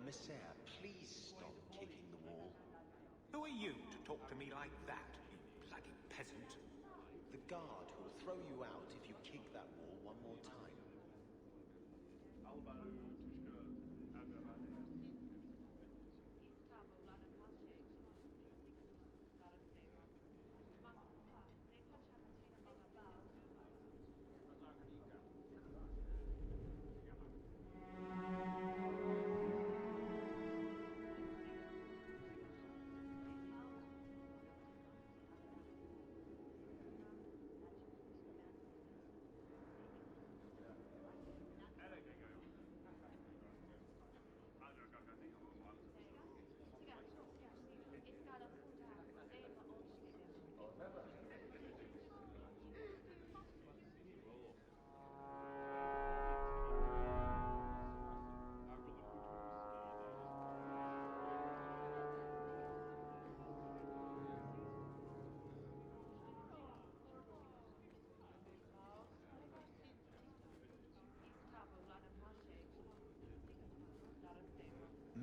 Messiah, please stop kicking the wall. Who are you to talk to me like that, you bloody peasant? The guard will throw you out if you kick that wall one more time.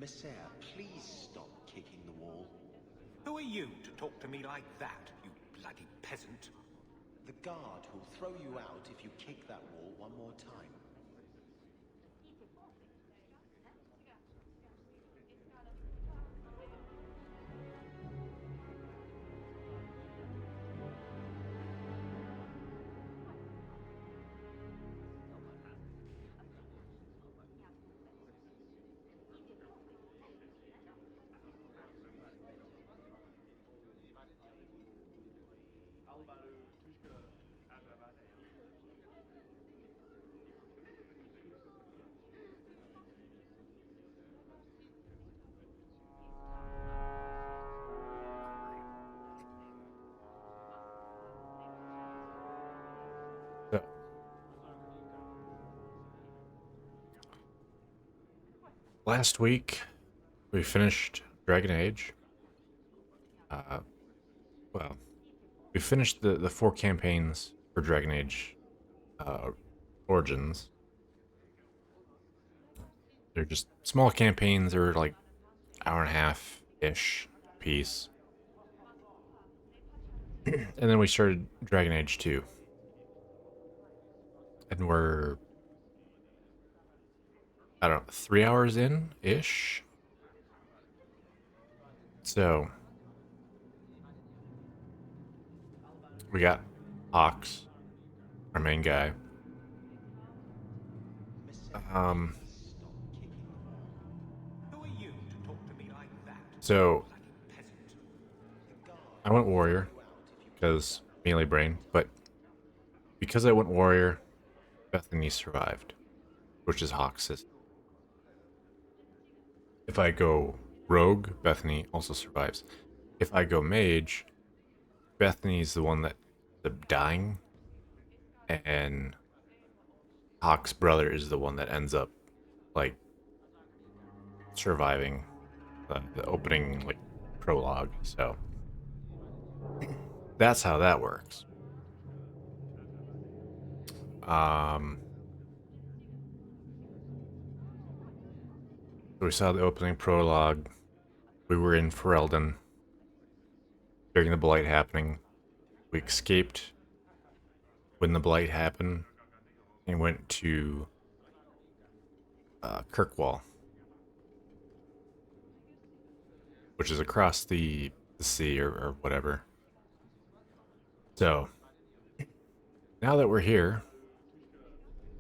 Messiah, please stop kicking the wall. Who are you to talk to me like that, you bloody peasant? The guard will throw you out if you kick that wall one more time. So, last week we finished Dragon Age. Well, we finished the 4 campaigns for Dragon Age Origins. They're just small campaigns. They're like hour and a half ish piece. And then we started Dragon Age 2. And we're, I don't know, 3 hours in ish. So we got Ox, our main guy. Who are you to talk to me like that, So bloody peasant? I went warrior because melee brain, but because I went warrior, Bethany survived, which is Hawk's sister. If I go rogue, Bethany also survives. If I go mage, Bethany's the one that ends up dying, and Hawk's brother is the one that ends up like surviving the opening like prologue. So that's how that works. So we saw the opening prologue. We were in Ferelden during the Blight happening. We escaped when the blight happened and went to Kirkwall, which is across the sea or whatever. So, now that we're here,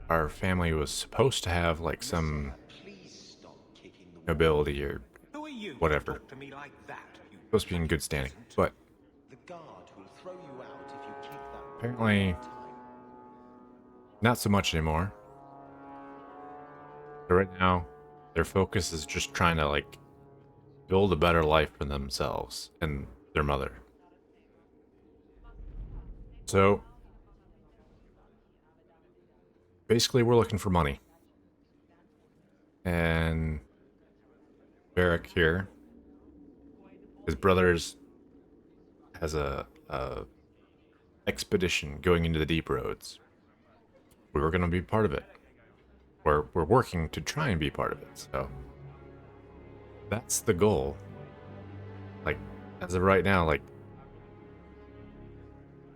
our family was supposed to have like some Please stop kicking the wall. nobility or Who are you whatever. to talk to me like that, you Supposed to be in bloody good standing. peasant? But The guard who'll throw you out if you kick that wall apparently one more time. not so much anymore. So right now, their focus is just trying to like build a better life for themselves and their mother. So basically, we're looking for money. And Varric here, his brother's has a expedition going into the deep roads. We were going to be part of it. We're working to try and be part of it. So that's the goal. Like as of right now, like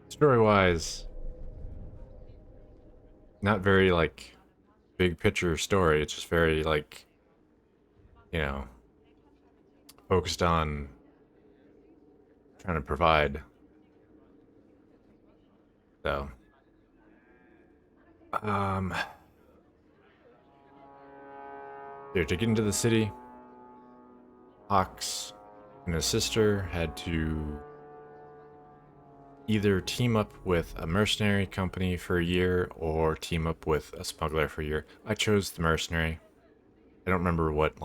story-wise, not very like big picture story. It's just very like, you know, focused on trying to provide. So, here to get into the city, Ox and his sister had to either team up with a mercenary company for a year or team up with a smuggler for a year. I chose the mercenary. I don't remember what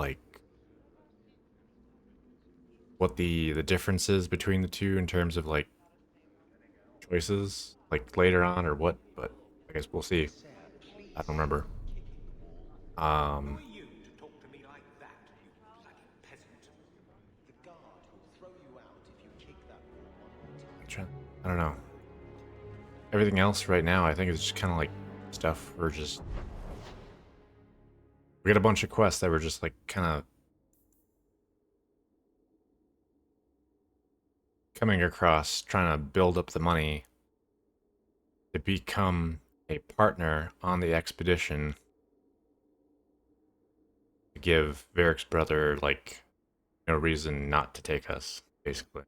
the difference is between the two in terms of like choices, like later on or what, but I guess we'll see. I don't remember. Who are you to talk to me like that, you bloody peasant? The guard who'll throw you out if you kick that wall one more time. I don't know. Everything else right now, I think, is just kind of like stuff we're just. We got a bunch of quests that were just like kind of coming across, trying to build up the money to become a partner on the expedition to give Varric's brother like no reason not to take us, basically.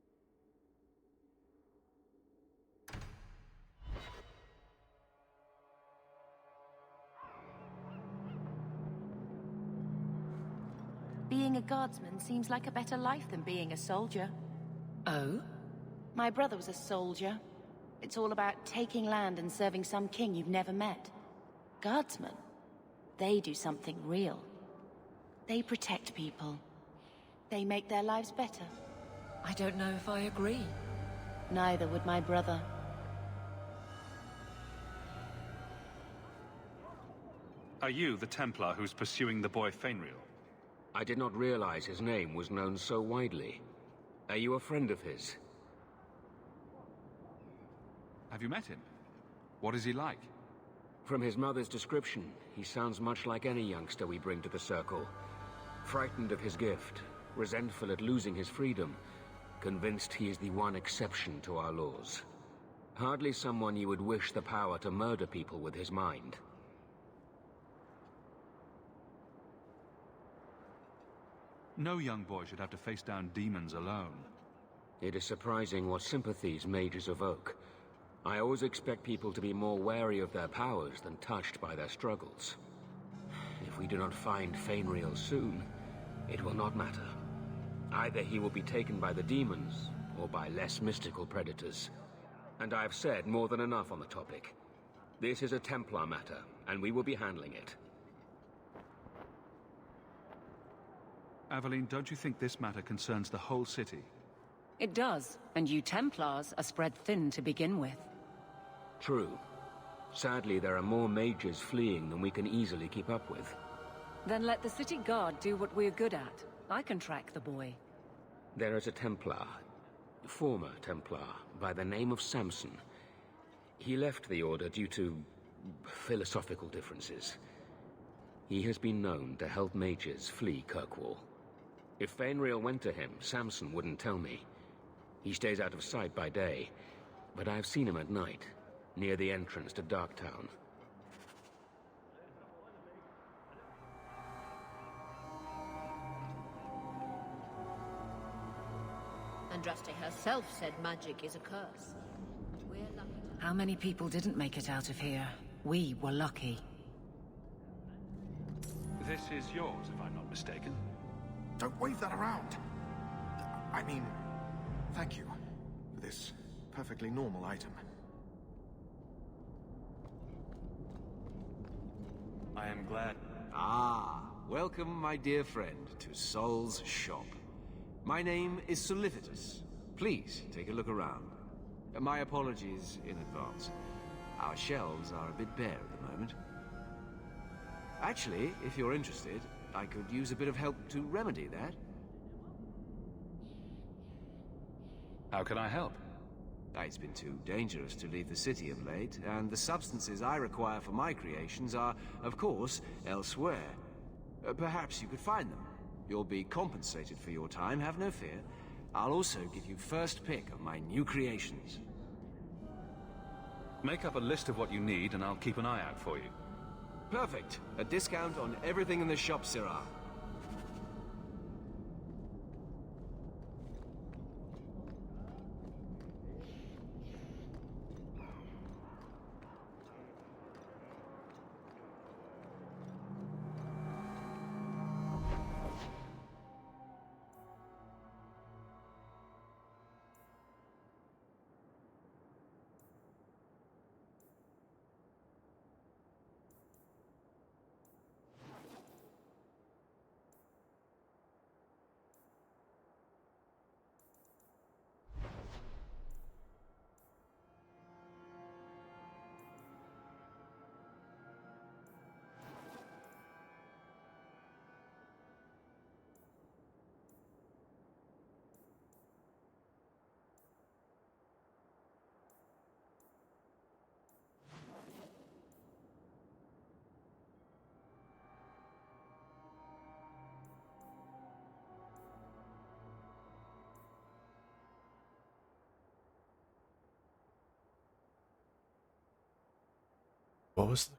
Being a guardsman seems like a better life than being a soldier. Oh? My brother was a soldier. It's all about taking land and serving some king you've never met. Guardsmen, they do something real. They protect people. They make their lives better. I don't know if I agree. Neither would my brother. Are you the Templar who's pursuing the boy Fainriel? I did not realize his name was known so widely. Are you a friend of his? Have you met him? What is he like? From his mother's description, he sounds much like any youngster we bring to the Circle. Frightened of his gift, resentful at losing his freedom, convinced he is the one exception to our laws. Hardly someone you would wish the power to murder people with his mind. No young boy should have to face down demons alone. It is surprising what sympathies mages evoke. I always expect people to be more wary of their powers than touched by their struggles. If we do not find Fainriel soon, it will not matter. Either he will be taken by the demons, or by less mystical predators. And I have said more than enough on the topic. This is a Templar matter, and we will be handling it. Aveline, don't you think this matter concerns the whole city? It does, and you Templars are spread thin to begin with. True. Sadly, there are more mages fleeing than we can easily keep up with. Then let the city guard do what we're good at. I can track the boy. There is a Templar, former Templar, by the name of Samson. He left the Order due to philosophical differences. He has been known to help mages flee Kirkwall. If Fainriel went to him, Samson wouldn't tell me. He stays out of sight by day, but I've seen him at night, near the entrance to Darktown. Andraste herself said magic is a curse. We're lucky to... How many people didn't make it out of here? We were lucky. This is yours, if I'm not mistaken. Don't wave that around. I mean, thank you for this perfectly normal item. I am glad. Ah, welcome, my dear friend, to Sol's shop. My name is Solicitus. Please, take a look around. My apologies in advance. Our shelves are a bit bare at the moment. Actually, if you're interested, I could use a bit of help to remedy that. How can I help? It's been too dangerous to leave the city of late, and the substances I require for my creations are, of course, elsewhere. Perhaps you could find them. You'll be compensated for your time, have no fear. I'll also give you first pick of my new creations. Make up a list of what you need, and I'll keep an eye out for you. Perfect. A discount on everything in the shop, Sirrah. What was the...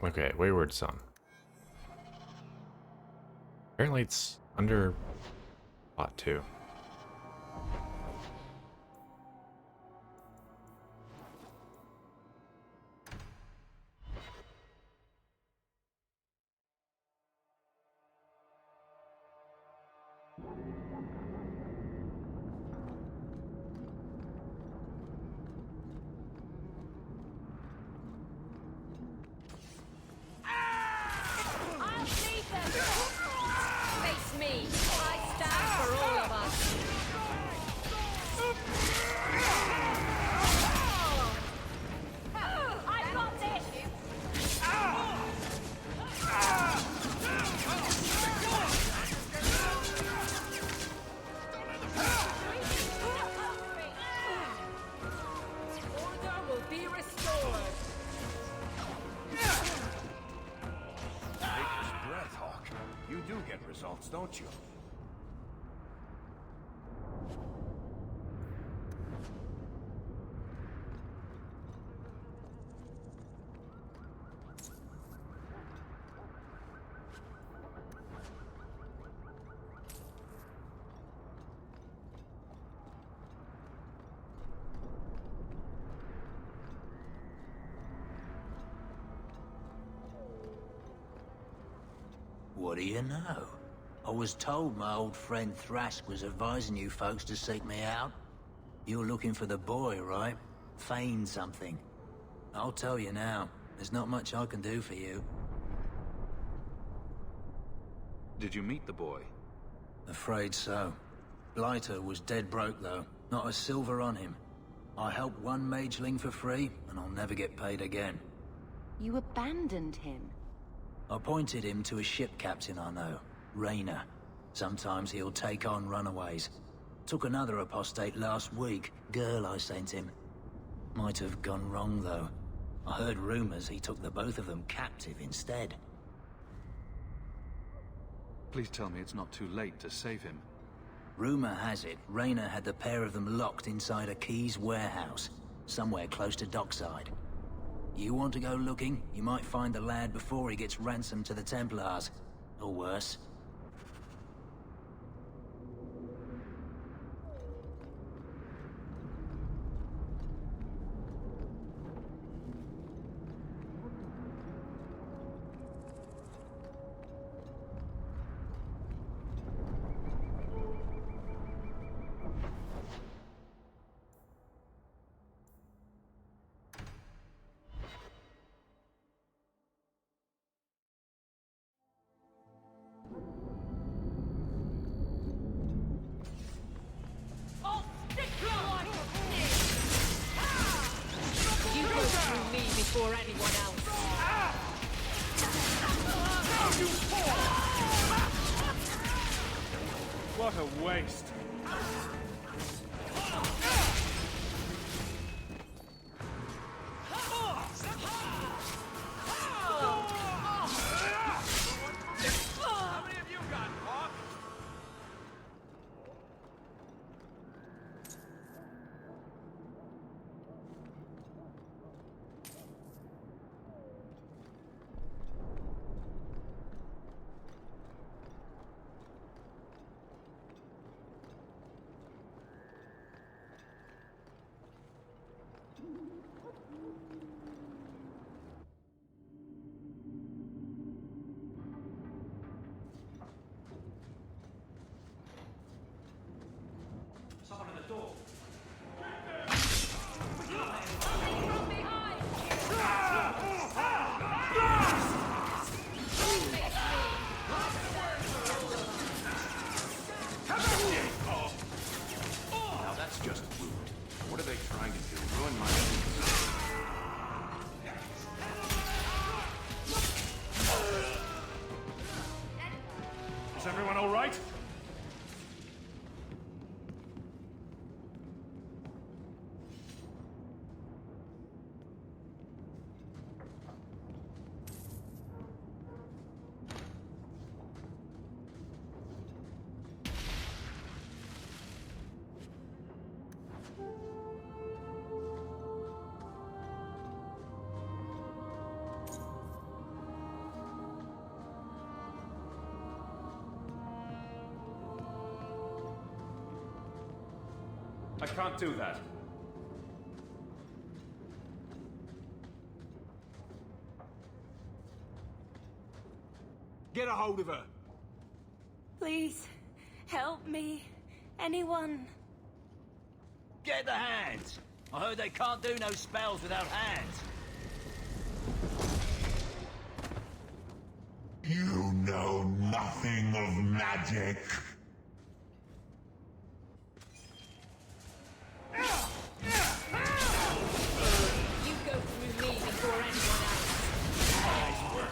Okay, Wayward Son. Apparently it's under plot 2. Don't you? What do you know? I was told my old friend Thrask was advising you folks to seek me out. You're looking for the boy, right? Feign something. I'll tell you now, there's not much I can do for you. Did you meet the boy? Afraid so. Blighter was dead broke, though. Not a silver on him. I helped one mageling for free, and I'll never get paid again. You abandoned him. I pointed him to a ship captain I know, Rayner. Sometimes he'll take on runaways. Took another apostate last week, girl I sent him. Might have gone wrong, though. I heard rumors he took the both of them captive instead. Please tell me it's not too late to save him. Rumor has it, Rayner had the pair of them locked inside a Keys warehouse, somewhere close to dockside. You want to go looking? You might find the lad before he gets ransomed to the Templars. Or worse. You go through me before anyone else. What a waste. How many of you got, Hawk? Someone at the door. Now that's just rude. What are they trying to do? Ruin my... Is everyone all right? I can't do that. Get a hold of her! Please, help me. Anyone. Get the hands! I heard they can't do no spells without hands. You know nothing of magic. You go through me before anyone else. Nice work.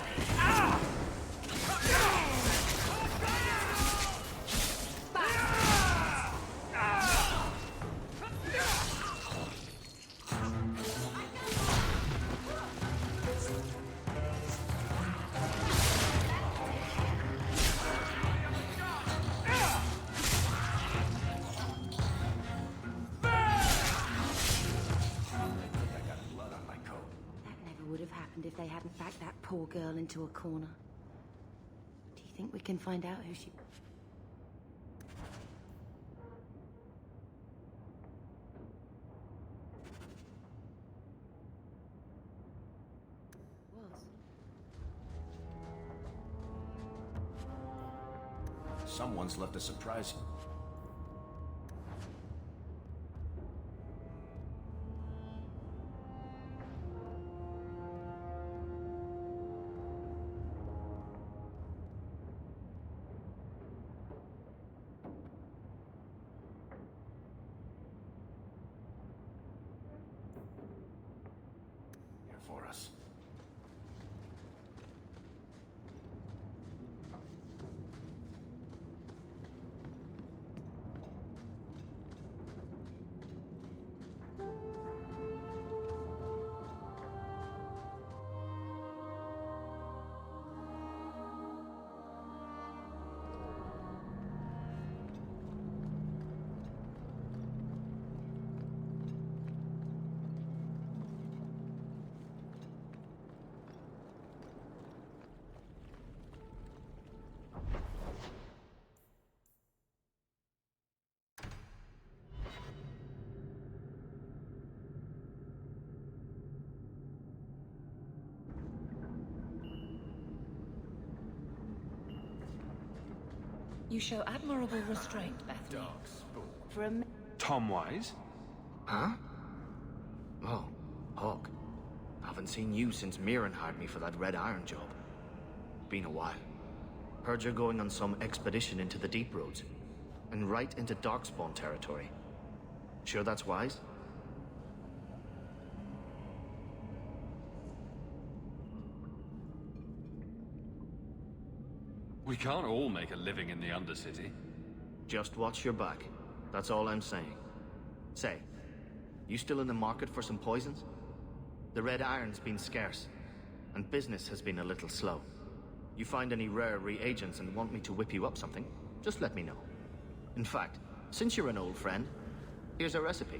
If they hadn't backed that poor girl into a corner. Do you think we can find out who she... was? Someone's left a surprise. You show admirable restraint, Bethany. For a Tom Wise? Huh? Oh, Hawk. Haven't seen you since Mirren hired me for that Red Iron job. Been a while. Heard you're going on some expedition into the Deep Roads. And right into Darkspawn territory. Sure that's wise? We can't all make a living in the Undercity. Just watch your back. That's all I'm saying. Say, you still in the market for some poisons? The Red Iron's been scarce, and business has been a little slow. You find any rare reagents and want me to whip you up something, just let me know. In fact, since you're an old friend, here's a recipe.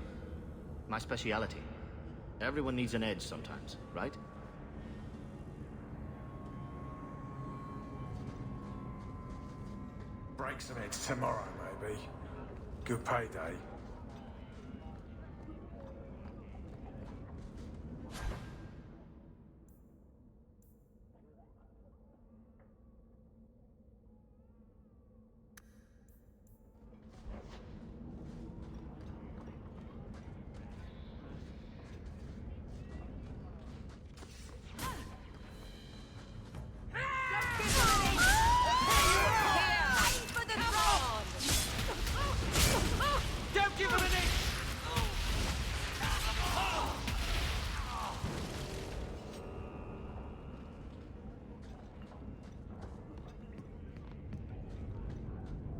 My speciality. Everyone needs an edge sometimes, right? Break some heads tomorrow, maybe. Good payday.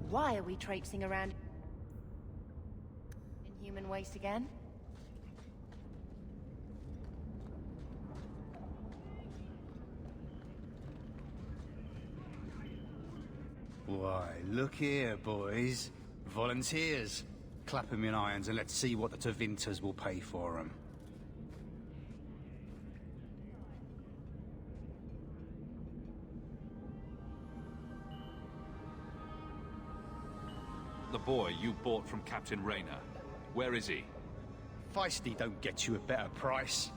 Why are we traipsing around in human waste again? Why, look here, boys. Volunteers. Clap 'em in irons and let's see what the Tevinters will pay for 'em. The boy you bought from Captain Rayner. Where is he? Feisty don't get you a better price.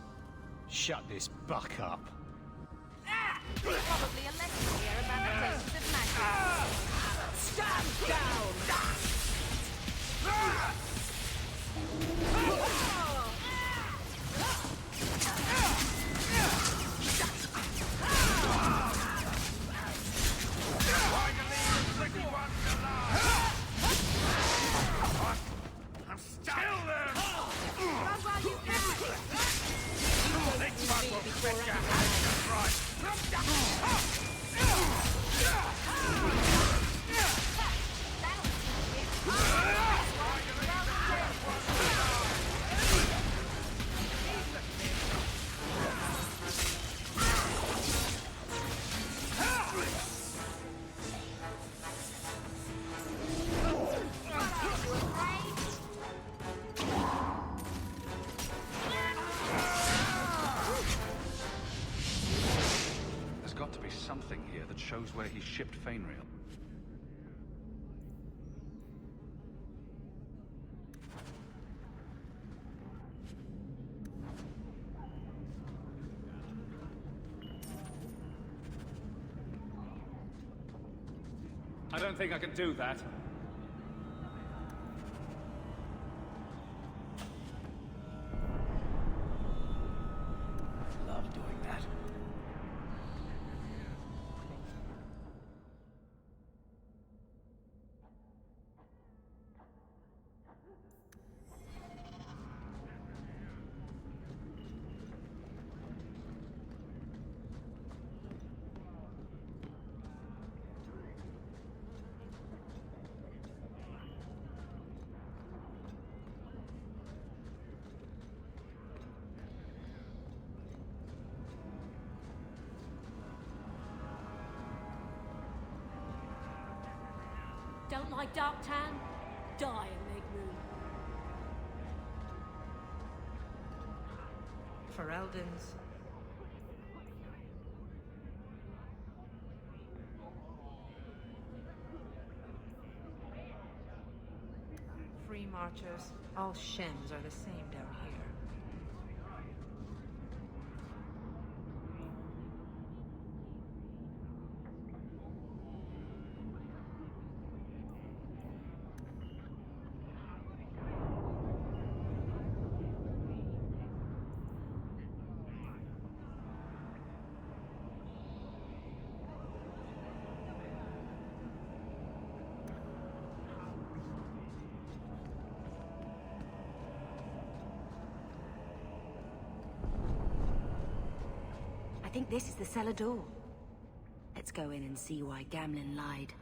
Shut this buck up. Probably a lesson here about the places of magic. Stand down! Something here that shows where he shipped Fainreal. I don't think I can do that. Love doing that. Don't like dark tan? Die and make room. For Eldons. Free marchers. All Shens are the same down here. think this is the cellar door. Let's go in and see why Gamlin lied.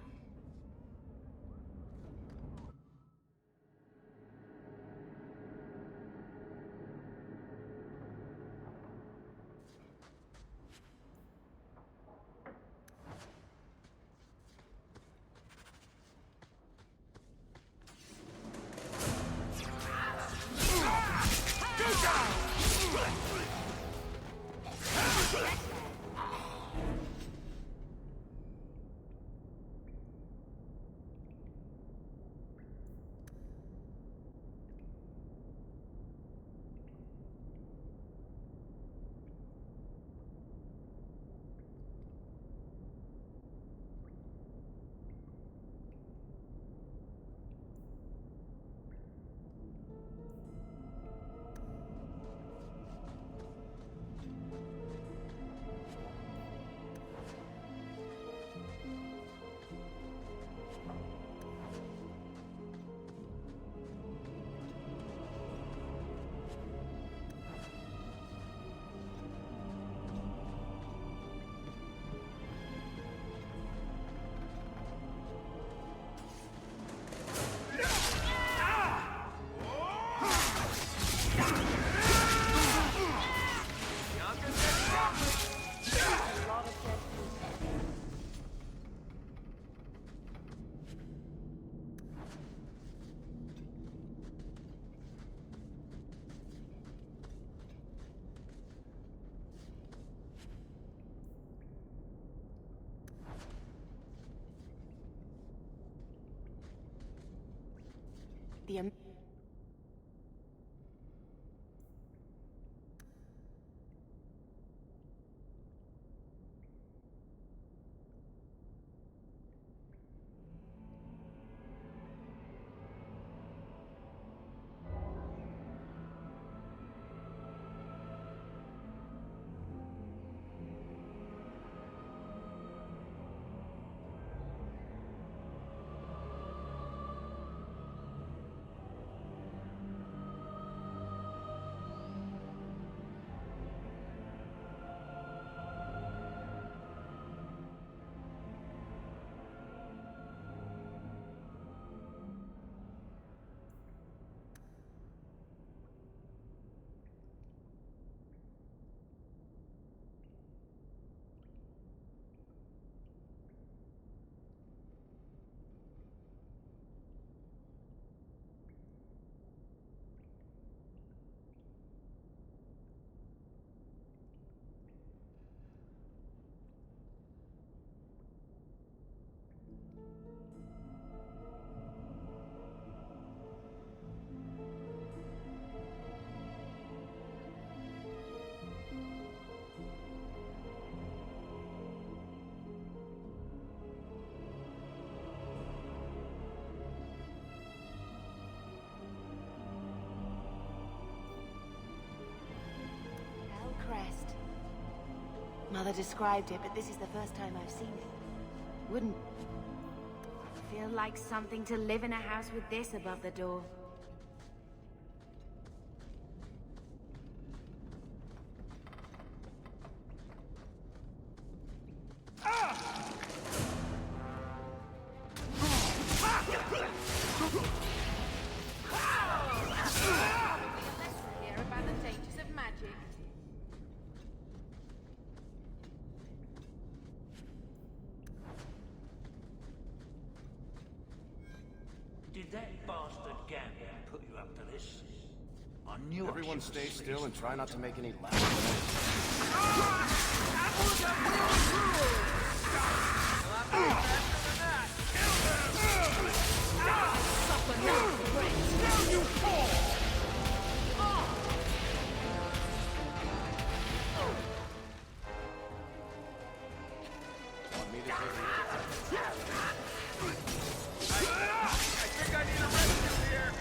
The crest. Mother described it, but this is the first time I've seen it. Wouldn't feel like something to live in a house with this above the door. Did that bastard Gambian put you up to this? I knew Everyone stay still and try not to make any loud Now you fall! Want me to take it? I think I need a rescue here!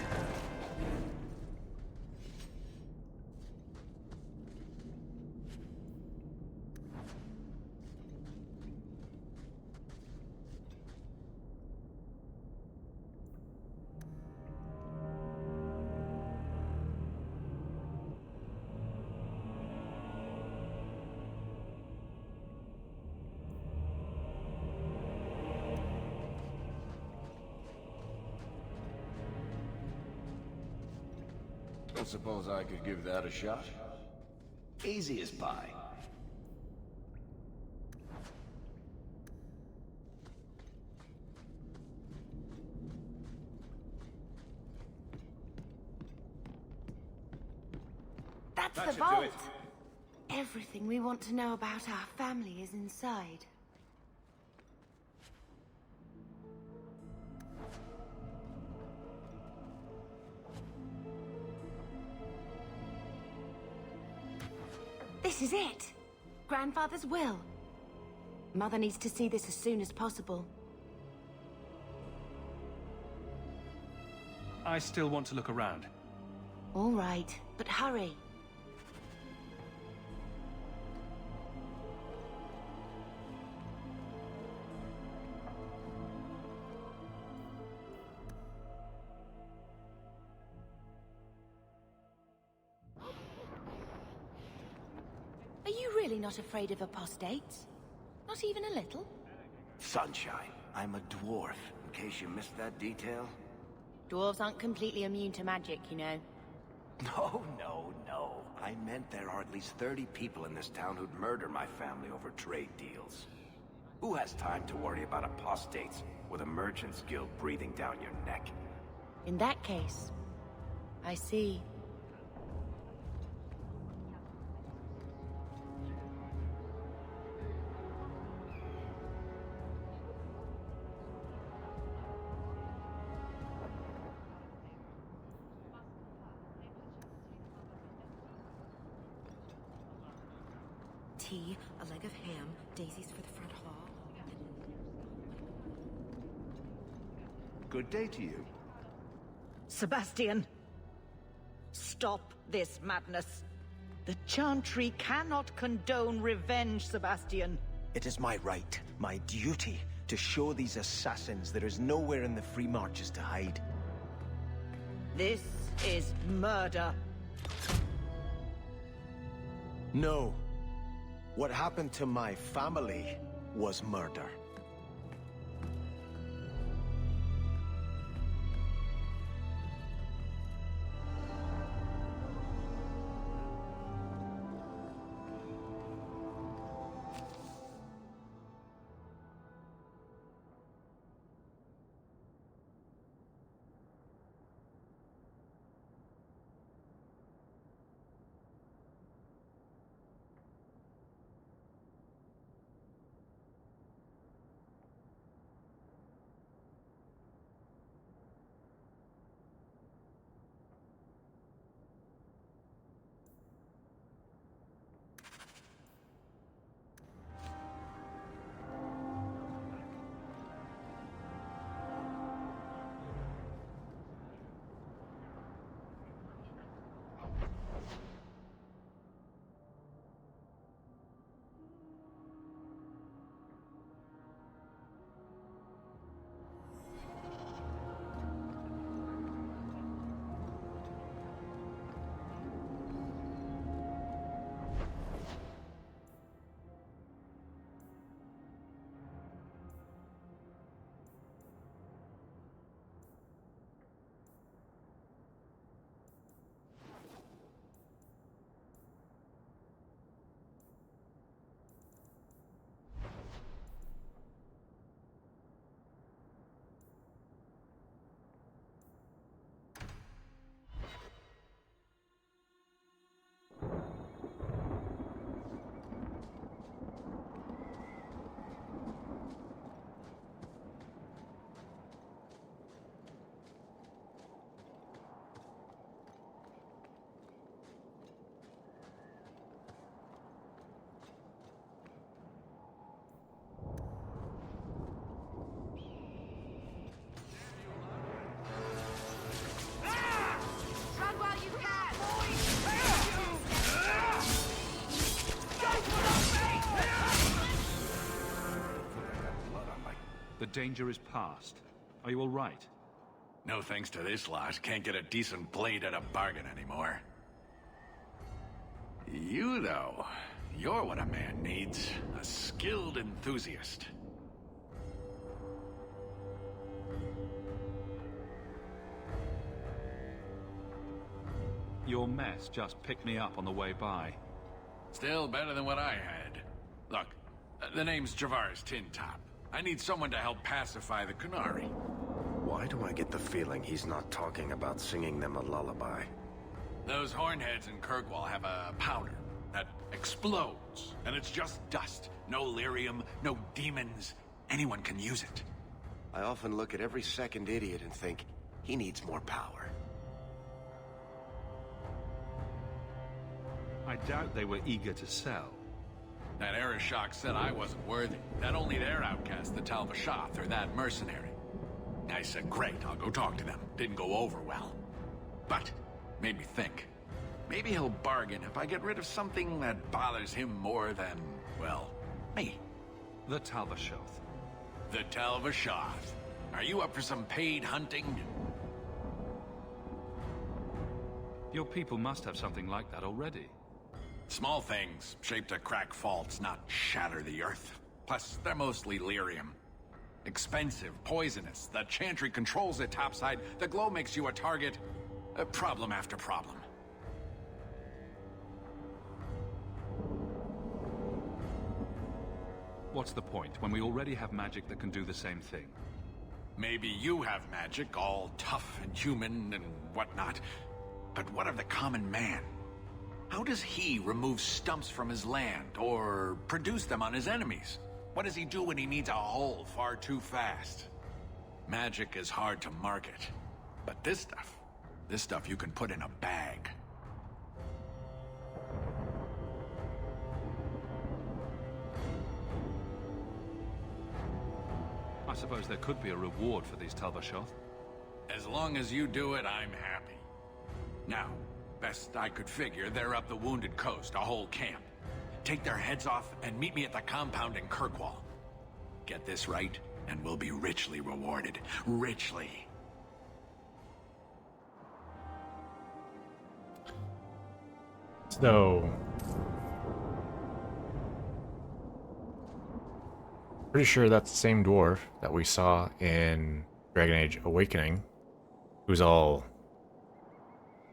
Don't suppose I could give that a shot? Easy as pie. That's That the should do vault! it. Everything we want to know about our family is inside. This is it! Grandfather's will. Mother needs to see this as soon as possible. I still want to look around. All right, but hurry. Are you really not afraid of apostates? Not even a little? Sunshine, I'm a dwarf, in case you missed that detail. Dwarves aren't completely immune to magic, you know. No. I meant there are at least 30 people in this town who'd murder my family over trade deals. Who has time to worry about apostates with a merchant's guild breathing down your neck? In that case, I see. Tea, a leg of ham, daisies for the front hall. Good day to you. Sebastian! Stop this madness. The Chantry cannot condone revenge, Sebastian. It is my right, my duty, to show these assassins there is nowhere in the Free Marches to hide. This is murder. No. What happened to my family was murder. The danger is past. Are you all right? No thanks to this lot, can't get a decent blade at a bargain anymore. You, though, you're what a man needs. A skilled enthusiast. Your mess just picked me up on the way by. Still better than what I had. Look, the name's Javar's Tin Top. I need someone to help pacify the Qunari. Why do I get the feeling he's not talking about singing them a lullaby? Those hornheads in Kirkwall have a powder that explodes, and it's just dust. No lyrium, no demons. Anyone can use it. I often look at every second idiot and think, he needs more power. I doubt they were eager to sell. That Arishok said I wasn't worthy. That only their outcast, the Talvashoth, or that mercenary. I said, great, I'll go talk to them. Didn't go over well. But, made me think. Maybe he'll bargain if I get rid of something that bothers him more than, well, me. The Talvashoth. The Talvashoth. Are you up for some paid hunting? Your people must have something like that already. Small things, shaped to crack faults, not shatter the earth. Plus, they're mostly lyrium. Expensive, poisonous. The Chantry controls it topside. The glow makes you a target. Problem after problem. What's the point, when we already have magic that can do the same thing? Maybe you have magic, all tough and human and whatnot. But what of the common man? How does he remove stumps from his land, or produce them on his enemies? What does he do when he needs a hole far too fast? Magic is hard to market. But this stuff you can put in a bag. I suppose there could be a reward for these Talvashoth. As long as you do it, I'm happy. Now, best I could figure, they're up the Wounded Coast, a whole camp. Take their heads off and meet me at the compound in Kirkwall. Get this right, and we'll be richly rewarded. Richly. So, pretty sure that's the same dwarf that we saw in Dragon Age Awakening, who's all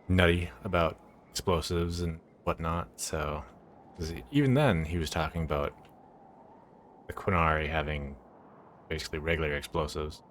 nutty about explosives and whatnot. So, 'cause even then, he was talking about the Qunari having basically regular explosives.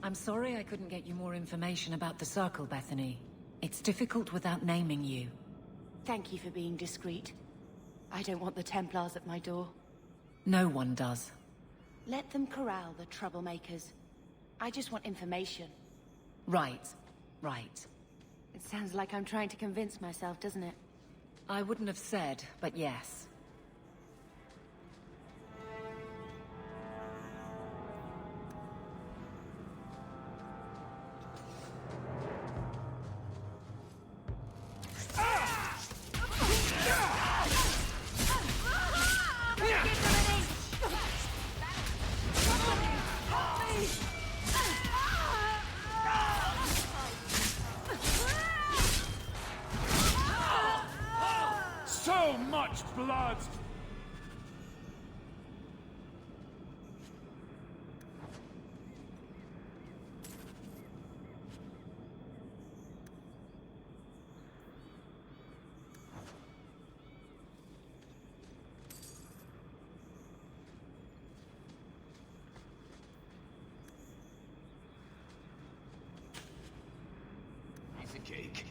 I'm sorry I couldn't get you more information about the Circle, Bethany. It's difficult without naming you. Thank you for being discreet. I don't want the Templars at my door. No one does. Let them corral the troublemakers. I just want information. Right. Right. It sounds like I'm trying to convince myself, doesn't it? I wouldn't have said, but yes. So much blood! cake.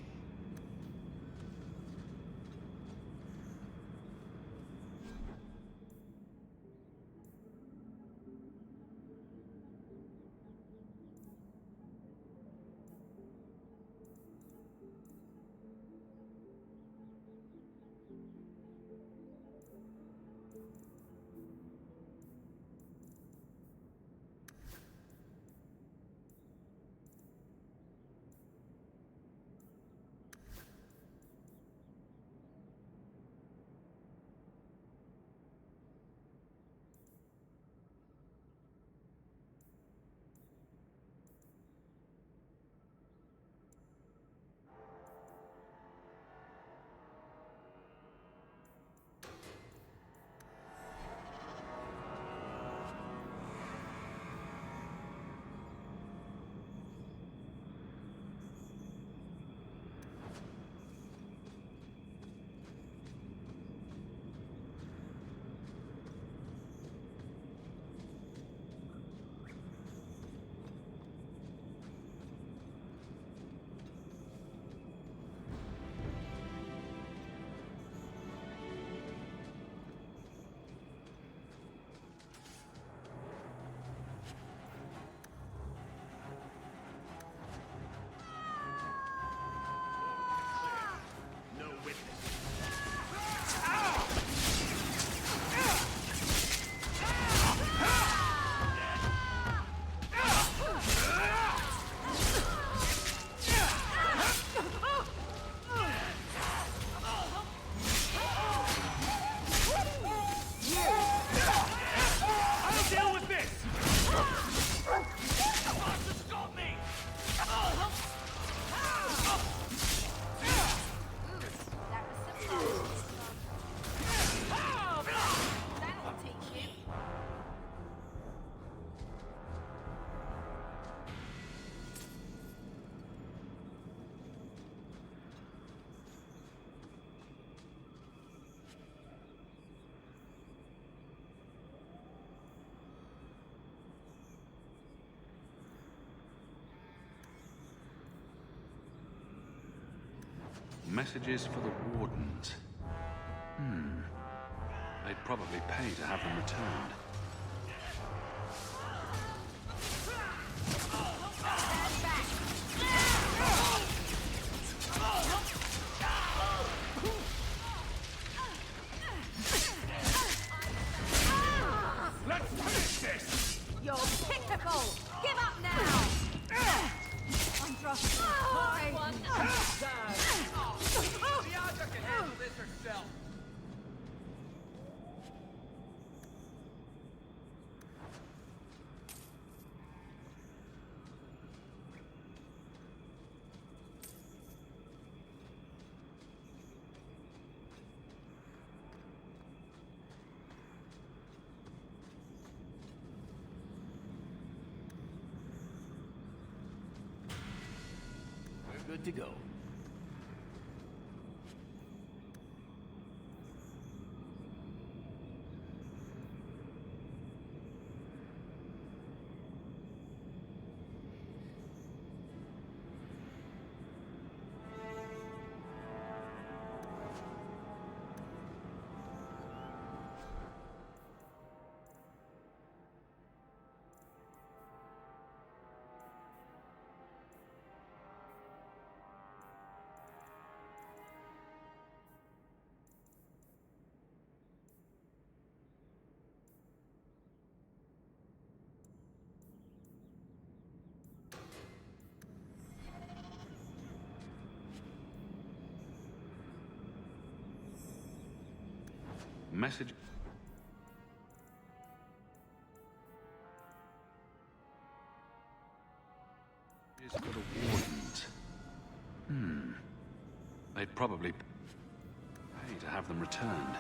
Messages for the Wardens. They'd probably pay to have them returned. Let's finish this! You're pitiful! Give up now! Andros, hard one. Diandra can handle this herself. We're good to go. Message. Is for the Wardens. They'd probably pay to have them returned.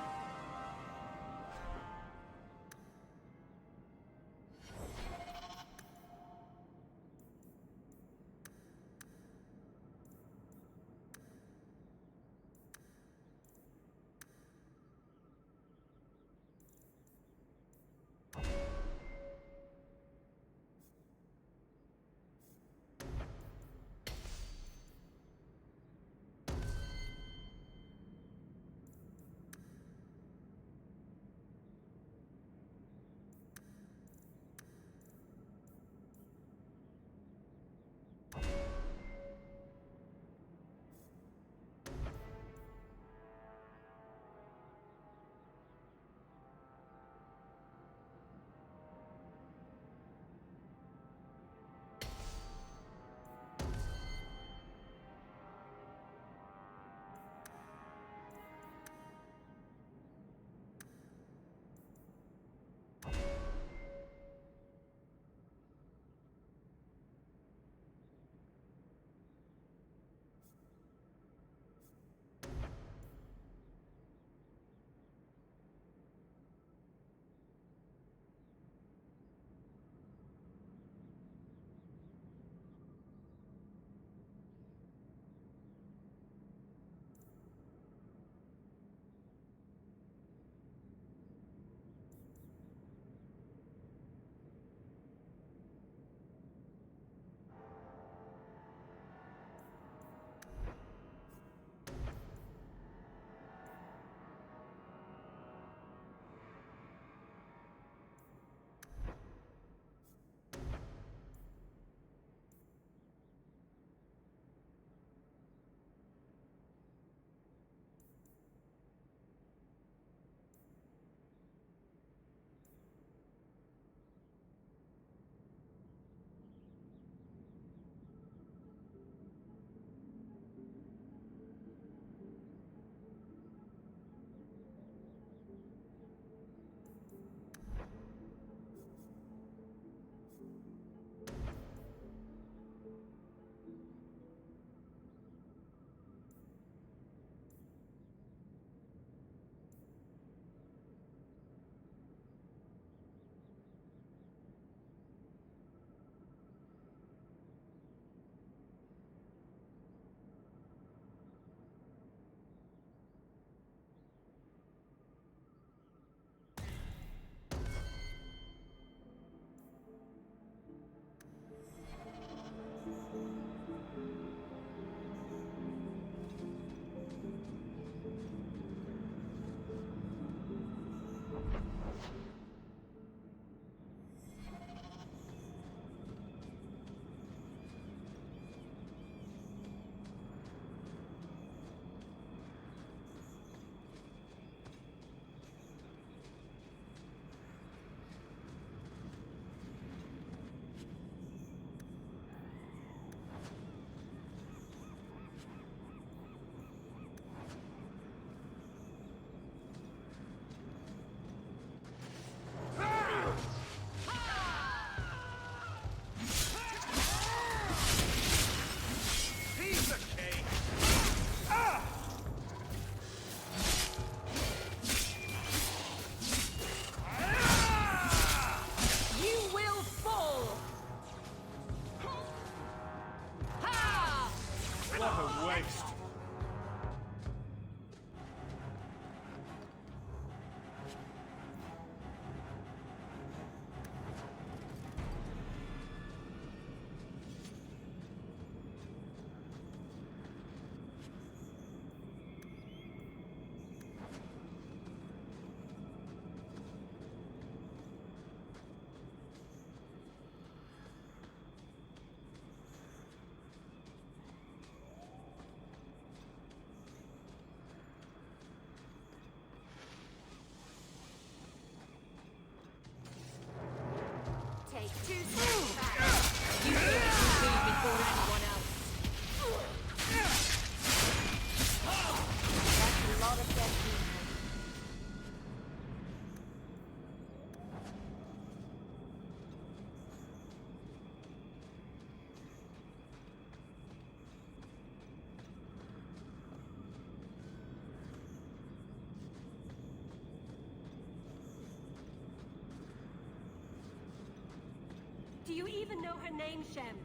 know her name, Shem?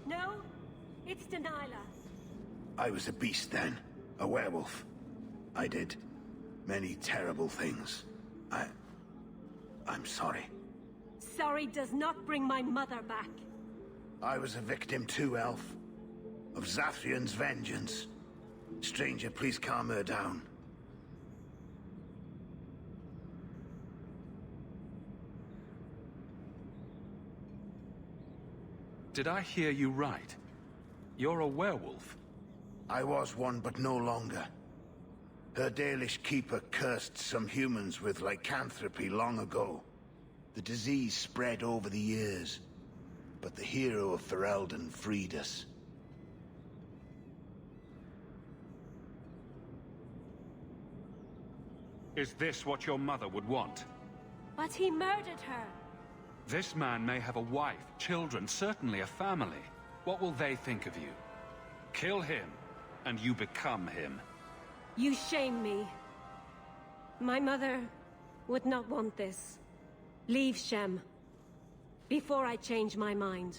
No? It's Delilah. I was a beast then. A werewolf. I did many terrible things. I'm sorry. Sorry does not bring my mother back. I was a victim too, Elf. Of Zathrian's vengeance. Stranger, please calm her down. Did I hear you right? You're a werewolf? I was one, but no longer. Her Dalish keeper cursed some humans with lycanthropy long ago. The disease spread over the years, but the hero of Ferelden freed us. Is this what your mother would want? But he murdered her. This man may have a wife, children, certainly a family. What will they think of you? Kill him, and you become him. You shame me. My mother would not want this. Leave, Shem. Before I change my mind.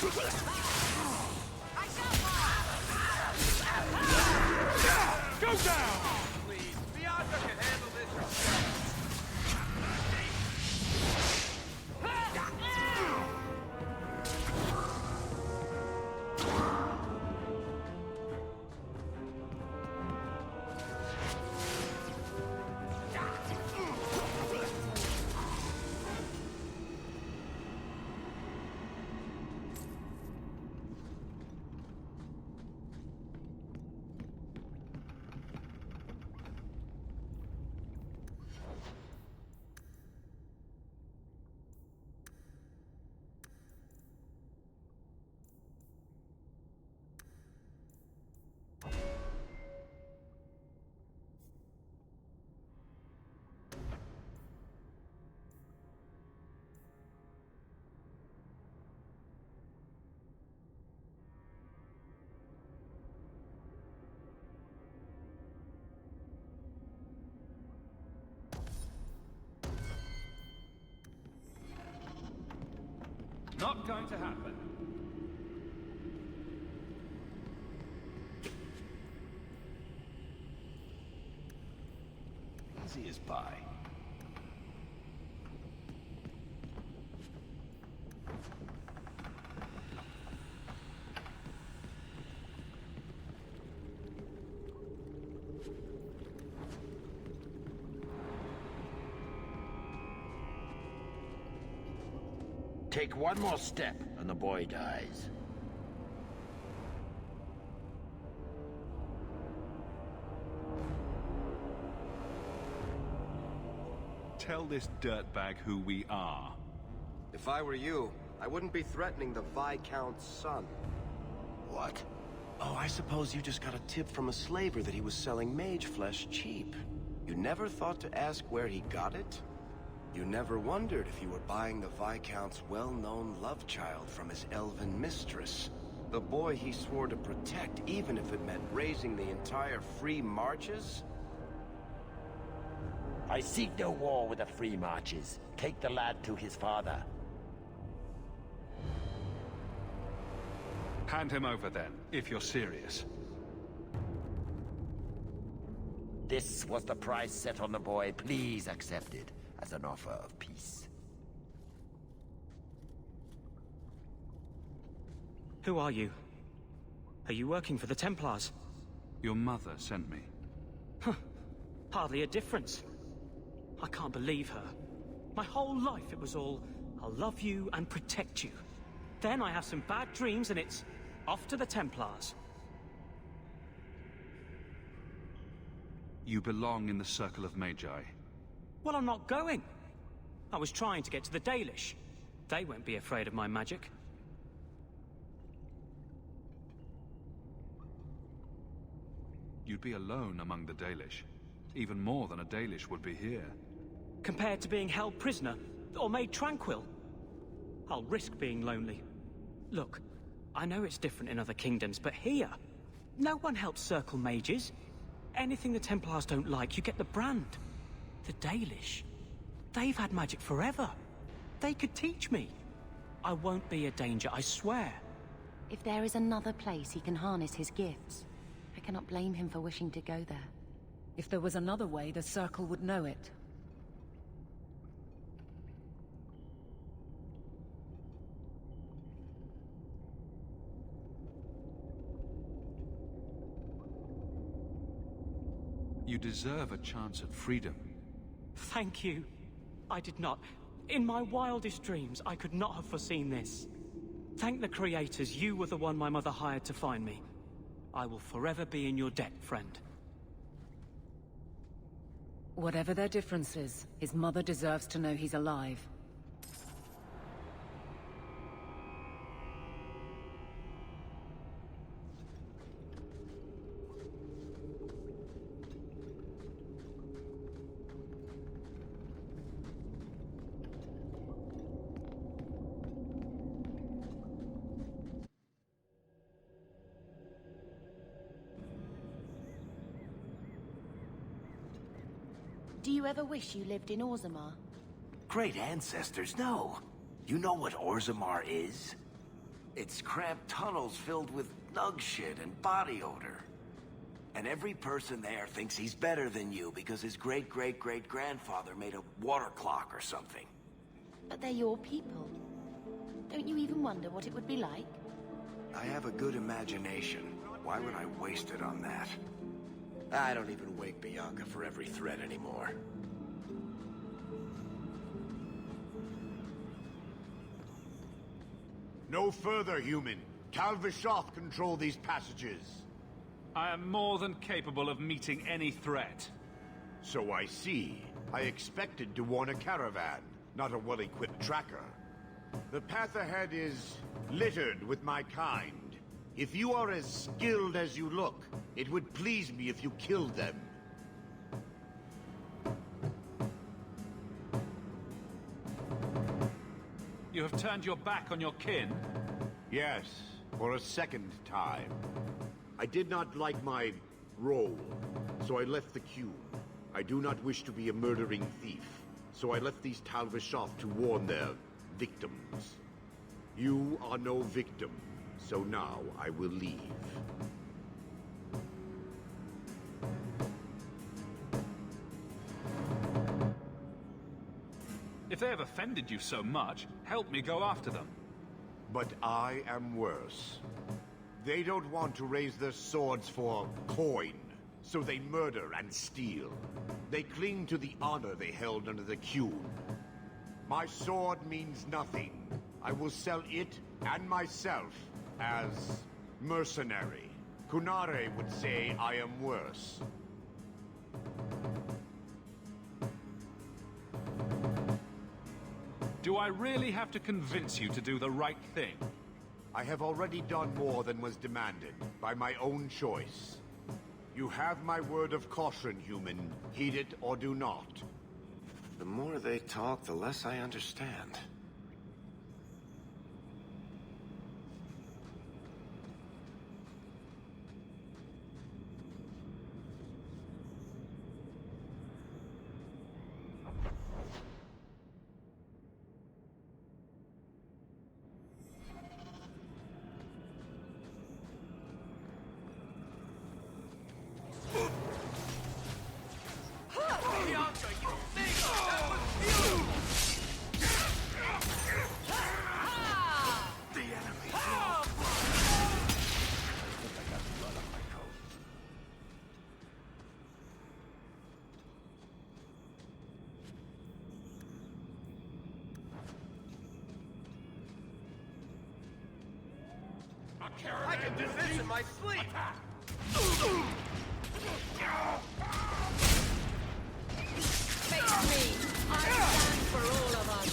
Go down! Please, Bianca can handle this herself. Not going to happen. Easy as pie. Take one more step, and the boy dies. Tell this dirtbag who we are. If I were you, I wouldn't be threatening the Viscount's son. What? Oh, I suppose you just got a tip from a slaver that he was selling mage flesh cheap. You never thought to ask where he got it? You never wondered if you were buying the Viscount's well-known love child from his elven mistress. The boy he swore to protect, even if it meant raising the entire Free Marches? I seek no war with the Free Marches. Take the lad to his father. Hand him over then, if you're serious. This was the price set on the boy. Please accept it as an offer of peace. Who are you? Are you working for the Templars? Your mother sent me. Huh. Hardly a difference. I can't believe her. My whole life it was all, I'll love you and protect you. Then I have some bad dreams and it's off to the Templars. You belong in the Circle of Magi. Well, I'm not going. I was trying to get to the Dalish. They won't be afraid of my magic. You'd be alone among the Dalish. Even more than a Dalish would be here. Compared to being held prisoner, or made tranquil, I'll risk being lonely. Look, I know it's different in other kingdoms, but here, no one helps circle mages. Anything the Templars don't like, you get the brand. The Dalish, they've had magic forever. They could teach me. I won't be a danger, I swear. If there is another place he can harness his gifts, I cannot blame him for wishing to go there. If there was another way, the Circle would know it. You deserve a chance at freedom. Thank you. I did not. In my wildest dreams, I could not have foreseen this. Thank the creators, you were the one my mother hired to find me. I will forever be in your debt, friend. Whatever their differences, his mother deserves to know he's alive. Do you ever wish you lived in Orzammar? Great ancestors, no. You know what Orzammar is? It's cramped tunnels filled with nug shit and body odor. And every person there thinks he's better than you because his great-great-great-grandfather made a water clock or something. But they're your people. Don't you even wonder what it would be like? I have a good imagination. Why would I waste it on that? I don't even wake Bianca for every threat anymore. No further, human. Tal Vishoth control these passages. I am more than capable of meeting any threat. So I see. I expected to warn a caravan, not a well-equipped tracker. The path ahead is littered with my kind. If you are as skilled as you look, it would please me if you killed them. You have turned your back on your kin? Yes, for a second time. I did not like my role, so I left the queue. I do not wish to be a murdering thief, so I left these Tal Vishoth to warn their victims. You are no victim, so now I will leave. If they have offended you so much, help me go after them. But I am worse. They don't want to raise their swords for coin, so they murder and steal. They cling to the honor they held under the Qun. My sword means nothing. I will sell it and myself as mercenary. Kunare would say I am worse. Do I really have to convince you to do the right thing? I have already done more than was demanded, by my own choice. You have my word of caution, human. Heed it or do not. The more they talk, the less I understand. Bianca, you think that was you! The enemy. I can do this in my sleep! Face me! I stand for all of us!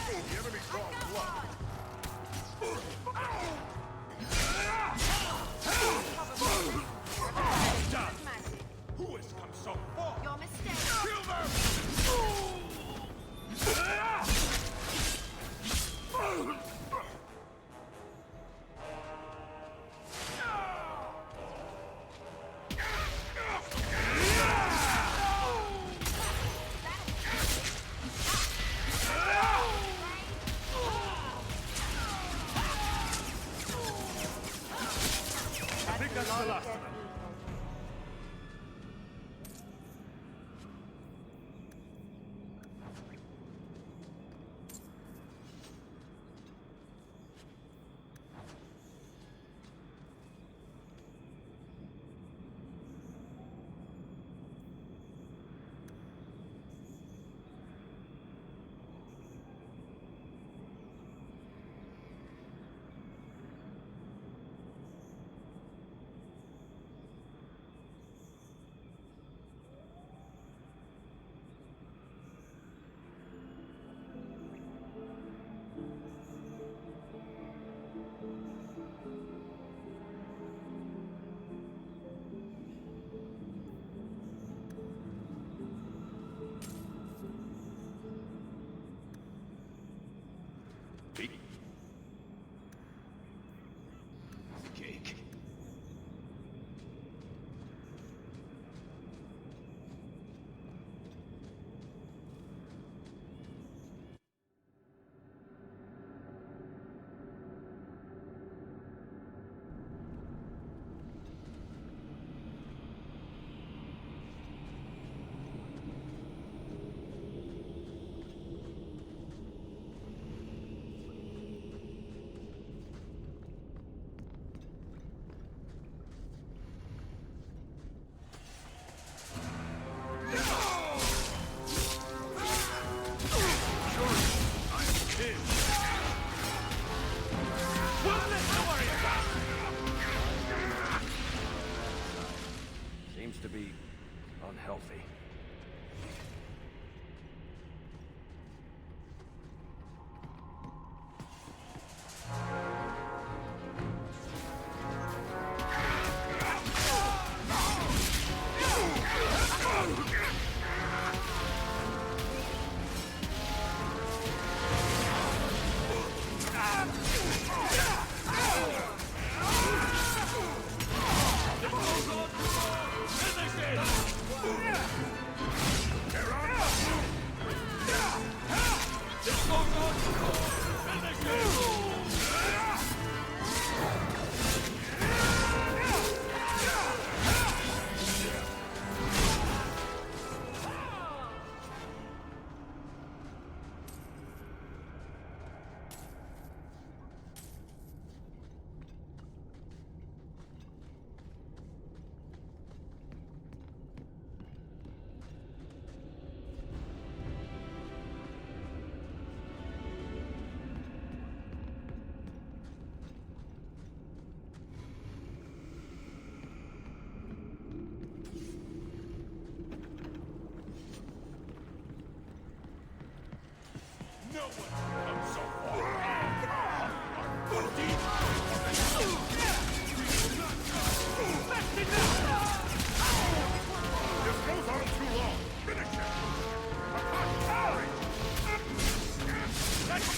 The enemy saw blood. Done. Who has come so far? Your mistake! Kill them! I think that's the last of them.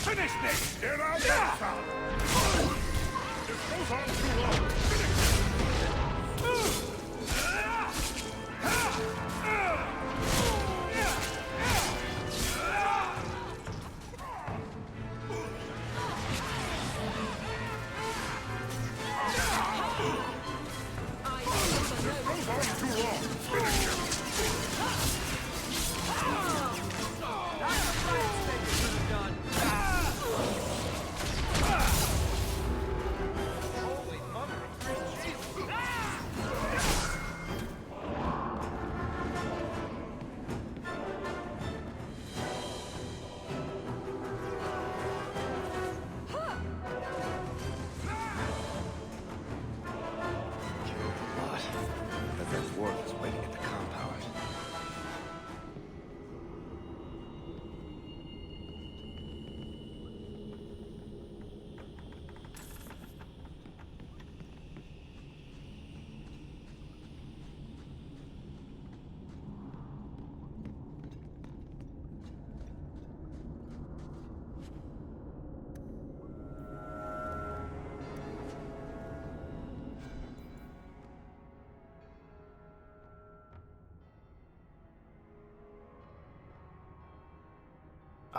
Finish this! Get out there, This goes on too long!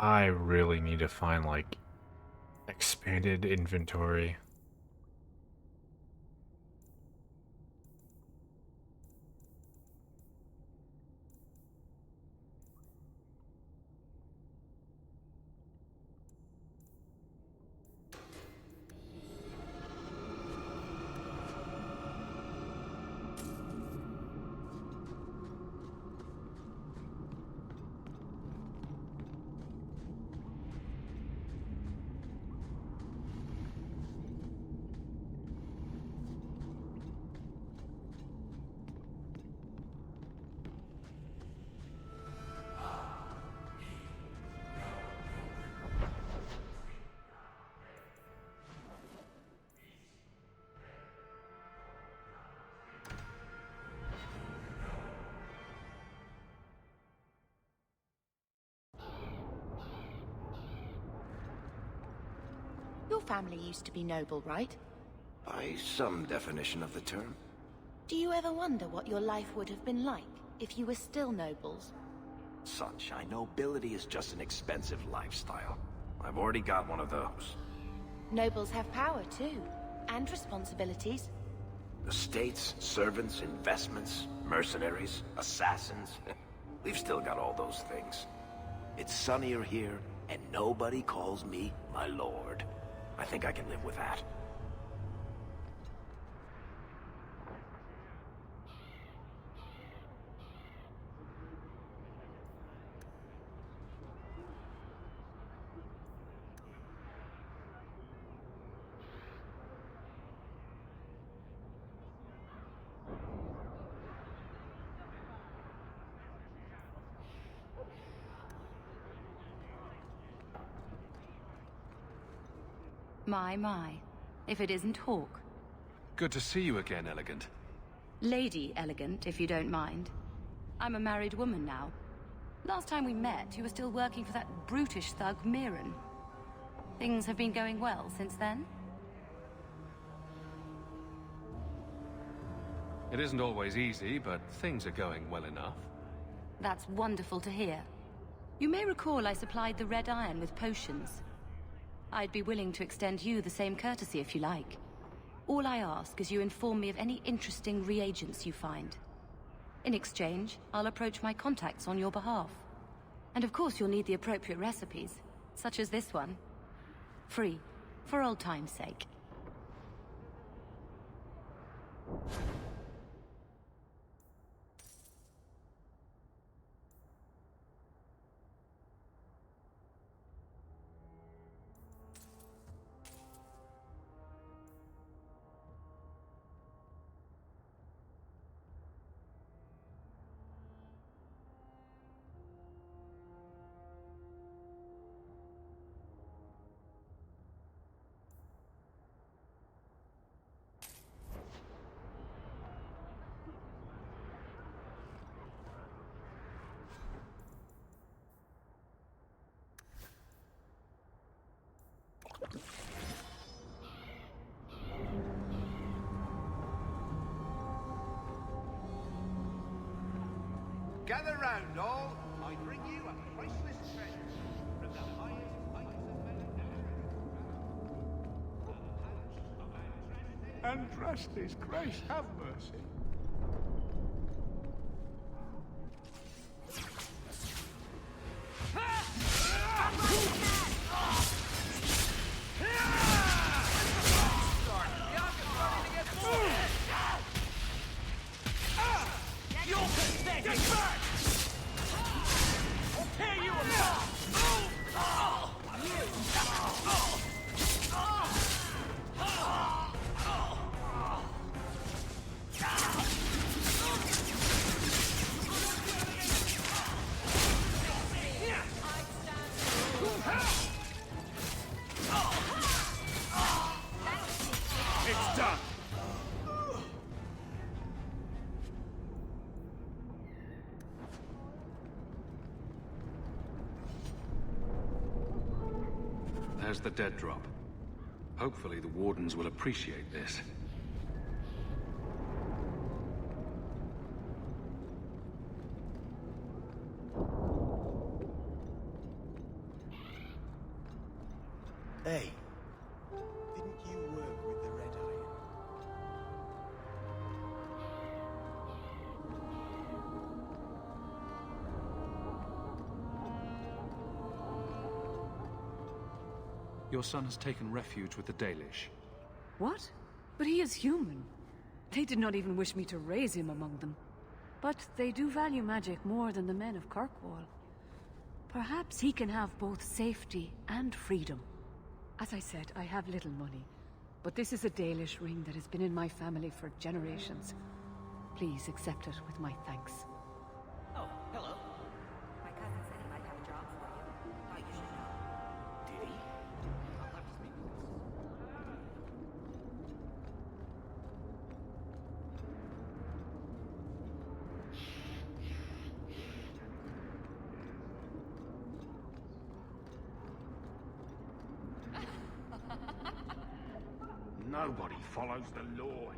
I really need to find, like, expanded inventory. Your family used to be noble, right? By some definition of the term. Do you ever wonder what your life would have been like if you were still nobles? Sunshine, nobility is just an expensive lifestyle. I've already got one of those. Nobles have power, too. And responsibilities. Estates, servants, investments, mercenaries, assassins. We've still got all those things. It's sunnier here, and nobody calls me my lord. I think I can live with that. My. If it isn't Hawk. Good to see you again, Elegant. Lady Elegant, if you don't mind. I'm a married woman now. Last time we met, you were still working for that brutish thug, Mirren. Things have been going well since then? It isn't always easy, but things are going well enough. That's wonderful to hear. You may recall I supplied the Red Iron with potions. I'd be willing to extend you the same courtesy if you like. All I ask is you inform me of any interesting reagents you find. In exchange, I'll approach my contacts on your behalf. And of course you'll need the appropriate recipes, such as this one. Free, for old time's sake. Gather round, all. I bring you a priceless treasure from the highest heights of Andraste's grace, have mercy. It's done. There's the dead drop. Hopefully the Wardens will appreciate this. Hey, didn't you work with the Red Iron? Your son has taken refuge with the Dalish. What? But he is human. They did not even wish me to raise him among them. But they do value magic more than the men of Kirkwall. Perhaps he can have both safety and freedom. As I said, I have little money. But this is a Dalish ring that has been in my family for generations. Please accept it with my thanks. Oh, hello. My cousin said he might have a job for you. Thought you should know. Did he? I'll have to speak with him. Nobody follows the law anymore.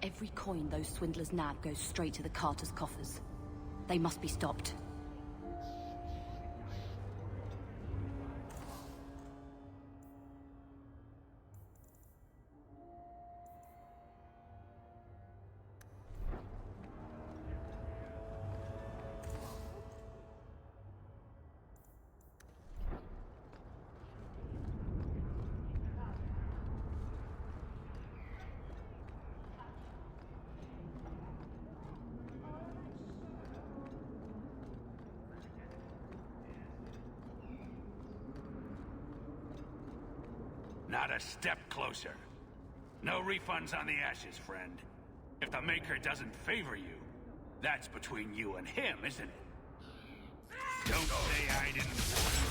Every coin those swindlers nab goes straight to the Carter's coffers. They must be stopped. Not a step closer. No refunds on the ashes, friend. If the Maker doesn't favor you, that's between you and him, isn't it? Don't say I didn't warn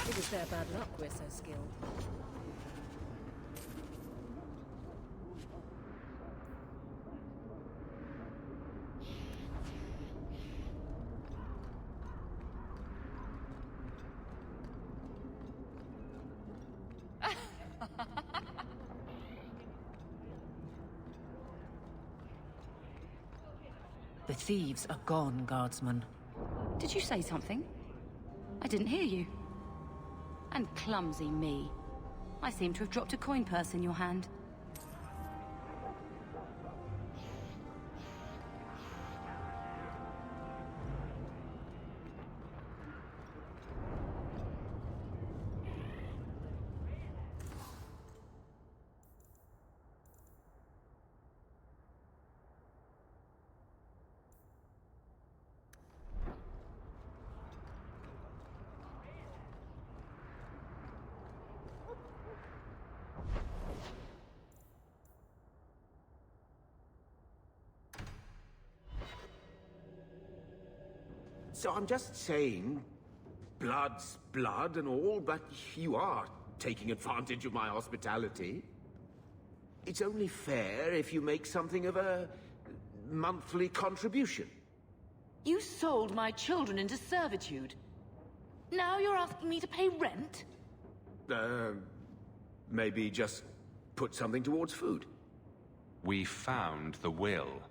It was their bad luck we're so skilled. The thieves are gone, Guardsman. Did you say something? I didn't hear you. And clumsy me. I seem to have dropped a coin purse in your hand. So I'm just saying, blood's blood and all, but you are taking advantage of my hospitality. It's only fair if you make something of a monthly contribution. You sold my children into servitude. Now you're asking me to pay rent? Maybe just put something towards food. We found the will.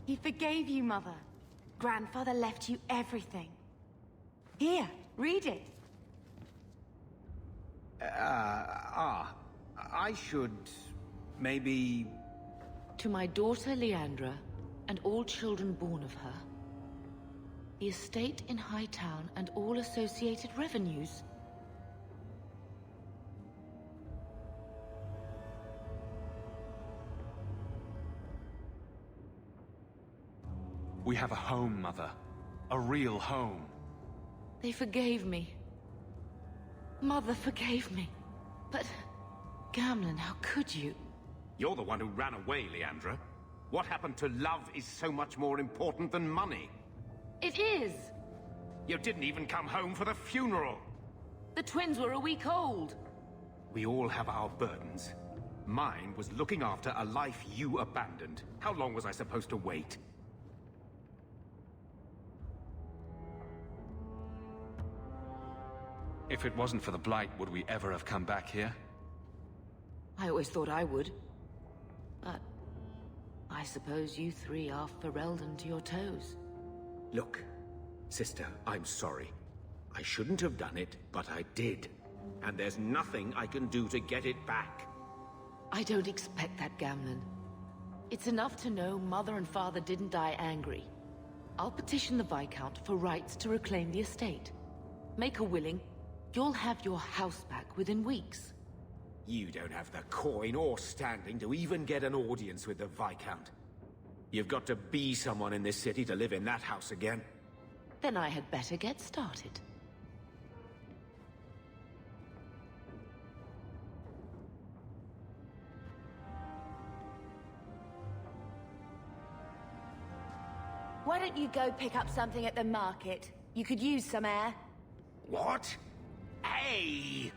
He forgave you, Mother. Grandfather left you everything. Here, read it. I should... maybe... To my daughter Leandra, and all children born of her, the estate in Hightown and all associated revenues. We have a home, Mother. A real home. They forgave me. Mother forgave me. But... Gamlen, how could you? You're the one who ran away, Leandra. What happened to love is so much more important than money. It is! You didn't even come home for the funeral. The twins were a week old. We all have our burdens. Mine was looking after a life you abandoned. How long was I supposed to wait? If it wasn't for the Blight, would we ever have come back here? I always thought I would. But... I suppose you three are Ferelden to your toes. Look, sister, I'm sorry. I shouldn't have done it, but I did. And there's nothing I can do to get it back. I don't expect that, Gamlen. It's enough to know Mother and Father didn't die angry. I'll petition the Viscount for rights to reclaim the estate. Make a willing, you'll have your house back within weeks. You don't have the coin or standing to even get an audience with the Viscount. You've got to be someone in this city to live in that house again. Then I had better get started. Why don't you go pick up something at the market? You could use some air. What? Hey!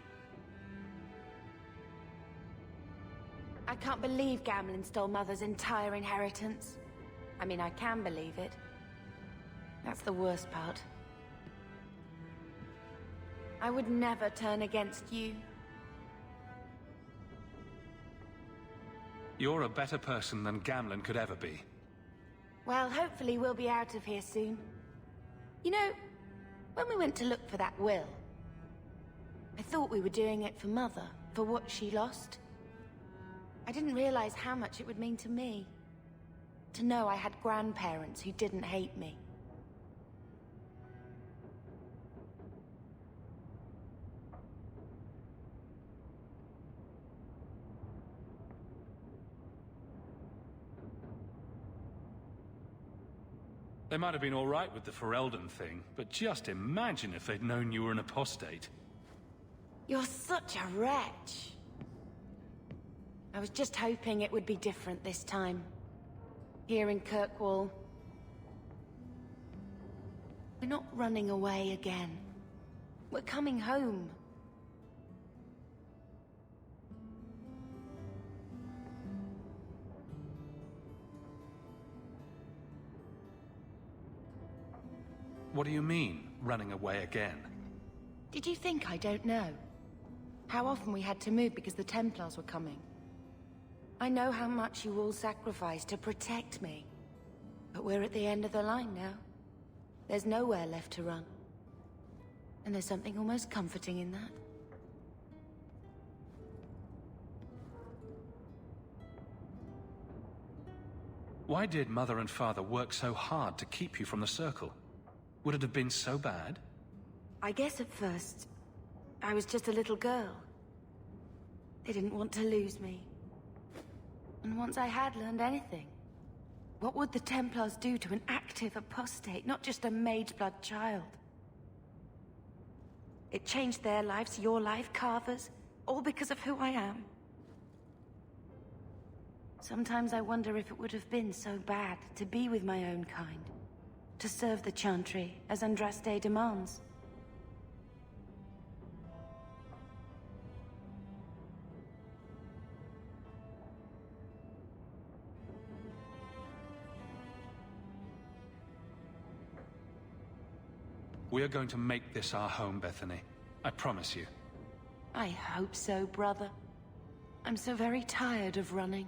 can't believe Gamlen stole Mother's entire inheritance. I mean, I can believe it. That's the worst part. I would never turn against you. You're a better person than Gamlen could ever be. Well, hopefully we'll be out of here soon. You know, when we went to look for that will, I thought we were doing it for Mother, for what she lost. I didn't realize how much it would mean to me. To know I had grandparents who didn't hate me. They might have been all right with the Ferelden thing, but just imagine if they'd known you were an apostate. You're such a wretch. I was just hoping it would be different this time. Here in Kirkwall. We're not running away again. We're coming home. What do you mean, running away again? Did you think I don't know? How often we had to move because the Templars were coming. I know how much you all sacrificed to protect me. But we're at the end of the line now. There's nowhere left to run. And there's something almost comforting in that. Why did Mother and Father work so hard to keep you from the Circle? Would it have been so bad? I guess at first, I was just a little girl. They didn't want to lose me. And once I had learned anything, what would the Templars do to an active apostate, not just a Mageblood child? It changed their lives, your life, Carver's, all because of who I am. Sometimes I wonder if it would have been so bad to be with my own kind. To serve the Chantry, as Andraste demands. We are going to make this our home, Bethany. I promise you. I hope so, brother. I'm so very tired of running.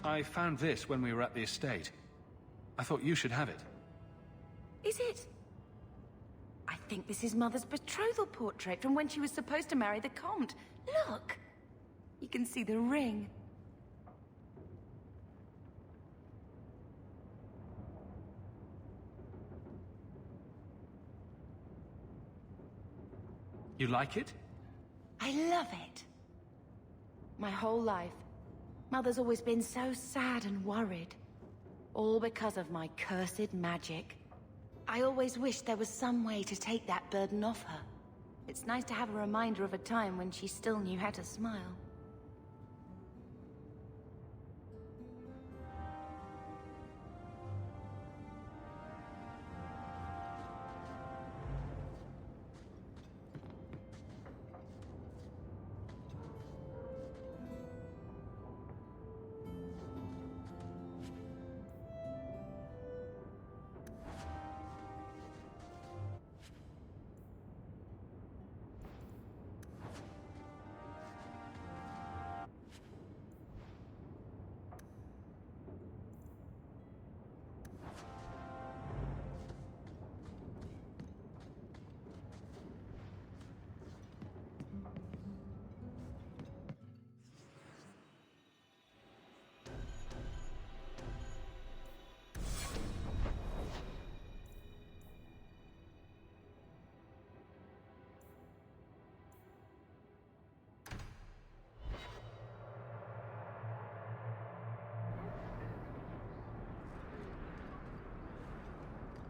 I found this when we were at the estate. I thought you should have it. Is it? I think this is Mother's betrothal portrait from when she was supposed to marry the Comte. Look! You can see the ring. You like it? I love it. My whole life, Mother's always been so sad and worried. All because of my cursed magic. I always wished there was some way to take that burden off her. It's nice to have a reminder of a time when she still knew how to smile.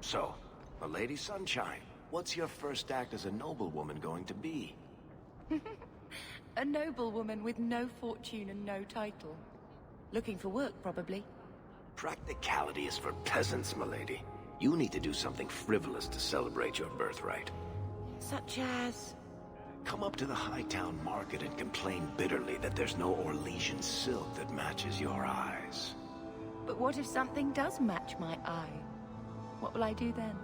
So, a Lady Sunshine, what's your first act as a noblewoman going to be? A noblewoman with no fortune and no title. Looking for work, probably. Practicality is for peasants, milady. You need to do something frivolous to celebrate your birthright. Such as... Come up to the Hightown Market and complain bitterly that there's no Orlesian silk that matches your eyes. But what if something does match my eye? What will I do then?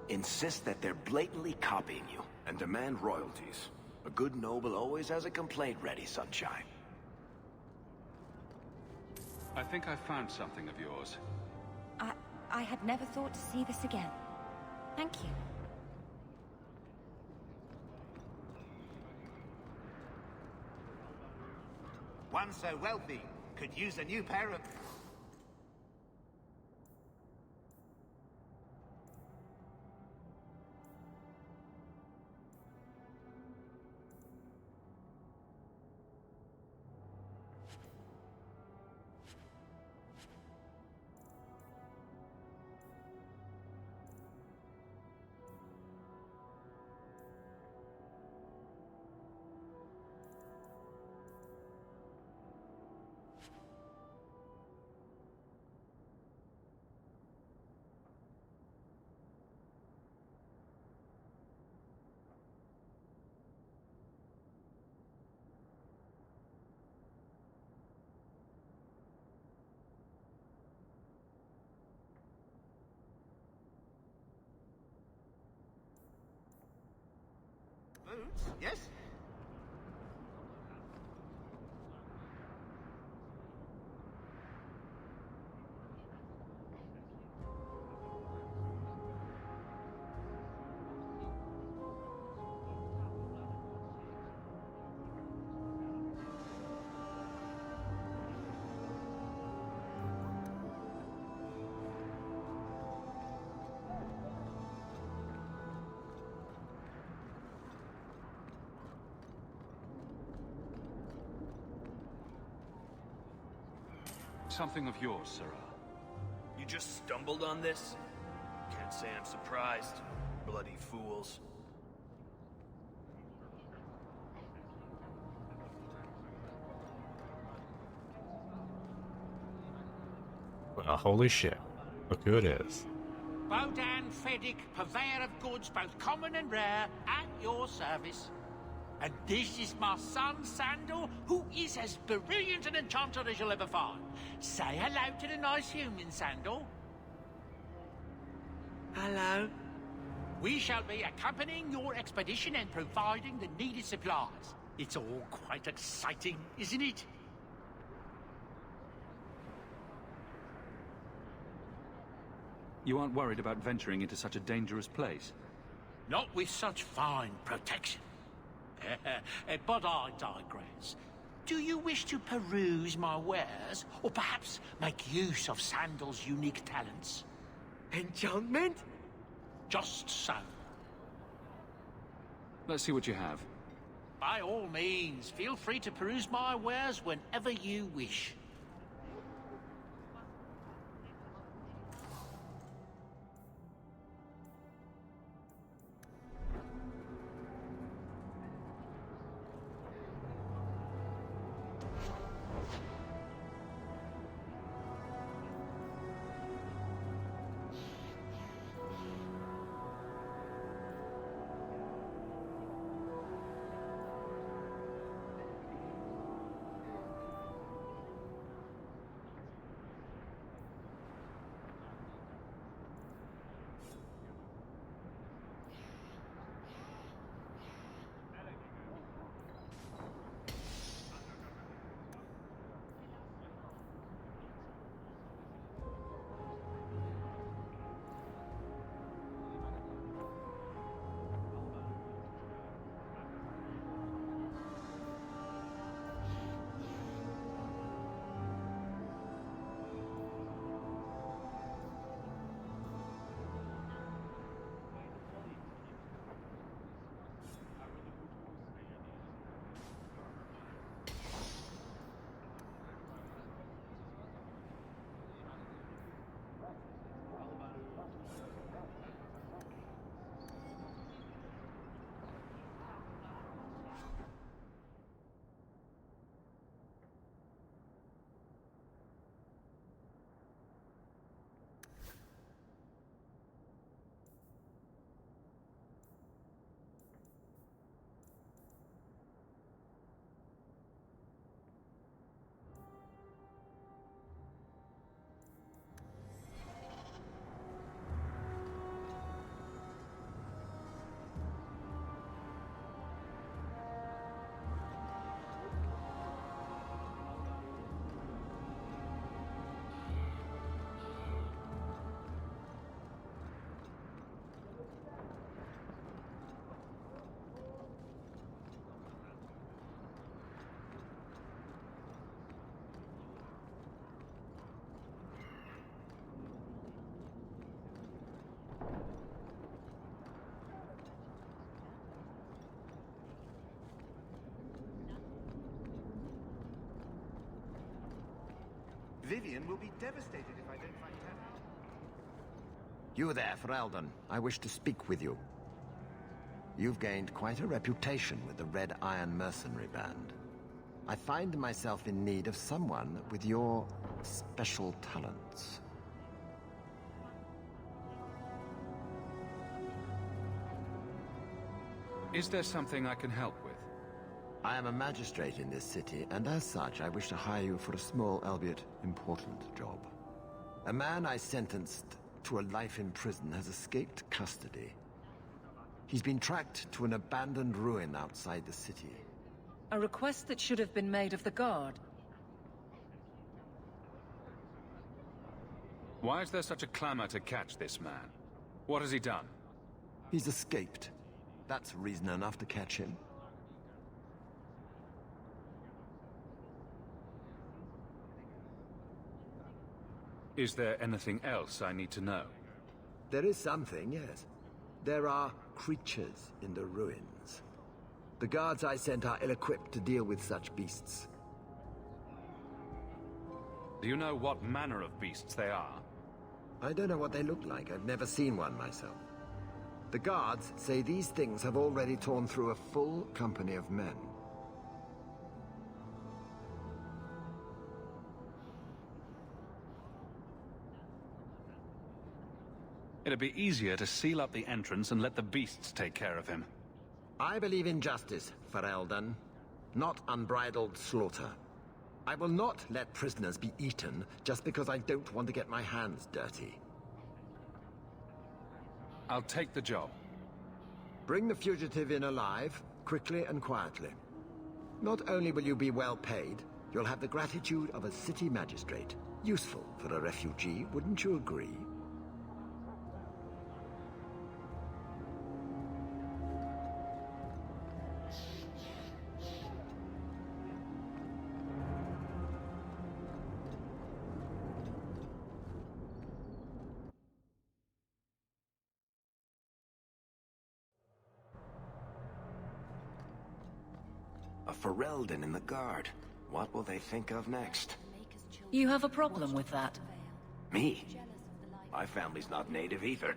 Insist that they're blatantly copying you, and demand royalties. A good noble always has a complaint ready, Sunshine. I think I found something of yours. I had never thought to see this again. Thank you. One so wealthy could use a new pair of... Boots, yes? Something of yours, Sirrah. You just stumbled on this? Can't say I'm surprised. Bloody fools. Well, holy shit. Look who it is. Bodan Feddick, purveyor of goods both common and rare, at your service. And this is my son, Sandor, who is as brilliant an enchanter as you'll ever find. Say hello to the nice human, Sandor. Hello. We shall be accompanying your expedition and providing the needed supplies. It's all quite exciting, isn't it? You aren't worried about venturing into such a dangerous place? Not with such fine protection. But I digress. Do you wish to peruse my wares, or perhaps make use of Sandal's unique talents? Enchantment? Just so. Let's see what you have. By all means, feel free to peruse my wares whenever you wish. Vivian will be devastated if I don't find talent. You there, Ferelden. I wish to speak with you. You've gained quite a reputation with the Red Iron Mercenary Band. I find myself in need of someone with your special talents. Is there something I can help with? I am a magistrate in this city, and as such, I wish to hire you for a small, albeit important, job. A man I sentenced to a life in prison has escaped custody. He's been tracked to an abandoned ruin outside the city. A request that should have been made of the guard. Why is there such a clamor to catch this man? What has he done? He's escaped. That's reason enough to catch him. Is there anything else I need to know? There is something, yes. There are creatures in the ruins. The guards I sent are ill-equipped to deal with such beasts. Do you know what manner of beasts they are? I don't know what they look like. I've never seen one myself. The guards say these things have already torn through a full company of men. It'd be easier to seal up the entrance and let the beasts take care of him. I believe in justice, Ferelden, not unbridled slaughter. I will not let prisoners be eaten just because I don't want to get my hands dirty. I'll take the job. Bring the fugitive in alive, quickly and quietly. Not only will you be well paid, you'll have the gratitude of a city magistrate. Useful for a refugee, wouldn't you agree? A Ferelden in the guard. What will they think of next? You have a problem with that? Me? My family's not native either.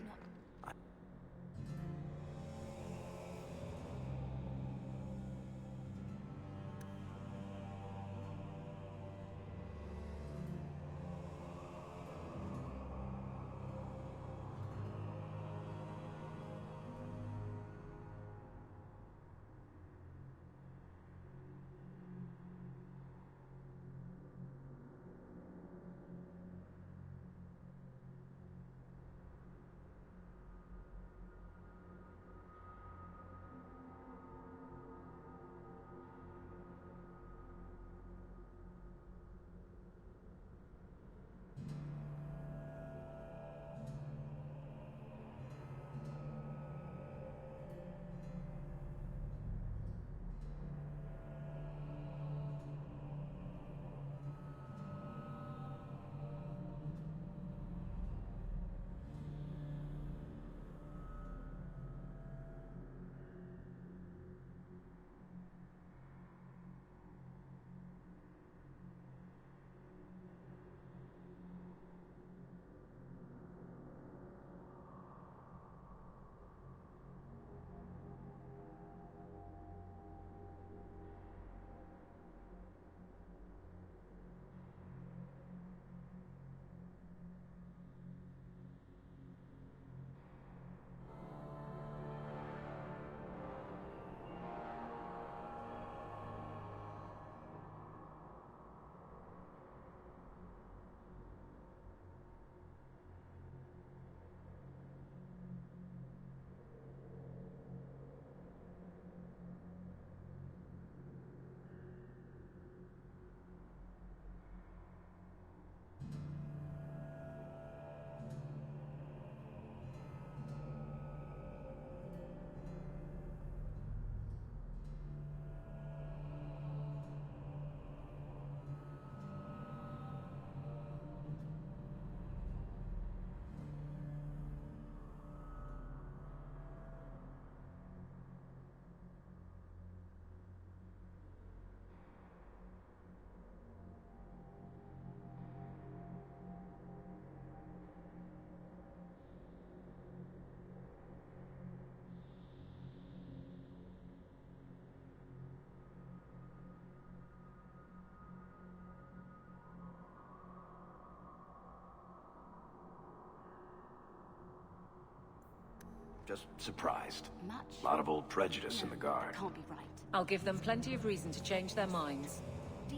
Just surprised. Much? A lot of old prejudice in the Guard. Can't be right. I'll give them plenty of reason to change their minds.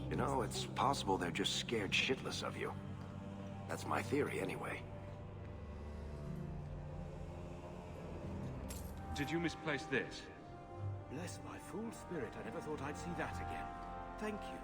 You know, it's possible they're just scared shitless of you. That's my theory, anyway. Did you misplace this? Bless my fool spirit, I never thought I'd see that again. Thank you.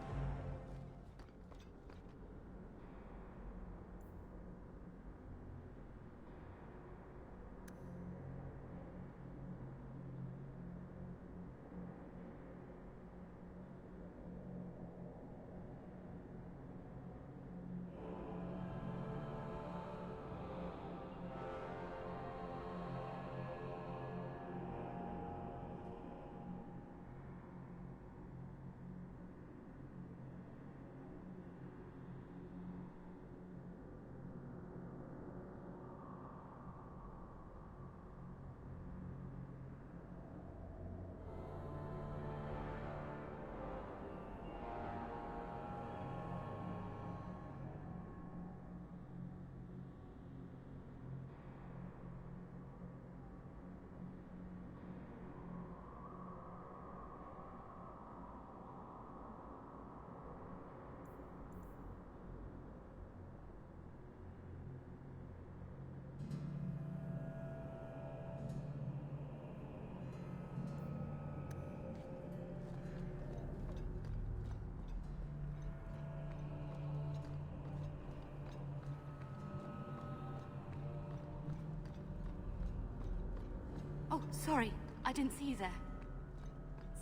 Oh, sorry. I didn't see you there.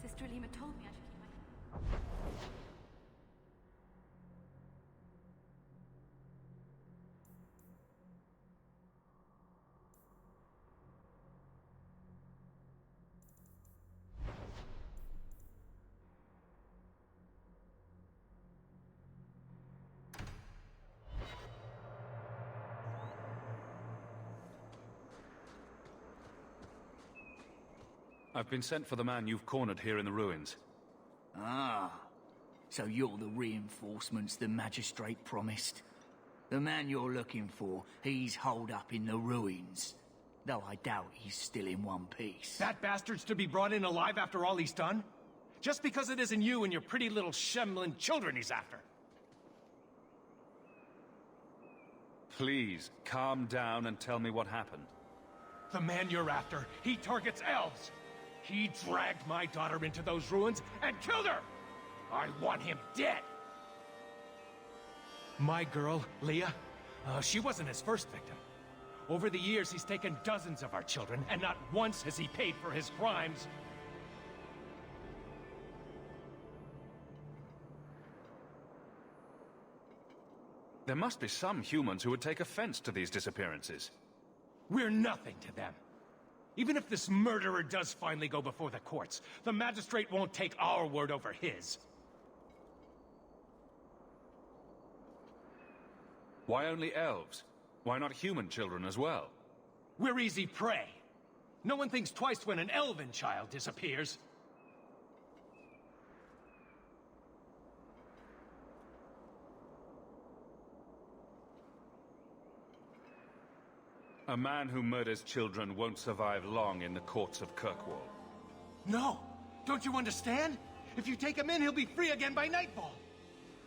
Sister Alima told me I should keep my... I've been sent for the man you've cornered here in the ruins. Ah, so you're the reinforcements the Magistrate promised. The man you're looking for, he's holed up in the ruins. Though I doubt he's still in one piece. That bastard's to be brought in alive after all he's done? Just because it isn't you and your pretty little Shemlin children he's after. Please, calm down and tell me what happened. The man you're after, he targets elves. He dragged my daughter into those ruins and killed her! I want him dead! My girl, Leah, she wasn't his first victim. Over the years, he's taken dozens of our children, and not once has he paid for his crimes. There must be some humans who would take offense to these disappearances. We're nothing to them. Even if this murderer does finally go before the courts, the Magistrate won't take our word over his. Why only elves? Why not human children as well? We're easy prey. No one thinks twice when an elven child disappears. A man who murders children won't survive long in the courts of Kirkwall. No! Don't you understand? If you take him in, he'll be free again by nightfall!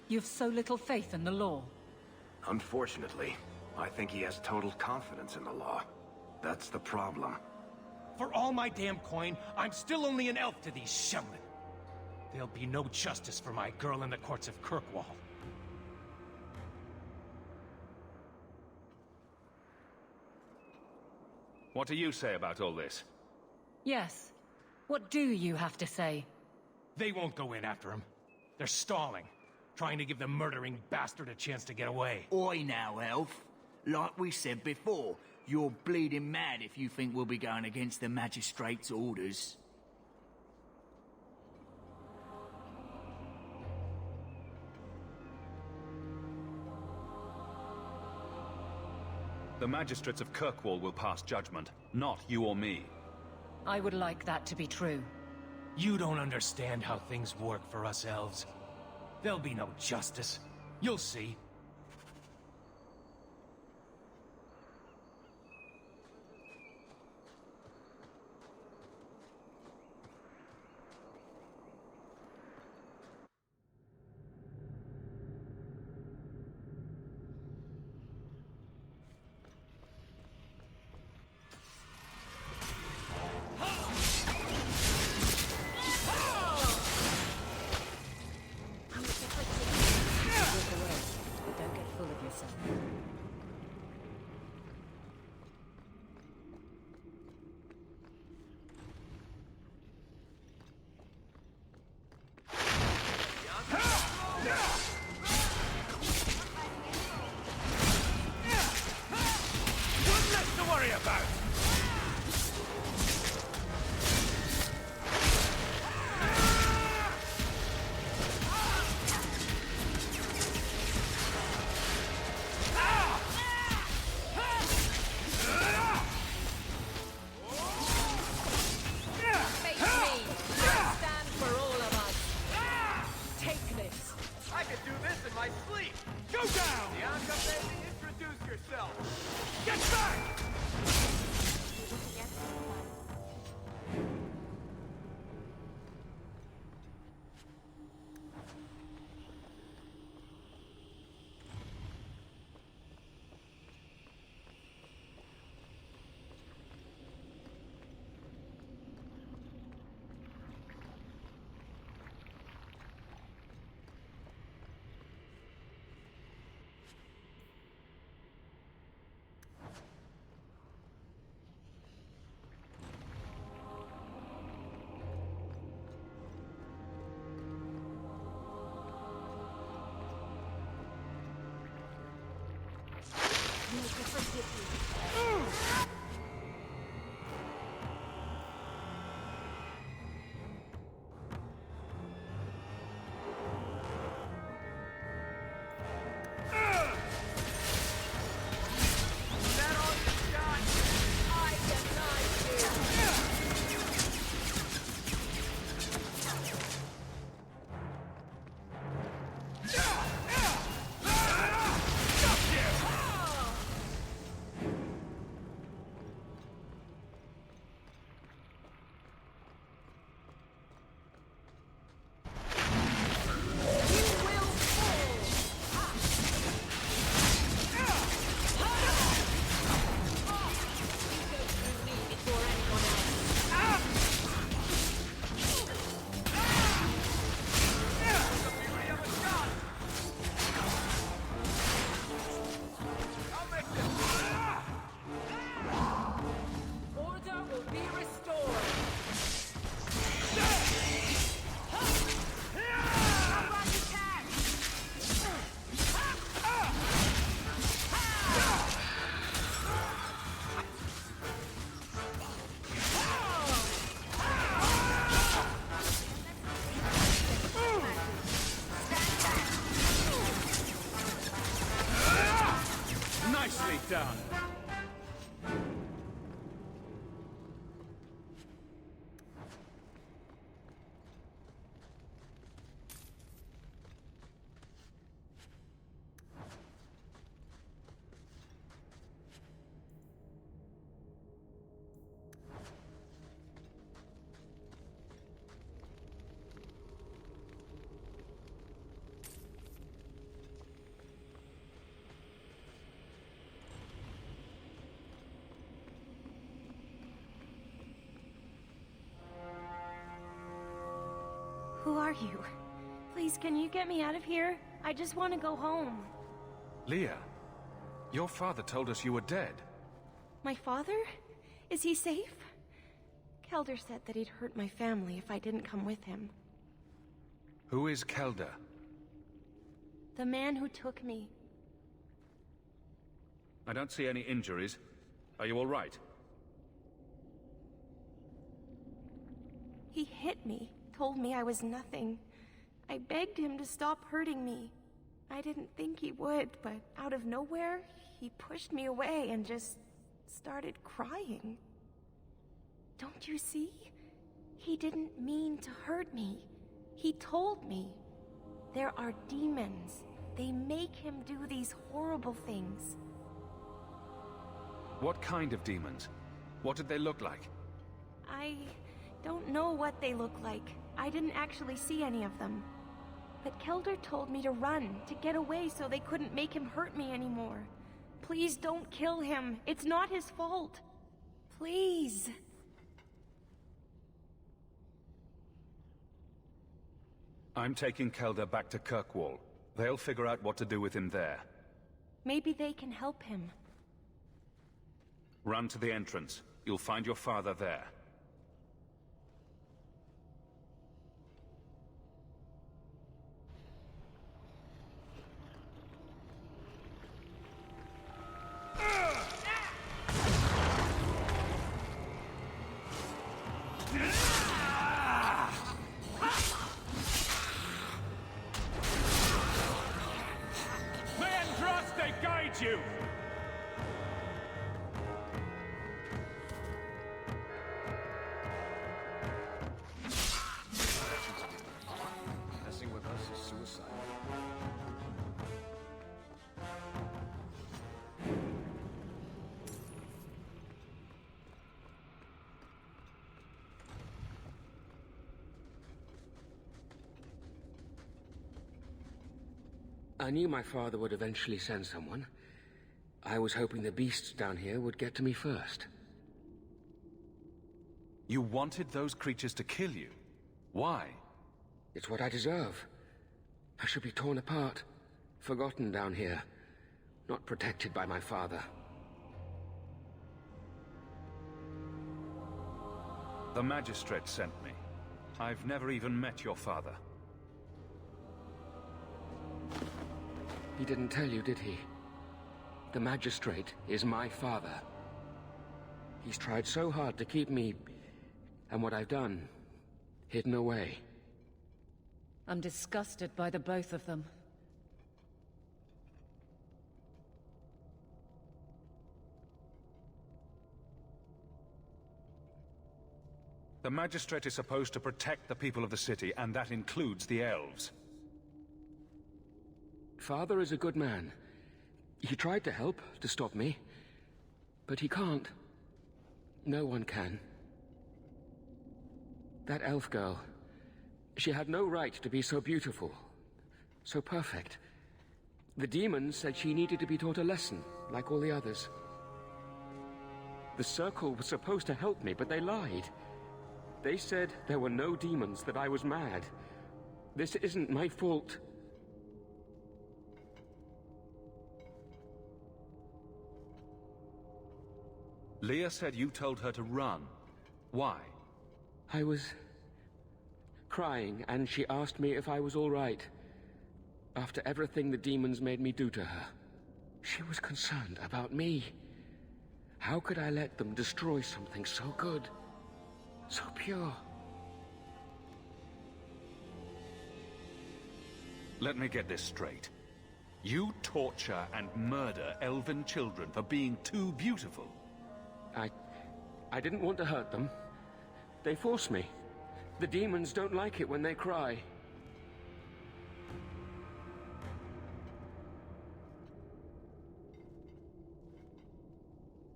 You've so little faith in the law. Unfortunately, I think he has total confidence in the law. That's the problem. For all my damn coin, I'm still only an elf to these Shemlin. There'll be no justice for my girl in the courts of Kirkwall. What do you say about all this? Yes. What do you have to say? They won't go in after him. They're stalling, trying to give the murdering bastard a chance to get away. Oi now, elf. Like we said before, you're bleeding mad if you think we'll be going against the Magistrate's orders. The magistrates of Kirkwall will pass judgment, not you or me. I would like that to be true. You don't understand how things work for us elves. There'll be no justice. You'll see. to forgive you. Nicely done. Who are you? Please, can you get me out of here? I just want to go home. Leah, your father told us you were dead. My father? Is he safe? Kelder said that he'd hurt my family if I didn't come with him. Who is Kelder? The man who took me. I don't see any injuries. Are you all right? He hit me, told me I was nothing. I begged him to stop hurting me. I didn't think he would, but out of nowhere, he pushed me away and just started crying. Don't you see? He didn't mean to hurt me. He told me. There are demons. They make him do these horrible things. What kind of demons? What did they look like? I don't know what they look like. I didn't actually see any of them. But Kelder told me to run, to get away so they couldn't make him hurt me anymore. Please don't kill him. It's not his fault. Please. I'm taking Kelder back to Kirkwall. They'll figure out what to do with him there. Maybe they can help him. Run to the entrance. You'll find your father there. You! Messing with us is suicide. I knew my father would eventually send someone. I was hoping the beasts down here would get to me first. You wanted those creatures to kill you? Why? It's what I deserve. I should be torn apart, forgotten down here, not protected by my father. The Magistrate sent me. I've never even met your father. He didn't tell you, did he? The magistrate is my father. He's tried so hard to keep me, and what I've done, hidden away. I'm disgusted by the both of them. The magistrate is supposed to protect the people of the city, and that includes the elves. Father is a good man. He tried to help, to stop me. But he can't. No one can. That elf girl, she had no right to be so beautiful, so perfect. The demons said she needed to be taught a lesson, like all the others. The Circle was supposed to help me, but they lied. They said there were no demons, that I was mad. This isn't my fault. Leah said you told her to run. Why? I was crying, and she asked me if I was all right. After everything the demons made me do to her. She was concerned about me. How could I let them destroy something so good? So pure. Let me get this straight. You torture and murder elven children for being too beautiful. I didn't want to hurt them. They forced me. The demons don't like it when they cry.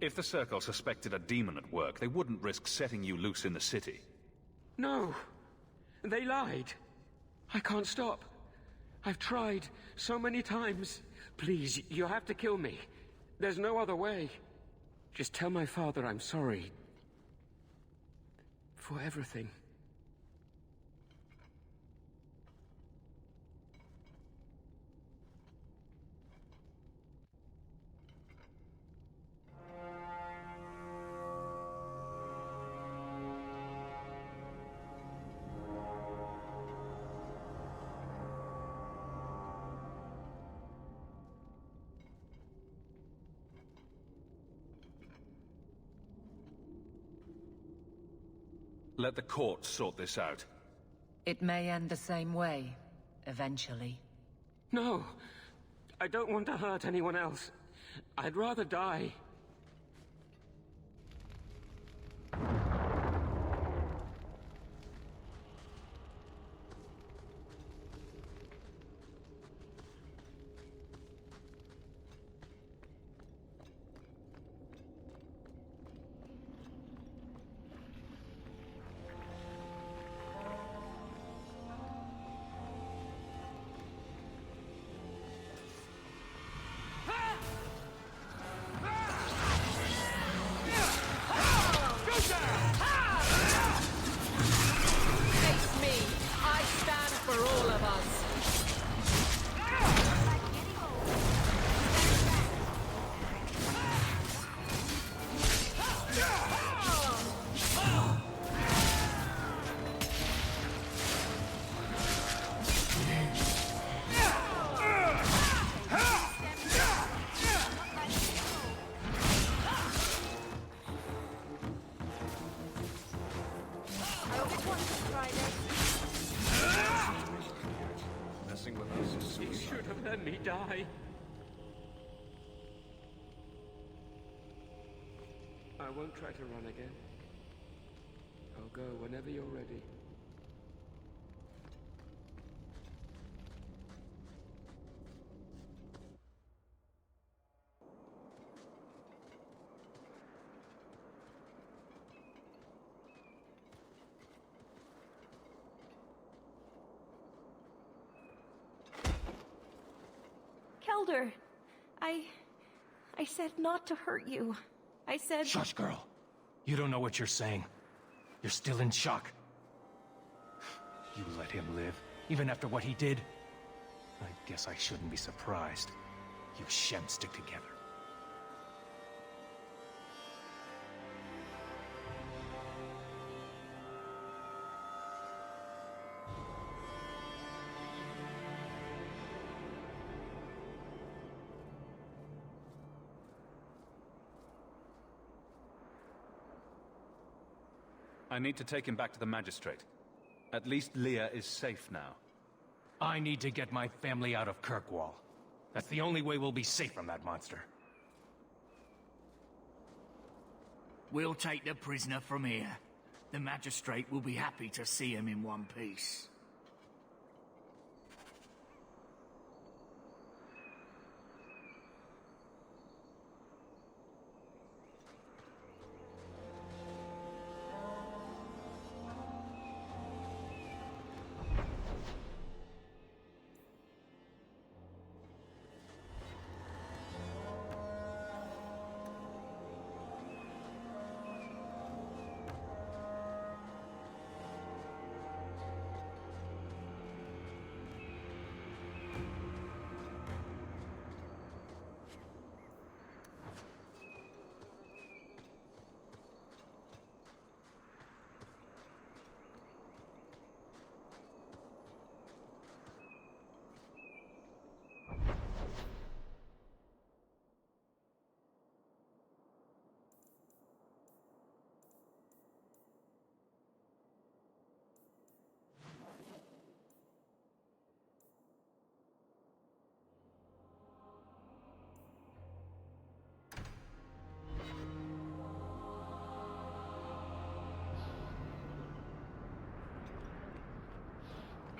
If the Circle suspected a demon at work, they wouldn't risk setting you loose in the city. No. They lied. I can't stop. I've tried so many times. Please, you have to kill me. There's no other way. Just tell my father I'm sorry. For everything. Let the court sort this out. It may end the same way, eventually. No! I don't want to hurt anyone else. I'd rather die. Face me! I stand for all of us! I always wanted to try this. Messing with us is You should have let me die. I won't try to run again. I'll go whenever you're ready. Kelder, I said not to hurt you. I said... Shush, girl. You don't know what you're saying. You're still in shock. You let him live, even after what he did? I guess I shouldn't be surprised. You Shem stick together. I need to take him back to the Magistrate. At least Leah is safe now. I need to get my family out of Kirkwall. That's the only way we'll be safe from that monster. We'll take the prisoner from here. The Magistrate will be happy to see him in one piece.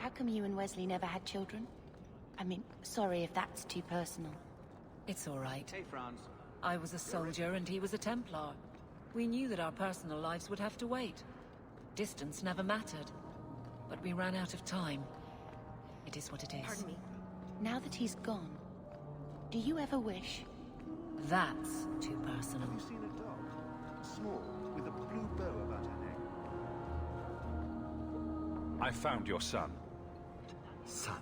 How come you and Wesley never had children? I mean, sorry if that's too personal. It's all right. Hey, Franz. I was a soldier and he was a Templar. We knew that our personal lives would have to wait. Distance never mattered. But we ran out of time. It is what it is. Pardon me. Now that he's gone, do you ever wish? That's too personal. Have you seen a dog? Small, with a blue bow about her neck. I found your son. Son?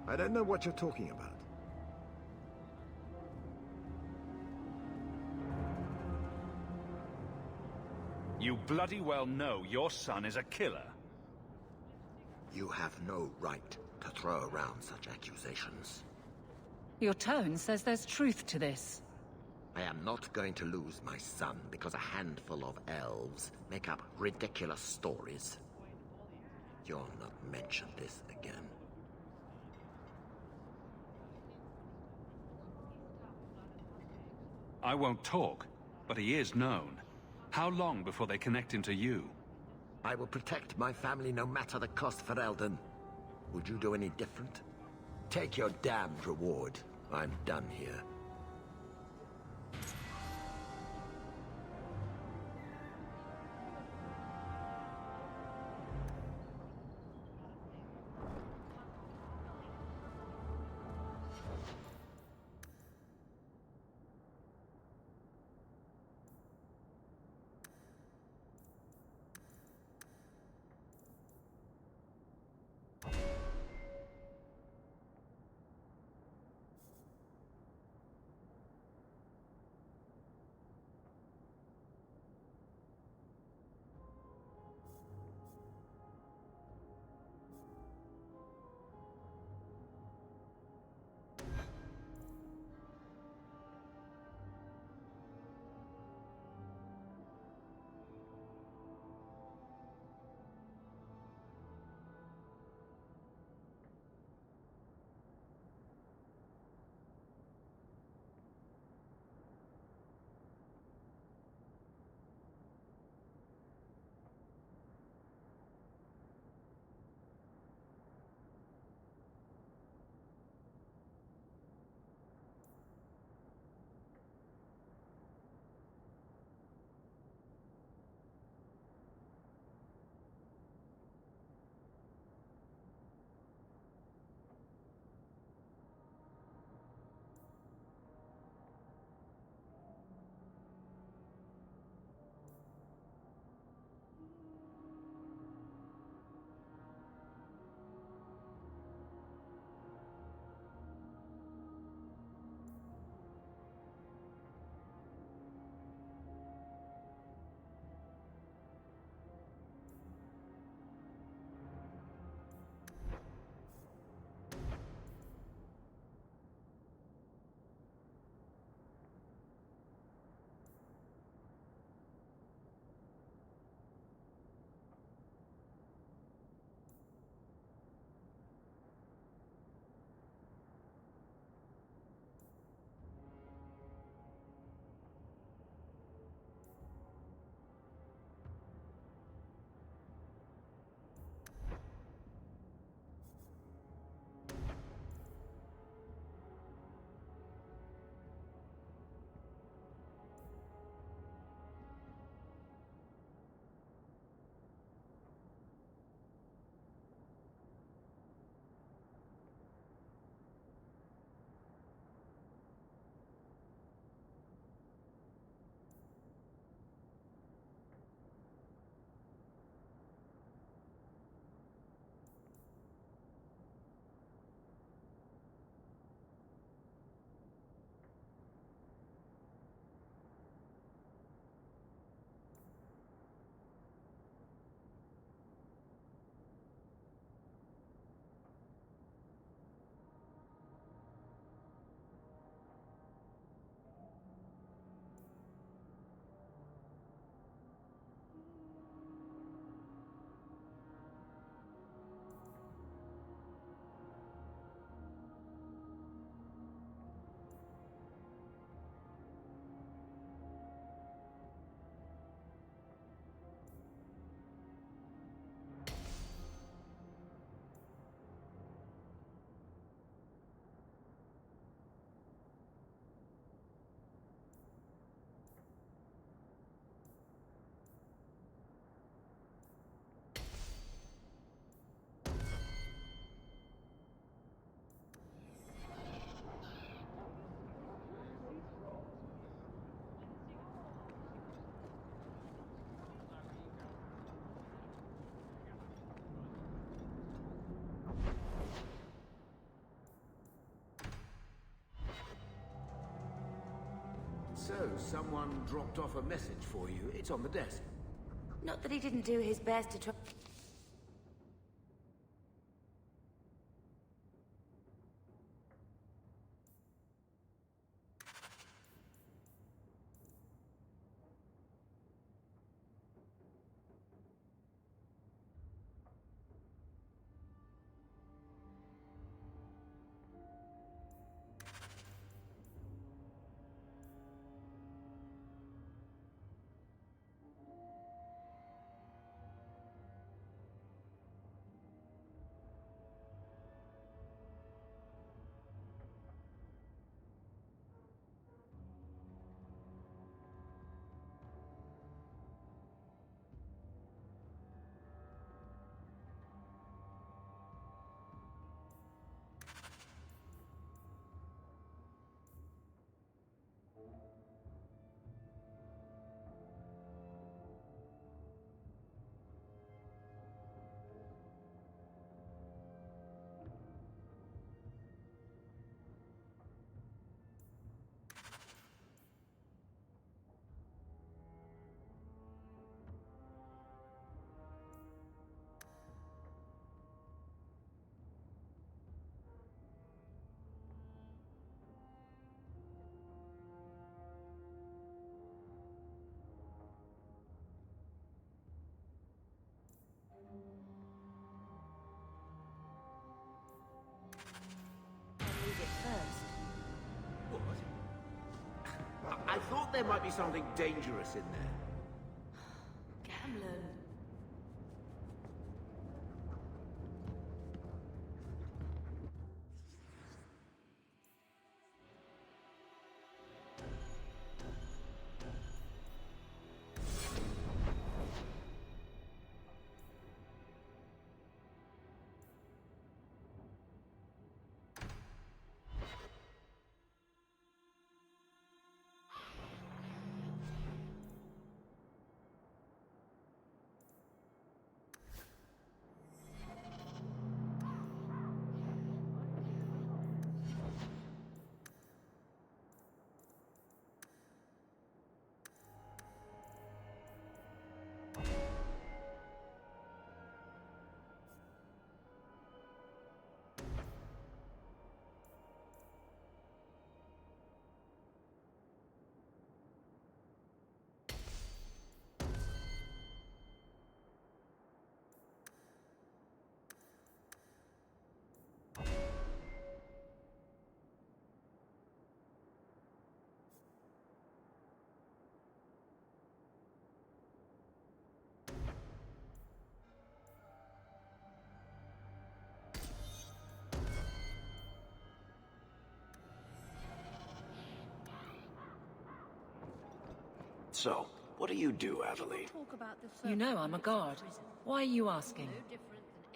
I don't know what you're talking about. You bloody well know your son is a killer. You have no right to throw around such accusations. Your tone says there's truth to this. I am not going to lose my son because a handful of elves make up ridiculous stories. You'll not mention this again. I won't talk, but he is known. How long before they connect him to you? I will protect my family no matter the cost for Eldon. Would you do any different? Take your damned reward. I'm done here. someone dropped off a message for you. It's on the desk. Not that he didn't do his best to try... I thought there might be something dangerous in there. Gamlen. So, what do you do, Adeline? You know I'm a guard. Why are you asking?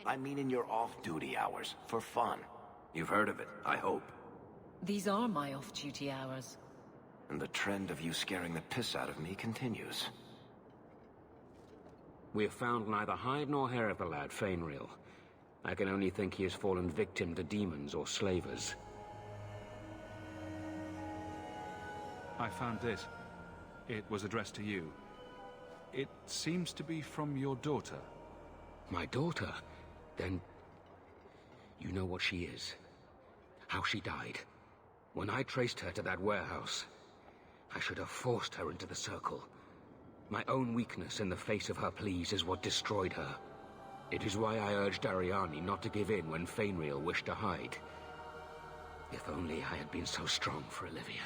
I mean in your off-duty hours, for fun. You've heard of it, I hope. These are my off-duty hours. And the trend of you scaring the piss out of me continues. We have found neither hide nor hair of the lad, Fainreal. I can only think he has fallen victim to demons or slavers. I found this. It was addressed to you. It seems to be from your daughter. My daughter? Then... you know what she is. How she died. When I traced her to that warehouse, I should have forced her into the circle. My own weakness in the face of her pleas is what destroyed her. It is why I urged Ariani not to give in when Fainreal wished to hide. If only I had been so strong for Olivia.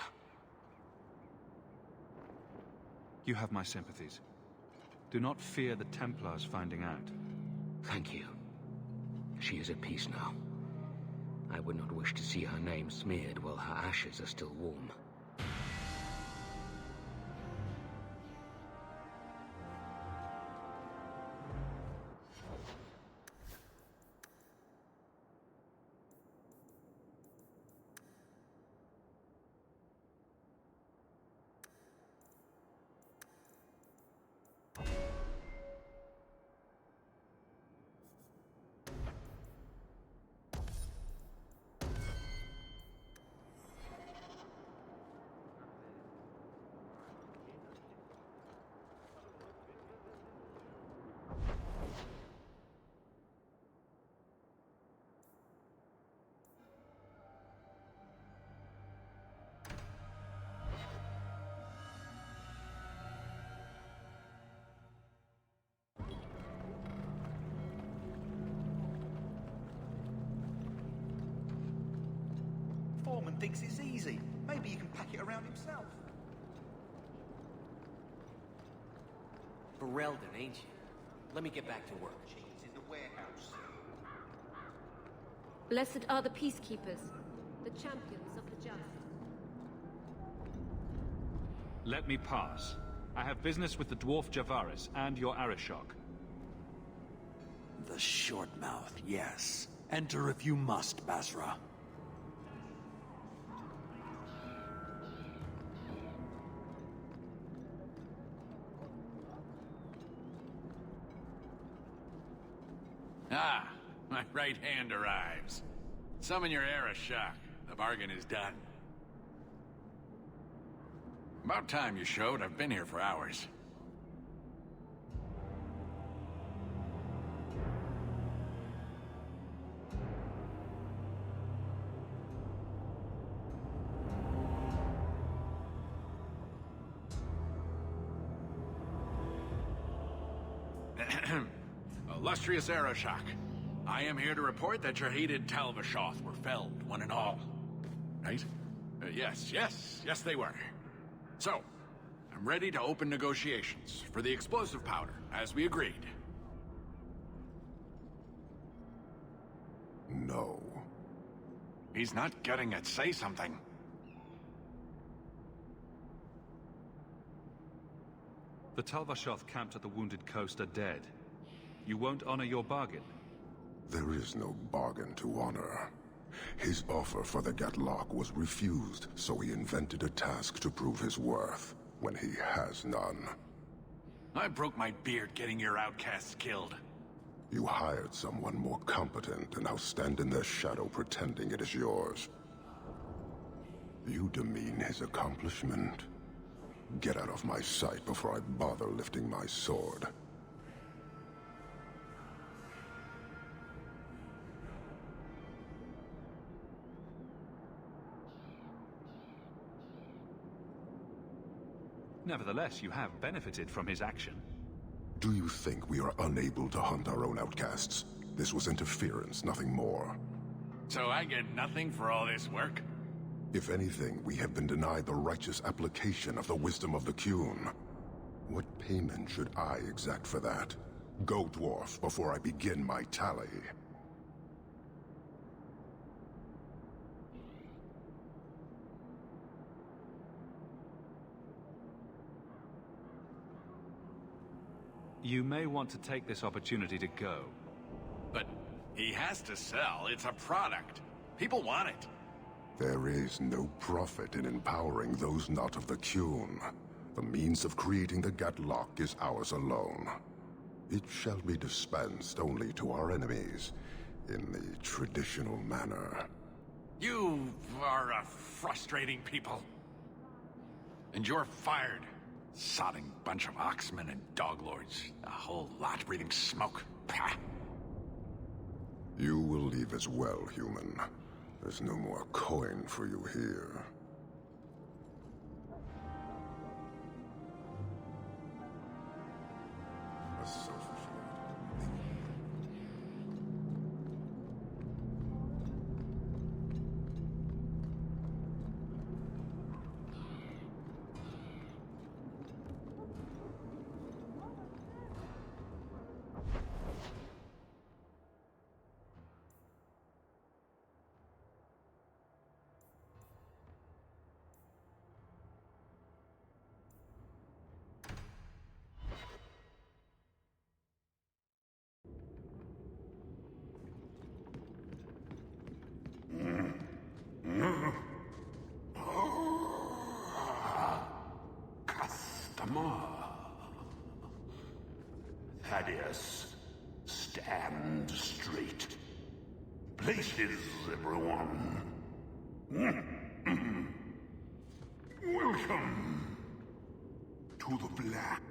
You have my sympathies. Do not fear the Templars finding out. Thank you. She is at peace now. I would not wish to see her name smeared while her ashes are still warm. and thinks it's easy. Maybe he can pack it around himself. Ferelden, ain't you? Let me get back to work. It's in the warehouse. Blessed are the peacekeepers, the champions of the just. Let me pass. I have business with the dwarf Javaris and your Arishok. The short mouth, yes. Enter if you must, Basra. Ah, my right hand arrives. Summon your Arishok. The bargain is done. About time you showed. I've been here for hours. Illustrious Arishok, I am here to report that your hated Talvashoth were felled, one and all. Right? Yes, they were. So, I'm ready to open negotiations for the explosive powder, as we agreed. No. He's not getting it. Say something. The Talvashoth camped at the Wounded Coast are dead. You won't honor your bargain. There is no bargain to honor. His offer for the Gatlock was refused, so he invented a task to prove his worth, when he has none. I broke my beard getting your outcasts killed. You hired someone more competent and now stand in their shadow pretending it is yours. You demean his accomplishment. Get out of my sight before I bother lifting my sword. Nevertheless, you have benefited from his action. Do you think we are unable to hunt our own outcasts? This was interference, nothing more. So I get nothing for all this work? If anything, we have been denied the righteous application of the wisdom of the Qun. What payment should I exact for that? Go, dwarf, before I begin my tally. You may want to take this opportunity to go. But he has to sell. It's a product. People want it. There is no profit in empowering those not of the Qun. The means of creating the Gatlock is ours alone. It shall be dispensed only to our enemies, in the traditional manner. You are a frustrating people. And you're fired. Sodding bunch of oxmen and doglords. A whole lot breathing smoke. Pah. You will leave as well, human. There's no more coin for you here. A selfish lad. Customer. Thaddeus, stand straight. Places, everyone. Welcome to the Black.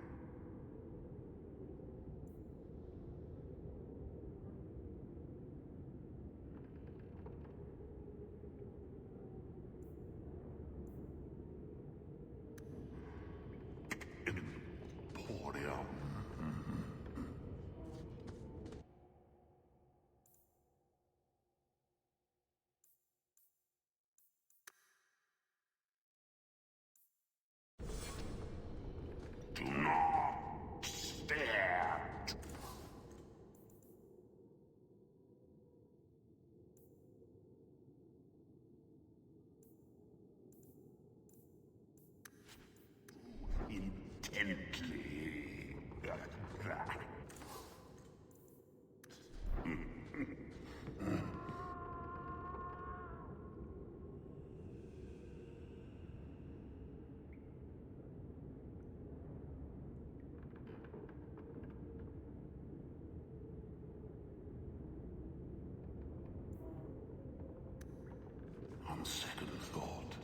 On second thought,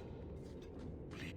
please.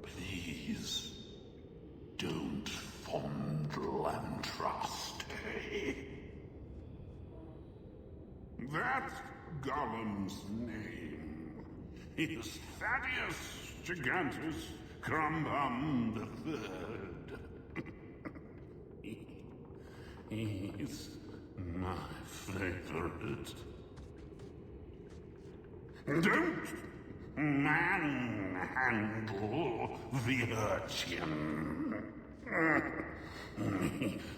Please, don't fondle and trust, eh? That Gollum's name is Thaddeus Gigantus Crumbum the Third. He's my favorite. Don't manhandle the urchin.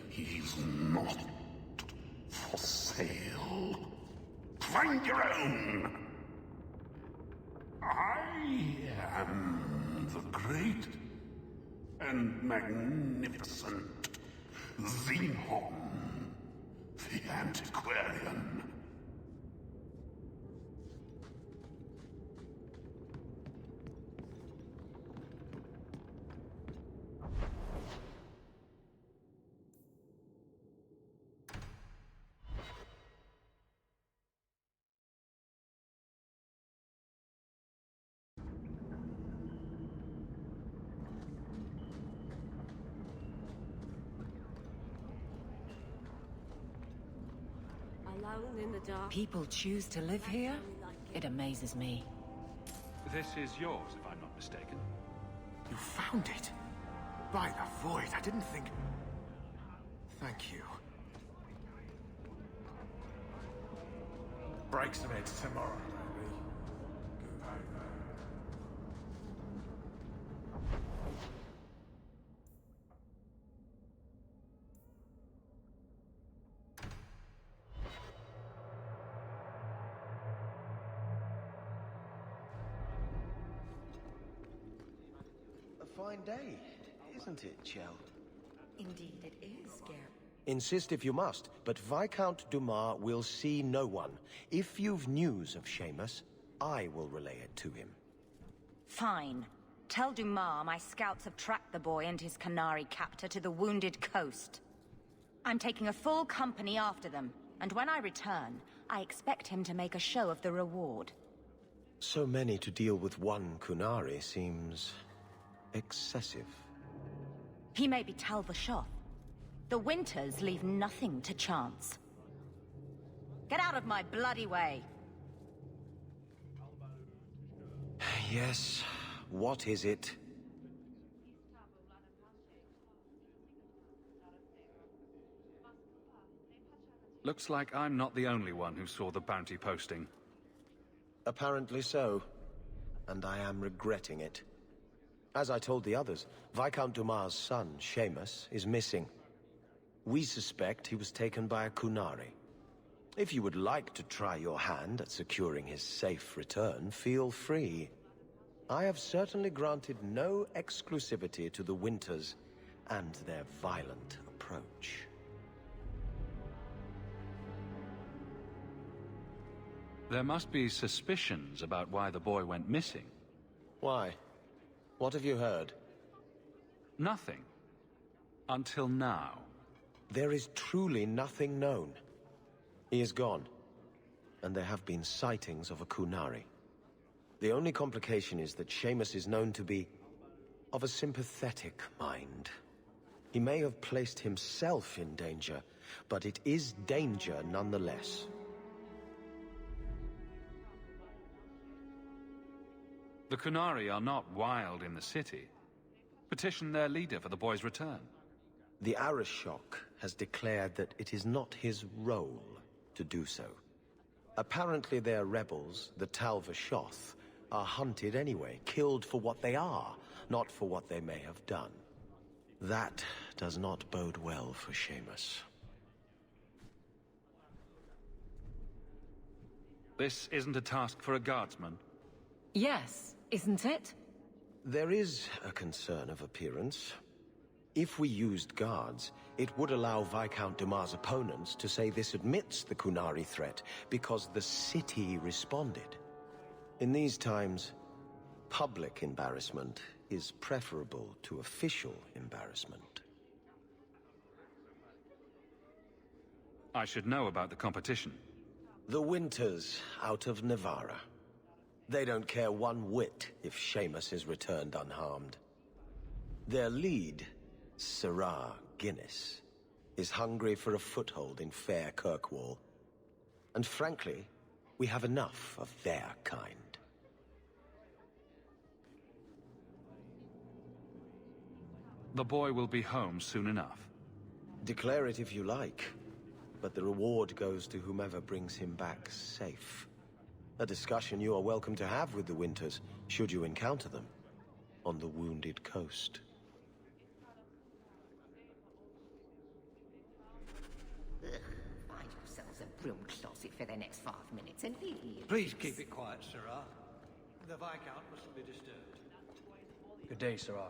He's not for sale. Find your own. I am the great and magnificent Xenon, the antiquarian. Alone in the dark. People choose to live here? It amazes me. This is yours, if I'm not mistaken. You found it? By the void, I didn't think... Thank you. Break some eggs tomorrow, baby. A fine day, isn't it, Chell? Indeed it is, Garrett. Insist if you must, but Viscount Dumas will see no one. If you've news of Seamus, I will relay it to him. Fine. Tell Dumas my scouts have tracked the boy and his Canary captor to the Wounded Coast. I'm taking a full company after them, and when I return, I expect him to make a show of the reward. So many to deal with one Kunari seems... excessive. He may be Tal Vashoth. The Winters leave nothing to chance. Get out of my bloody way! Yes, what is it? Looks like I'm not the only one who saw the bounty posting. Apparently so. And I am regretting it. As I told the others, Viscount Dumas' son, Seamus, is missing. We suspect he was taken by a Kunari. If you would like to try your hand at securing his safe return, feel free. I have certainly granted no exclusivity to the Winters and their violent approach. There must be suspicions about why the boy went missing. Why? What have you heard? Nothing. Until now. There is truly nothing known. He is gone, and there have been sightings of a Kunari. The only complication is that Seamus is known to be of a sympathetic mind. He may have placed himself in danger, but it is danger nonetheless. The Kunari are not wild in the city. Petition their leader for the boy's return. The Arishok has declared that it is not his role to do so. Apparently their rebels, the Talvashoth, are hunted anyway, killed for what they are, not for what they may have done. That does not bode well for Seamus. This isn't a task for a guardsman. Yes, isn't it? There is a concern of appearance. If we used guards, it would allow Viscount Dumas' opponents to say this admits the Qunari threat because the city responded. In these times, public embarrassment is preferable to official embarrassment. I should know about the competition. The Winters out of Navarra. They don't care one whit if Seamus is returned unharmed. Their lead, Sirrah Guinness, is hungry for a foothold in fair Kirkwall. And frankly, we have enough of their kind. The boy will be home soon enough. Declare it if you like, but the reward goes to whomever brings him back safe. A discussion you are welcome to have with the Winters, should you encounter them, on the Wounded Coast. Ugh, find yourselves a broom closet for the next 5 minutes and leave. Please keep it quiet, Sirrah. The Viscount mustn't be disturbed. Good day, Sirrah.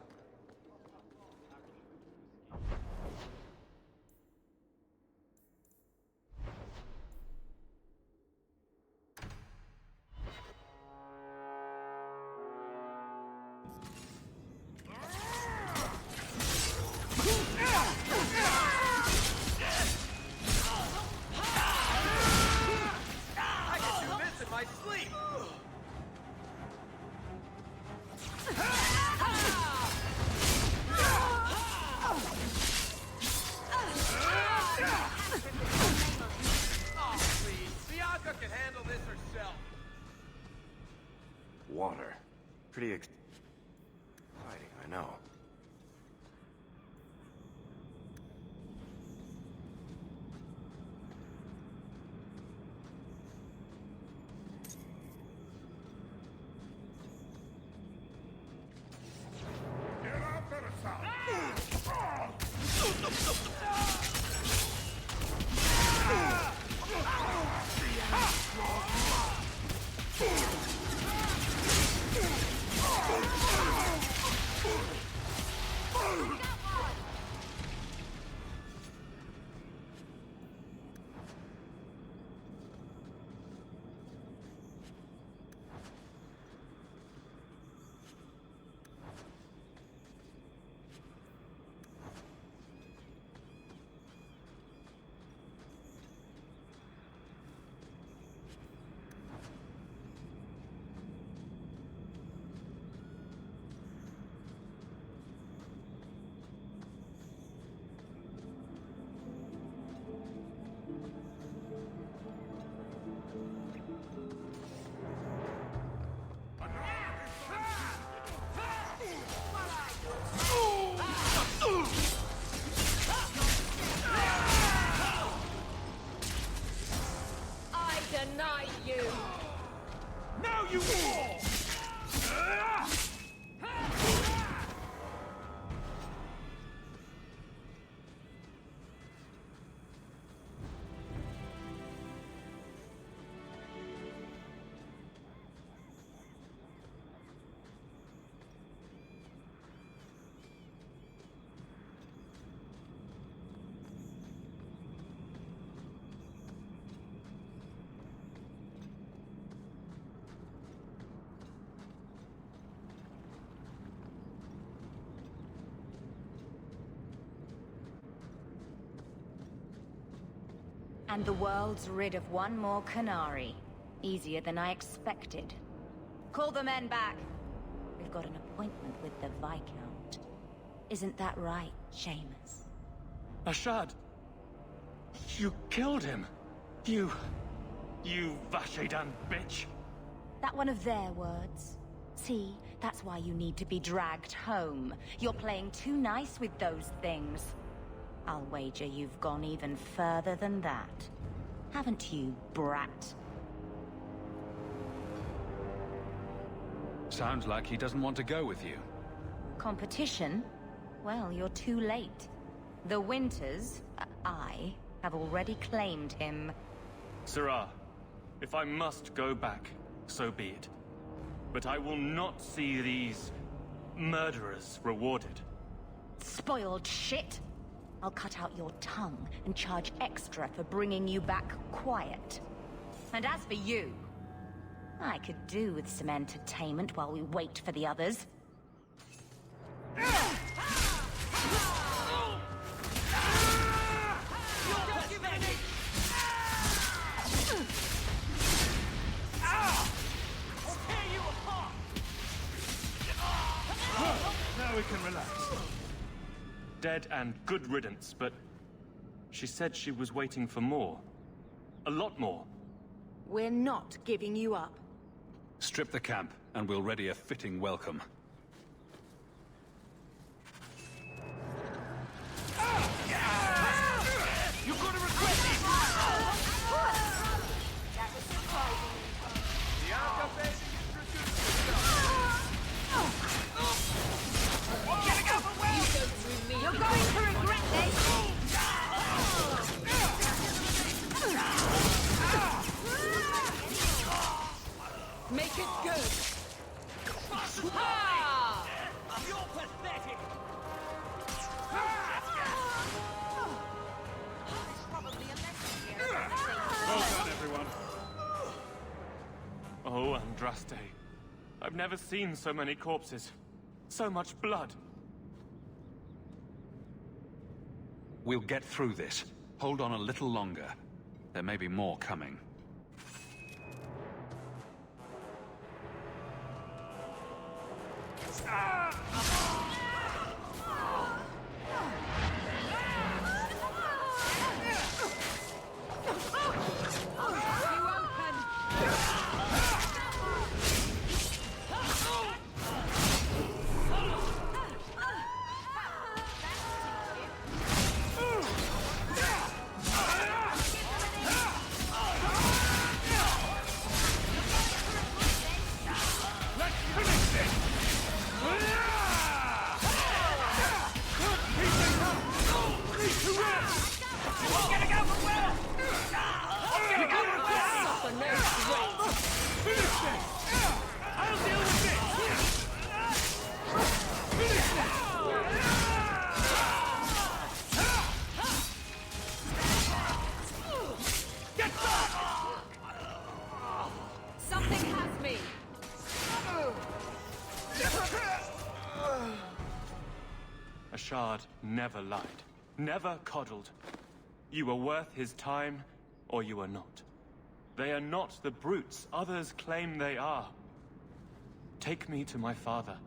Water. Pretty exciting, I know. Deny you! Now you fall! And the world's rid of one more Qunari. Easier than I expected. Call the men back. We've got an appointment with the Viscount. Isn't that right, Seamus? Ashad! You killed him! You Vashedan bitch! That one of their words. See, that's why you need to be dragged home. You're playing too nice with those things. I'll wager you've gone even further than that. Haven't you, brat? Sounds like he doesn't want to go with you. Competition? Well, you're too late. The Winters, I, have already claimed him. Sirrah, if I must go back, so be it. But I will not see these murderers rewarded. Spoiled shit! I'll cut out your tongue and charge extra for bringing you back quiet. And as for you, I could do with some entertainment while we wait for the others. Now we can relax. Dead and good riddance, but she said she was waiting for more. A lot more. We're not giving you up. Strip the camp, and we'll ready a fitting welcome. You're gonna regret this! That was surprising. The Alcafes You're going to regret this! Make it good! You're pathetic! Well done, everyone. Oh, Andraste. I've never seen so many corpses. So much blood. We'll get through this. Hold on a little longer. There may be more coming. Something has me! Ashard never lied. Never coddled. You were worth his time, or you are not. They are not the brutes others claim they are. Take me to my father,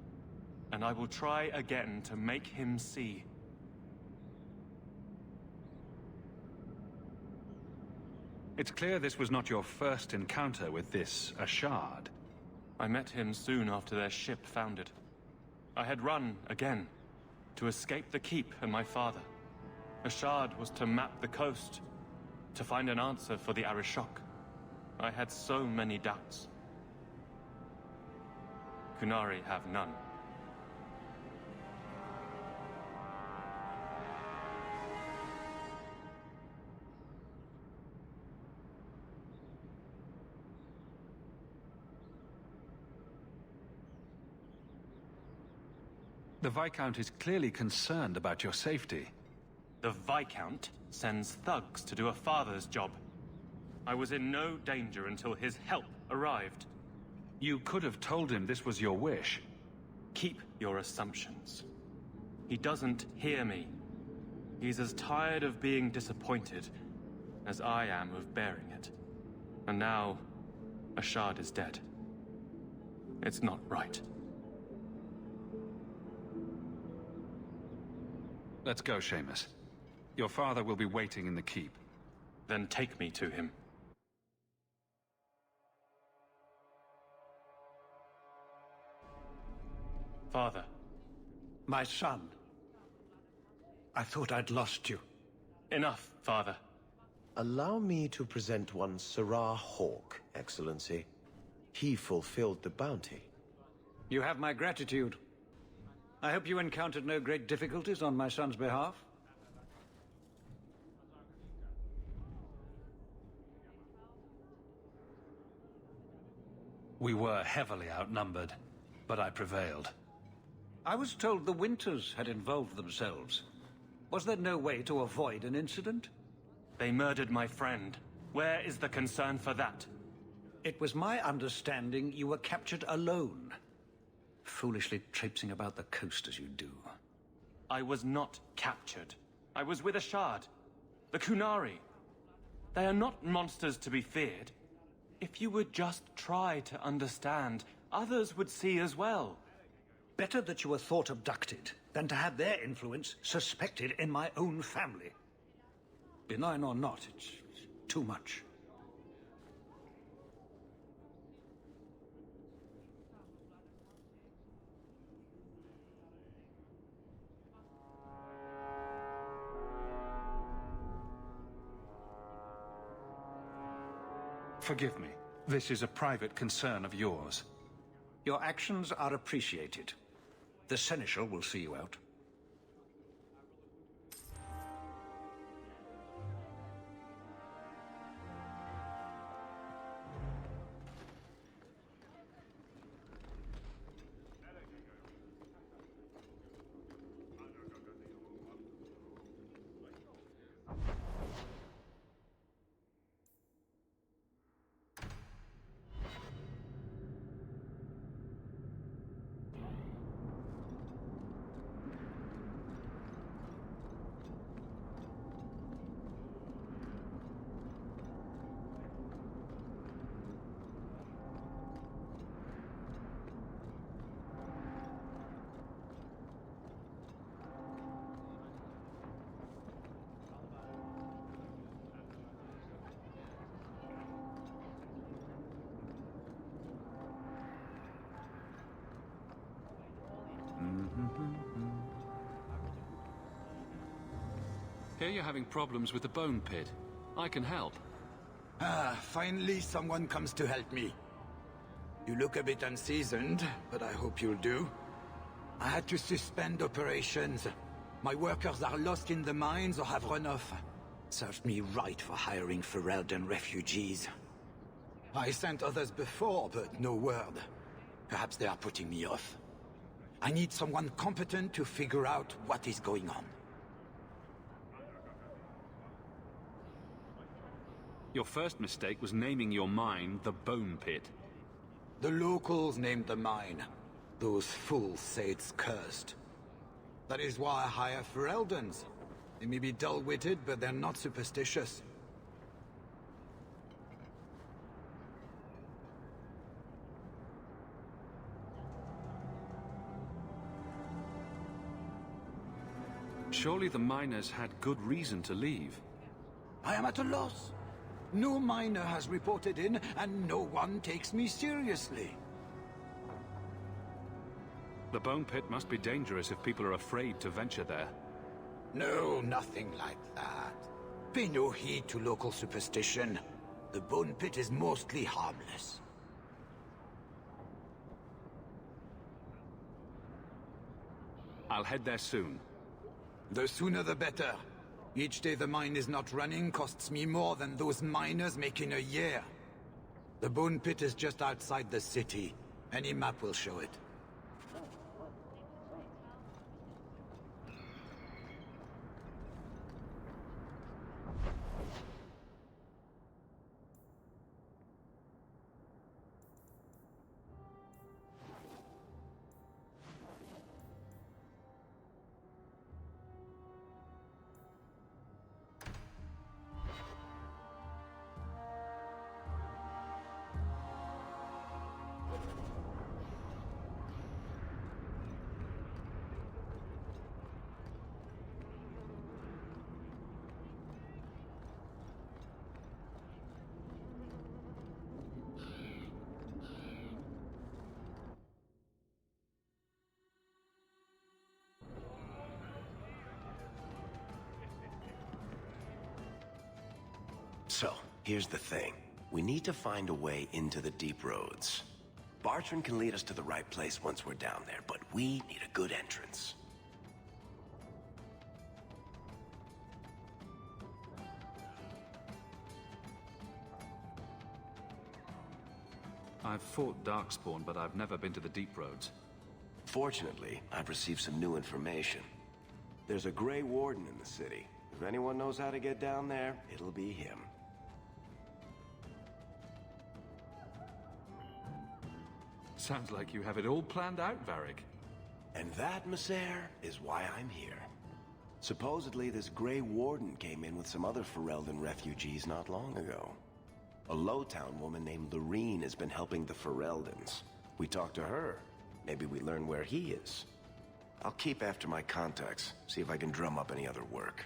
and I will try again to make him see. It's clear this was not your first encounter with this Ashard. I met him soon after their ship foundered. I had run again, to escape the keep and my father. Ashard was to map the coast, to find an answer for the Arishok. I had so many doubts. Kunari have none. The Viscount is clearly concerned about your safety. The Viscount sends thugs to do a father's job. I was in no danger until his help arrived. You could have told him this was your wish. Keep your assumptions. He doesn't hear me. He's as tired of being disappointed as I am of bearing it. And now, Ashard is dead. It's not right. Let's go, Seamus. Your father will be waiting in the keep. Then take me to him. Father. My son. I thought I'd lost you. Enough, Father. Allow me to present one Sirrah Hawk, Excellency. He fulfilled the bounty. You have my gratitude. I hope you encountered no great difficulties on my son's behalf. We were heavily outnumbered, but I prevailed. I was told the Winters had involved themselves. Was there no way to avoid an incident? They murdered my friend. Where is the concern for that? It was my understanding you were captured alone. Foolishly traipsing about the coast as you do. I was not captured. I was with a shard. The Kunari. They are not monsters to be feared. If you would just try to understand, others would see as well. Better that you were thought abducted than to have their influence suspected in my own family. Benign or not, it's too much. Forgive me. This is a private concern of yours. Your actions are appreciated. The Seneschal will see you out. Here you're having problems with the bone pit. I can help. Ah, finally someone comes to help me. You look a bit unseasoned, but I hope you'll do. I had to suspend operations. My workers are lost in the mines or have run off. Served me right for hiring Ferelden refugees. I sent others before, but no word. Perhaps they are putting me off. I need someone competent to figure out what is going on. Your first mistake was naming your mine the Bone Pit. The locals named the mine. Those fools say it's cursed. That is why I hire Fereldens. They may be dull-witted, but they're not superstitious. Surely the miners had good reason to leave. I am at a loss. No miner has reported in, and no one takes me seriously. The Bone Pit must be dangerous if people are afraid to venture there. No, nothing like that. Pay no heed to local superstition. The Bone Pit is mostly harmless. I'll head there soon. The sooner the better. Each day the mine is not running costs me more than those miners make in a year. The Bone Pit is just outside the city. Any map will show it. So, here's the thing. We need to find a way into the deep roads. Bartran can lead us to the right place once we're down there, but we need a good entrance. I've fought Darkspawn, but I've never been to the Deep Roads. Fortunately, I've received some new information. There's a Grey Warden in the city. If anyone knows how to get down there, it'll be him. Sounds like you have it all planned out, Varric. And that, Messer, is why I'm here. Supposedly, this Grey Warden came in with some other Ferelden refugees not long ago. A Lowtown woman named Lorene has been helping the Fereldans. We talked to her. Maybe we learn where he is. I'll keep after my contacts, see if I can drum up any other work.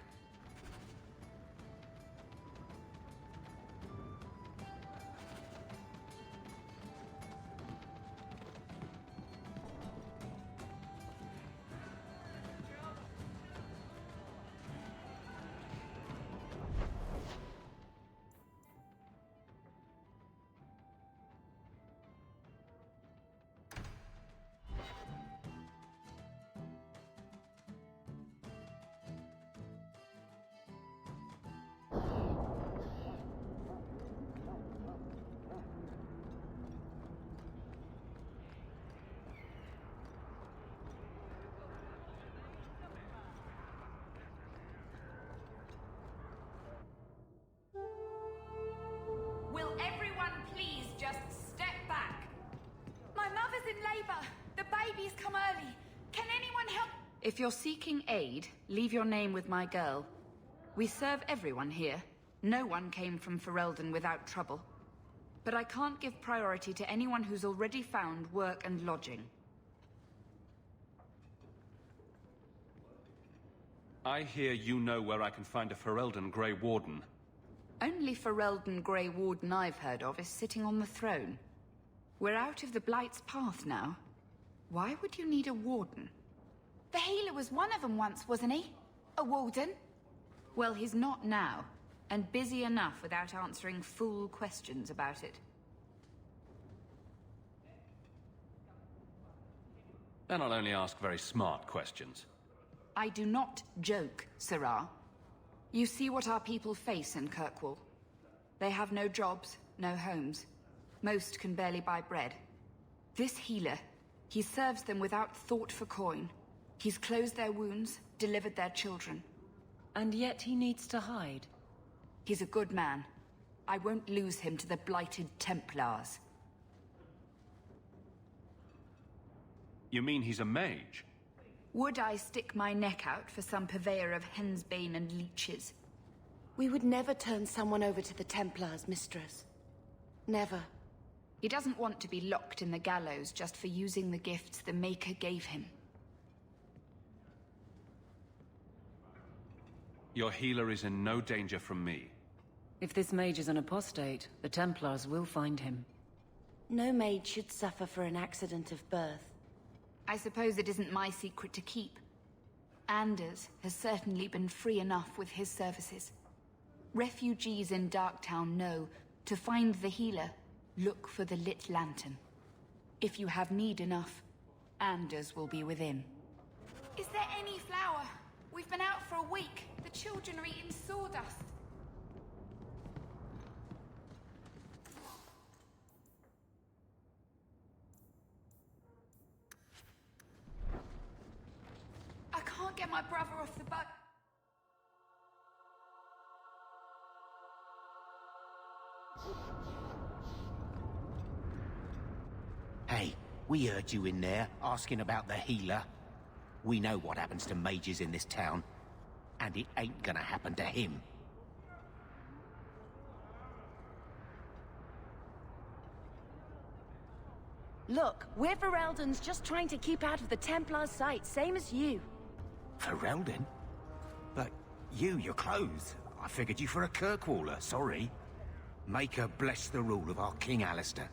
Will everyone please just step back? My mother's in labor. The baby's come early. Can anyone help? If you're seeking aid, leave your name with my girl. We serve everyone here. No one came from Ferelden without trouble. But I can't give priority to anyone who's already found work and lodging. I hear you know where I can find a Ferelden Grey Warden. Only Ferelden Grey Warden I've heard of is sitting on the throne. We're out of the Blight's path now. Why would you need a warden? The healer was one of them once, wasn't he? A warden? Well, he's not now, and busy enough without answering fool questions about it. Then I'll only ask very smart questions. I do not joke, Sirrah. You see what our people face in Kirkwall. They have no jobs, no homes. Most can barely buy bread. This healer, he serves them without thought for coin. He's closed their wounds, delivered their children. And yet he needs to hide. He's a good man. I won't lose him to the blighted Templars. You mean he's a mage? Would I stick my neck out for some purveyor of hensbane and leeches? We would never turn someone over to the Templars, mistress. Never. He doesn't want to be locked in the gallows just for using the gifts the Maker gave him. Your healer is in no danger from me. If this mage is an apostate, the Templars will find him. No maid should suffer for an accident of birth. I suppose it isn't my secret to keep. Anders has certainly been free enough with his services. Refugees in Darktown know, to find the healer, look for the lit lantern. If you have need enough, Anders will be within. Is there any flour? We've been out for a week. The children are eating sawdust. I can't get my brother off the boat. Hey, we heard you in there, asking about the healer. We know what happens to mages in this town, and it ain't gonna happen to him. Look, we're Fereldans just trying to keep out of the Templars' sight, same as you. Ferelden? But you're clothes. I figured you for a Kirkwaller, sorry. Maker bless the rule of our King Alistair.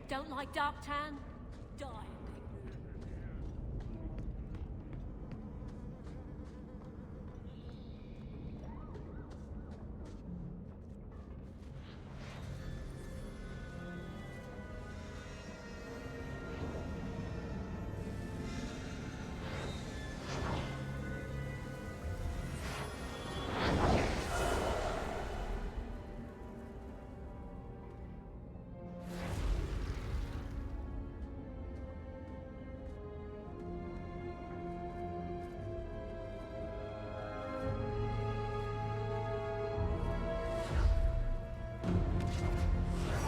Don't like Darktan? Die.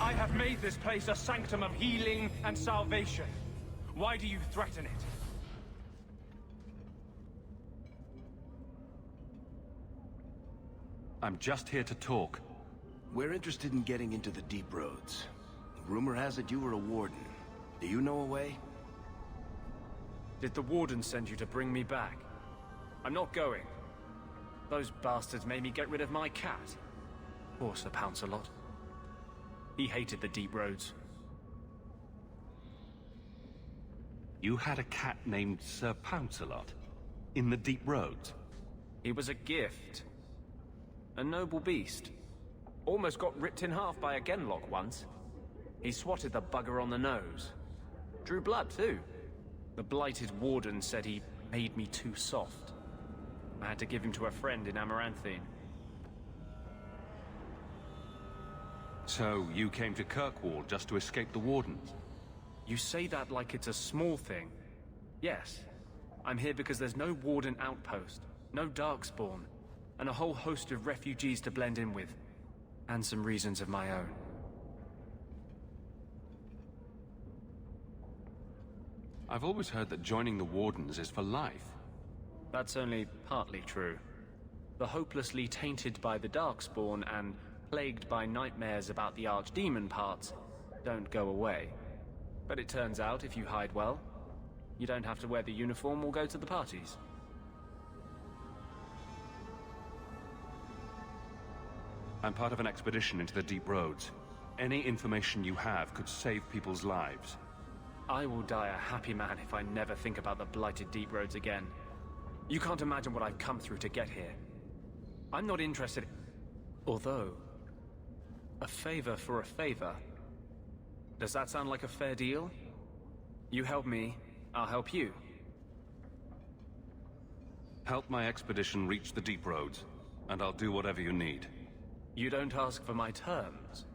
I have made this place a sanctum of healing and salvation. Why do you threaten it? I'm just here to talk. We're interested in getting into the deep roads. Rumor has it you were a warden. Do you know a way? Did the warden send you to bring me back? I'm not going. Those bastards made me get rid of my cat. Poor Sir Pouncelot. He hated the deep roads. You had a cat named Sir Pouncelot? In the deep roads? He was a gift. A noble beast. Almost got ripped in half by a genlock once. He swatted the bugger on the nose. Drew blood, too. The blighted warden said he made me too soft. I had to give him to a friend in Amaranthine. So, you came to Kirkwall just to escape the wardens? You say that like it's a small thing. Yes. I'm here because there's no warden outpost, no darkspawn, and a whole host of refugees to blend in with. And some reasons of my own. I've always heard that joining the wardens is for life. That's only partly true. The hopelessly tainted by the darkspawn and plagued by nightmares about the archdemon parts don't go away. But it turns out if you hide well, you don't have to wear the uniform or go to the parties. I'm part of an expedition into the deep roads. Any information you have could save people's lives. I will die a happy man if I never think about the blighted deep roads again. You can't imagine what I've come through to get here. I'm not interested. Although, a favor for a favor. Does that sound like a fair deal? You help me, I'll help you. Help my expedition reach the deep roads, and I'll do whatever you need. You don't ask for my terms.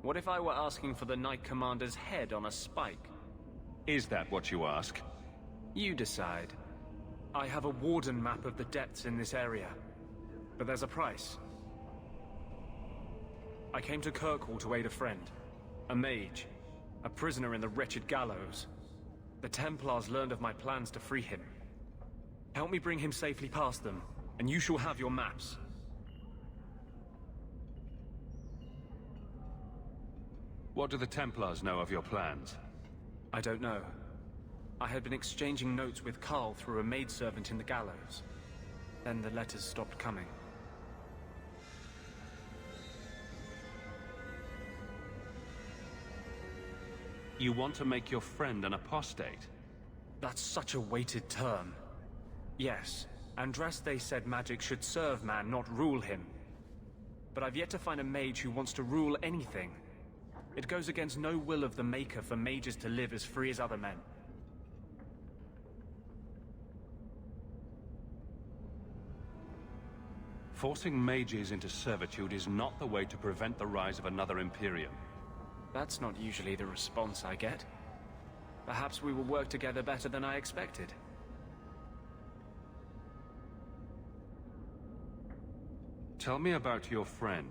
What if I were asking for the Knight Commander's head on a spike? Is that what you ask? You decide. I have a warden map of the depths in this area. But there's a price. I came to Kirkwall to aid a friend. A mage. A prisoner in the wretched gallows. The Templars learned of my plans to free him. Help me bring him safely past them, and you shall have your maps. What do the Templars know of your plans? I don't know. I had been exchanging notes with Carl through a maidservant in the gallows. Then the letters stopped coming. You want to make your friend an apostate? That's such a weighted term. Yes, Andraste said magic should serve man, not rule him. But I've yet to find a mage who wants to rule anything. It goes against no will of the Maker for mages to live as free as other men. Forcing mages into servitude is not the way to prevent the rise of another Imperium. That's not usually the response I get. Perhaps we will work together better than I expected. Tell me about your friend.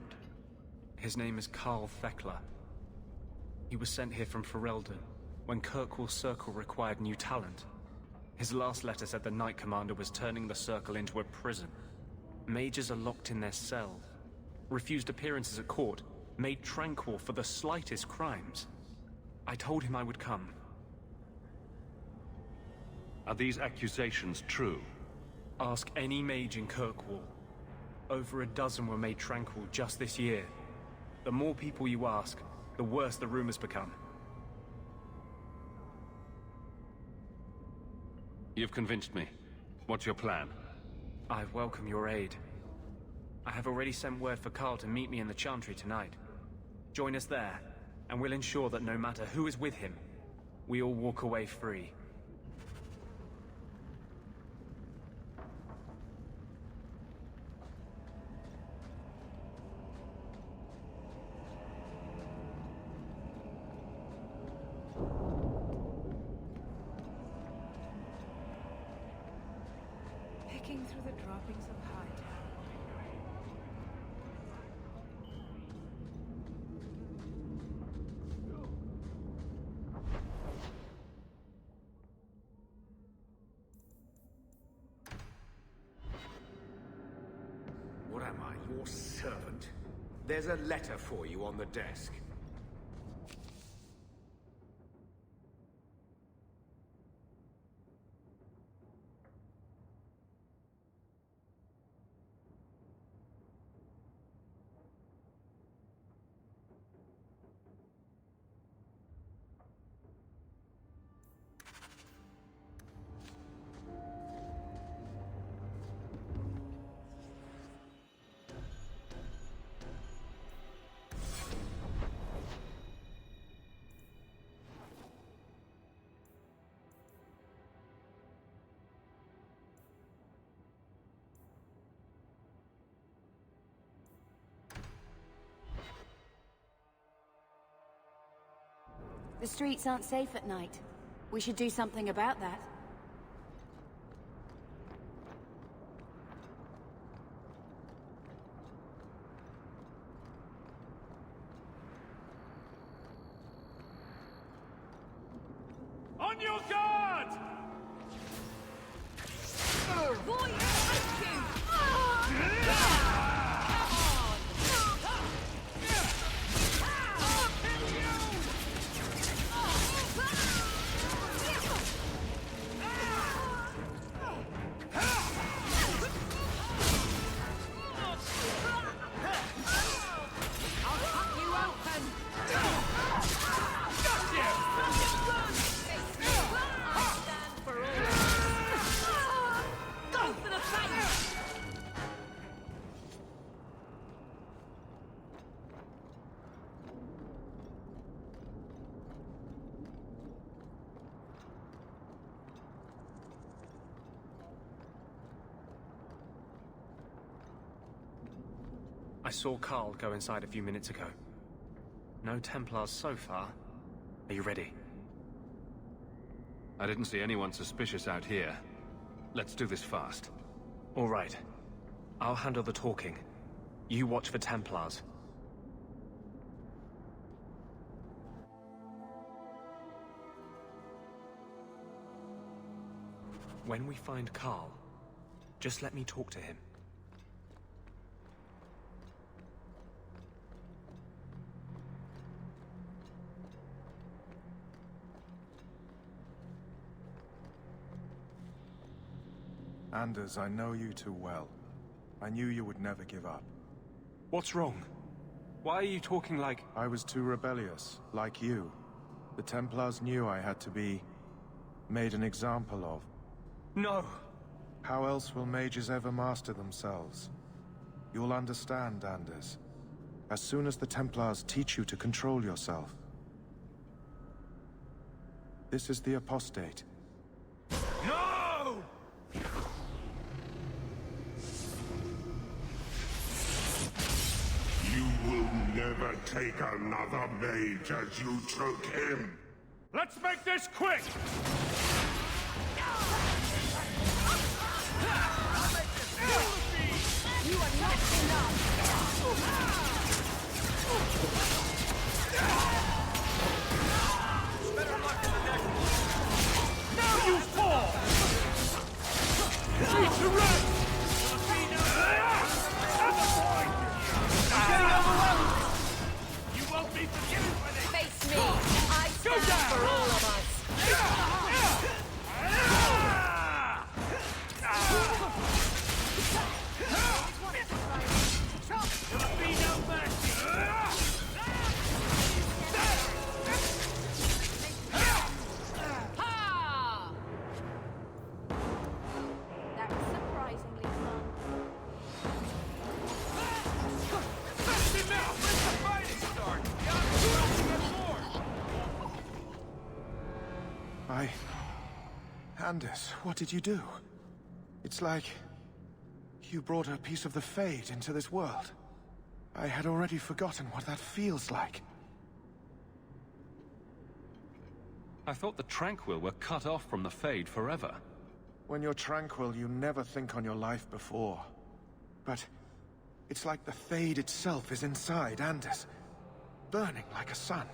His name is Carl Thekla. He was sent here from Ferelden, when Kirkwall Circle required new talent. His last letter said the Knight Commander was turning the Circle into a prison. Mages are locked in their cells, refused appearances at court, made tranquil for the slightest crimes. I told him I would come. Are these accusations true? Ask any mage in Kirkwall. Over a dozen were made tranquil just this year. The more people you ask, the worse the rumors become. You've convinced me. What's your plan? I welcome your aid. I have already sent word for Carl to meet me in the Chantry tonight. Join us there, and we'll ensure that no matter who is with him, we all walk away free. Picking through the droppings of Hightown. What am I, your servant? There's a letter for you on the desk. The streets aren't safe at night. We should do something about that. On your guard! I saw Carl go inside a few minutes ago. No Templars so far. Are you ready? I didn't see anyone suspicious out here. Let's do this fast. All right. I'll handle the talking. You watch for Templars. When we find Carl, just let me talk to him. Anders, I know you too well. I knew you would never give up. What's wrong? Why are you talking like... I was too rebellious, like you. The Templars knew I had to be... made an example of. No! How else will mages ever master themselves? You'll understand, Anders. As soon as the Templars teach you to control yourself. This is the apostate. No! You will never take another mage as you took him. Let's make this quick! You are not enough! Better luck in the next one! Now you fall! Need to rest! I'm getting overwhelmed! You won't be forgiven for this! Face me! I stand for all of us! There'll be no Anders, what did you do? It's like you brought a piece of the Fade into this world. I had already forgotten what that feels like. I thought the Tranquil were cut off from the Fade forever. When you're tranquil, you never think on your life before. But it's like the Fade itself is inside Anders, burning like a sun.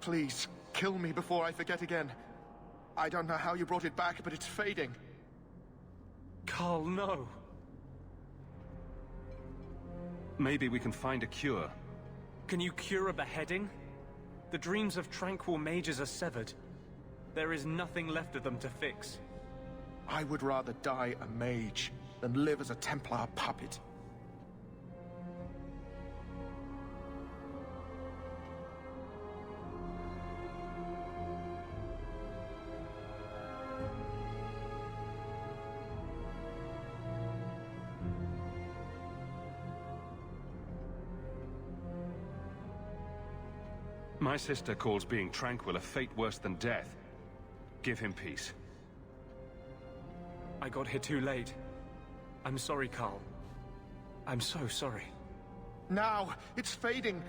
Please, kill me before I forget again. I don't know how you brought it back, but it's fading. Carl, no. Maybe we can find a cure. Can you cure a beheading? The dreams of tranquil mages are severed. There is nothing left of them to fix. I would rather die a mage than live as a Templar puppet. My sister calls being tranquil a fate worse than death. Give him peace. I got here too late. I'm sorry, Carl. I'm so sorry. Now! It's fading!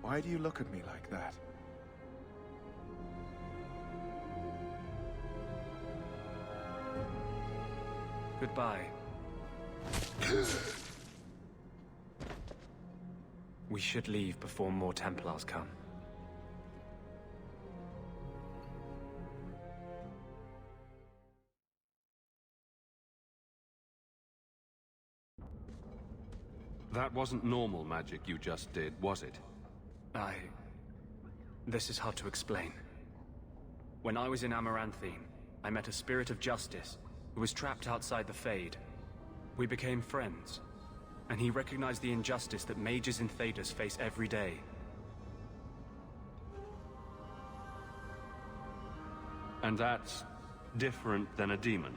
Why do you look at me like that? Goodbye. We should leave before more Templars come. That wasn't normal magic you just did, was it? This is hard to explain. When I was in Amaranthine, I met a spirit of justice who was trapped outside the Fade. We became friends, and he recognized the injustice that mages in Thedas face every day. And that's different than a demon?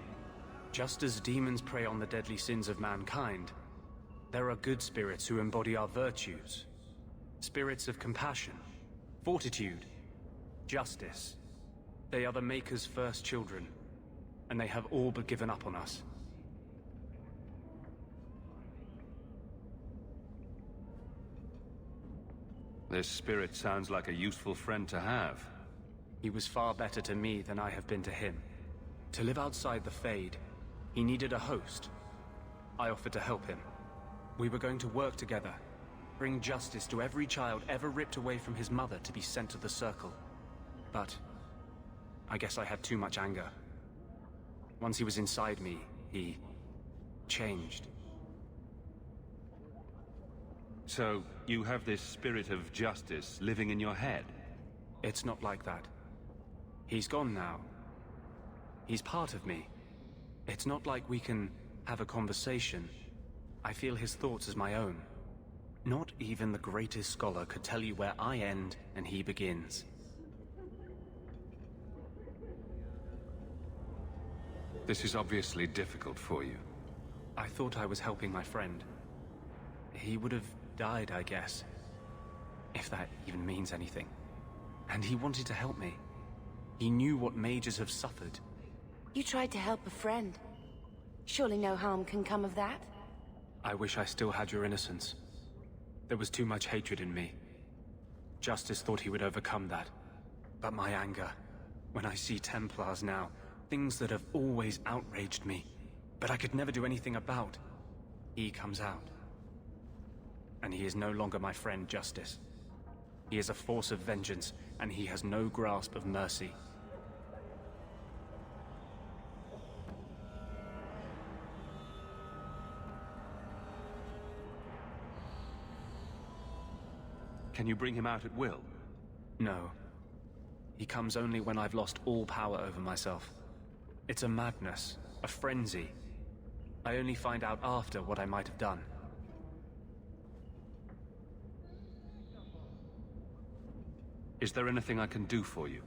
Just as demons prey on the deadly sins of mankind, there are good spirits who embody our virtues. Spirits of compassion, fortitude, justice. They are the Maker's first children, and they have all but given up on us. This spirit sounds like a useful friend to have. He was far better to me than I have been to him. To live outside the Fade, he needed a host. I offered to help him. We were going to work together, bring justice to every child ever ripped away from his mother to be sent to the Circle. But I guess I had too much anger. Once he was inside me, he changed. So, you have this spirit of justice living in your head? It's not like that. He's gone now. He's part of me. It's not like we can have a conversation. I feel his thoughts as my own. Not even the greatest scholar could tell you where I end and he begins. This is obviously difficult for you. I thought I was helping my friend. He would have died, I guess. If that even means anything. And he wanted to help me. He knew what mages have suffered. You tried to help a friend. Surely no harm can come of that? I wish I still had your innocence. There was too much hatred in me. Justice thought he would overcome that. But my anger, when I see Templars now, things that have always outraged me, but I could never do anything about, he comes out. And he is no longer my friend, Justice. He is a force of vengeance, and he has no grasp of mercy. Can you bring him out at will? No. He comes only when I've lost all power over myself. It's a madness, a frenzy. I only find out after what I might have done. Is there anything I can do for you?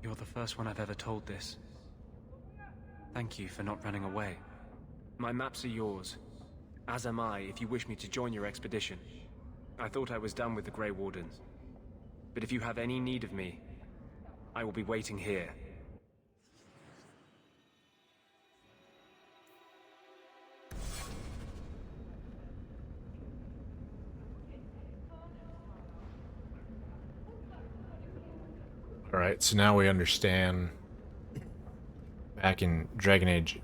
You're the first one I've ever told this. Thank you for not running away. My maps are yours, as am I if you wish me to join your expedition. I thought I was done with the Grey Wardens. But if you have any need of me, I will be waiting here. Alright, so now we understand back in Dragon Age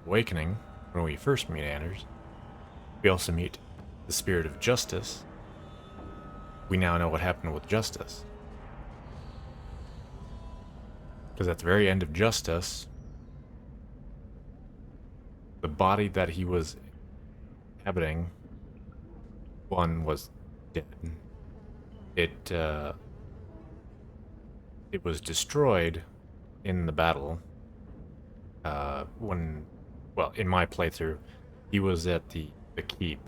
Awakening, when we first meet Anders, we also meet the Spirit of Justice. We now know what happened with Justice. Because at the very end of Justice, the body that he was inhabiting, one was dead. It was destroyed in the battle. Well, in my playthrough, he was at the keep.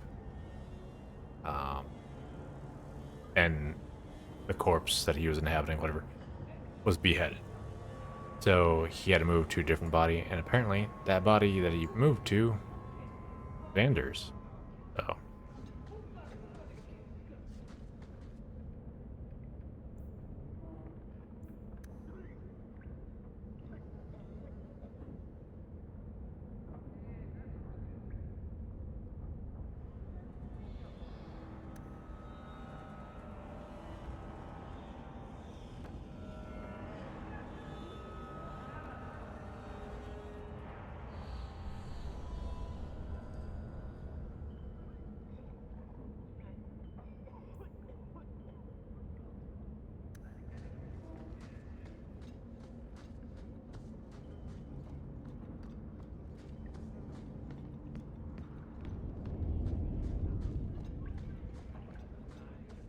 And the corpse that he was inhabiting, whatever, was beheaded. So he had to move to a different body, and apparently that body that he moved to was Anders. So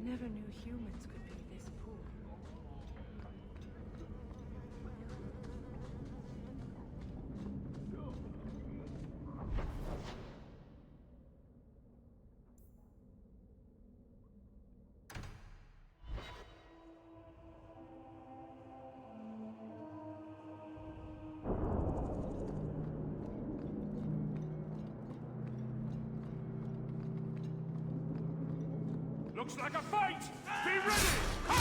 Never knew humans could be this poor. Looks like a fight! Be ready! Ha!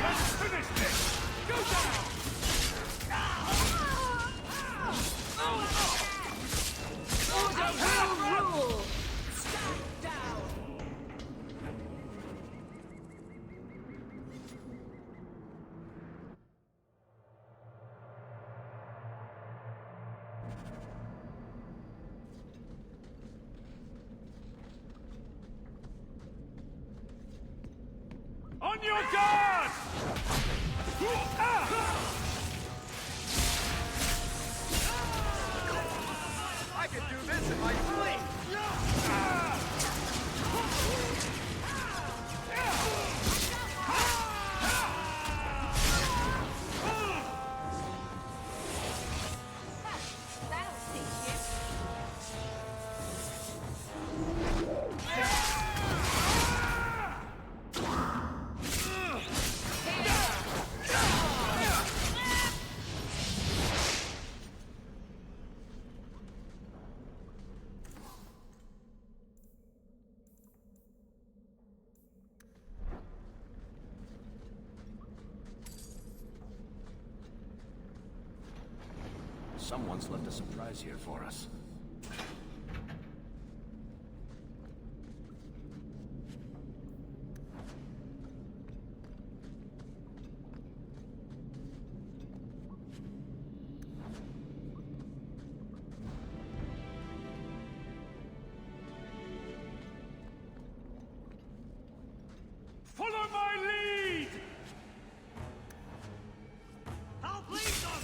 Let's finish this! Go down! Order will rule! Stand down! On your guard! I could do this in my sleep! Someone's left a surprise here for us. Follow my lead! I'll lead them!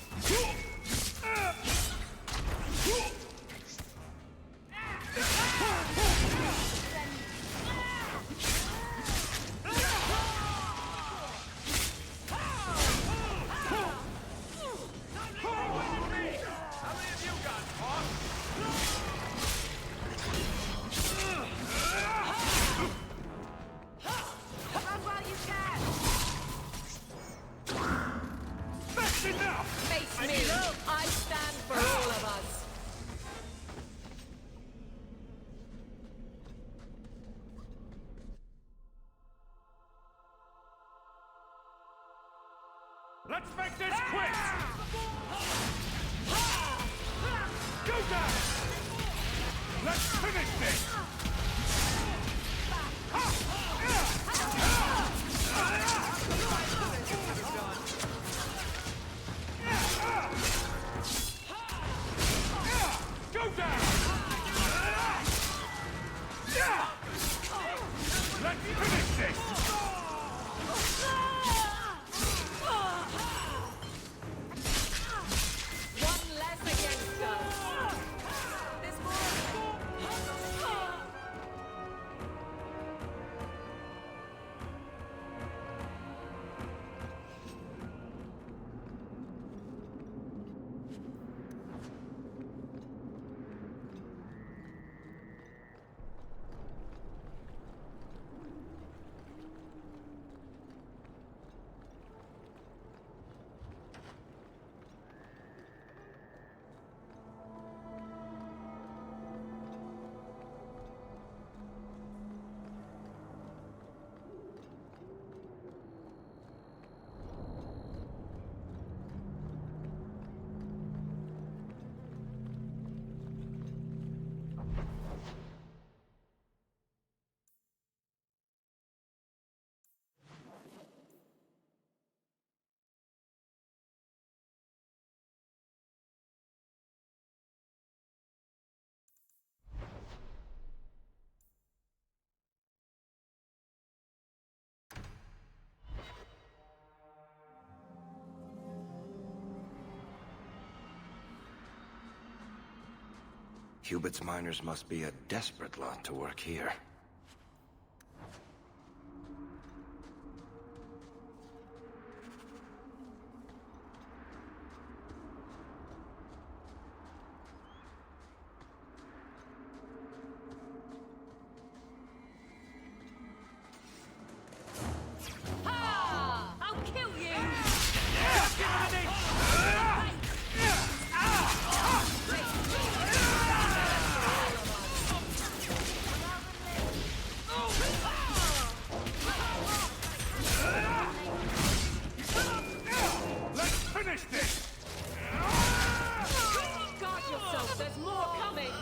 Face me! I stand for all of us! Let's make this quick! Go down! Let's finish this! Go down! Let's finish this! One less against us. There's more of them. Hubert's miners must be a desperate lot to work here. Ha! I'll kill you! Let's finish this! Guard yourself, there's more coming!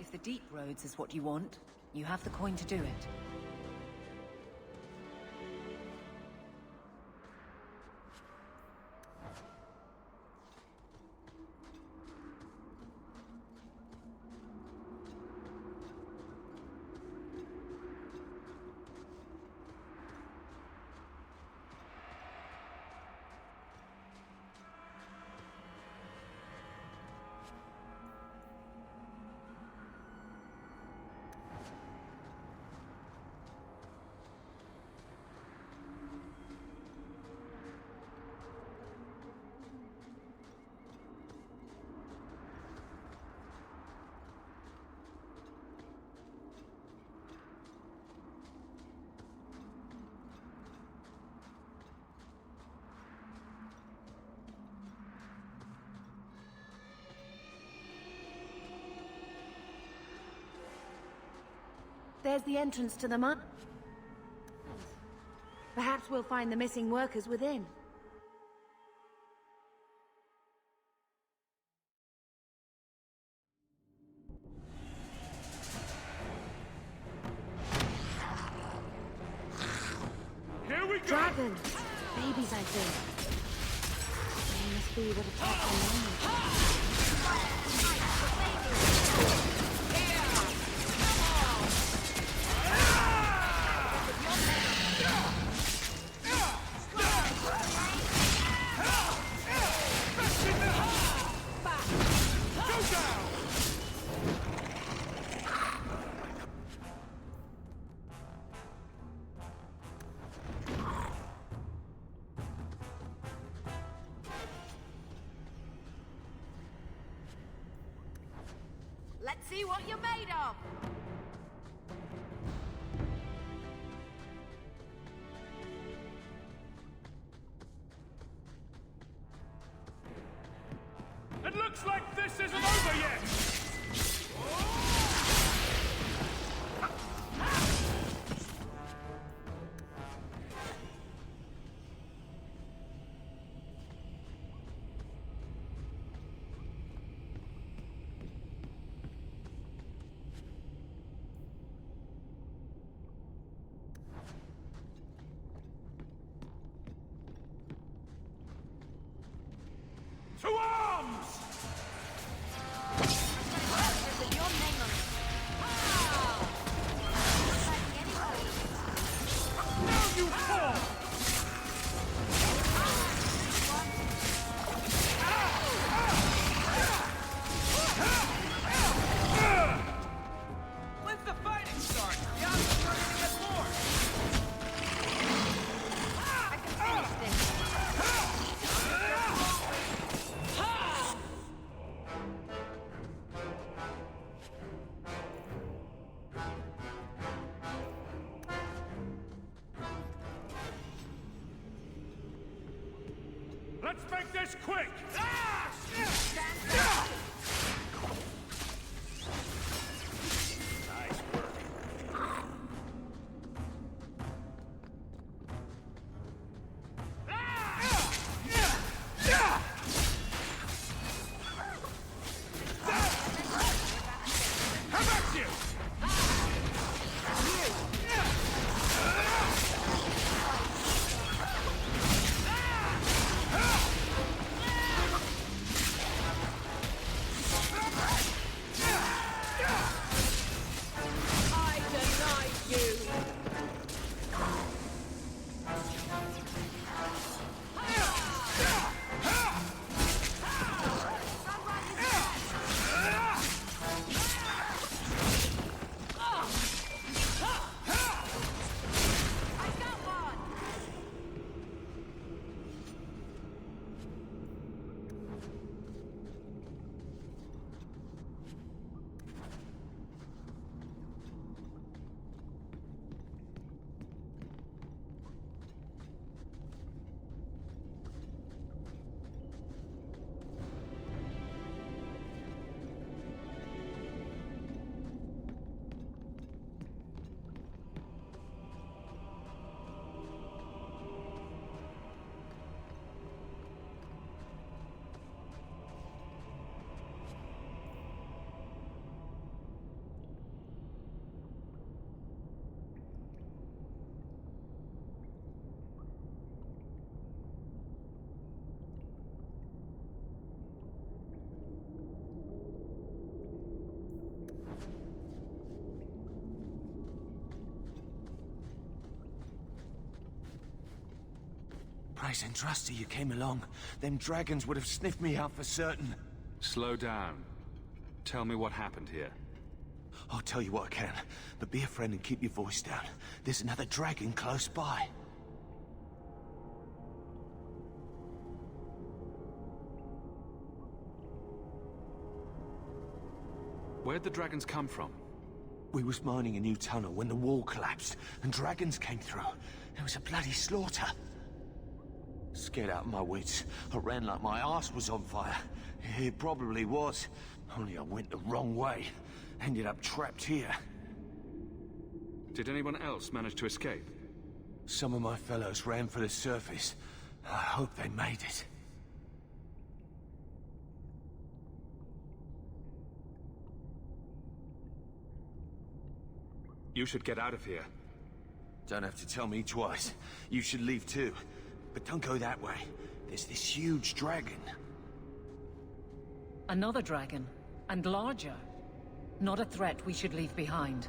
If the deep roads is what you want, you have the coin to do it. there's the entrance to the mine. Perhaps we'll find the missing workers within. Here we go! Dragons! Babies, I think. They must be what attacked the mine. Let's see what you're made of! It looks like this isn't over yet! To arms! Now you fall! When's the fighting start? The odds are starting to get more. I can finish this. Let's make this quick! Nice work. How about you? I deny you! Praise and trusty you came along. Them dragons would have sniffed me out for certain. Slow down. Tell me what happened here. I'll tell you what I can, but be a friend and keep your voice down. There's another dragon close by. Where'd the dragons come from? We was mining a new tunnel when the wall collapsed, and dragons came through. It was a bloody slaughter. Scared out of my wits, I ran like my arse was on fire. It probably was, only I went the wrong way. Ended up trapped here. Did anyone else manage to escape? Some of my fellows ran for the surface. I hope they made it. You should get out of here. Don't have to tell me twice. You should leave too. But don't go that way. There's this huge dragon. Another dragon, and larger. Not a threat we should leave behind.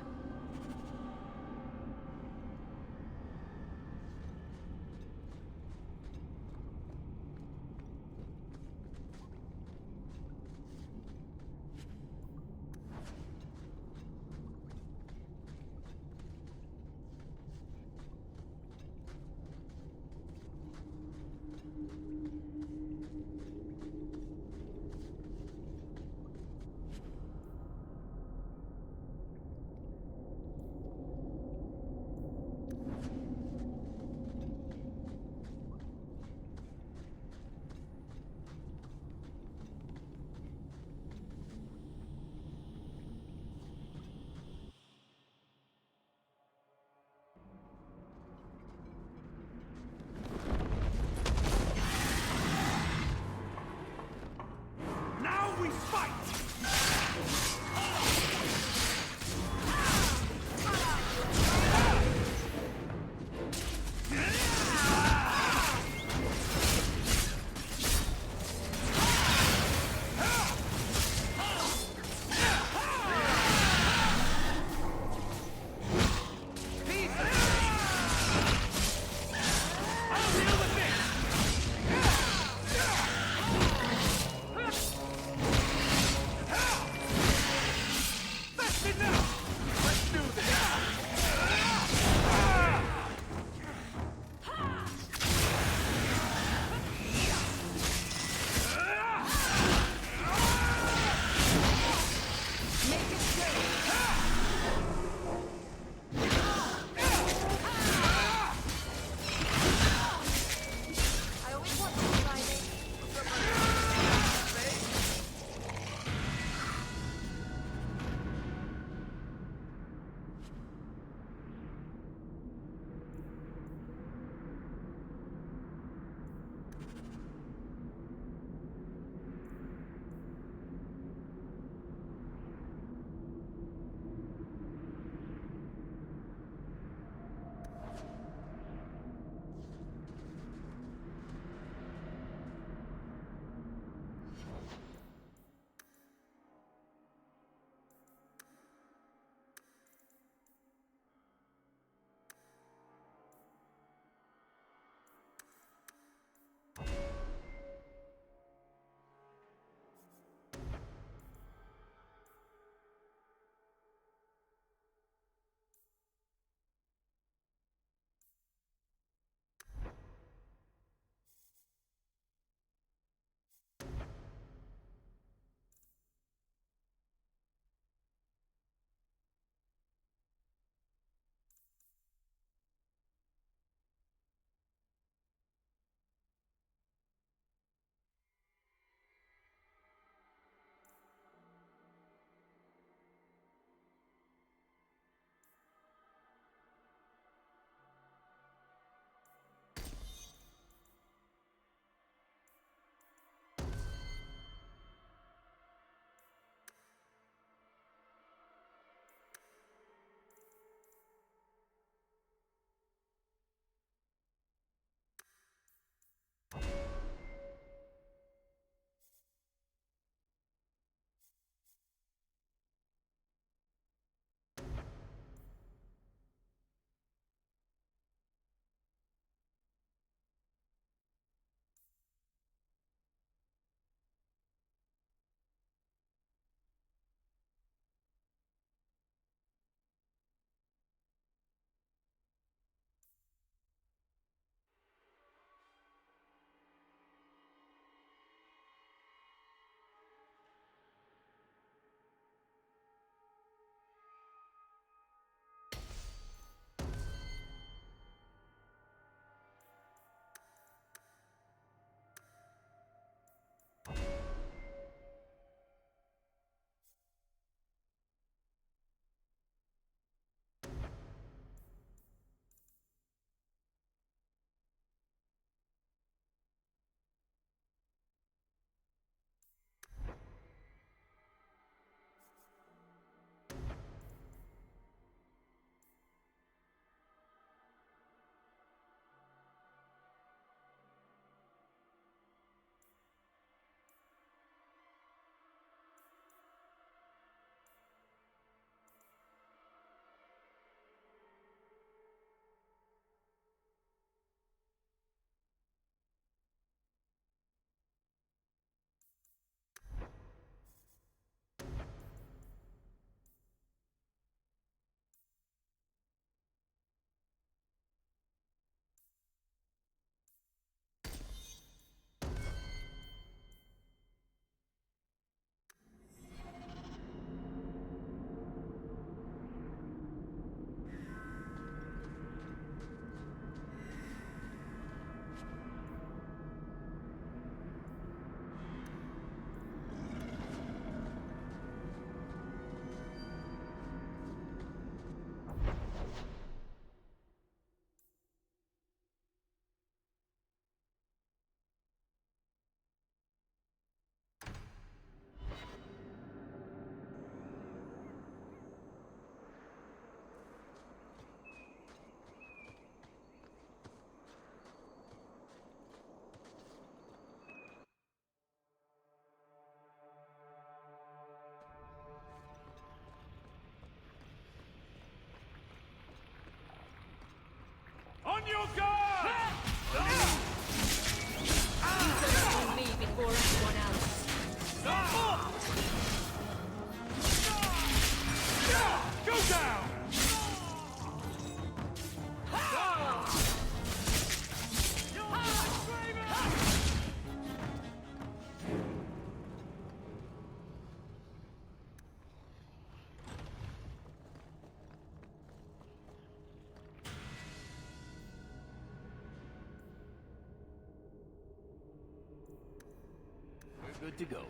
good to go.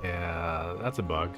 Yeah, that's a bug.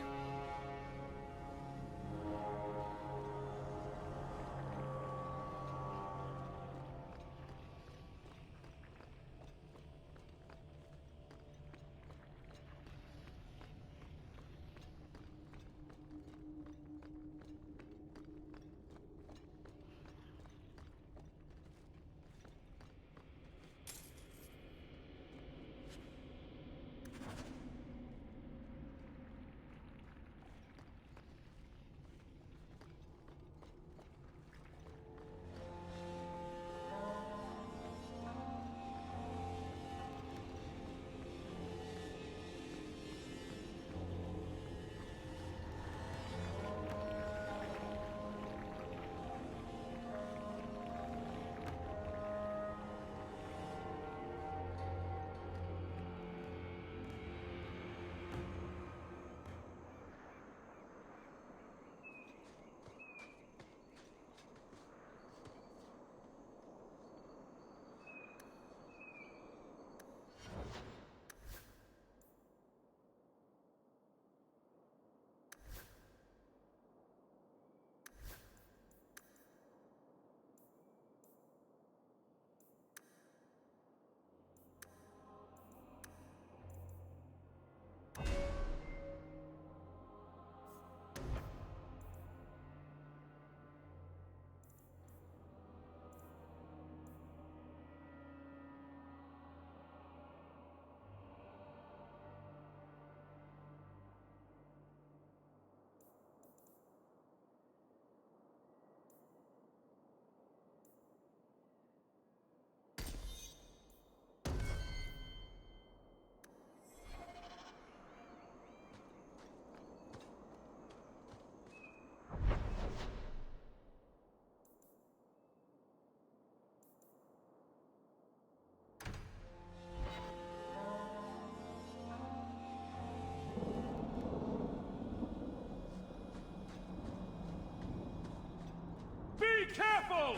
Be careful!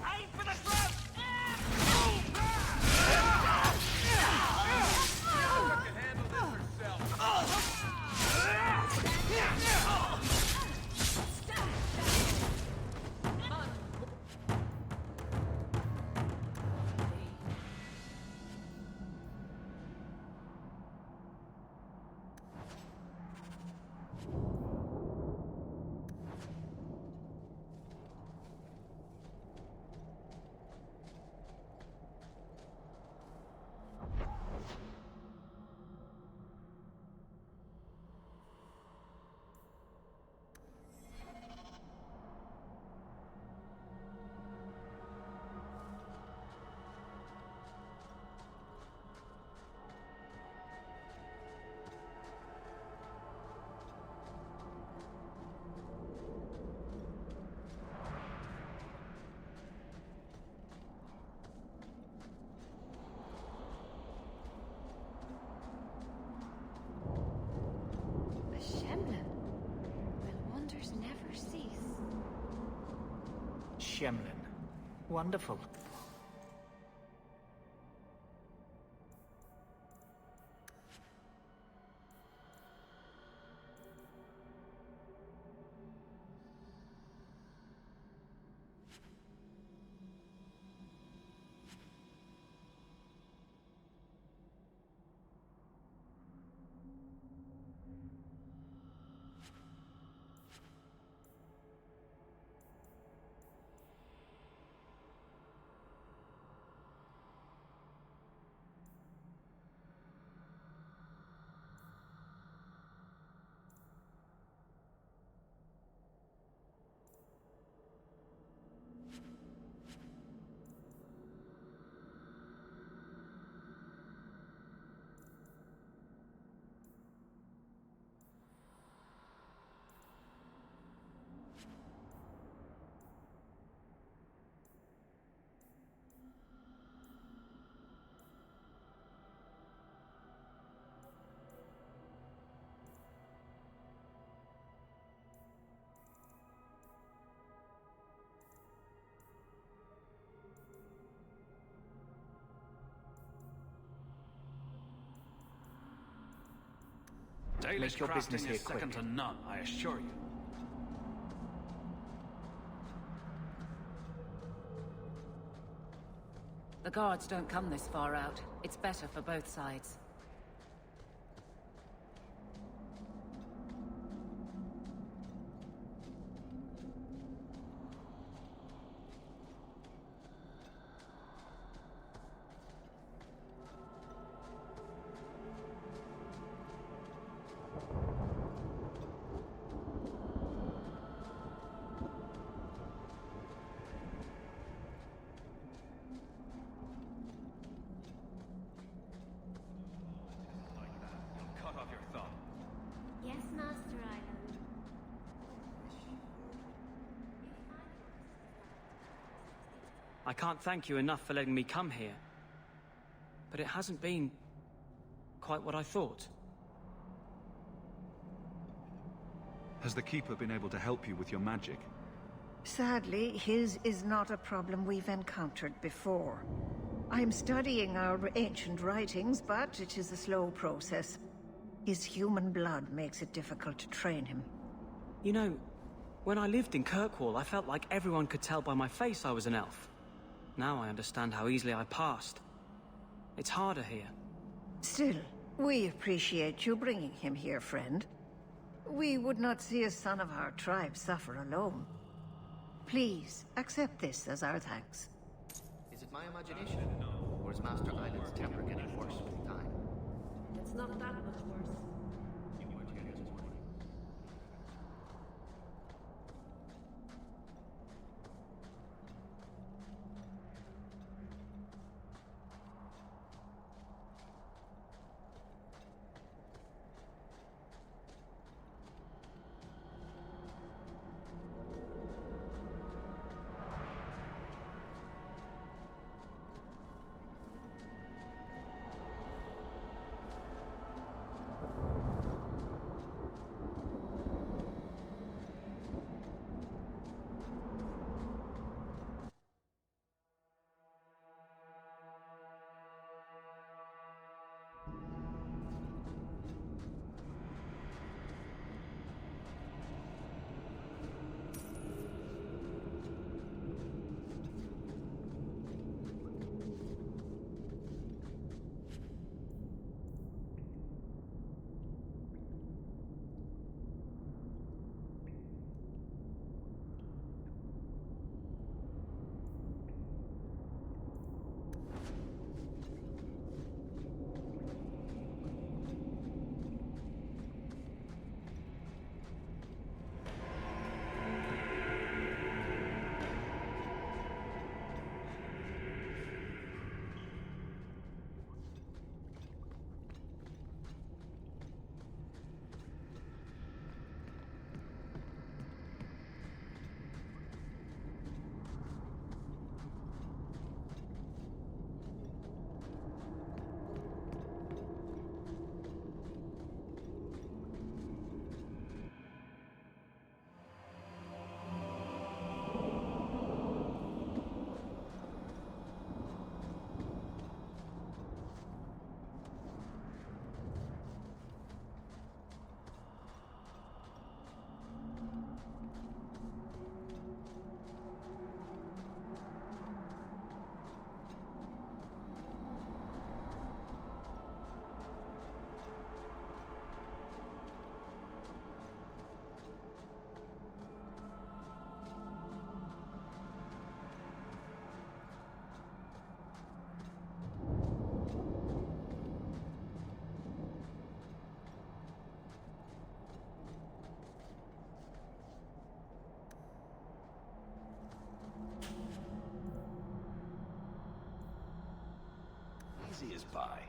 Aim for the throat! She can handle this herself. Shemlin. Wonderful. Make your business crafting here is second quick. to none, I assure you. The guards don't come this far out. It's better for both sides. Cut off your thumb. Yes, Master Island. I can't thank you enough for letting me come here. But it hasn't been quite what I thought. Has the Keeper been able to help you with your magic? Sadly, his is not a problem we've encountered before. I'm studying our ancient writings, but it is a slow process. His human blood makes it difficult to train him. You know, when I lived in Kirkwall, I felt like everyone could tell by my face I was an elf. Now I understand how easily I passed. It's harder here. Still, we appreciate you bringing him here, friend. We would not see a son of our tribe suffer alone. Please, accept this as our thanks. Is it my imagination? Or is Master Island's temper getting worse with time? It's not that much worse. Easy as pie.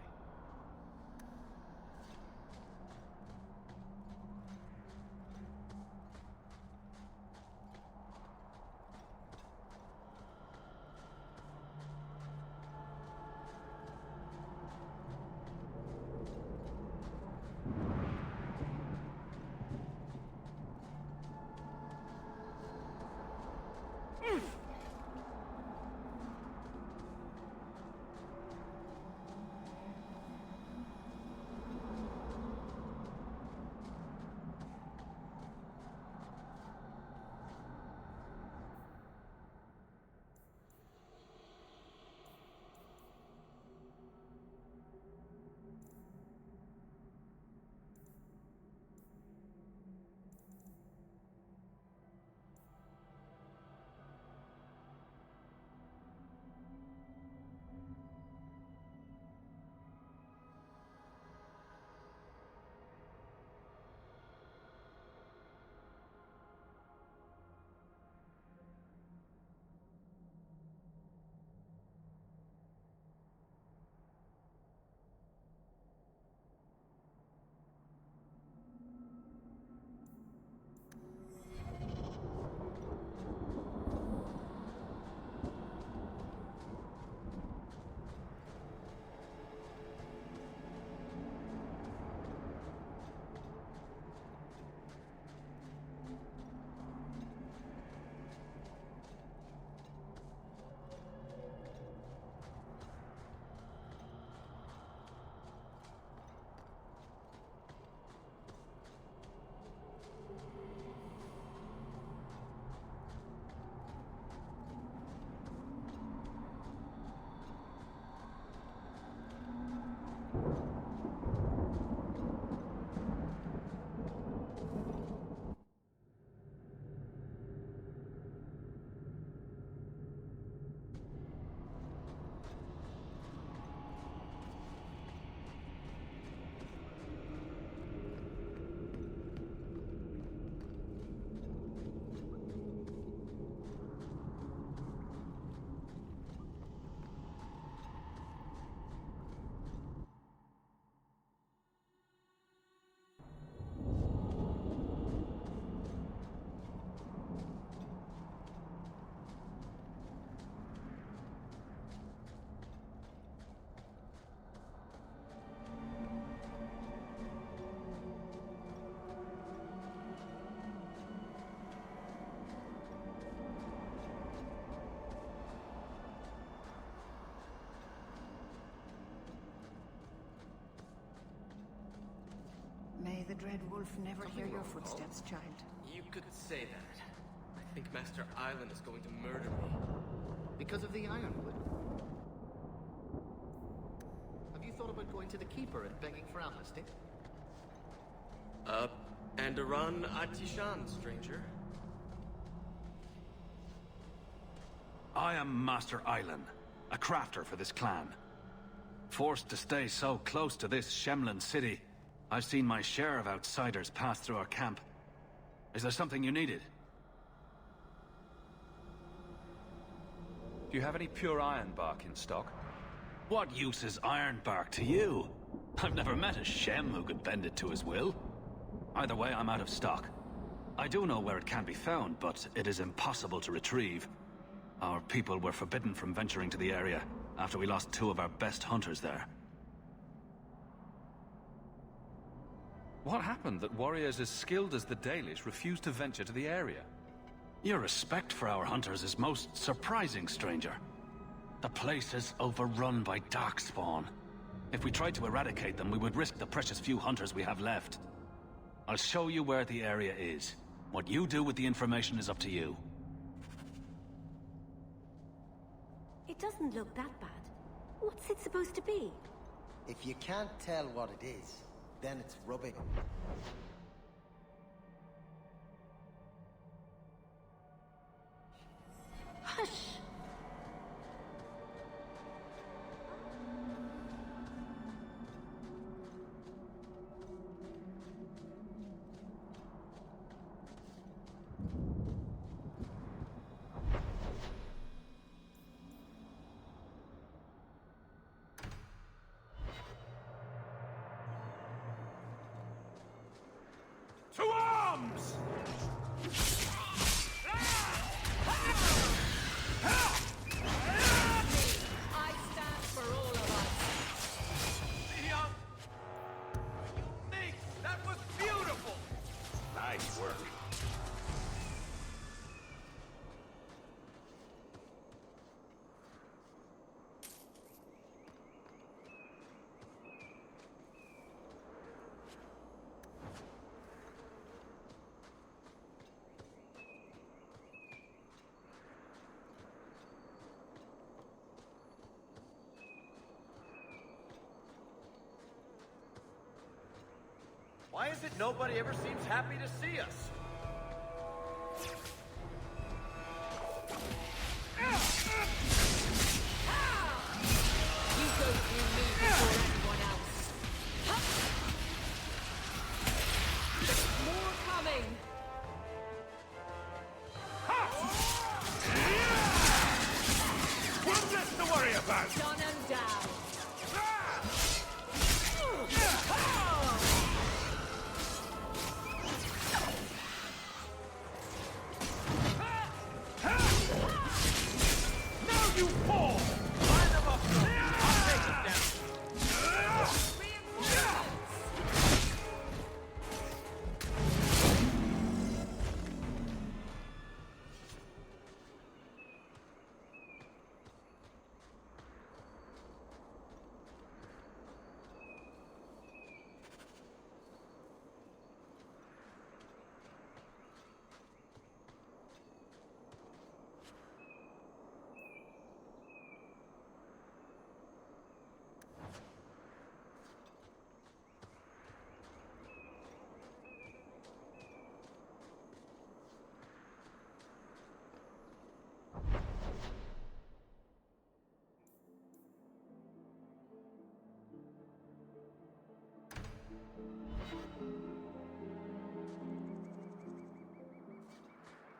the Dread Wolf never hear your footsteps, child. You could say that. I think Master Island is going to murder me. Because of the Ironwood. Have you thought about going to the Keeper and begging for amnesty? Andaran Atishan, stranger. I am Master Island, a crafter for this clan. Forced to stay so close to this Shemlin city, I've seen my share of outsiders pass through our camp. Is there something you needed? Do you have any pure iron bark in stock? What use is iron bark to you? I've never met a Shem who could bend it to his will. Either way, I'm out of stock. I do know where it can be found, but it is impossible to retrieve. Our people were forbidden from venturing to the area after we lost 2 of our best hunters there. What happened that warriors as skilled as the Dalish refused to venture to the area? Your respect for our hunters is most surprising, stranger. The place is overrun by darkspawn. If we tried to eradicate them, we would risk the precious few hunters we have left. I'll show you where the area is. What you do with the information is up to you. It doesn't look that bad. What's it supposed to be? If you can't tell what it is, then it's rubbing. Hush! To arms! I stand for all of us. Leon! Unique! That was beautiful! Nice work. Why is it nobody ever seems happy to see us? You go through me before anyone else. More coming. One less to worry about! Done and down. Now you fall! Line them up! I'll take them down!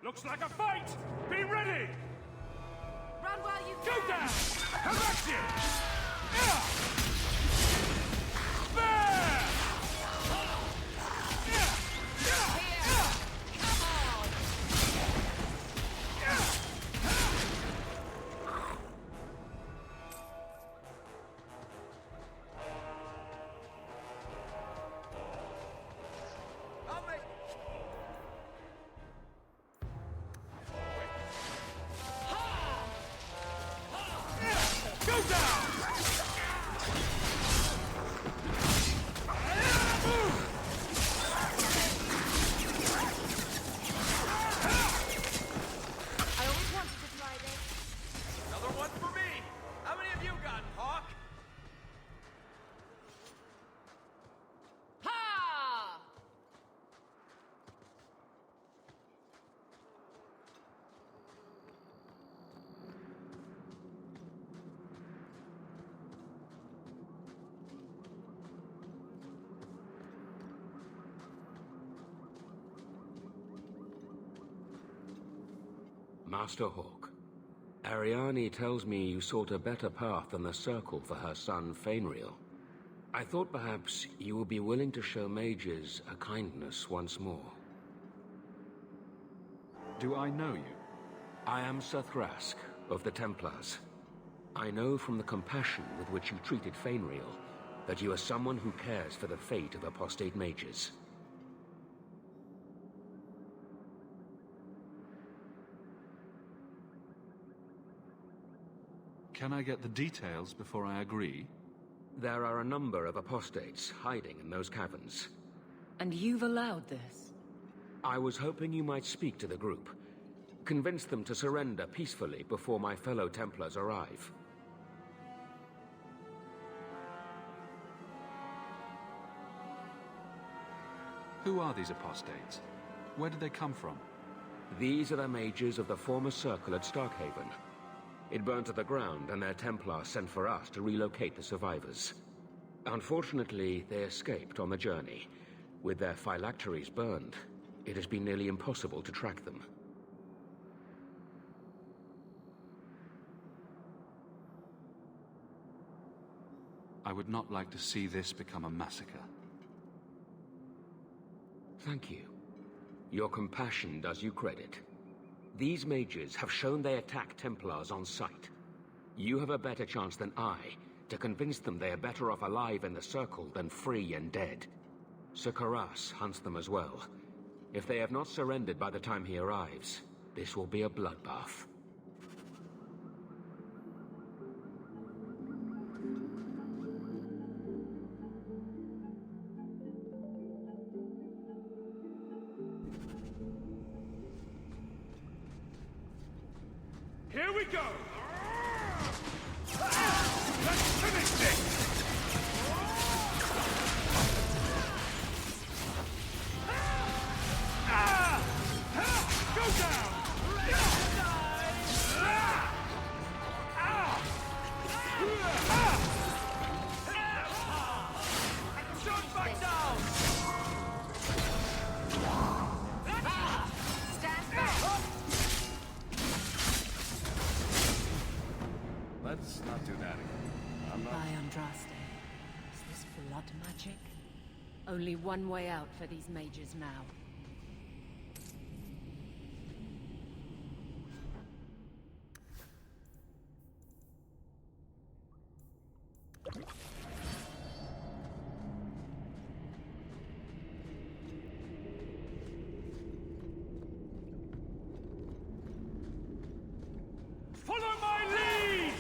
Looks like a fight! Be ready! Run while you Go can! down! Correction! There! Go down! Master Hawk. Ariane tells me you sought a better path than the Circle for her son, Fainriel. I thought perhaps you would be willing to show mages a kindness once more. Do I know you? I am Sir Thrask, of the Templars. I know from the compassion with which you treated Fainriel that you are someone who cares for the fate of apostate mages. Can I get the details before I agree? There are a number of apostates hiding in those caverns. And you've allowed this? I was hoping you might speak to the group. Convince them to surrender peacefully before my fellow Templars arrive. Who are these apostates? Where did they come from? These are the mages of the former Circle at Starkhaven. It burned to the ground, and their Templars sent for us to relocate the survivors. Unfortunately, they escaped on the journey. With their phylacteries burned, it has been nearly impossible to track them. I would not like to see this become a massacre. Thank you. Your compassion does you credit. These mages have shown they attack Templars on sight. You have a better chance than I to convince them they are better off alive in the Circle than free and dead. Sir Karas hunts them as well. If they have not surrendered by the time he arrives, this will be a bloodbath. Here we go! Let's finish this! Go down! Shot back down! Stand back! Let's not do that again. I'm not... By Andraste. Is this blood magic? Only one way out for these mages now. Follow my lead!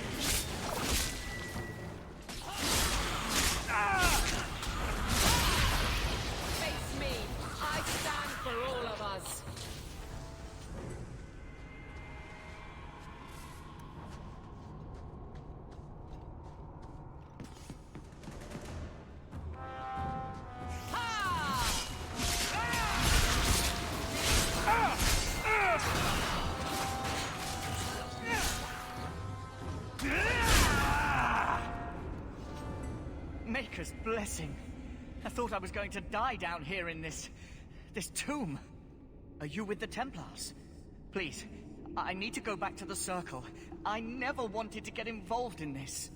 Face me. I stand for all of us. Maker's blessing. I thought I was going to die down here in this tomb. Are you with the Templars? Please, I need to go back to the Circle. I never wanted to get involved in this.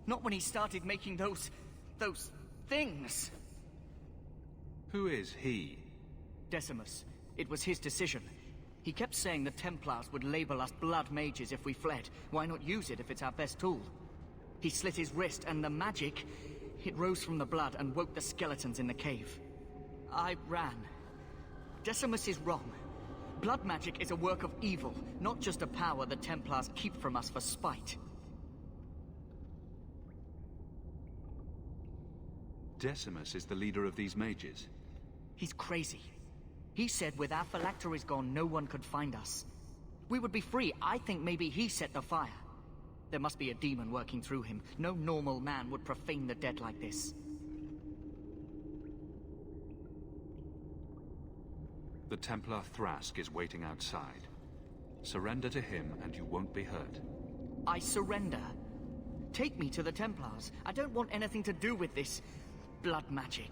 Not when he started making those things. Who is he? Decimus. It was his decision. He kept saying the Templars would label us blood mages if we fled. Why not use it if it's our best tool? He slit his wrist, and the magic, it rose from the blood and woke the skeletons in the cave. I ran. Decimus is wrong. Blood magic is a work of evil, not just a power the Templars keep from us for spite. Decimus is the leader of these mages. He's crazy. He said with our phylacteries gone, no one could find us. We would be free. I think maybe he set the fire. There must be a demon working through him. No normal man would profane the dead like this. The Templar Thrask is waiting outside. Surrender to him and you won't be hurt. I surrender. Take me to the Templars. I don't want anything to do with this blood magic.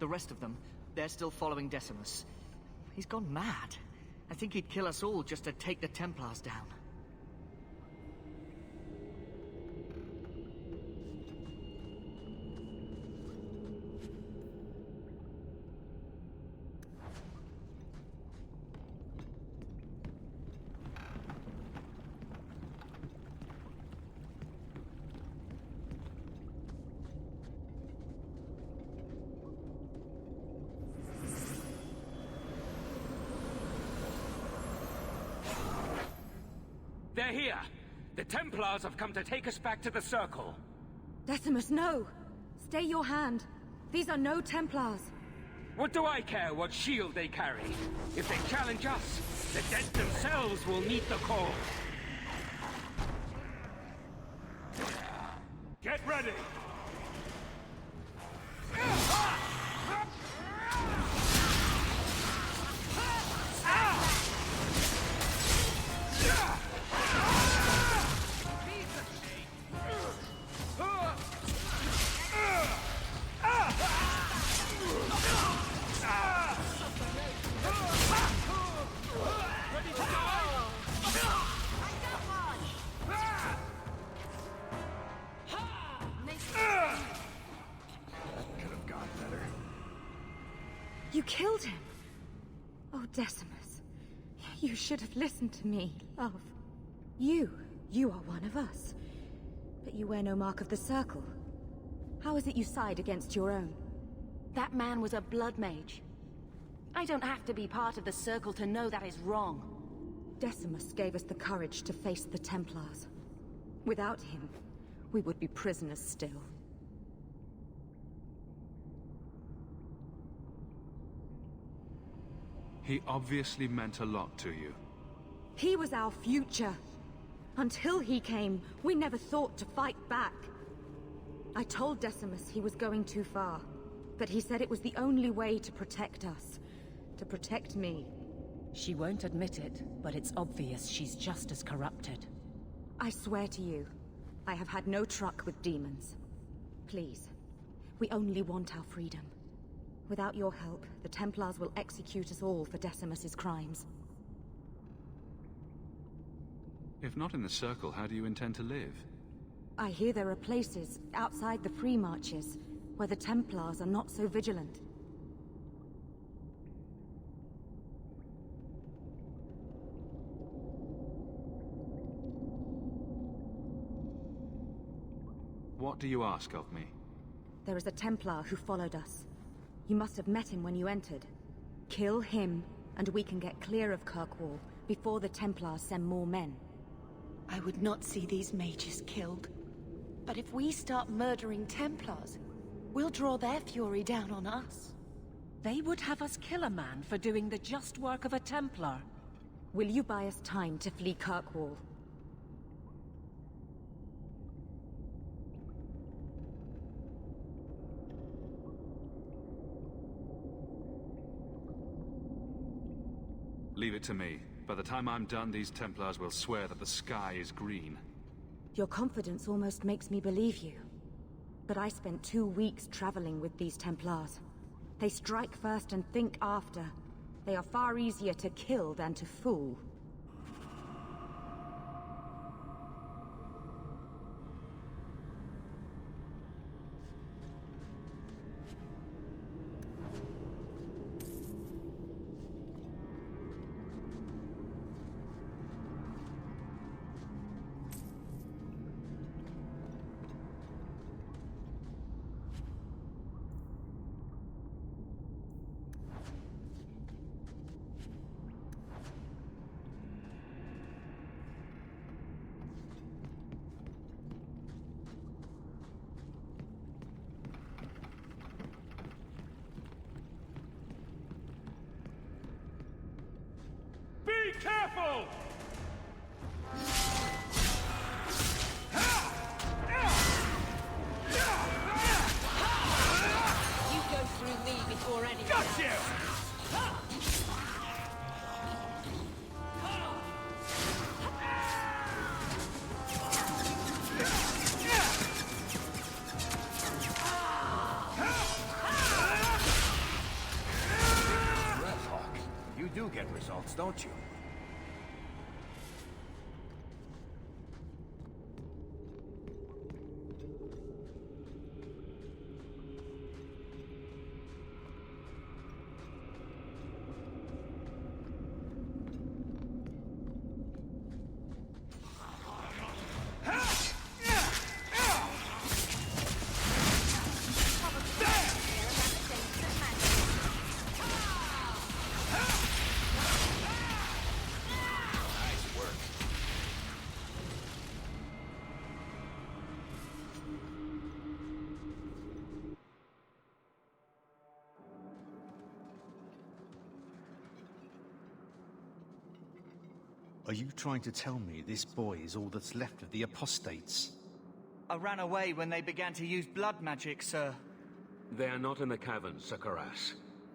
The rest of them, they're still following Decimus. He's gone mad. I think he'd kill us all just to take the Templars down. They're here! The Templars have come to take us back to the Circle. Decimus, no! Stay your hand. These are no Templars. What do I care what shield they carry? If they challenge us, the dead themselves will meet the call. Get ready! You killed him! Oh, Decimus. You should have listened to me, love. You are one of us. But you wear no mark of the Circle. How is it you side against your own? That man was a blood mage. I don't have to be part of the Circle to know that is wrong. Decimus gave us the courage to face the Templars. Without him, we would be prisoners still. He obviously meant a lot to you. He was our future. Until he came, we never thought to fight back. I told Decimus he was going too far, but he said it was the only way to protect us. To protect me. She won't admit it, but it's obvious she's just as corrupted. I swear to you, I have had no truck with demons. Please, we only want our freedom. Without your help, the Templars will execute us all for Decimus's crimes. If not in the Circle, how do you intend to live? I hear there are places outside the Free Marches where the Templars are not so vigilant. What do you ask of me? There is a Templar who followed us. You must have met him when you entered. Kill him, and we can get clear of Kirkwall before the Templars send more men. I would not see these mages killed. But if we start murdering Templars, we'll draw their fury down on us. They would have us kill a man for doing the just work of a Templar. Will you buy us time to flee Kirkwall? Leave it to me. By the time I'm done, these Templars will swear that the sky is green. Your confidence almost makes me believe you. But I spent 2 weeks traveling with these Templars. They strike first and think after. They are far easier to kill than to fool. Be careful! You go through me before anyone Got else. you! You do get results, don't you? Are you trying to tell me this boy is all that's left of the apostates? I ran away when they began to use blood magic, sir. They are not in the caverns, Sakaras.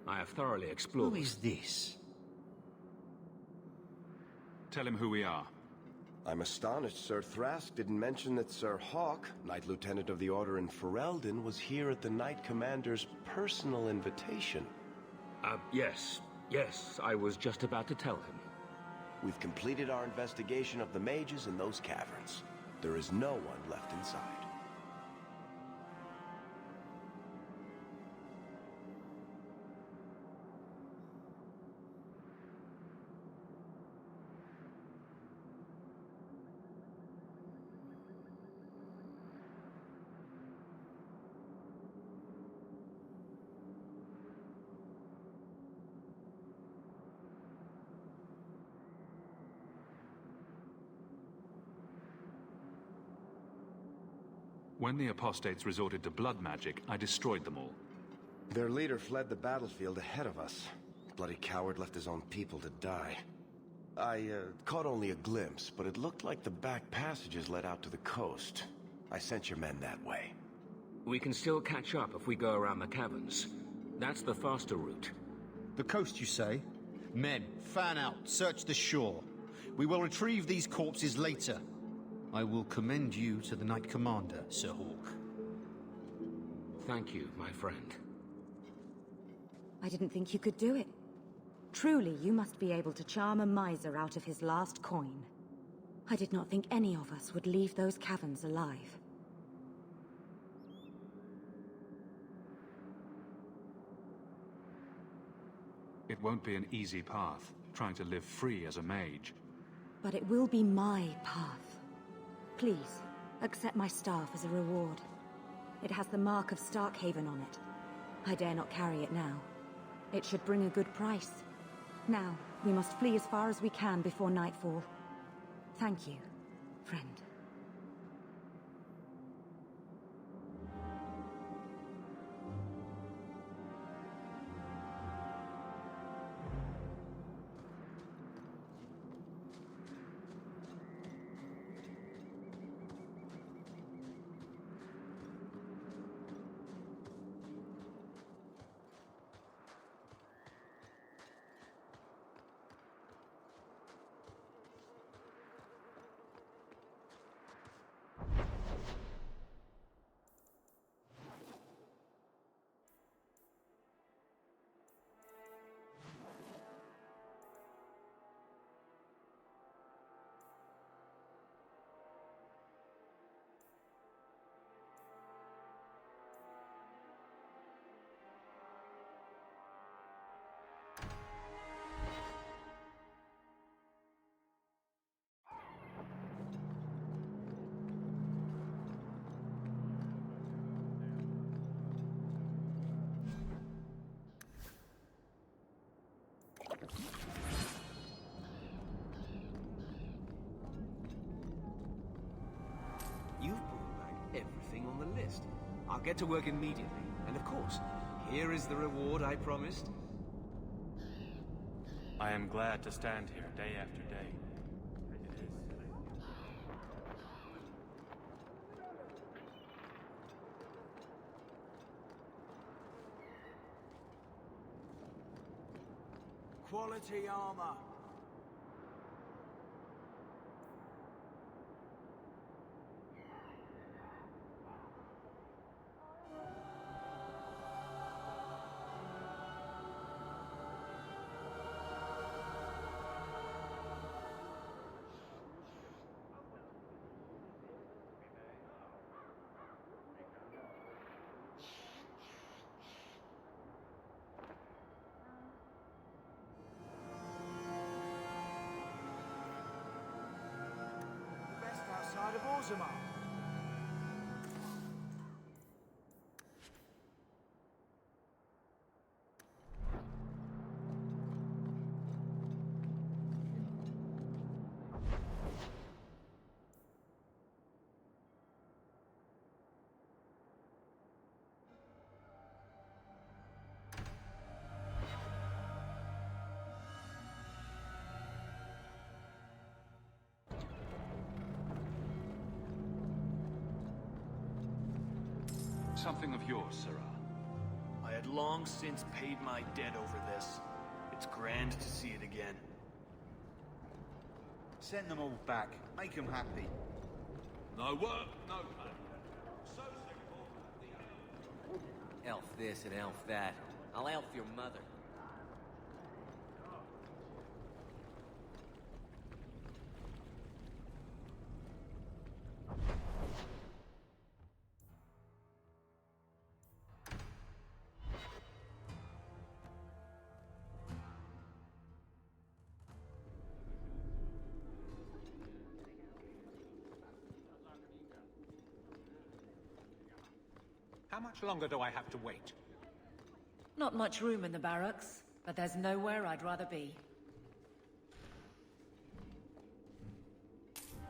I have thoroughly explored. Who is this? Tell him who we are. I'm astonished Sir Thrask didn't mention that Sir Hawk, Knight Lieutenant of the Order in Ferelden, was here at the Knight Commander's personal invitation. Yes. Yes, I was just about to tell him. We've completed our investigation of the mages in those caverns. There is no one left inside. When the apostates resorted to blood magic, I destroyed them all. Their leader fled the battlefield ahead of us. Bloody coward left his own people to die. I caught only a glimpse, but it looked like the back passages led out to the coast. I sent your men that way. We can still catch up if we go around the caverns. That's the faster route. The coast, you say? Men, fan out, search the shore. We will retrieve these corpses later. I will commend you to the Knight Commander, Sir Hawk. Thank you, my friend. I didn't think you could do it. Truly, you must be able to charm a miser out of his last coin. I did not think any of us would leave those caverns alive. It won't be an easy path, trying to live free as a mage. But it will be my path. Please, accept my staff as a reward. It has the mark of Starkhaven on it. I dare not carry it now. It should bring a good price. Now, we must flee as far as we can before nightfall. Thank you, friend. You've brought back everything on the list. I'll get to work immediately. And of course, here is the reward I promised. I am glad to stand here day after day. Quality armor. them up. Something of yours, Sirrah. I had long since paid my debt over this. It's grand to see it again. Send them all back. Make them happy. No work, no pay. Elf this and elf that. I'll elf your mother. How much longer do I have to wait? Not much room in the barracks, but there's nowhere I'd rather be.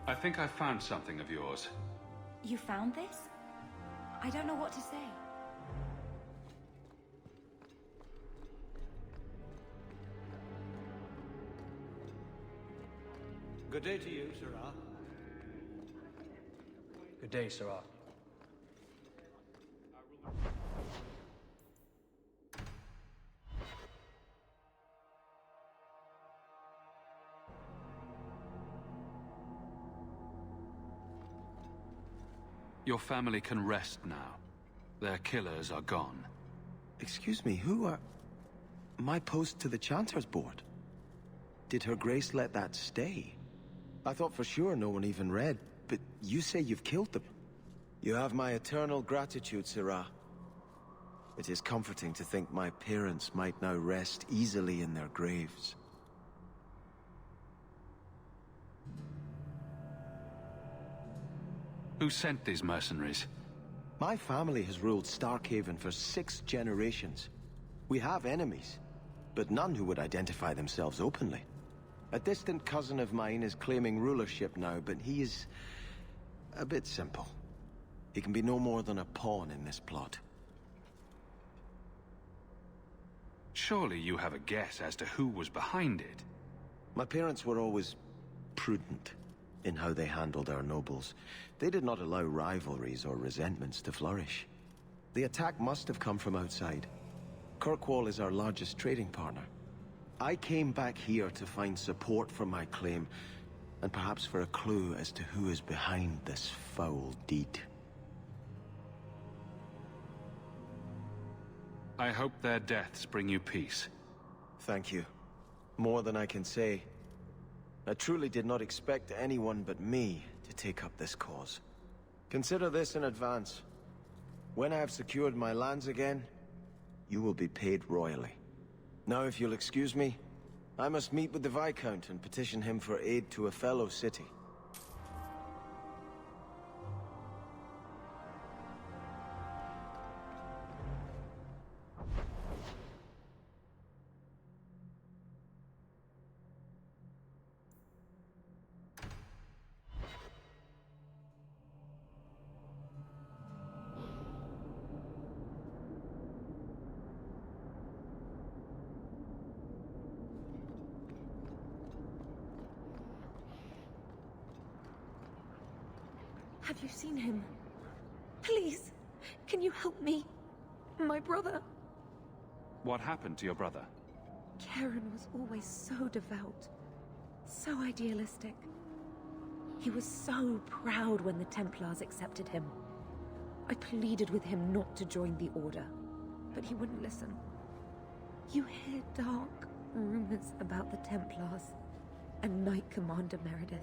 I think I found something of yours. You found this? I don't know what to say. Good day to you, Sirrah. Good day, Sirrah. Your family can rest now. Their killers are gone. Excuse me, who are... My post to the Chanter's board? Did Her Grace let that stay? I thought for sure no one even read, but you say you've killed them. You have my eternal gratitude, Sirrah. It is comforting to think my parents might now rest easily in their graves. Who sent these mercenaries? My family has ruled Starkhaven for 6 generations. We have enemies, but none who would identify themselves openly. A distant cousin of mine is claiming rulership now, but he is a bit simple. He can be no more than a pawn in this plot. Surely you have a guess as to who was behind it. My parents were always prudent in how they handled our nobles. They did not allow rivalries or resentments to flourish. The attack must have come from outside. Kirkwall is our largest trading partner. I came back here to find support for my claim, and perhaps for a clue as to who is behind this foul deed. I hope their deaths bring you peace. Thank you. More than I can say. I truly did not expect anyone but me to take up this cause. Consider this in advance. When I have secured my lands again, you will be paid royally. Now, if you'll excuse me, I must meet with the Viscount and petition him for aid to a fellow city. Have you seen him? Please, can you help me? My brother. What happened to your brother? Karen was always so devout, so idealistic. He was so proud when the Templars accepted him. I pleaded with him not to join the Order, but he wouldn't listen. You hear dark rumors about the Templars and Knight Commander Meredith.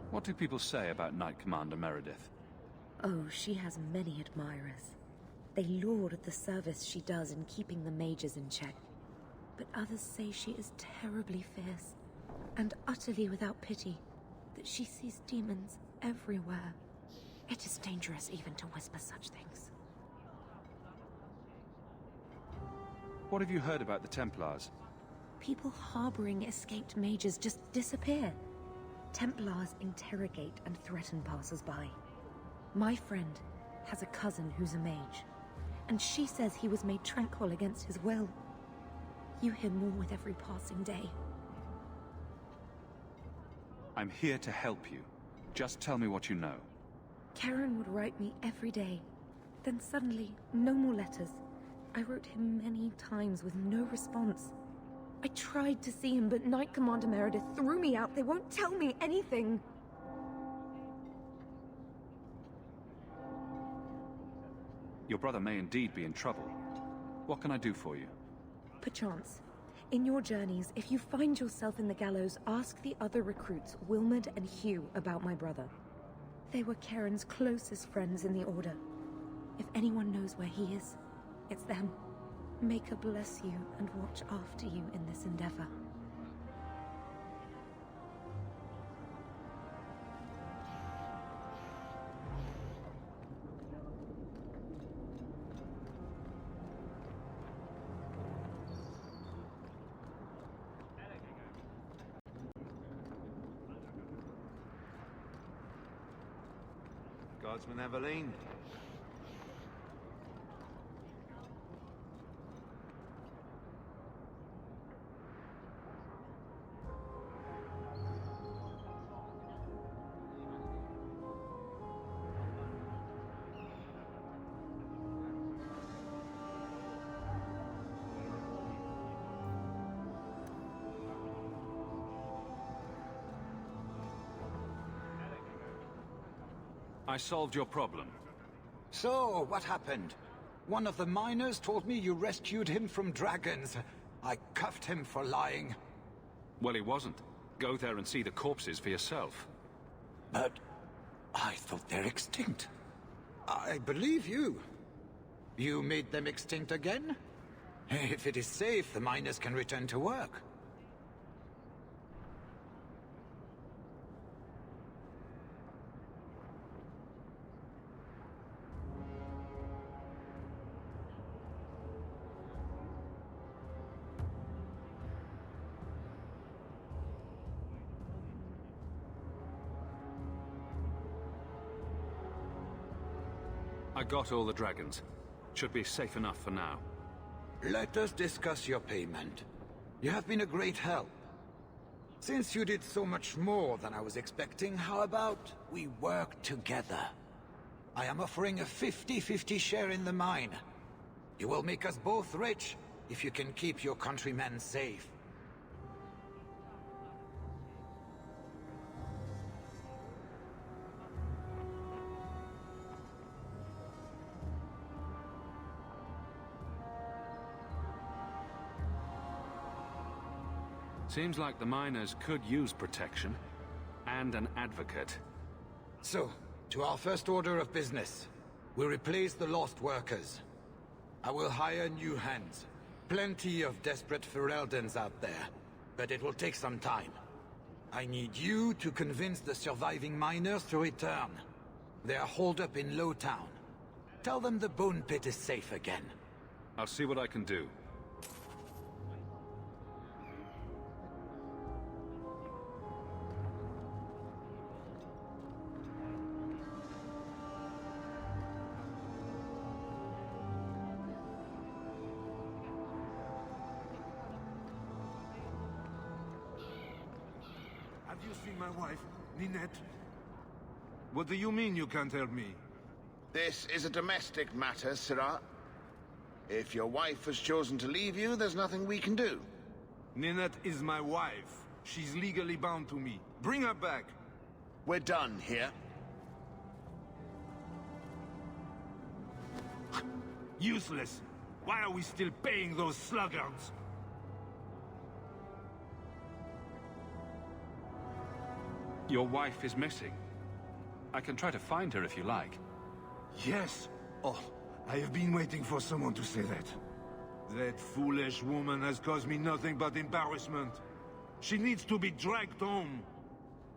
What do people say about Knight Commander Meredith? Oh, she has many admirers. They laud the service she does in keeping the mages in check. But others say she is terribly fierce, and utterly without pity, that she sees demons everywhere. It is dangerous even to whisper such things. What have you heard about the Templars? People harboring escaped mages just disappear. Templars interrogate and threaten passers-by. My friend has a cousin who's a mage, and she says he was made tranquil against his will. You hear more with every passing day. I'm here to help you. Just tell me what you know. Karen would write me every day. Then suddenly, no more letters. I wrote him many times with no response. I tried to see him, but Knight Commander Meredith threw me out. They won't tell me anything. Your brother may indeed be in trouble. What can I do for you? Perchance. In your journeys, if you find yourself in the gallows, ask the other recruits, Wilmerd and Hugh, about my brother. They were Karen's closest friends in the Order. If anyone knows where he is, it's them. May God bless you and watch after you in this endeavor. Guardsman Eveline. I solved your problem. So, what happened? One of the miners told me you rescued him from dragons. I cuffed him for lying. Well, he wasn't. Go there and see the corpses for yourself. But I thought they're extinct. I believe you. You made them extinct again? If it is safe, the miners can return to work. I got all the dragons. Should be safe enough for now. Let us discuss your payment. You have been a great help. Since you did so much more than I was expecting, how about we work together? I am offering a 50-50 share in the mine. You will make us both rich if you can keep your countrymen safe. Seems like the miners could use protection. And an advocate. So, to our first order of business. We replace the lost workers. I will hire new hands. Plenty of desperate Fereldans out there. But it will take some time. I need you to convince the surviving miners to return. They are holed up in Lowtown. Tell them the Bone Pit is safe again. I'll see what I can do. Have you seen my wife, Ninette? What do you mean you can't help me? This is a domestic matter, Sirrah. If your wife has chosen to leave you, there's nothing we can do. Ninette is my wife. She's legally bound to me. Bring her back. We're done here. Useless. Why are we still paying those sluggards? Your wife is missing. I can try to find her if you like. Yes. Oh, I have been waiting for someone to say that. That foolish woman has caused me nothing but embarrassment. She needs to be dragged home.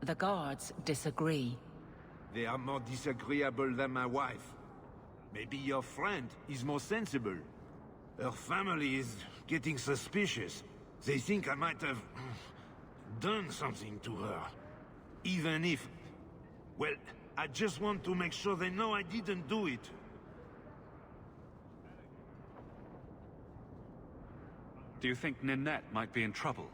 The guards disagree. They are more disagreeable than my wife. Maybe your friend is more sensible. Her family is getting suspicious. They think I might have done something to her. Even if... Well, I just want to make sure they know I didn't do it. Do you think Ninette might be in trouble?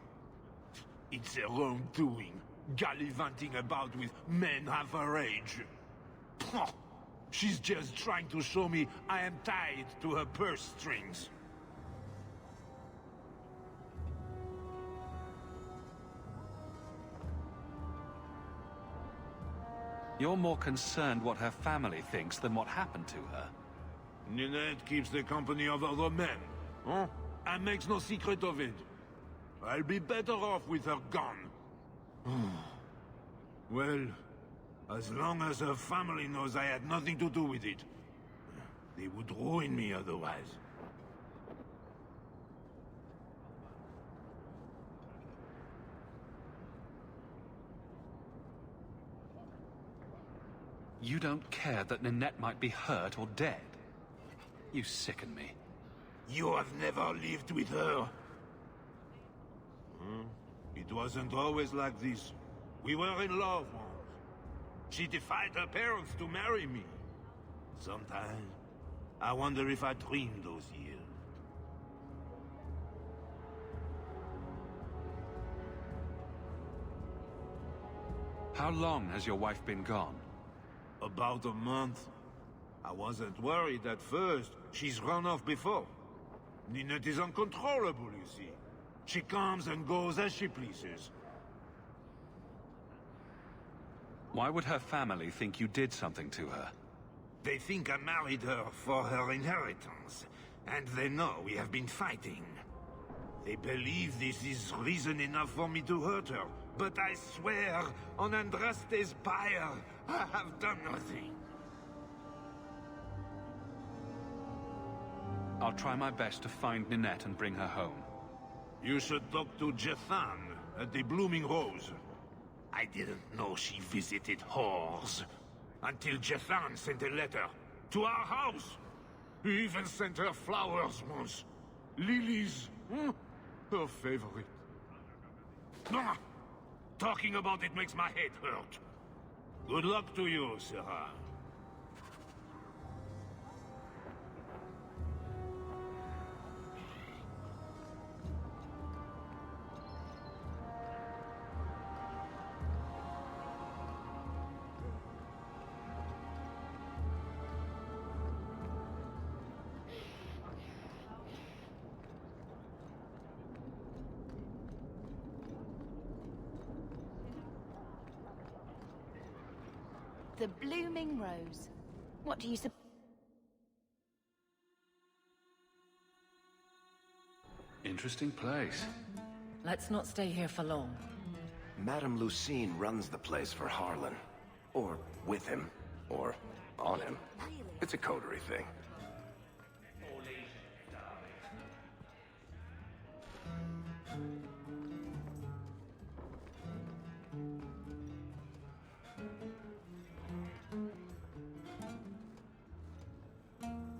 It's her own doing. Gallivanting about with men half her age. She's just trying to show me I am tied to her purse strings. You're more concerned what her family thinks than what happened to her. Ninette keeps the company of other men, huh? And makes no secret of it. I'll be better off with her gone. Well, as long as her family knows I had nothing to do with it, they would ruin me otherwise. You don't care that Ninette might be hurt or dead? You sicken me. You have never lived with her. It wasn't always like this. We were in love once. She defied her parents to marry me. Sometimes, I wonder if I dreamed those years. How long has your wife been gone? About a month. I wasn't worried at first. She's run off before. Ninette is uncontrollable, you see. She comes and goes as she pleases. Why would her family think you did something to her? They think I married her for her inheritance, and they know we have been fighting. They believe this is reason enough for me to hurt her, but I swear, on Andraste's pyre, I have done nothing. I'll try my best to find Ninette and bring her home. You should talk to Jethan at the Blooming Rose. I didn't know she visited whores until Jethan sent a letter to our house. He even sent her flowers once. Lilies, her favorite. Talking about it makes my head hurt. Good luck to you, Sarah. The Blooming Rose. What do you suppose? Interesting place. Let's not stay here for long. Madame Lucine runs the place for Harlan. Or with him. Or on him. It's a coterie thing.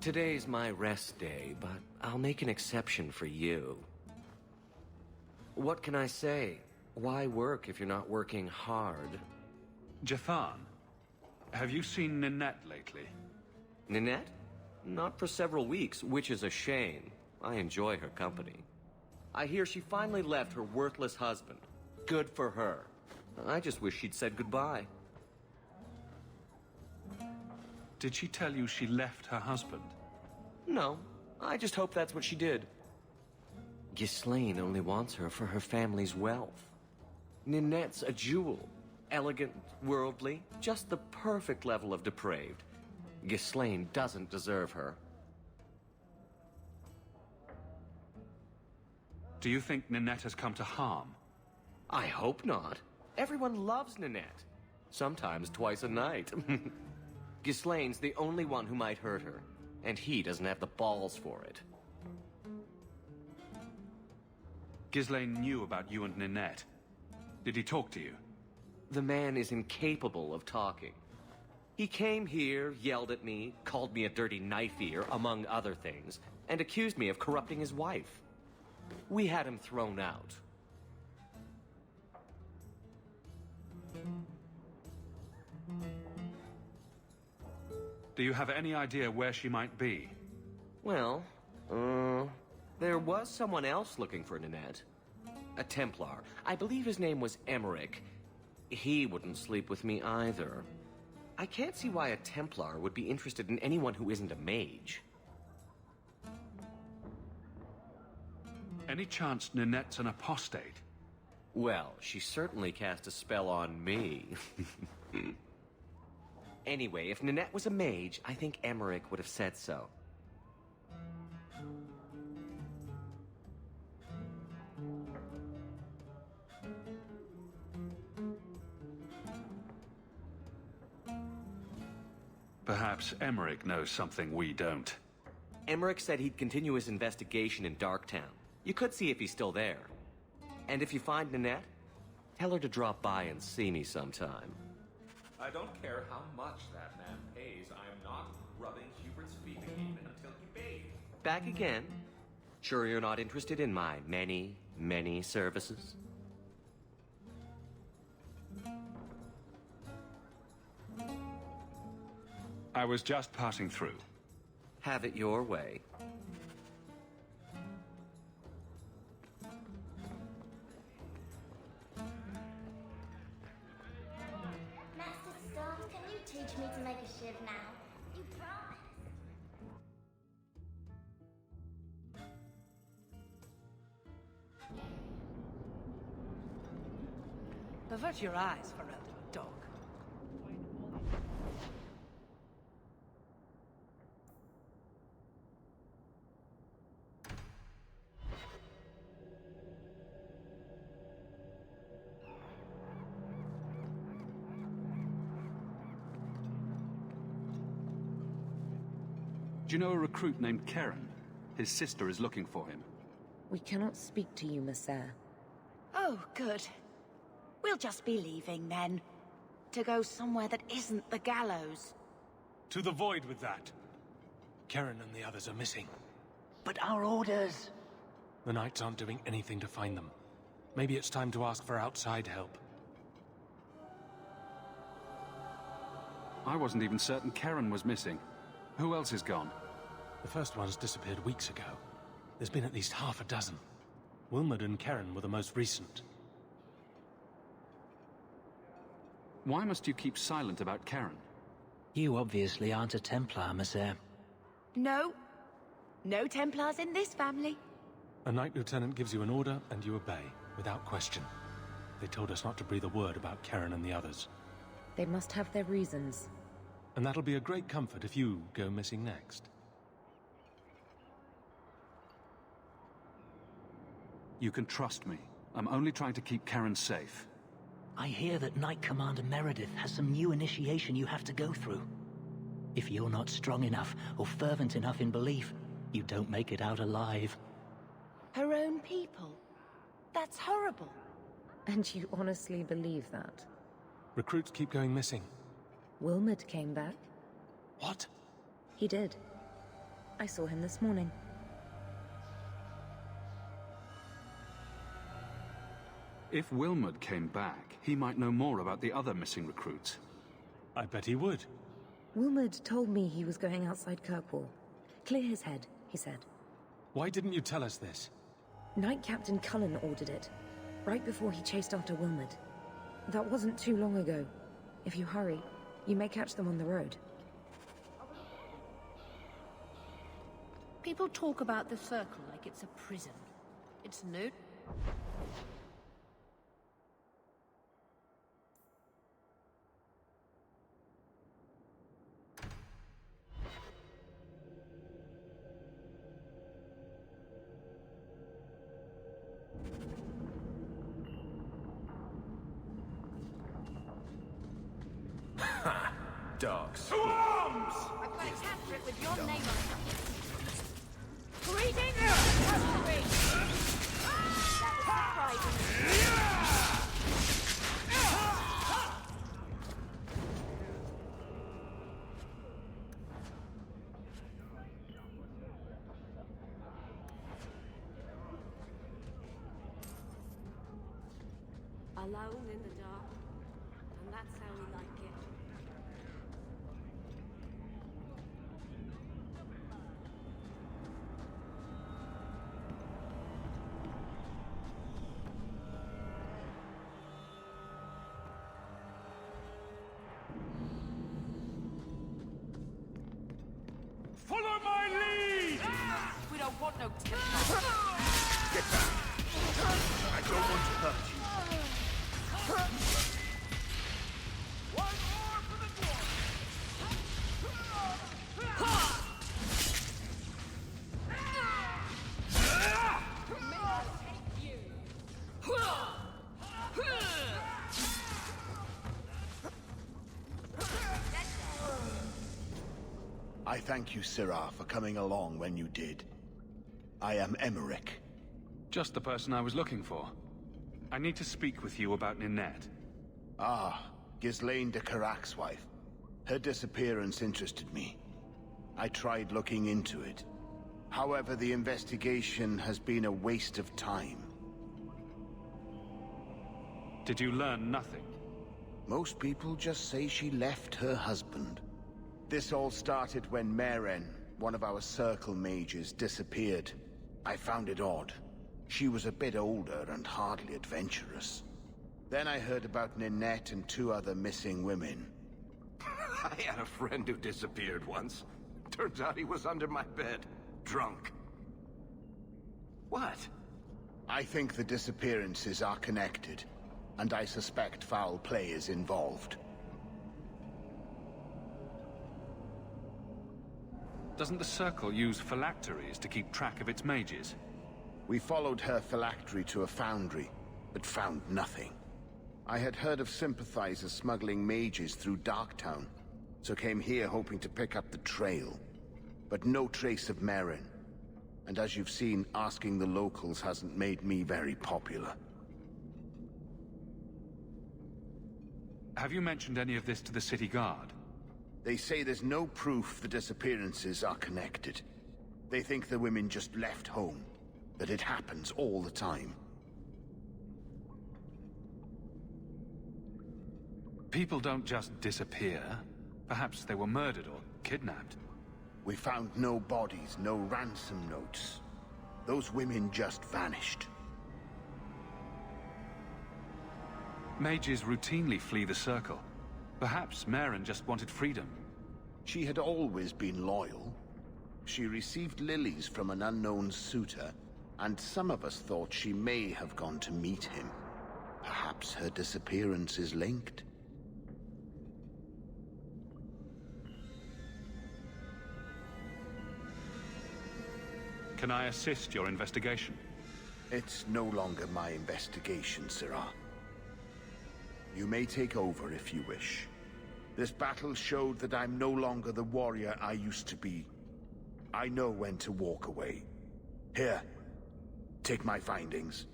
Today's my rest day, but I'll make an exception for you. What can I say? Why work if you're not working hard? Jethan, have you seen Ninette lately? Ninette? Not for several weeks, which is a shame. I enjoy her company. I hear she finally left her worthless husband. Good for her. I just wish she'd said goodbye. Did she tell you she left her husband? No, I just hope that's what she did. Ghislaine only wants her for her family's wealth. Ninette's a jewel. Elegant, worldly, just the perfect level of depraved. Ghislaine doesn't deserve her. Do you think Ninette has come to harm? I hope not. Everyone loves Ninette. Sometimes twice a night. Ghislaine's the only one who might hurt her, and he doesn't have the balls for it. Ghislaine knew about you and Ninette. Did he talk to you? The man is incapable of talking. He came here, yelled at me, called me a dirty knife-ear, among other things, and accused me of corrupting his wife. We had him thrown out. Do you have any idea where she might be? Well, there was someone else looking for Ninette. A Templar. I believe his name was Emmerich. He wouldn't sleep with me either. I can't see why a Templar would be interested in anyone who isn't a mage. Any chance Ninette's an apostate? Well, she certainly cast a spell on me. Anyway, if Ninette was a mage, I think Emmerich would have said so. Perhaps Emmerich knows something we don't. Emmerich said he'd continue his investigation in Darktown. You could see if he's still there. And if you find Ninette, tell her to drop by and see me sometime. I don't care how much that man pays. I'm not rubbing Hubert's feet again until he pays. Back again? Sure you're not interested in my many, many services? I was just passing through. Have it your way. Master Storm, can you teach me to make a shiv now? You promise? Avert your eyes, Ferelden, dog. Do you know a recruit named Karen? His sister is looking for him. We cannot speak to you, Messer. Oh, good. We'll just be leaving, then. To go somewhere that isn't the gallows. To the void with that. Karen and the others are missing. But our orders... The Knights aren't doing anything to find them. Maybe it's time to ask for outside help. I wasn't even certain Karen was missing. Who else is gone? The first ones disappeared weeks ago. There's been at least half a dozen. Wilmot and Karen were the most recent. Why must you keep silent about Karen? You obviously aren't a Templar, Messer. No. No Templars in this family. A Knight Lieutenant gives you an order and you obey, without question. They told us not to breathe a word about Karen and the others. They must have their reasons. And that'll be a great comfort if you go missing next. You can trust me. I'm only trying to keep Karen safe. I hear that Knight Commander Meredith has some new initiation you have to go through. If you're not strong enough or fervent enough in belief, you don't make it out alive. Her own people? That's horrible. And you honestly believe that? Recruits keep going missing. Wilmot came back. What? He did. I saw him this morning. If Wilmot came back, he might know more about the other missing recruits. I bet he would. Wilmot told me he was going outside Kirkwall. Clear his head, he said. Why didn't you tell us this? Knight Captain Cullen ordered it, right before he chased after Wilmot. That wasn't too long ago. If you hurry, you may catch them on the road. People talk about the Circle like it's a prison. It's no... Dogs. Swarms! I'm gonna capture it with your name on it. Greetings! Alone in the dark. And that's how we like it. Follow my lead! We don't want no Templar. Get back! I don't want to hurt you. One more for the I thank you, Syrah, for coming along when you did. I am Emmerich. Just the person I was looking for. I need to speak with you about Ninette. Ah, Ghislaine de Carac's wife. Her disappearance interested me. I tried looking into it. However, the investigation has been a waste of time. Did you learn nothing? Most people just say she left her husband. This all started when Meren, one of our Circle mages, disappeared. I found it odd. She was a bit older and hardly adventurous. Then I heard about Ninette and 2 other missing women. I had a friend who disappeared once. Turns out he was under my bed, drunk. What? I think the disappearances are connected, and I suspect foul play is involved. Doesn't the Circle use phylacteries to keep track of its mages? We followed her phylactery to a foundry, but found nothing. I had heard of sympathizers smuggling mages through Darktown, so came here hoping to pick up the trail. But no trace of Meren. And as you've seen, asking the locals hasn't made me very popular. Have you mentioned any of this to the city guard? They say there's no proof the disappearances are connected. They think the women just left home, that it happens all the time. People don't just disappear. Perhaps they were murdered or kidnapped. We found no bodies, no ransom notes. Those women just vanished. Mages routinely flee the Circle. Perhaps Meren just wanted freedom. She had always been loyal. She received lilies from an unknown suitor, and some of us thought she may have gone to meet him. Perhaps her disappearance is linked. Can I assist your investigation? It's no longer my investigation, Syrah. You may take over if you wish. This battle showed that I'm no longer the warrior I used to be. I know when to walk away. Here, take my findings.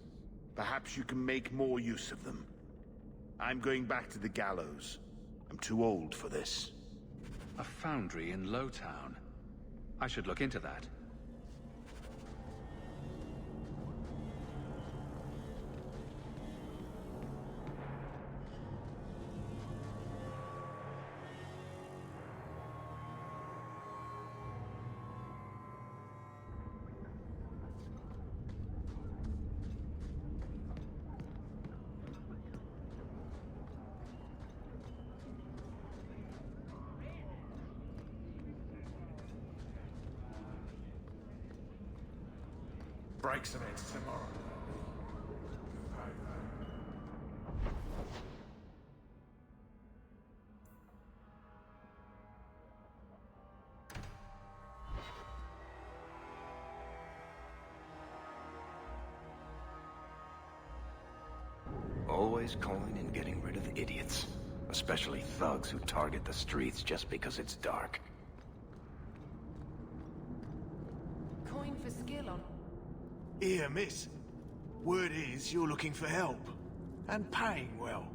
Perhaps you can make more use of them. I'm going back to the gallows. I'm too old for this. A foundry in Lowtown. I should look into that. Break some eggs tomorrow. Always calling and getting rid of idiots. Especially thugs who target the streets just because it's dark. Coin for skill on. Here, miss. Word is you're looking for help. And paying well.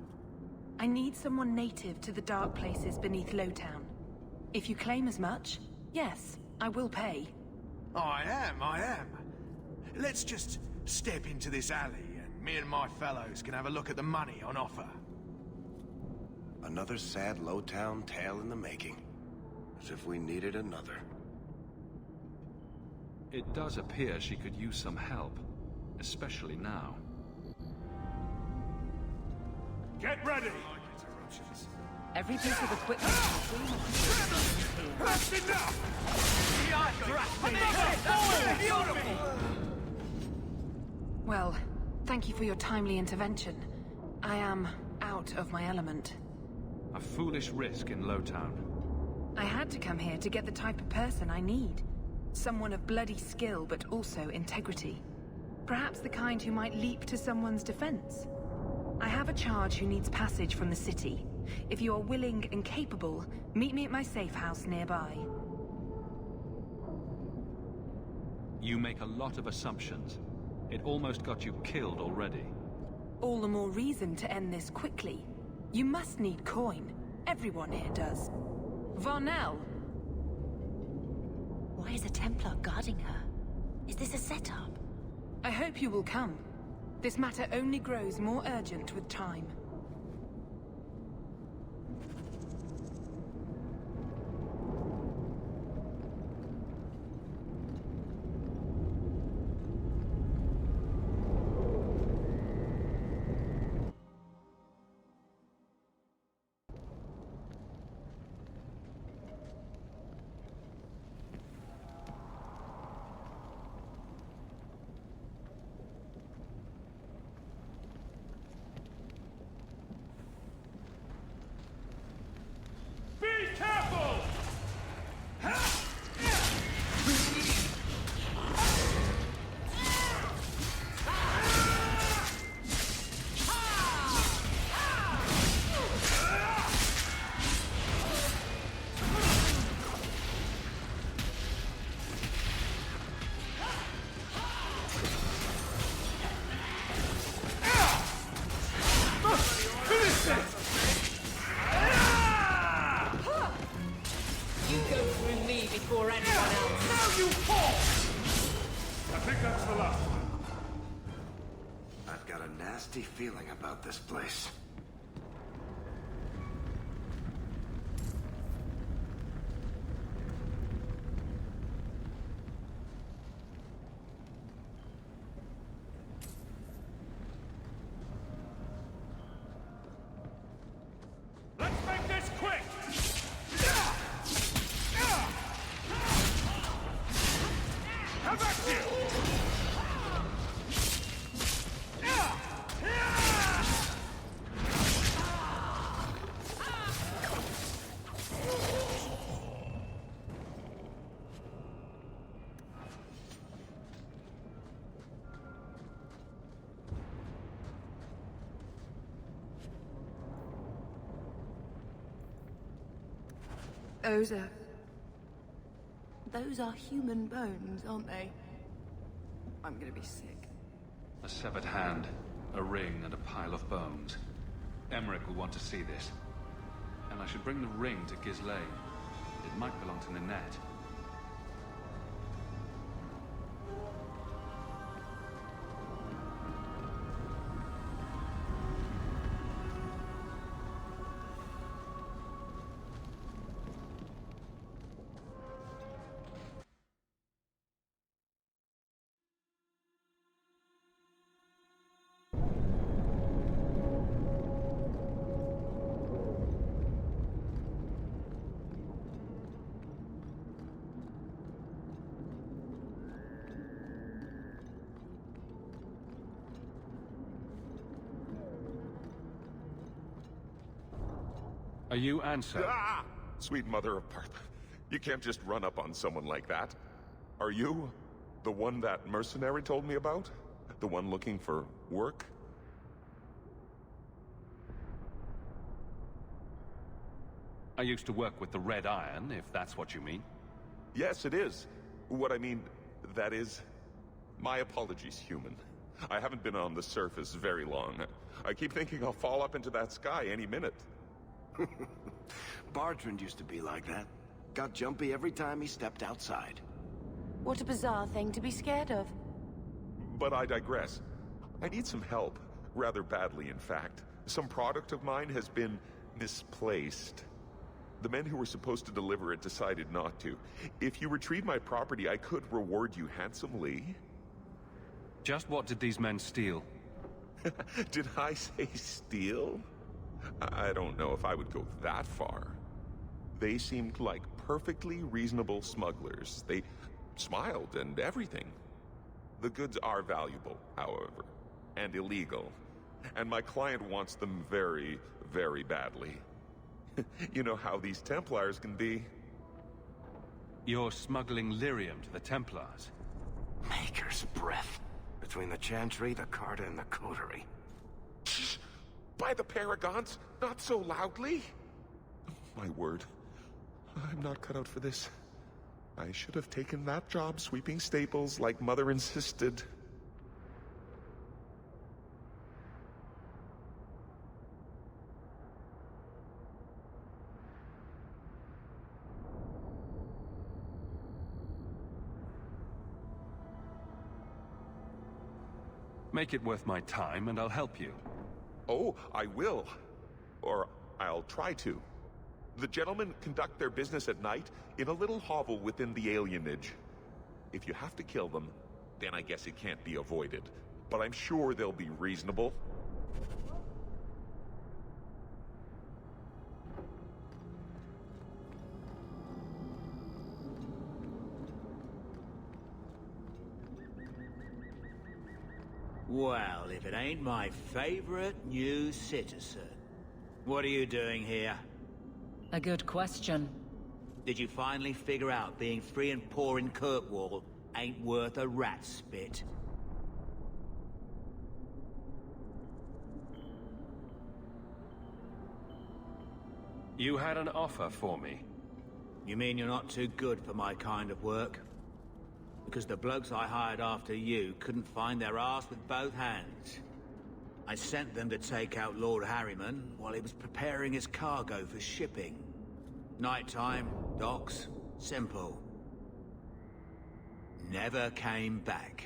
I need someone native to the dark places beneath Lowtown. If you claim as much, yes, I will pay. I am. Let's just step into this alley and Me and my fellows can have a look at the money on offer. Another sad low-town tale in the making. As if we needed another. It does appear she could use some help, especially now. Get ready! Every piece of equipment. That's enough! Beautiful! Well, thank you for your timely intervention. I am out of my element. A foolish risk in Lowtown. I had to come here to get the type of person I need. Someone of bloody skill, but also integrity. Perhaps the kind who might leap to someone's defense. I have a charge who needs passage from the city. If you are willing and capable, meet me at my safe house nearby. You make a lot of assumptions. It almost got you killed already. All the more reason to end this quickly. You must need coin. Everyone here does. Varnell! Why is a Templar guarding her? Is this a setup? I hope you will come. This matter only grows more urgent with time. Before anyone else. Now you fall! I think that's the last one. I've got a nasty feeling about this place. Let's make this quick! How about you? Those are human bones, aren't they? I'm gonna be sick. A severed hand, a ring, and a pile of bones. Emmerich will want to see this. And I should bring the ring to Ghislaine. It might belong to Ninette. Are you Ansel? Ah! Sweet mother of Parth. You can't just run up on someone like that. Are you the one that mercenary told me about? The one looking for work? I used to work with the Red Iron, if that's what you mean. Yes, it is. What I mean, that is... My apologies, human. I haven't been on the surface very long. I keep thinking I'll fall up into that sky any minute. Bartrand used to be like that. Got jumpy every time he stepped outside. What a bizarre thing to be scared of. But I digress. I need some help. Rather badly, in fact. Some product of mine has been misplaced. The men who were supposed to deliver it decided not to. If you retrieve my property, I could reward you handsomely. Just what did these men steal? Did I say steal? I don't know if I would go that far. They seemed like perfectly reasonable smugglers. They smiled and everything. The goods are valuable, however, and illegal. And my client wants them very, very badly. You know how these Templars can be. You're smuggling lyrium to the Templars? Maker's breath. Between the Chantry, the Carta, and the Coterie. Shh! By the Paragons, not so loudly! My word. I'm not cut out for this. I should have taken that job sweeping stables like Mother insisted. Make it worth my time, and I'll help you. Oh, I will. Or I'll try to. The gentlemen conduct their business at night in a little hovel within the alienage. If you have to kill them, then I guess it can't be avoided. But I'm sure they'll be reasonable. Well, if it ain't my favorite new citizen. What are you doing here? A good question. Did you finally figure out being free and poor in Kirkwall ain't worth a rat's spit? You had an offer for me. You mean you're not too good for my kind of work? Because the blokes I hired after you couldn't find their arse with both hands. I sent them to take out Lord Harriman while he was preparing his cargo for shipping. Nighttime, docks, simple. Never came back.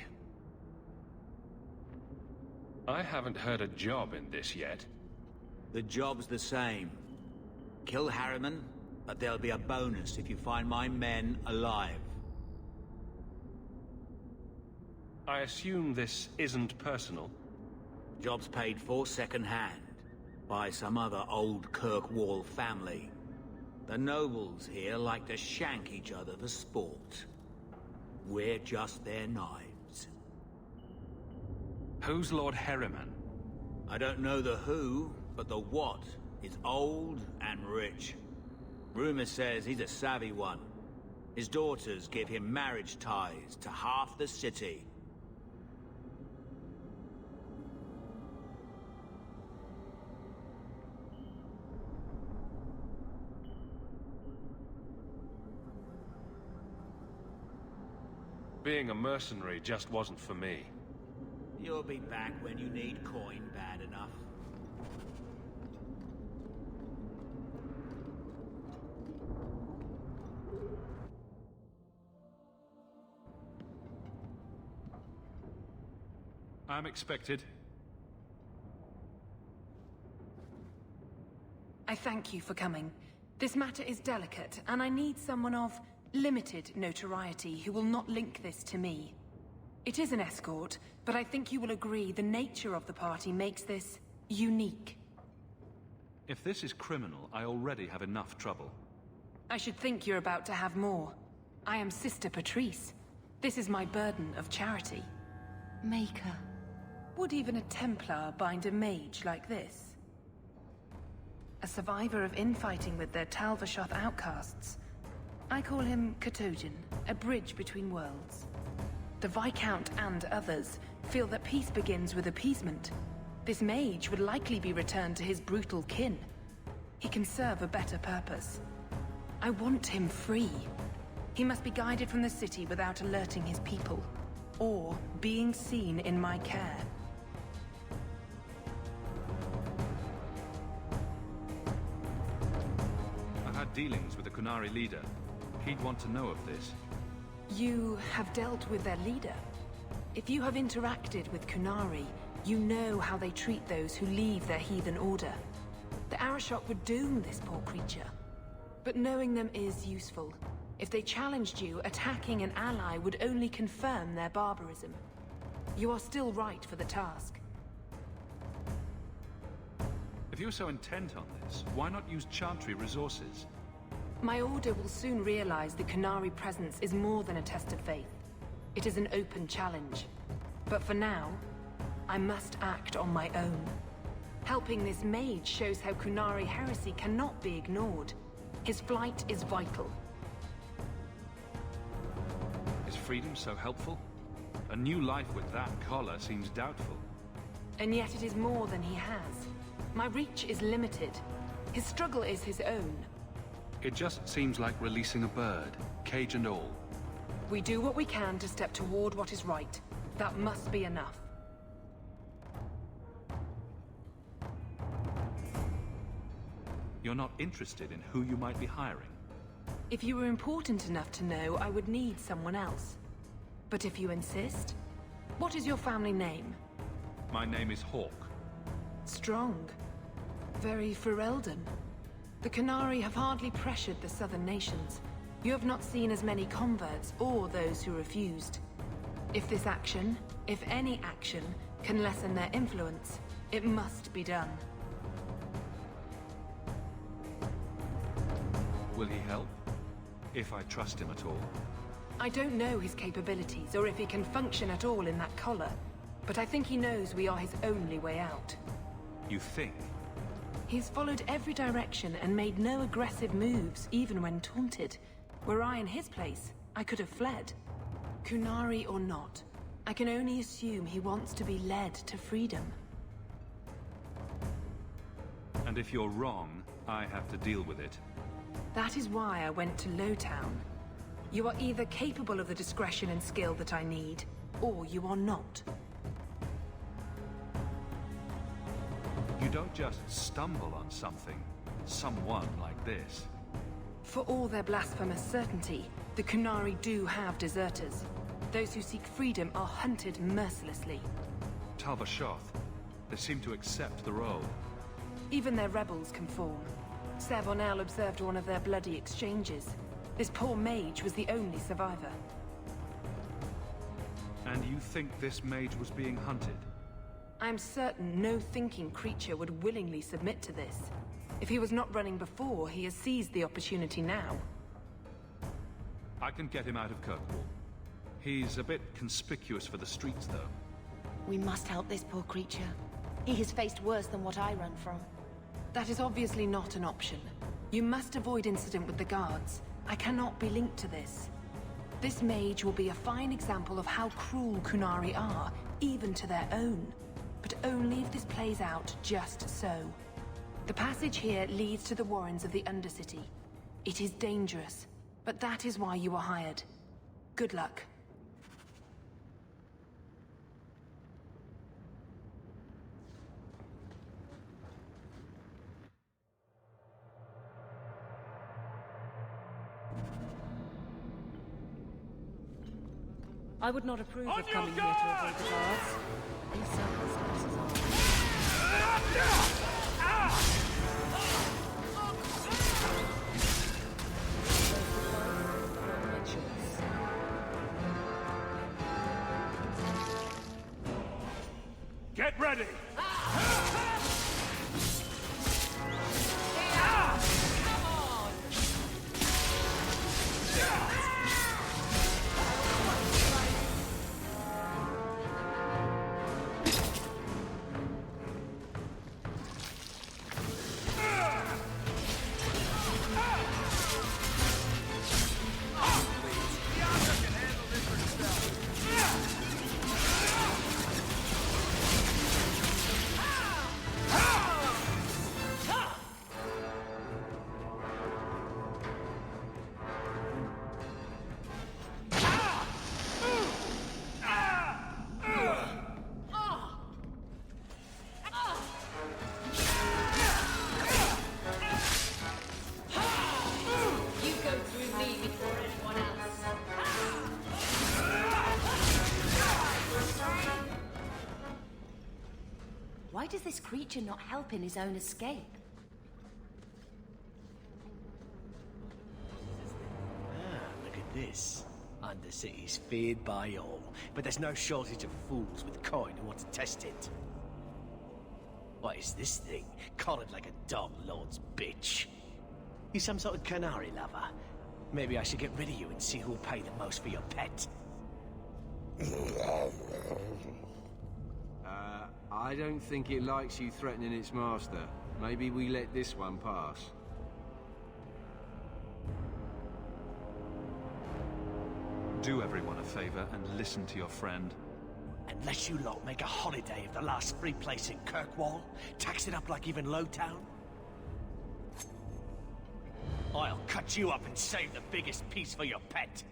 I haven't heard a job in this yet. The job's the same. Kill Harriman, but there'll be a bonus if you find my men alive. I assume this isn't personal? Job's paid for second-hand, by some other old Kirkwall family. The nobles here like to shank each other for sport. We're just their knives. Who's Lord Harriman? I don't know the who, but the what is old and rich. Rumor says he's a savvy one. His daughters give him marriage ties to half the city. Being a mercenary just wasn't for me. You'll be back when you need coin bad enough. I'm expected. I thank you for coming. This matter is delicate, and I need someone of limited notoriety who will not link this to me. It is an escort, but I think you will agree the nature of the party makes this unique. If this is criminal, I already have enough trouble. I should think you're about to have more. I am Sister Patrice. This is my burden of charity. Maker. Would even a Templar bind a mage like this? A survivor of infighting with their Talvashoth outcasts. I call him Katojan, a bridge between worlds. The Viscount and others feel that peace begins with appeasement. This mage would likely be returned to his brutal kin. He can serve a better purpose. I want him free. He must be guided from the city without alerting his people, or being seen in my care. I had dealings with the Kunari leader. He'd want to know of this. You have dealt with their leader? If you have interacted with Kunari, you know how they treat those who leave their heathen order. The Arashok would doom this poor creature. But knowing them is useful. If they challenged you, attacking an ally would only confirm their barbarism. You are still right for the task. If you're so intent on this, why not use Chantry resources? My order will soon realize the Kunari presence is more than a test of faith. It is an open challenge. But for now, I must act on my own. Helping this mage shows how Kunari heresy cannot be ignored. His flight is vital. Is freedom so helpful? A new life with that collar seems doubtful. And yet it is more than he has. My reach is limited. His struggle is his own. It just seems like releasing a bird, cage and all. We do what we can to step toward what is right. That must be enough. You're not interested in who you might be hiring? If you were important enough to know, I would need someone else. But if you insist, what is your family name? My name is Hawk. Strong. Very Ferelden. The Kunari have hardly pressured the southern nations. You have not seen as many converts or those who refused. If this action, if any action, can lessen their influence, it must be done. Will he help? If I trust him at all. I don't know his capabilities or if he can function at all in that collar, but I think he knows we are his only way out. You think? He's followed every direction and made no aggressive moves, even when taunted. Were I in his place, I could have fled. Kunari or not, I can only assume he wants to be led to freedom. And if you're wrong, I have to deal with it. That is why I went to Lowtown. You are either capable of the discretion and skill that I need, or you are not. You don't just stumble on someone like this. For all their blasphemous certainty, the Kunari do have deserters. Those who seek freedom are hunted mercilessly. Talvashoth, they seem to accept the role. Even their rebels conform. Savonel observed one of their bloody exchanges. This poor mage was the only survivor. And you think this mage was being hunted? I'm certain no thinking creature would willingly submit to this. If he was not running before, he has seized the opportunity now. I can get him out of Kirkwall. He's a bit conspicuous for the streets, though. We must help this poor creature. He has faced worse than what I run from. That is obviously not an option. You must avoid incident with the guards. I cannot be linked to this. This mage will be a fine example of how cruel Kunari are, even to their own. But only if this plays out just so. The passage here leads to the warrens of the Undercity. It is dangerous, but that is why you were hired. Good luck. I would not approve of coming here to avoid the guards. These circumstances Get ready! Why does this creature not help in his own escape? Look at this. Undercity's feared by all, but there's no shortage of fools with coin who want to test it. What is this thing? Collared like a dog lord's bitch. You some sort of canary lover? Maybe I should get rid of you and see who'll pay the most for your pet. I don't think it likes you threatening its master. Maybe we let this one pass. Do everyone a favor and listen to your friend. Unless you lot make a holiday of the last free place in Kirkwall, tax it up like even Lowtown, I'll cut you up and save the biggest piece for your pet.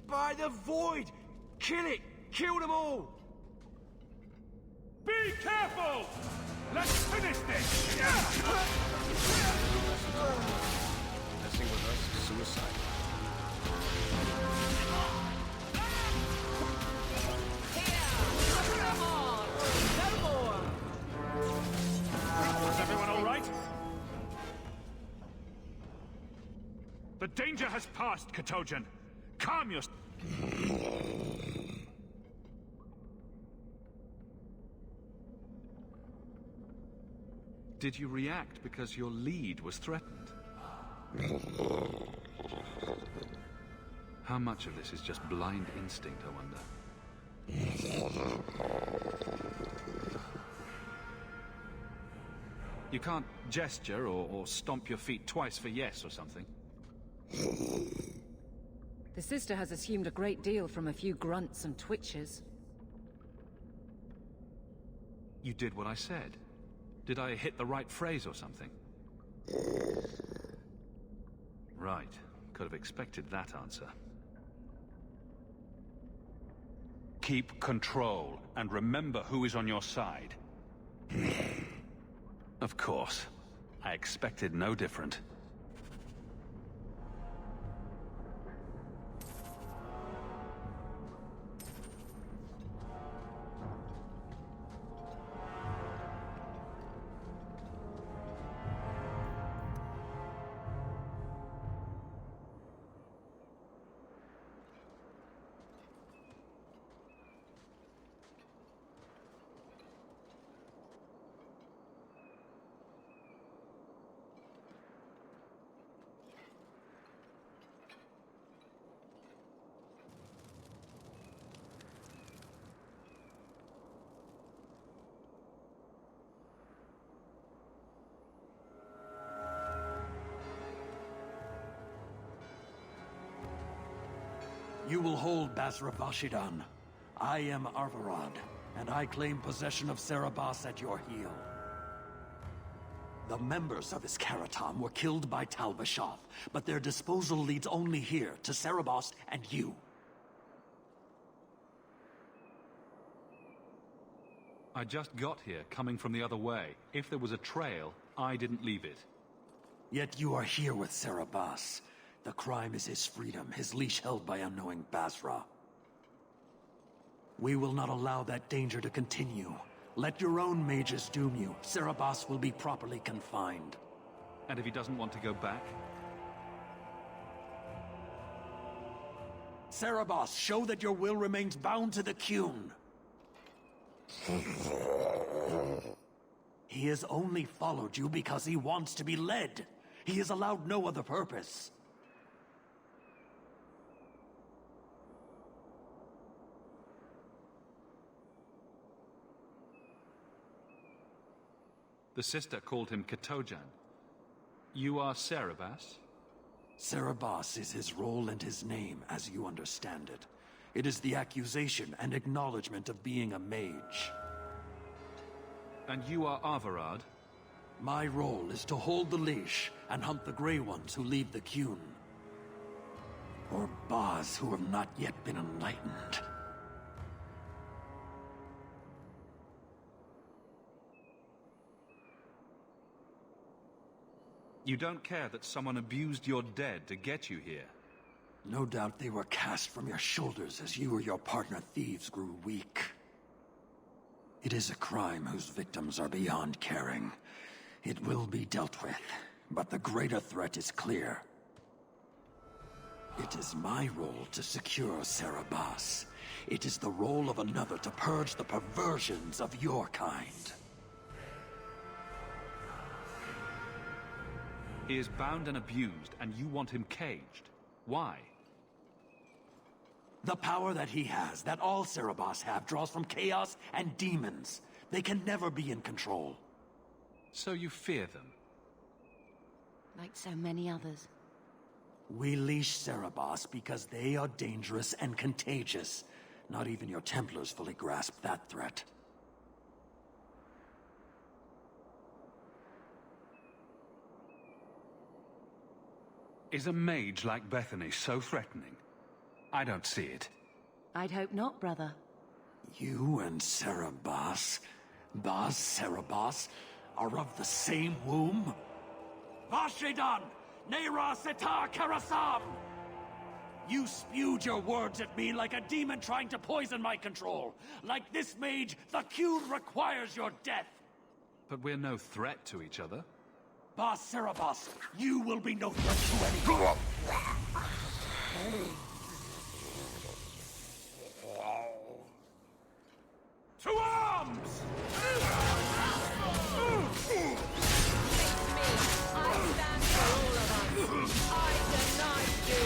By the void! Kill it! Kill them all! Be careful! Let's finish this! Messing with us is suicide. Come on! No more! Is everyone all right? The danger has passed, Katojan. Calm yourself. Did you react because your lead was threatened? How much of this is just blind instinct, I wonder? You can't gesture or stomp your feet twice for yes or something. The sister has assumed a great deal from a few grunts and twitches. You did what I said. Did I hit the right phrase or something? Right. Could have expected that answer. Keep control, and remember who is on your side. Of course. I expected no different. You will hold Basra Vashidan. I am Arvarad, and I claim possession of Serabas at your heel. The members of Iskaratam were killed by Tal-Bashaf, but their disposal leads only here, to Serabas and you. I just got here, coming from the other way. If there was a trail, I didn't leave it. Yet you are here with Serabas. The crime is his freedom, his leash held by unknowing Basra. We will not allow that danger to continue. Let your own mages doom you. Serabas will be properly confined. And if he doesn't want to go back? Serabas, show that your will remains bound to the Qun. He has only followed you because he wants to be led. He has allowed no other purpose. The sister called him Katojan. You are Serabas? Serabas is his role and his name, as you understand it. It is the accusation and acknowledgement of being a mage. And you are Arvarad? My role is to hold the leash and hunt the Grey Ones who lead the Qun. Or Baz who have not yet been enlightened. You don't care that someone abused your dead to get you here? No doubt they were cast from your shoulders as you or your partner thieves grew weak. It is a crime whose victims are beyond caring. It will be dealt with, but the greater threat is clear. It is my role to secure Serabas. It is the role of another to purge the perversions of your kind. He is bound and abused, and you want him caged. Why? The power that he has, that all Serabas have, draws from chaos and demons. They can never be in control. So you fear them? Like so many others. We leash Serabas because they are dangerous and contagious. Not even your Templars fully grasp that threat. Is a mage like Bethany so threatening? I don't see it. I'd hope not, brother. You and Serabas, Bas Serabas, are of the same womb? Vashidan! Neira Setar Karasam! You spewed your words at me like a demon trying to poison my control. Like this mage, the Qun requires your death. But we're no threat to each other. Bas Serabas, you will be no threat to anyone. To arms! I stand for all of us. I deny you.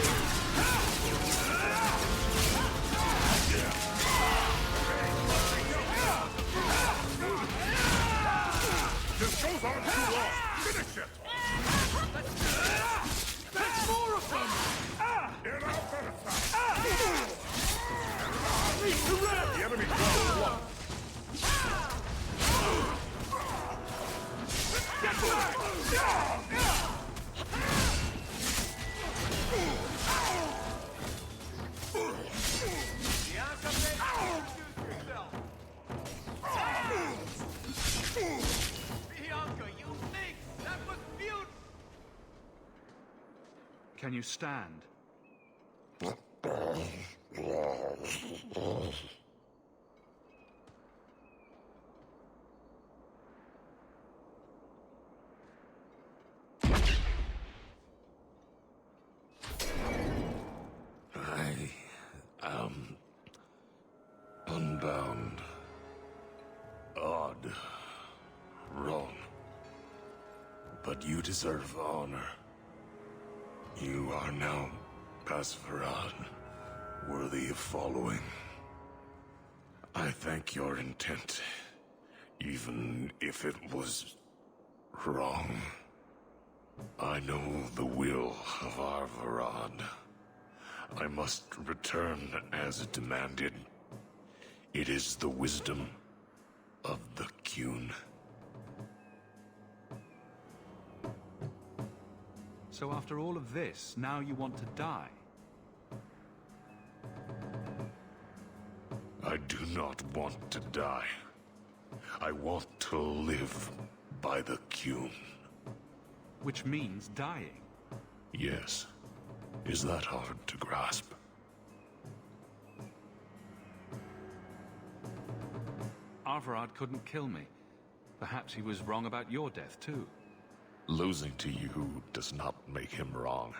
This goes on too long. Finish it. There's more of them. Get out there. Reach the red. The enemy draws blood. Get back! Bianca, you think that was beautiful? Can you stand? I am unbound. Odd. Wrong. But you deserve honor. You are now Pasvarad, worthy of following. I thank your intent, even if it was wrong. I know the will of Arvarad. I must return as demanded. It is the wisdom of the Qun. So after all of this, now you want to die? I do not want to die. I want to live by the Qun. Which means dying. Yes. Is that hard to grasp? Arvarad couldn't kill me. Perhaps he was wrong about your death, too. Losing to you does not make him wrong.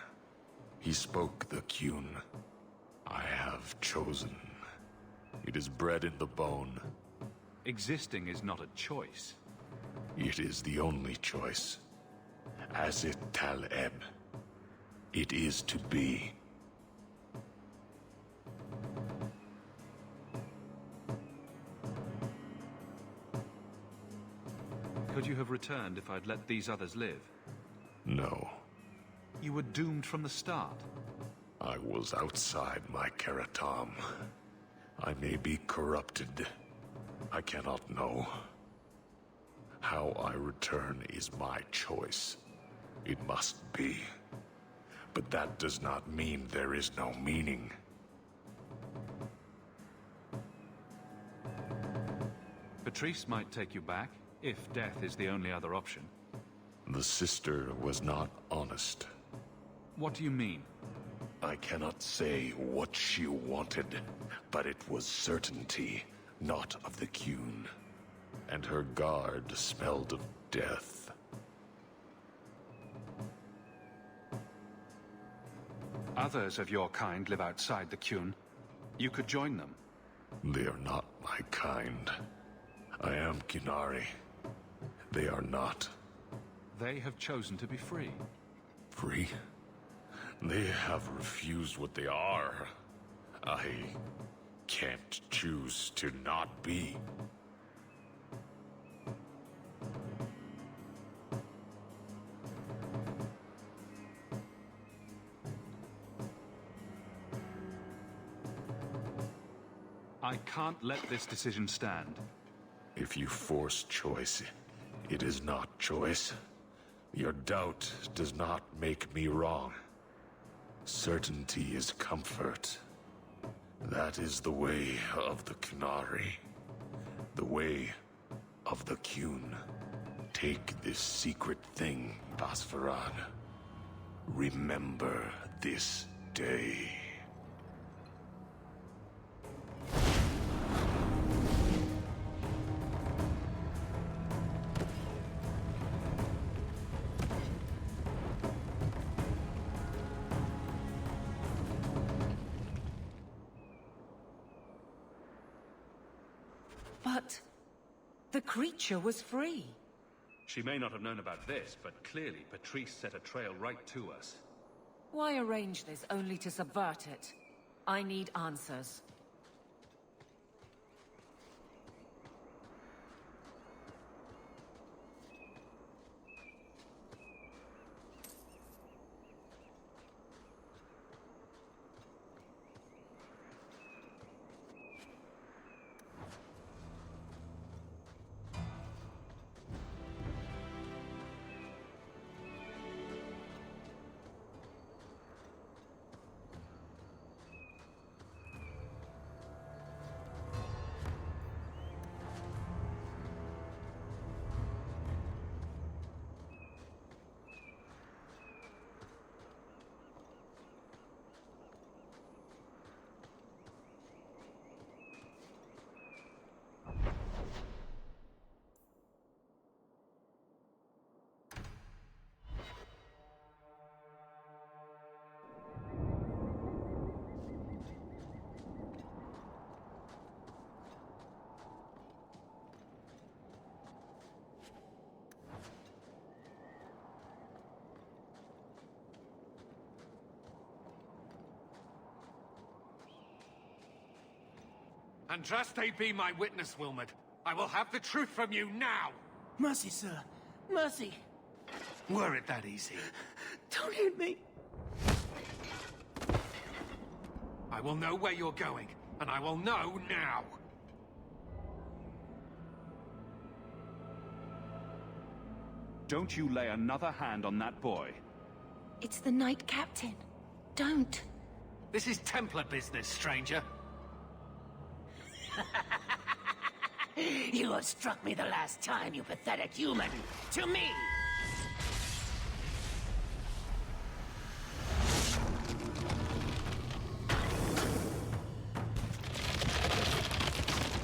He spoke the Qun. I have chosen. It is bred in the bone. Existing is not a choice. It is the only choice. As it Taleb. It is to be. Could you have returned if I'd let these others live? No. You were doomed from the start. I was outside my Keratam. I may be corrupted. I cannot know. How I return is my choice. It must be. But that does not mean there is no meaning. Patrice might take you back, if death is the only other option. The sister was not honest. What do you mean? I I cannot say what she wanted, but it was certainty, not of the Qun. And her guard smelled of death. Others of your kind live outside the Qun. You could join them. They are not my kind. I am Qunari. They are not. They have chosen to be free. Free? They have refused what they are. I can't choose to not be. I can't let this decision stand. If you force choice, it is not choice. Your doubt does not make me wrong. Certainty is comfort. That is the way of the Qunari. The way of the Qun. Take this secret thing, Basfarad. Remember this day. But the creature was free. She may not have known about this, but clearly Patrice set a trail right to us. Why arrange this only to subvert it? I need answers. Andraste be my witness, Wilmot. I will have the truth from you now! Mercy, sir. Mercy. Were it that easy? Don't hit me. I will know where you're going, and I will know now! Don't you lay another hand on that boy. It's the Knight Captain. Don't. This is Templar business, stranger. You have struck me the last time, you pathetic human. To me!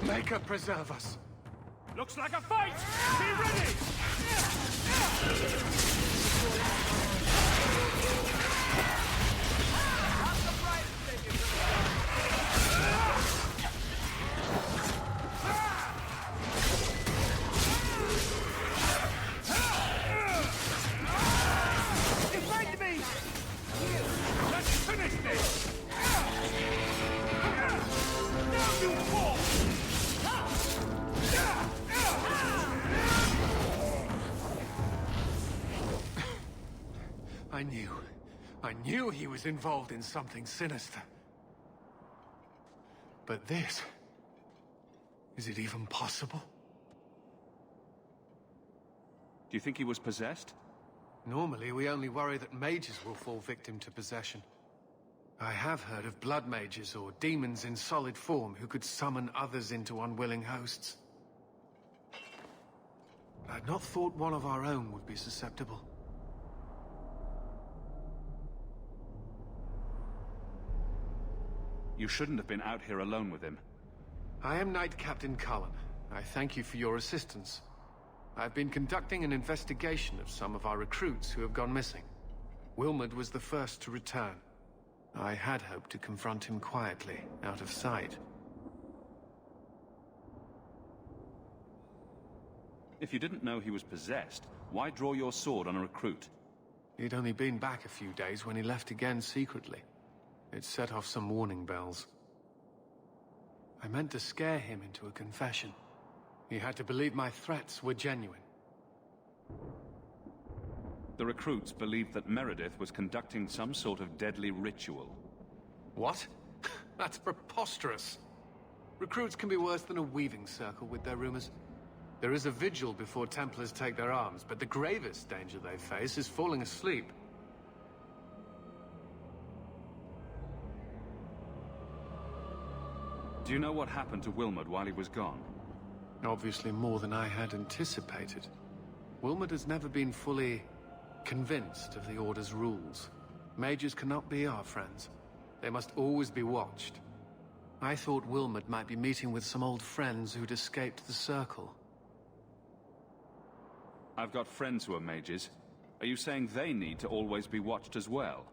Maker preserve us. Looks like a fight! Be ready! Defend me! Let's finish this! Now you fall! I knew he was involved in something sinister. But this... is it even possible? Do you think he was possessed? Normally, we only worry that mages will fall victim to possession. I have heard of blood mages or demons in solid form who could summon others into unwilling hosts. I'd not thought one of our own would be susceptible. You shouldn't have been out here alone with him. I am Knight Captain Cullen. I thank you for your assistance. I've been conducting an investigation of some of our recruits who have gone missing. Wilmot was the first to return. I had hoped to confront him quietly, out of sight. If you didn't know he was possessed, why draw your sword on a recruit? He'd only been back a few days when he left again secretly. It set off some warning bells. I meant to scare him into a confession. He had to believe my threats were genuine. The recruits believed that Meredith was conducting some sort of deadly ritual. What? That's preposterous. Recruits can be worse than a weaving circle with their rumors. There is a vigil before Templars take their arms, but the gravest danger they face is falling asleep. Do you know what happened to Wilmot while he was gone? Obviously more than I had anticipated. Wilmot has never been fully convinced of the Order's rules. Mages cannot be our friends. They must always be watched. I thought Wilmot might be meeting with some old friends who'd escaped the Circle. I've got friends who are mages. Are you saying they need to always be watched as well?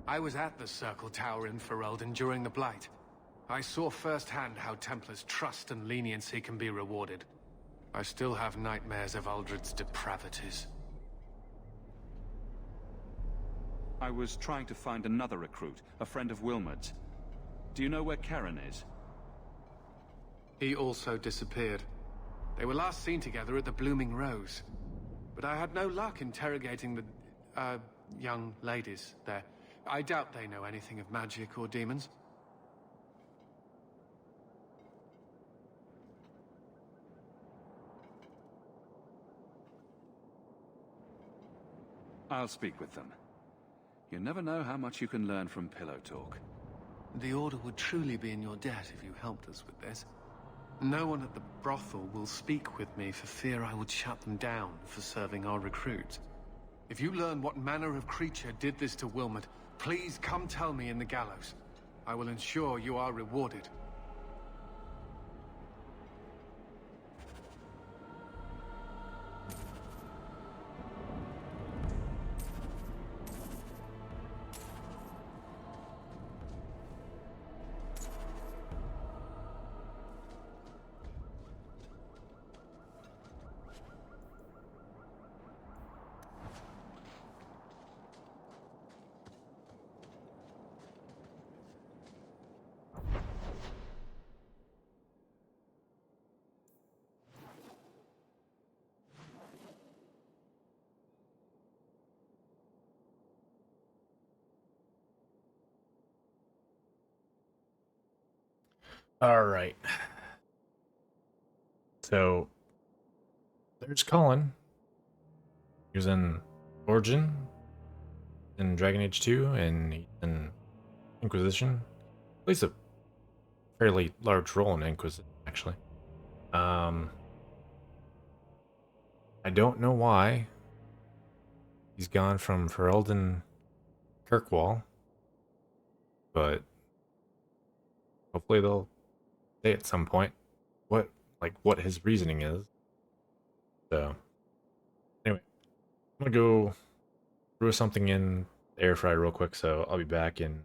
I was at the Circle Tower in Ferelden during the Blight. I saw firsthand how Templars' trust and leniency can be rewarded. I still have nightmares of Uldred's depravities. I was trying to find another recruit, a friend of Wilmot's. Do you know where Karen is? He also disappeared. They were last seen together at the Blooming Rose. But I had no luck interrogating the, young ladies there. I doubt they know anything of magic or demons. I'll speak with them. You never know how much you can learn from pillow talk. The Order would truly be in your debt if you helped us with this. No one at the brothel will speak with me for fear I would shut them down for serving our recruits. If you learn what manner of creature did this to Wilmot, please come tell me in the gallows. I will ensure you are rewarded. All right. So there's Colin. He was in Origin, in Dragon Age 2, and he's in Inquisition. Plays a fairly large role in Inquisition, actually. I don't know why he's gone from Ferelden Kirkwall, but hopefully they'll say at some point what his reasoning is. So anyway, I'm gonna go throw something in the air fryer real quick, so I'll be back in.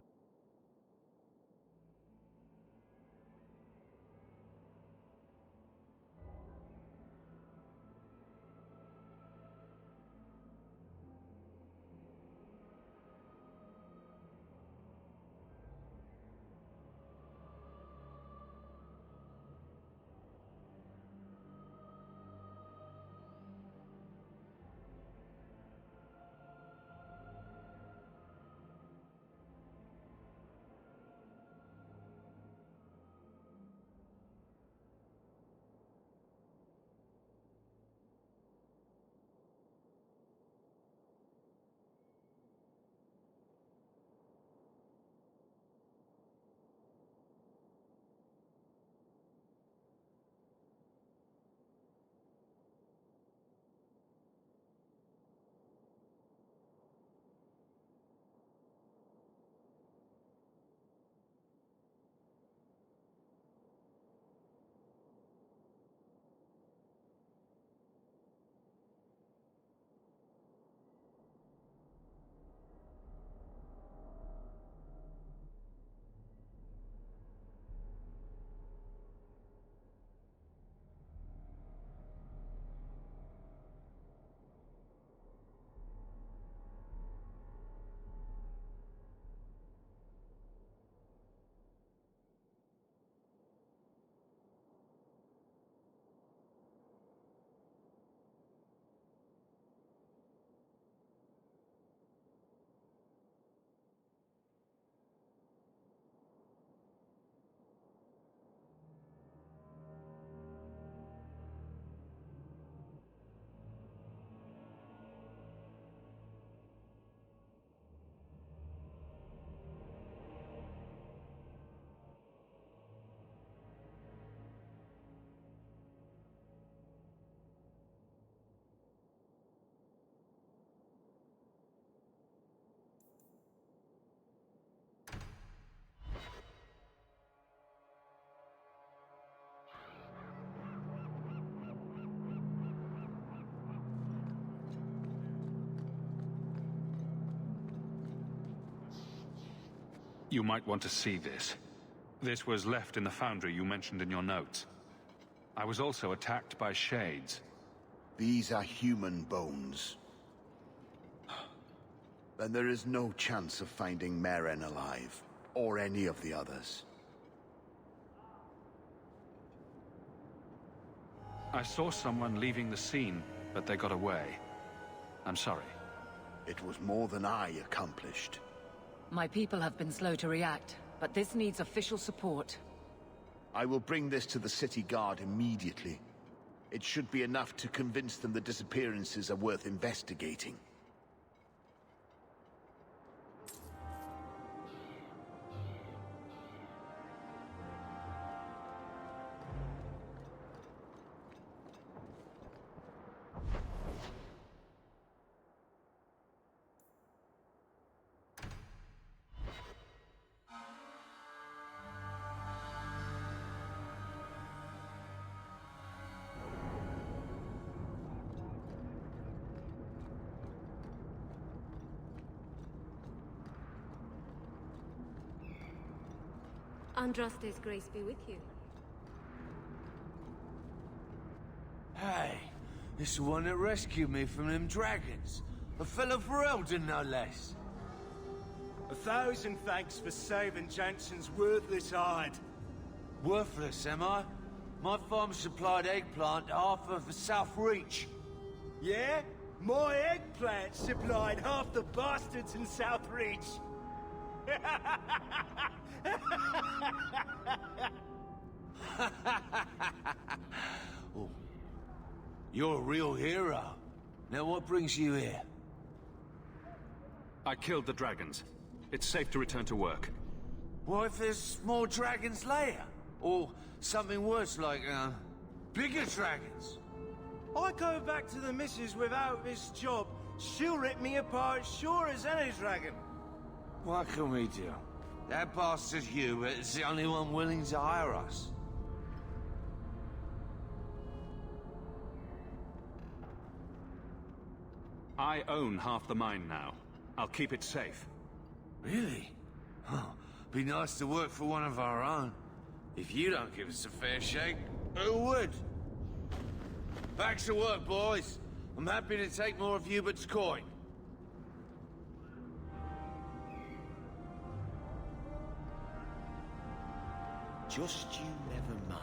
You might want to see this. This was left in the foundry you mentioned in your notes. I was also attacked by shades. These are human bones. Then there is no chance of finding Meren alive, or any of the others. I saw someone leaving the scene, but they got away. I'm sorry. It was more than I accomplished. My people have been slow to react, but this needs official support. I will bring this to the city guard immediately. It should be enough to convince them the disappearances are worth investigating. Andraste's grace be with you. Hey, this is the one that rescued me from them dragons. A fellow for Eldon, no less. 1,000 thanks for saving Jansen's worthless hide. Worthless, am I? My farm supplied eggplant to half of the South Reach. Yeah? My eggplant supplied half the bastards in South Reach. Oh, you're a real hero. Now what brings you here? I killed the dragons. It's safe to return to work. What if there's more dragons later? Or something worse like, bigger dragons? I go back to the missus without this job. She'll rip me apart sure as any dragon. What can we do? That bastard Hubert is the only one willing to hire us. I own half the mine now. I'll keep it safe. Really? Oh, be nice to work for one of our own. If you don't give us a fair shake, who would? Back to work, boys. I'm happy to take more of Hubert's coin. Just you never mind.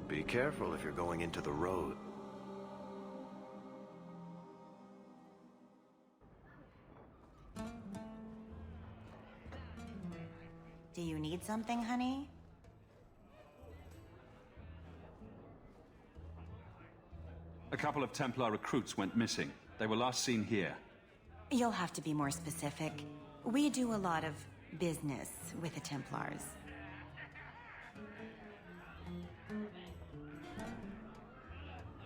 Be careful if you're going into the road. Do you need something, honey? A couple of Templar recruits went missing. They were last seen here. You'll have to be more specific. We do a lot of business with the Templars.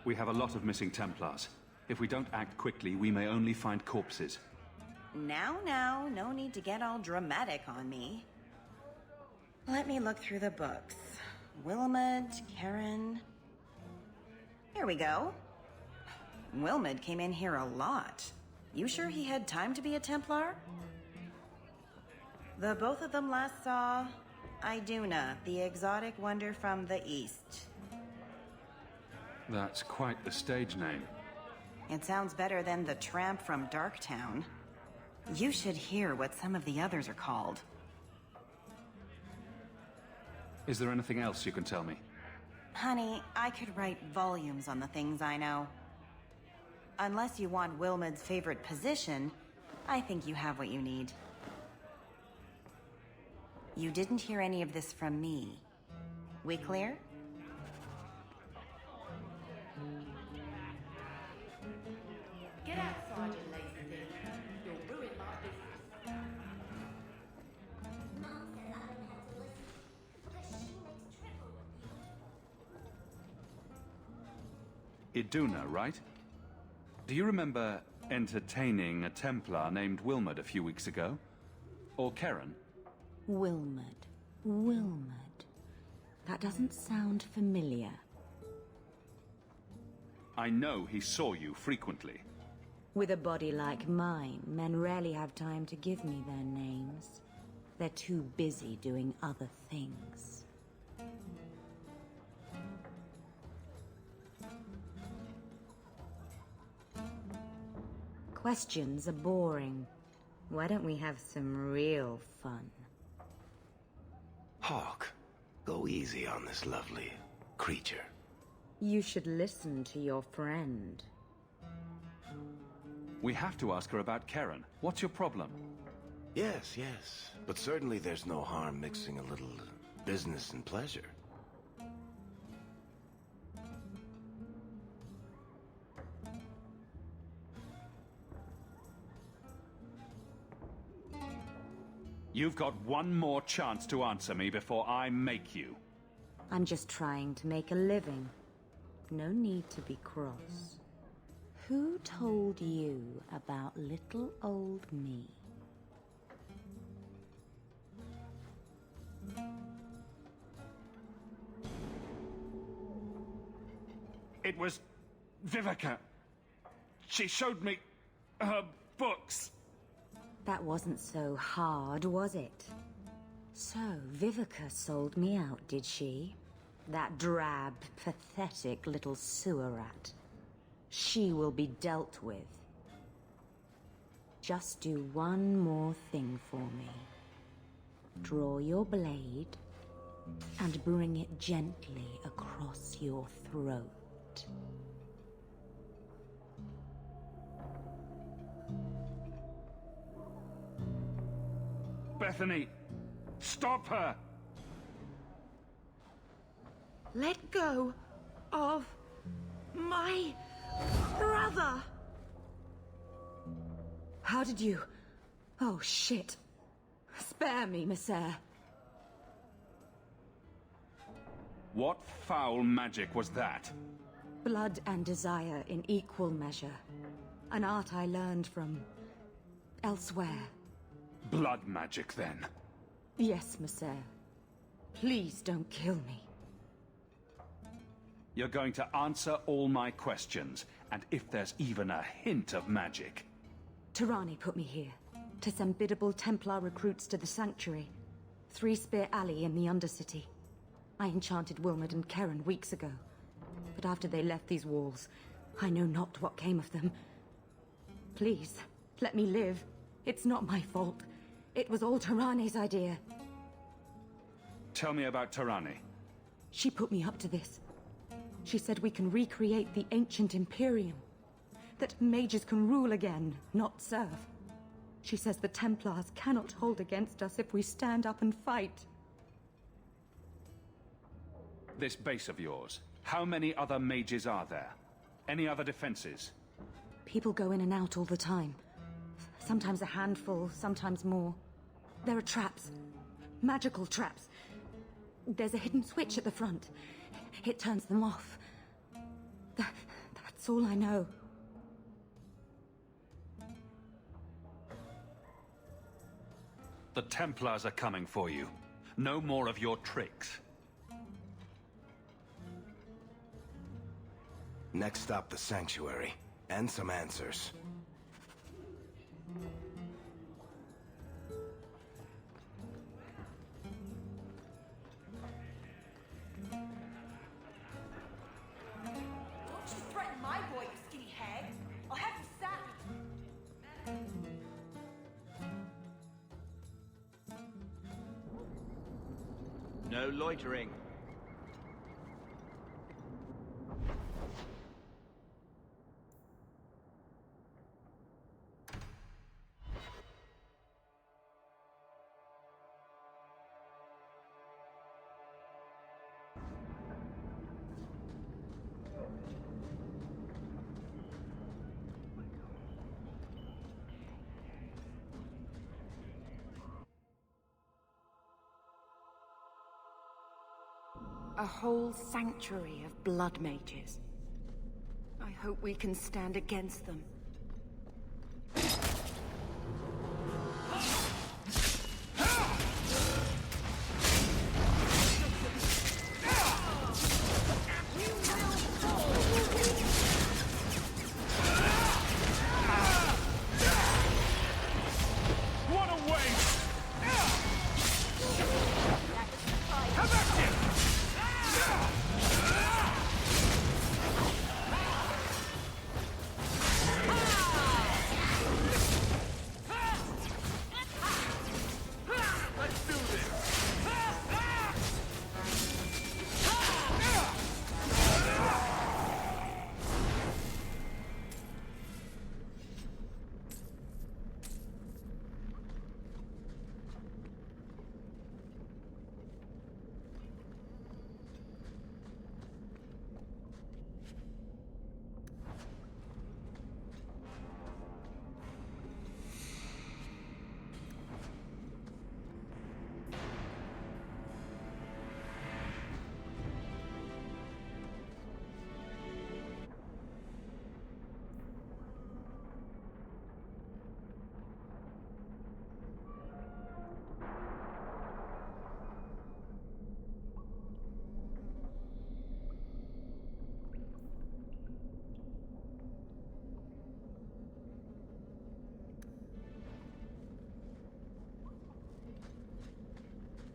We have a lot of missing Templars. If we don't act quickly, we may only find corpses. Now, no need to get all dramatic on me. Let me look through the books. Wilmot, Karen... Here we go. Wilmot came in here a lot. You sure he had time to be a Templar? The both of them last saw Iduna, the exotic wonder from the east. That's quite the stage name. It sounds better than the tramp from Darktown. You should hear what some of the others are called. Is there anything else you can tell me? Honey, I could write volumes on the things I know. Unless you want Wilmot's favorite position, I think you have what you need. You didn't hear any of this from me. We clear? Get outside, you lazy thing. You'll ruin my business. Iduna, right? Do you remember entertaining a Templar named Wilmot a few weeks ago? Or Karen? Wilmot. Wilmot. That doesn't sound familiar. I know he saw you frequently. With a body like mine, men rarely have time to give me their names. They're too busy doing other things. Questions are boring. Why don't we have some real fun? Hawk, go easy on this lovely creature. You should listen to your friend. We have to ask her about Karen. What's your problem? Yes, yes. But certainly there's no harm mixing a little business and pleasure. You've got one more chance to answer me before I make you. I'm just trying to make a living. No need to be cross. Who told you about little old me? It was Vivica. She showed me her books. That wasn't so hard, was it? So, Vivica sold me out, did she? That drab, pathetic little sewer rat. She will be dealt with. Just do one more thing for me. Draw your blade and bring it gently across your throat. Bethany, stop her! Let go of my brother! How did you... Oh, shit. Spare me, Messere. What foul magic was that? Blood and desire in equal measure. An art I learned from... elsewhere. Blood magic, then? Yes, Messere. Please don't kill me. You're going to answer all my questions, and if there's even a hint of magic... Tirani put me here, to send biddable Templar recruits to the Sanctuary. Three Spear Alley in the Undercity. I enchanted Wilmot and Karen weeks ago. But after they left these walls, I know not what came of them. Please, let me live. It's not my fault. It was all Tirani's idea. Tell me about Tirani. She put me up to this. She said we can recreate the ancient Imperium. That mages can rule again, not serve. She says the Templars cannot hold against us if we stand up and fight. This base of yours, how many other mages are there? Any other defenses? People go in and out all the time. Sometimes a handful, sometimes more. There are traps. Magical traps. There's a hidden switch at the front. It turns them off. That's all I know. The Templars are coming for you. No more of your tricks. Next stop, the Sanctuary. And some answers. Don't you threaten my boy, you skinny hag! I'll have you sacked! No loitering. A whole sanctuary of blood mages. I hope we can stand against them. What a waste! Come back here! Let's do this!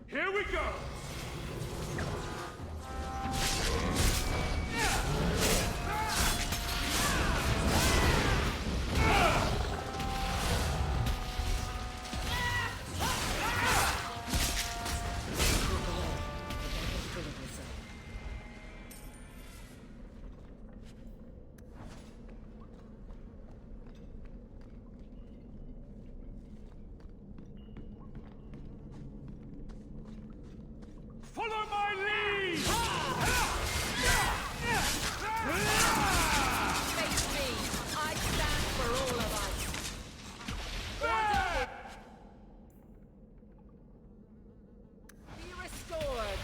Here we go! Follow my lead! Face me! I stand for all of us! Be restored!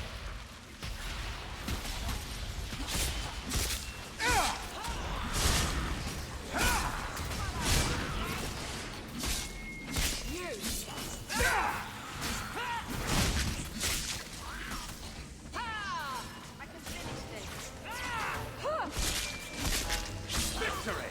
Victory!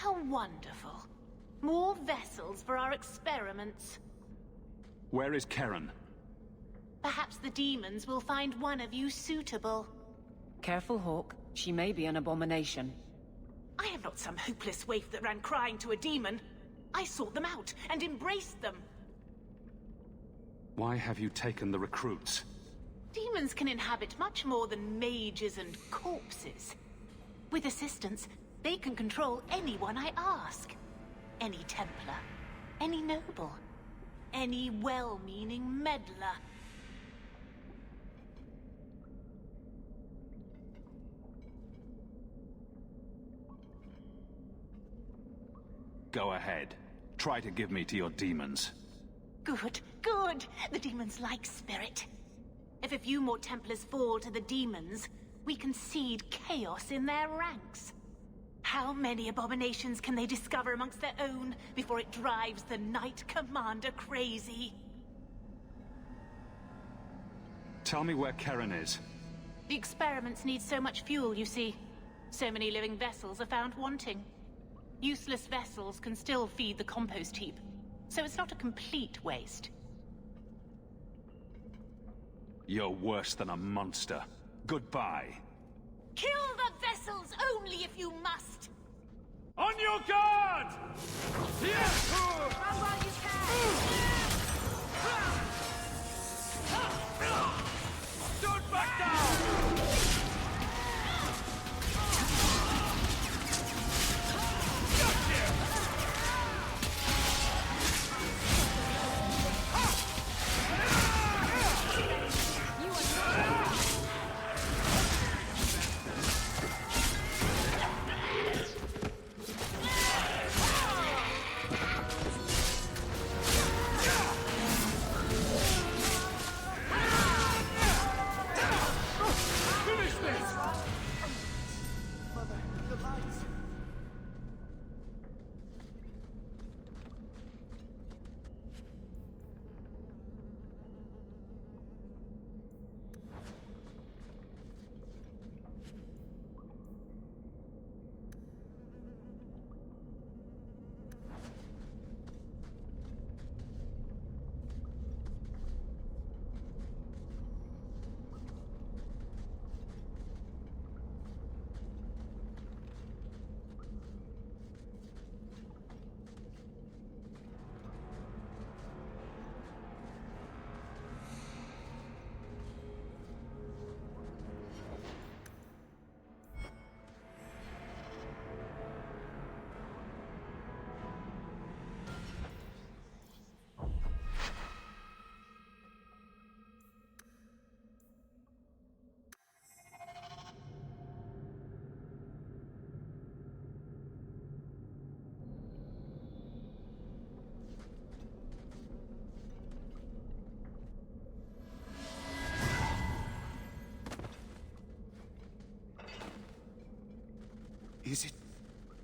How wonderful. More vessels for our experiments. Where is Karen? Perhaps the demons will find one of you suitable. Careful, Hawk. She may be an abomination. I am not some hopeless waif that ran crying to a demon. I sought them out and embraced them. Why have you taken the recruits? Demons can inhabit much more than mages and corpses. With assistance, they can control anyone I ask. Any Templar, any noble, any well-meaning meddler. Go ahead. Try to give me to your demons. Good, good. The demons like spirit. If a few more Templars fall to the demons, we can seed chaos in their ranks. How many abominations can they discover amongst their own before it drives the Knight Commander crazy? Tell me where Karen is. The experiments need so much fuel, you see. So many living vessels are found wanting. Useless vessels can still feed the compost heap, so it's not a complete waste. You're worse than a monster. Goodbye. Kill the vessels only if you must! On your guard! Yes! Run while you can! Don't back down!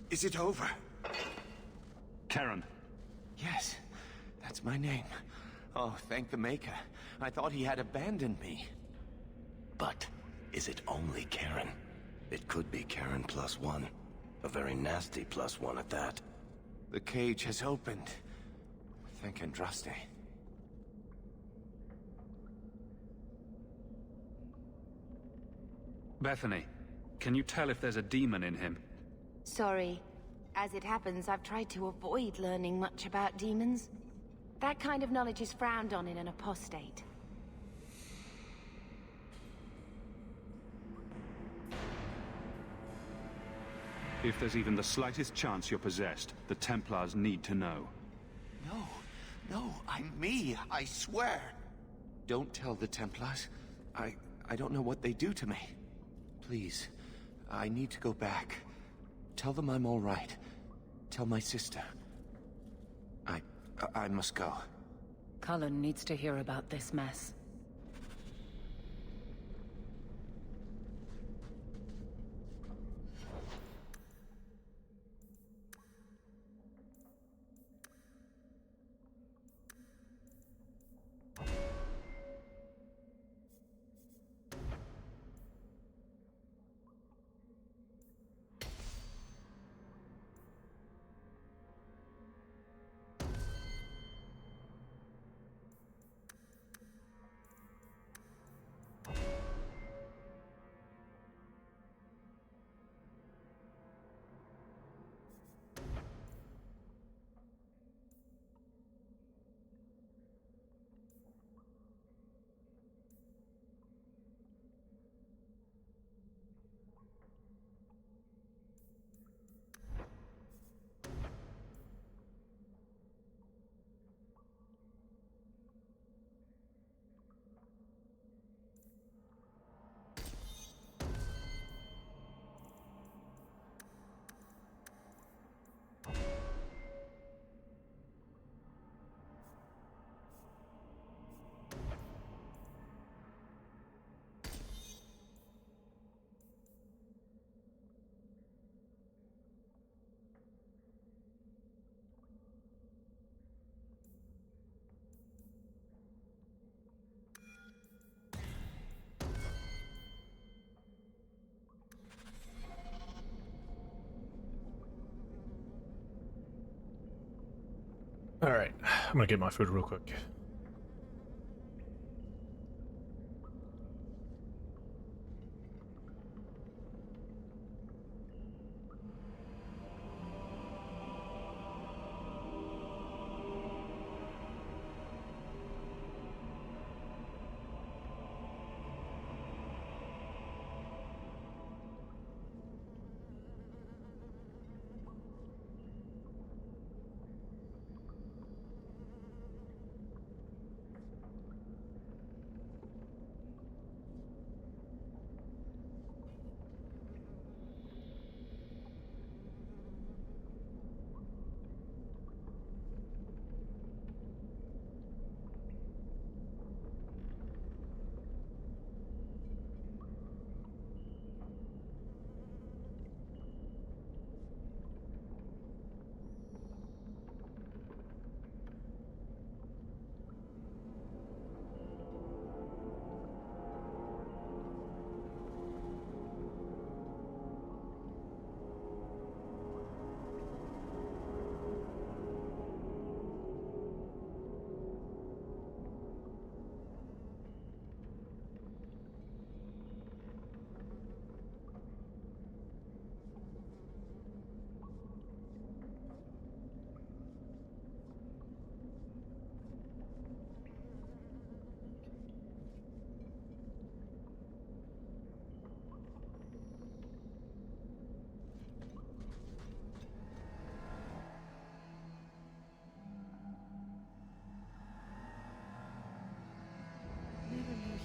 Is it over? Karen. Yes, that's my name. Oh, thank the Maker. I thought he had abandoned me. But is it only Karen? It could be Karen +1. A very nasty +1 at that. The cage has opened. Thank Andraste. Bethany, can you tell if there's a demon in him? Sorry. As it happens, I've tried to avoid learning much about demons. That kind of knowledge is frowned on in an apostate. If there's even the slightest chance you're possessed, the Templars need to know. No, I'm me, I swear. Don't tell the Templars. I don't know what they do to me. Please, I need to go back. Tell them I'm all right. Tell my sister. I must go. Cullen needs to hear about this mess. Alright, I'm gonna get my food real quick.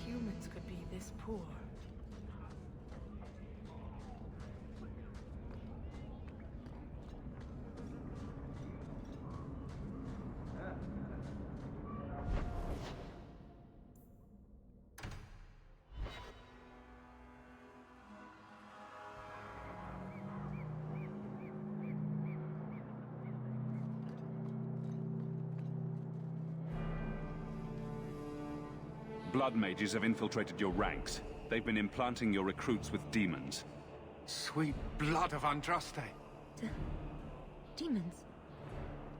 Humans could be this poor. Blood mages have infiltrated your ranks. They've been implanting your recruits with demons. Sweet blood of Andraste. Demons?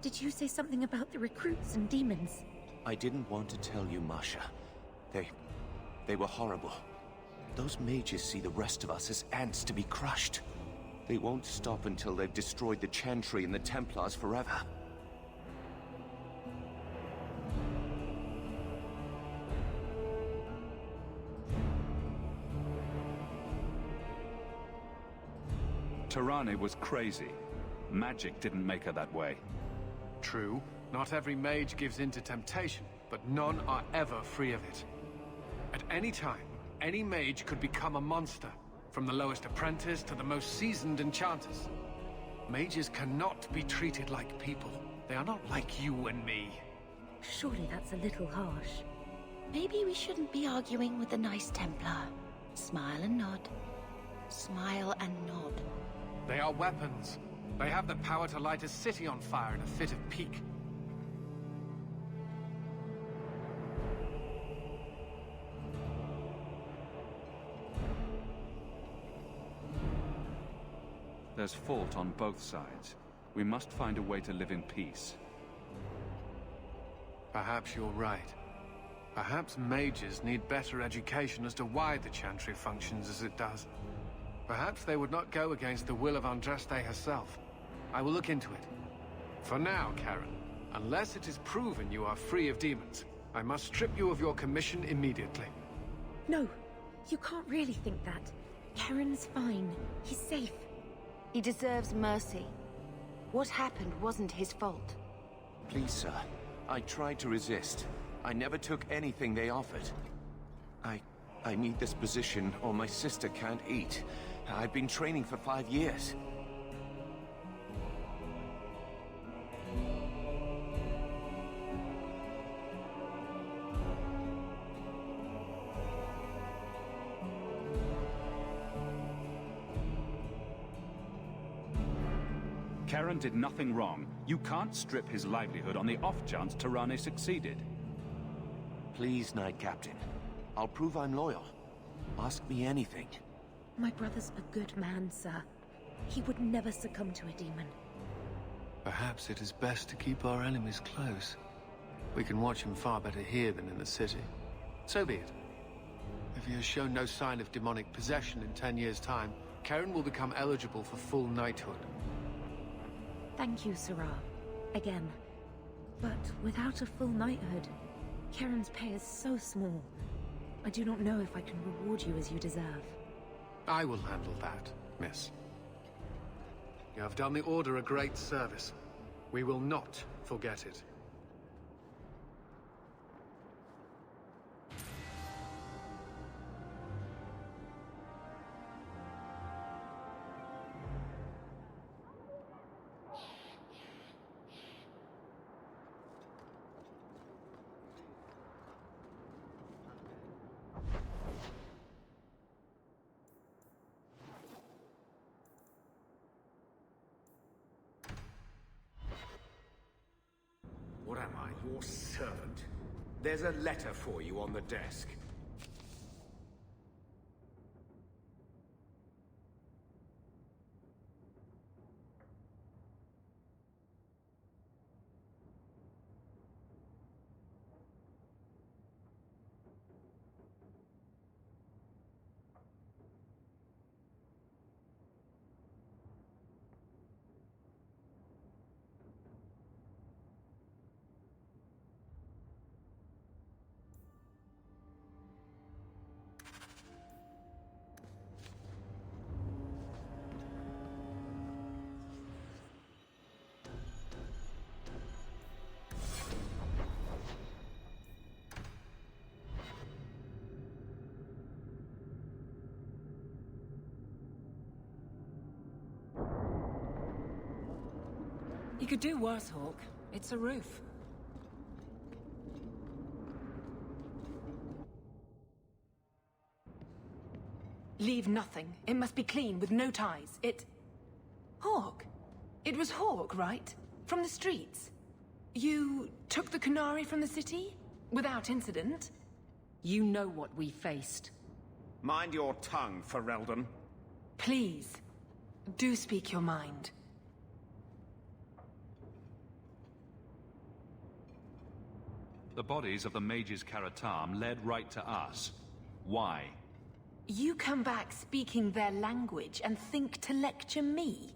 Did you say something about the recruits and demons? I didn't want to tell you, Masha. They were horrible. Those mages see the rest of us as ants to be crushed. They won't stop until they've destroyed the Chantry and the Templars forever. Tirane was crazy. Magic didn't make her that way. True, not every mage gives in to temptation, but none are ever free of it. At any time, any mage could become a monster, from the lowest apprentice to the most seasoned enchanters. Mages cannot be treated like people. They are not like you and me. Surely that's a little harsh. Maybe we shouldn't be arguing with the nice Templar. Smile and nod. Smile and nod. They are weapons. They have the power to light a city on fire in a fit of pique. There's fault on both sides. We must find a way to live in peace. Perhaps you're right. Perhaps mages need better education as to why the Chantry functions as it does. Perhaps they would not go against the will of Andraste herself. I will look into it. For now, Karen, unless it is proven you are free of demons, I must strip you of your commission immediately. No, you can't really think that. Karen's fine. He's safe. He deserves mercy. What happened wasn't his fault. Please, sir. I tried to resist. I never took anything they offered. I need this position, or my sister can't eat. I've been training for 5 years. Karen did nothing wrong. You can't strip his livelihood on the off chance Tirane succeeded. Please, Knight Captain. I'll prove I'm loyal. Ask me anything. My brother's a good man, sir. He would never succumb to a demon. Perhaps it is best to keep our enemies close. We can watch him far better here than in the city. So be it. If he has shown no sign of demonic possession in 10 years' time, Karen will become eligible for full knighthood. Thank you, Sirrah. Again. But without a full knighthood, Karen's pay is so small. I do not know if I can reward you as you deserve. I will handle that, miss. You have done the Order a great service. We will not forget it. What am I, your servant? There's a letter for you on the desk. You could do worse, Hawk. It's a roof. Leave nothing. It must be clean, with no ties. Hawk! It was Hawk, right? From the streets? You took the Qunari from the city? Without incident? You know what we faced. Mind your tongue, Ferelden. Please, do speak your mind. The bodies of the mages Karatam led right to us. Why? You come back speaking their language and think to lecture me?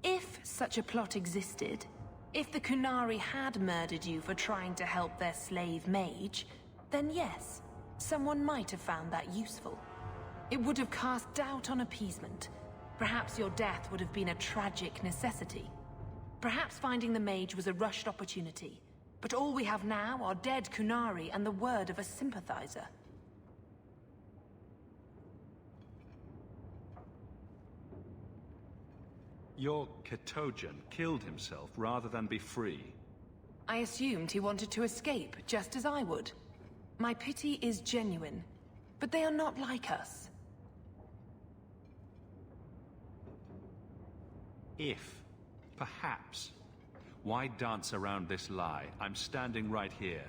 If such a plot existed, if the Qunari had murdered you for trying to help their slave mage, then yes, someone might have found that useful. It would have cast doubt on appeasement. Perhaps your death would have been a tragic necessity. Perhaps finding the mage was a rushed opportunity. But all we have now are dead Qunari and the word of a sympathizer. Your Ketojan killed himself rather than be free. I assumed he wanted to escape, just as I would. My pity is genuine, but they are not like us. If, perhaps. Why dance around this lie? I'm standing right here.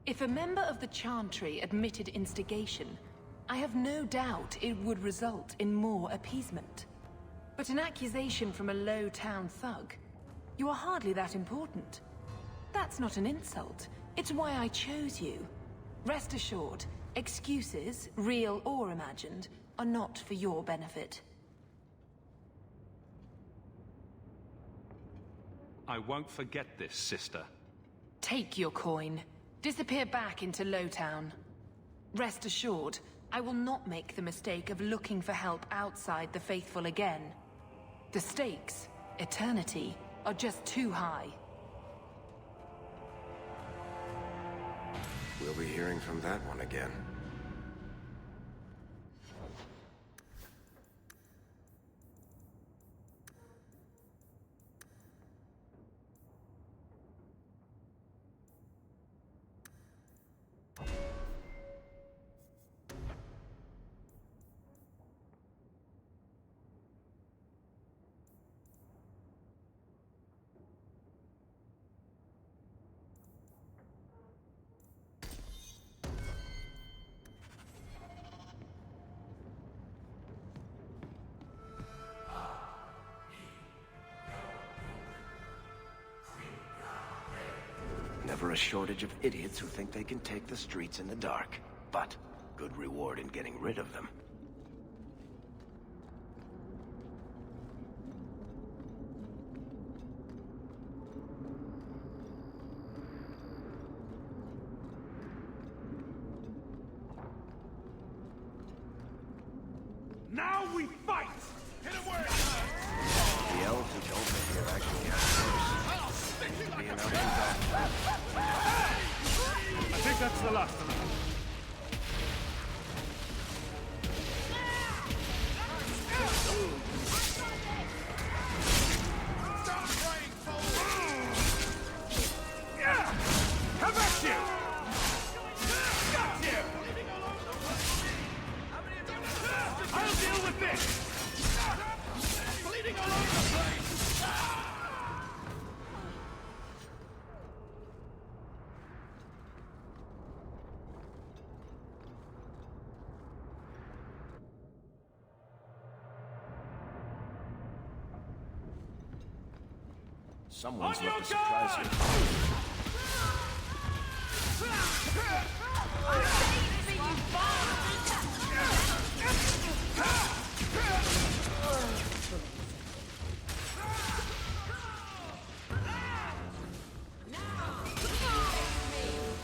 If a member of the Chantry admitted instigation, I have no doubt it would result in more appeasement. But an accusation from a low-town thug? You are hardly that important. That's not an insult. It's why I chose you. Rest assured, excuses, real or imagined, are not for your benefit. I won't forget this, sister. Take your coin. Disappear back into Lowtown. Rest assured, I will not make the mistake of looking for help outside the Faithful again. The stakes, eternity, are just too high. We'll be hearing from that one again. never a shortage of idiots who think they can take the streets in the dark. But good reward in getting rid of them. Now we fight! Hit him where it The elves who don't live here actually get worse. Being out in I think that's the last of them. Come at you! Got you! I'll deal with this! Bleeding all over the place! Someone's left a surprise here.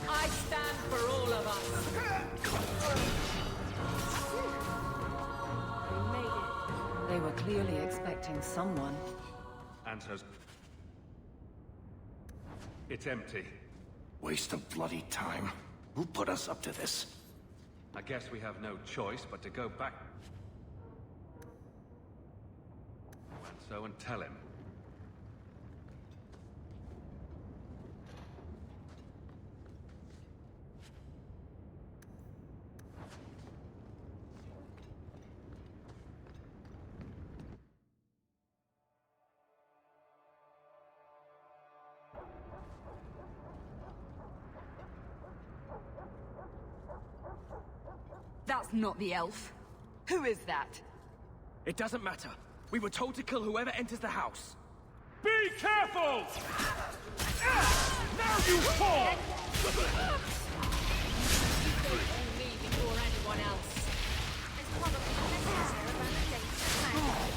I stand for all of us. They made it. They were clearly expecting someone. Anso's... It's empty. Waste of bloody time. Who put us up to this? I guess we have no choice but to go back... Anso and tell him. That's not the elf. Who is that? It doesn't matter. We were told to kill whoever enters the house. Be careful! Now you fall! Me before anyone else. It's probably necessary about the dangerous man.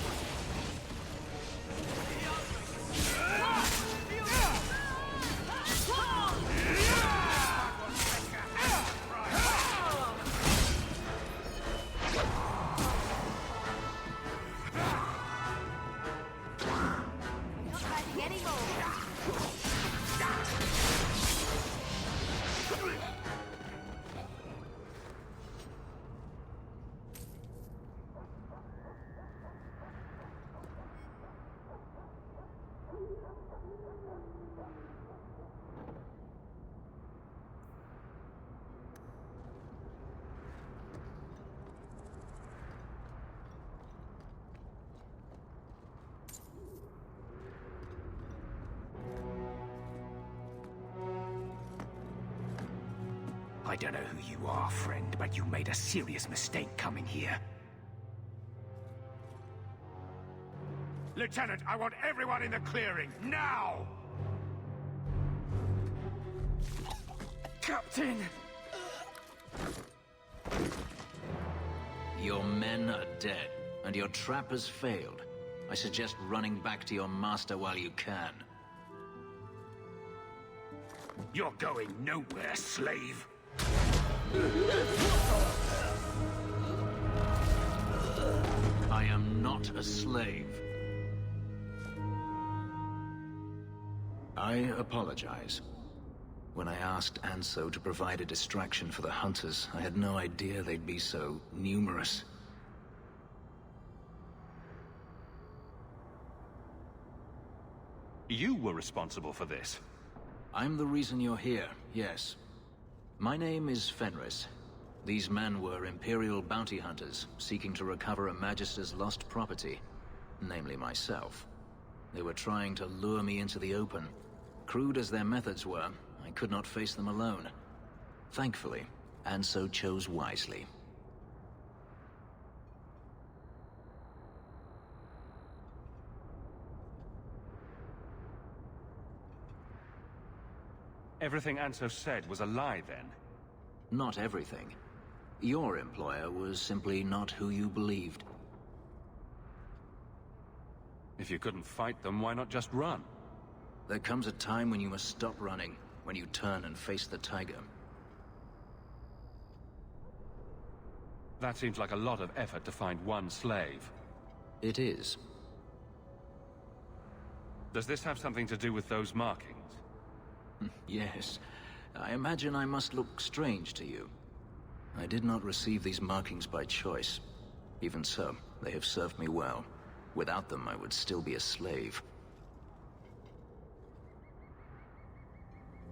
I don't know who you are, friend, but you made a serious mistake coming here. Lieutenant, I want everyone in the clearing, now! Captain! Your men are dead, and your trap has failed. I suggest running back to your master while you can. You're going nowhere, slave! I am not a slave. I apologize. When I asked Anso to provide a distraction for the hunters, I had no idea they'd be so numerous. You were responsible for this. I'm the reason you're here, yes. My name is Fenris. These men were Imperial bounty hunters, seeking to recover a Magister's lost property, namely myself. They were trying to lure me into the open. Crude as their methods were, I could not face them alone. Thankfully, Anso chose wisely. Everything Anso said was a lie, then? Not everything. Your employer was simply not who you believed. If you couldn't fight them, why not just run? There comes a time when you must stop running, when you turn and face the tiger. That seems like a lot of effort to find one slave. It is. Does this have something to do with those markings? Yes. I imagine I must look strange to you. I did not receive these markings by choice. Even so, they have served me well. Without them, I would still be a slave.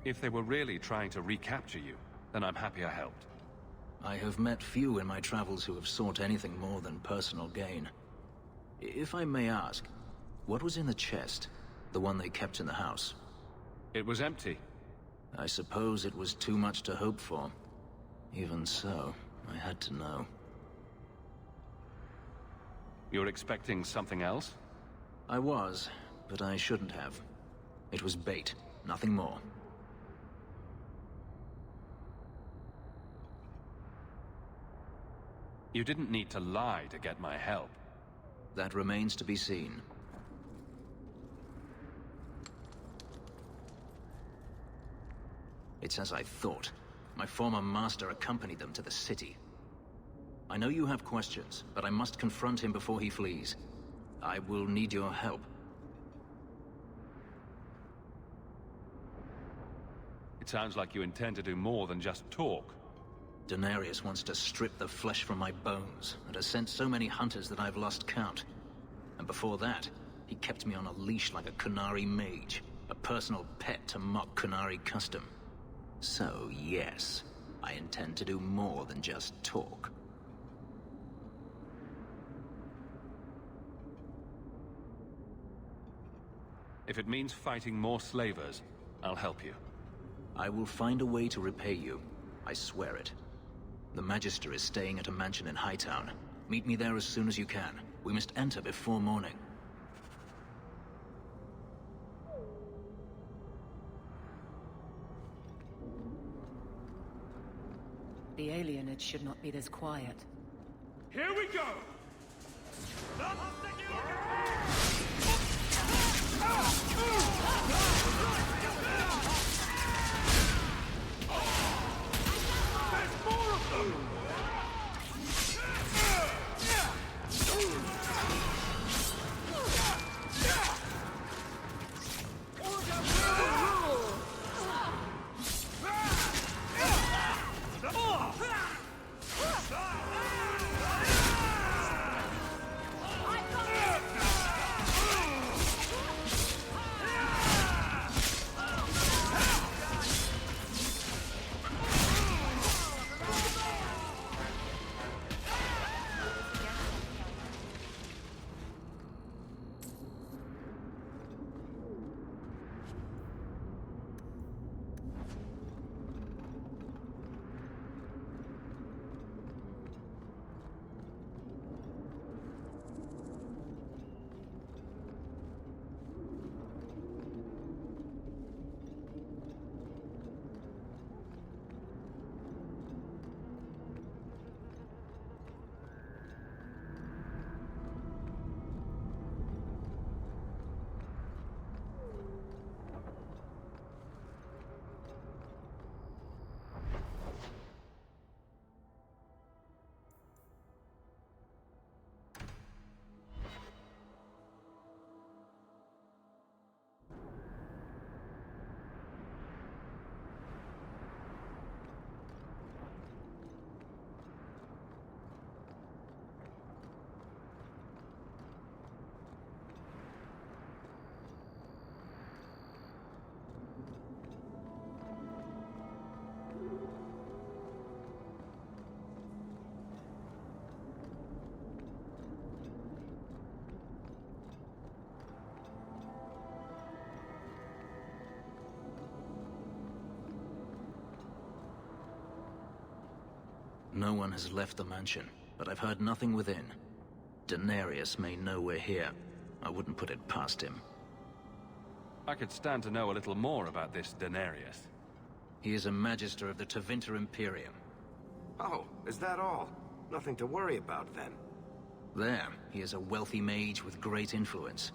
If they were really trying to recapture you, then I'm happy I helped. I have met few in my travels who have sought anything more than personal gain. If I may ask, what was in the chest? The one they kept in the house? It was empty. I suppose it was too much to hope for. Even so, I had to know. You're expecting something else? I was, but I shouldn't have. It was bait, nothing more. You didn't need to lie to get my help. That remains to be seen. It's as I thought. My former master accompanied them to the city. I know you have questions, but I must confront him before he flees. I will need your help. It sounds like you intend to do more than just talk. Denarius wants to strip the flesh from my bones, and has sent so many hunters that I've lost count. And before that, he kept me on a leash like a Kunari mage, a personal pet to mock Kunari custom. So, yes, I intend to do more than just talk. If it means fighting more slavers, I'll help you. I will find a way to repay you. I swear it. The Magister is staying at a mansion in Hightown. Meet me there as soon as you can. We must enter before morning. The alienage should not be this quiet. Here we go! There's more of them! No one has left the mansion, but I've heard nothing within. Denarius may know we're here. I wouldn't put it past him. I could stand to know a little more about this Denarius. He is a Magister of the Tevinter Imperium. Oh, is that all? Nothing to worry about then. There, he is a wealthy mage with great influence.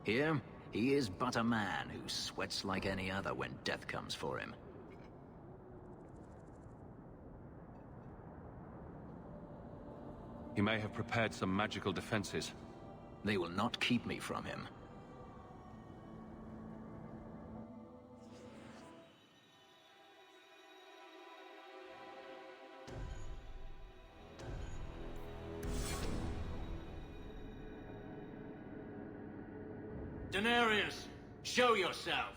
Here, he is but a man who sweats like any other when death comes for him. He may have prepared some magical defenses. They will not keep me from him. Denarius, show yourself!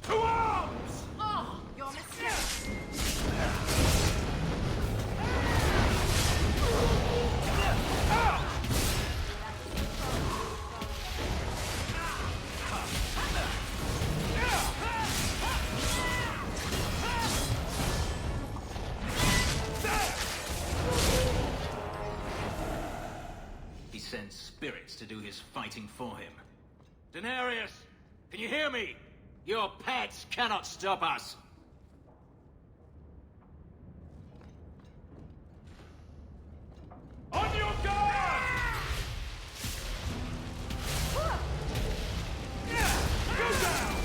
To arms! Oh, your mistake! He sends spirits to do his fighting for him. Denarius, can you hear me? Your pets cannot stop us! On your guard! Go down!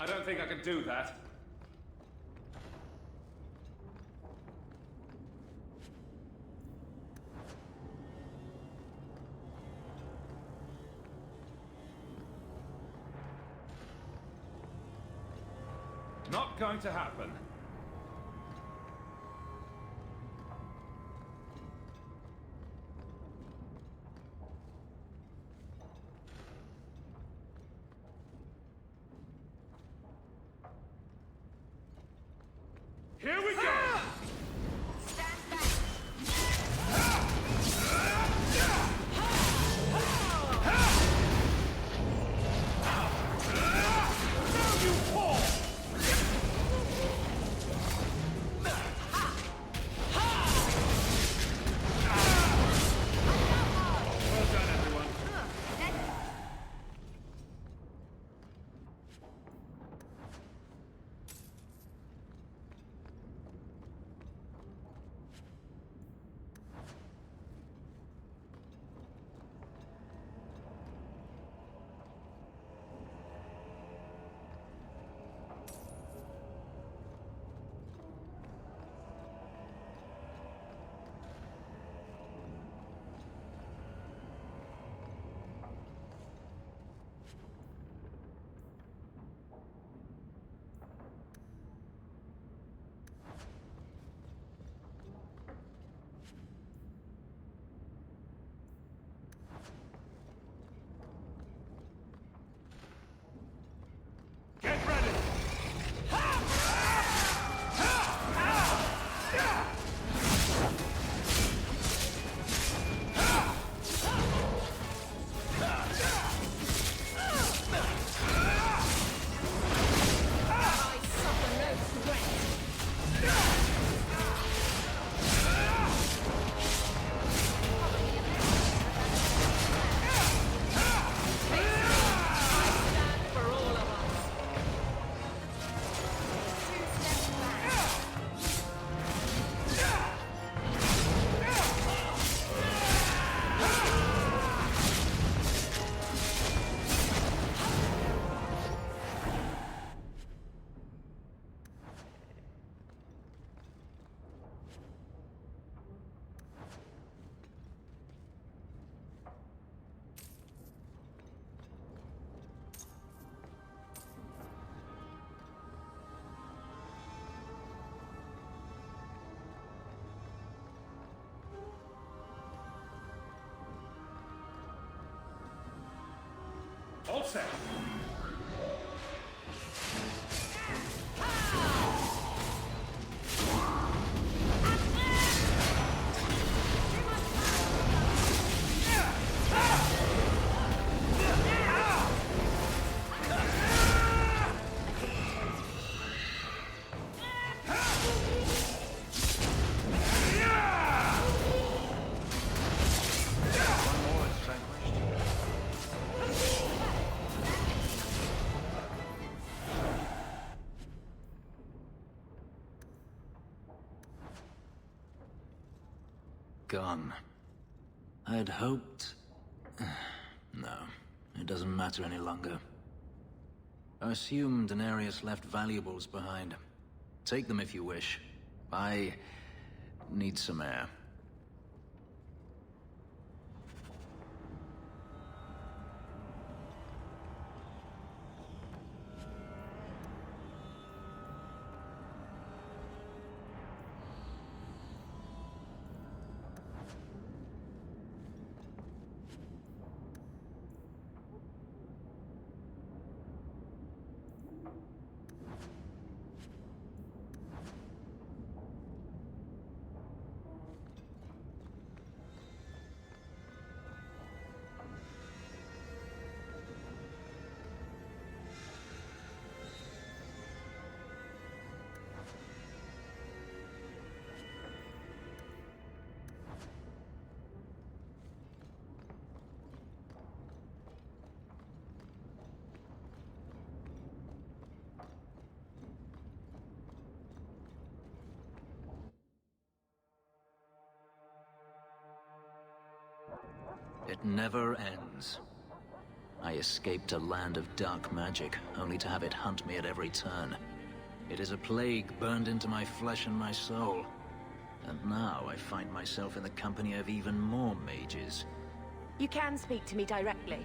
I don't think I can do that. Not going to happen. Here we go! All set. Gone. I'd hoped... No, it doesn't matter any longer. I assume Daenerys left valuables behind. Take them if you wish. I need some air. It never ends. I escaped a land of dark magic, only to have it hunt me at every turn. It is a plague burned into my flesh and my soul. And now I find myself in the company of even more mages. You can speak to me directly.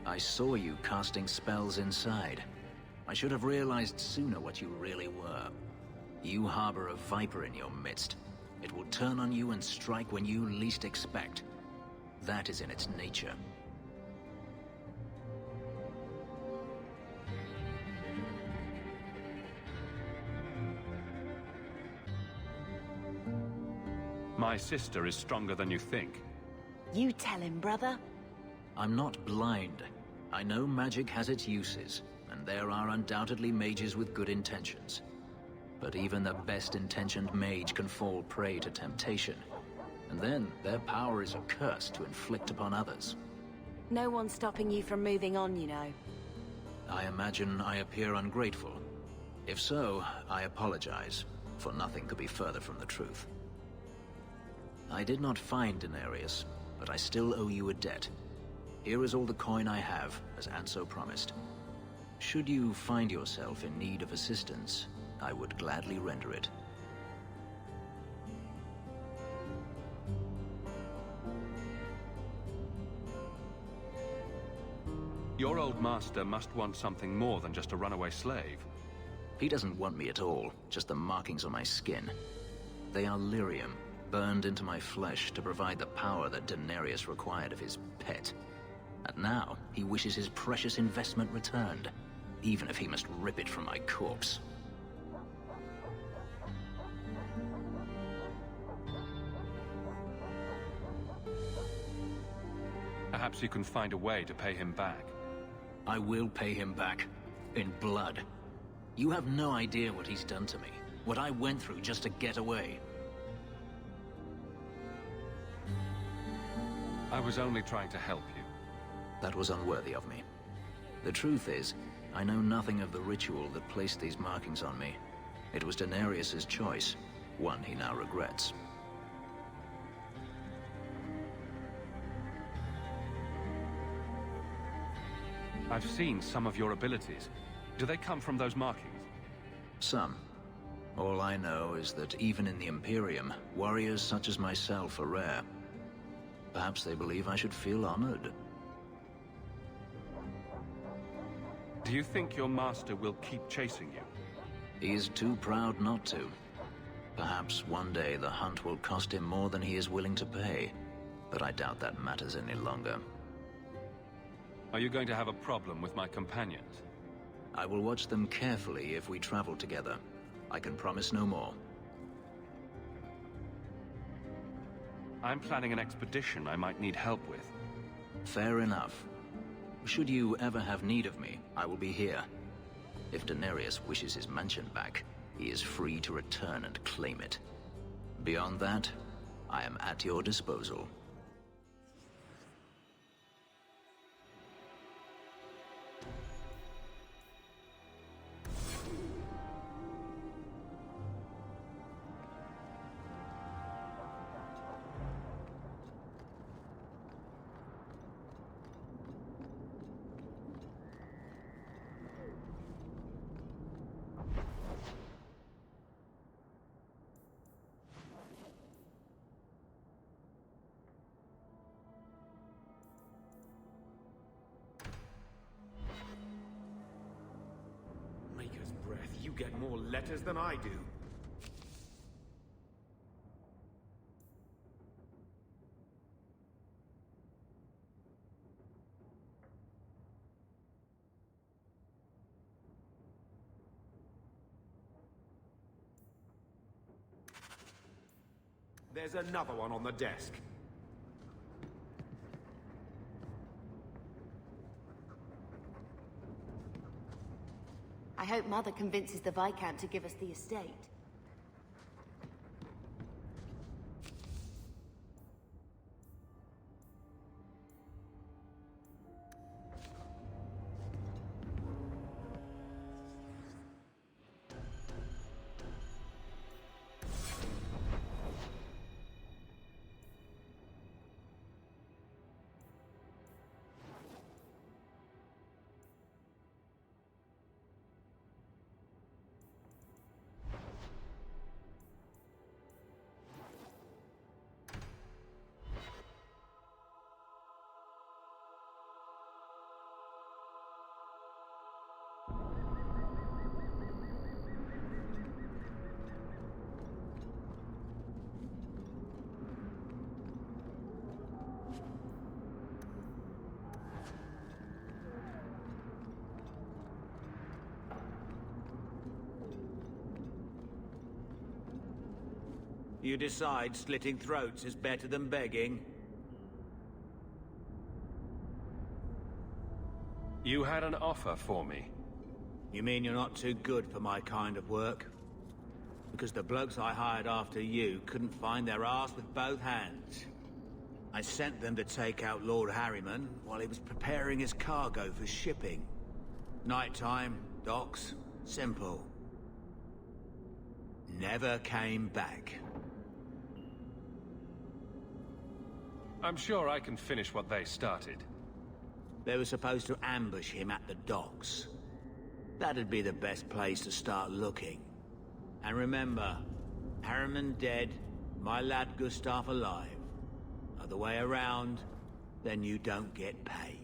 I saw you casting spells inside. I should have realized sooner what you really were. You harbor a viper in your midst. It will turn on you and strike when you least expect. That is in its nature. My sister is stronger than you think. You tell him, brother. I'm not blind. I know magic has its uses, and there are undoubtedly mages with good intentions. But even the best-intentioned mage can fall prey to temptation. And then their power is a curse to inflict upon others. No one's stopping you from moving on, you know. I imagine I appear ungrateful. If so, I apologize, for nothing could be further from the truth. I did not find Denarius, but I still owe you a debt. Here is all the coin I have, as Anso promised. Should you find yourself in need of assistance, I would gladly render it. Your old master must want something more than just a runaway slave. He doesn't want me at all, just the markings on my skin. They are lyrium, burned into my flesh to provide the power that Denarius required of his pet. And now, he wishes his precious investment returned, even if he must rip it from my corpse. Perhaps you can find a way to pay him back. I will pay him back. In blood. You have no idea what he's done to me. What I went through just to get away. I was only trying to help you. That was unworthy of me. The truth is, I know nothing of the ritual that placed these markings on me. It was Denarius's choice, one he now regrets. I've seen some of your abilities. Do they come from those markings? Some. All I know is that even in the Imperium, warriors such as myself are rare. Perhaps they believe I should feel honored. Do you think your master will keep chasing you? He is too proud not to. Perhaps one day the hunt will cost him more than he is willing to pay, but I doubt that matters any longer. Are you going to have a problem with my companions? I will watch them carefully if we travel together. I can promise no more. I'm planning an expedition I might need help with. Fair enough. Should you ever have need of me, I will be here. If Denarius wishes his mansion back, he is free to return and claim it. Beyond that, I am at your disposal. Maker's breath, you get more letters than I do. There's another one on the desk. I hope Mother convinces the Viscount to give us the estate. You decide slitting throats is better than begging? You had an offer for me. You mean you're not too good for my kind of work? Because the blokes I hired after you couldn't find their arse with both hands. I sent them to take out Lord Harriman while he was preparing his cargo for shipping. Nighttime, docks, simple. Never came back. I'm sure I can finish what they started. They were supposed to ambush him at the docks. That'd be the best place to start looking. And remember, Harriman dead, my lad Gustav alive. Other way around, then you don't get paid.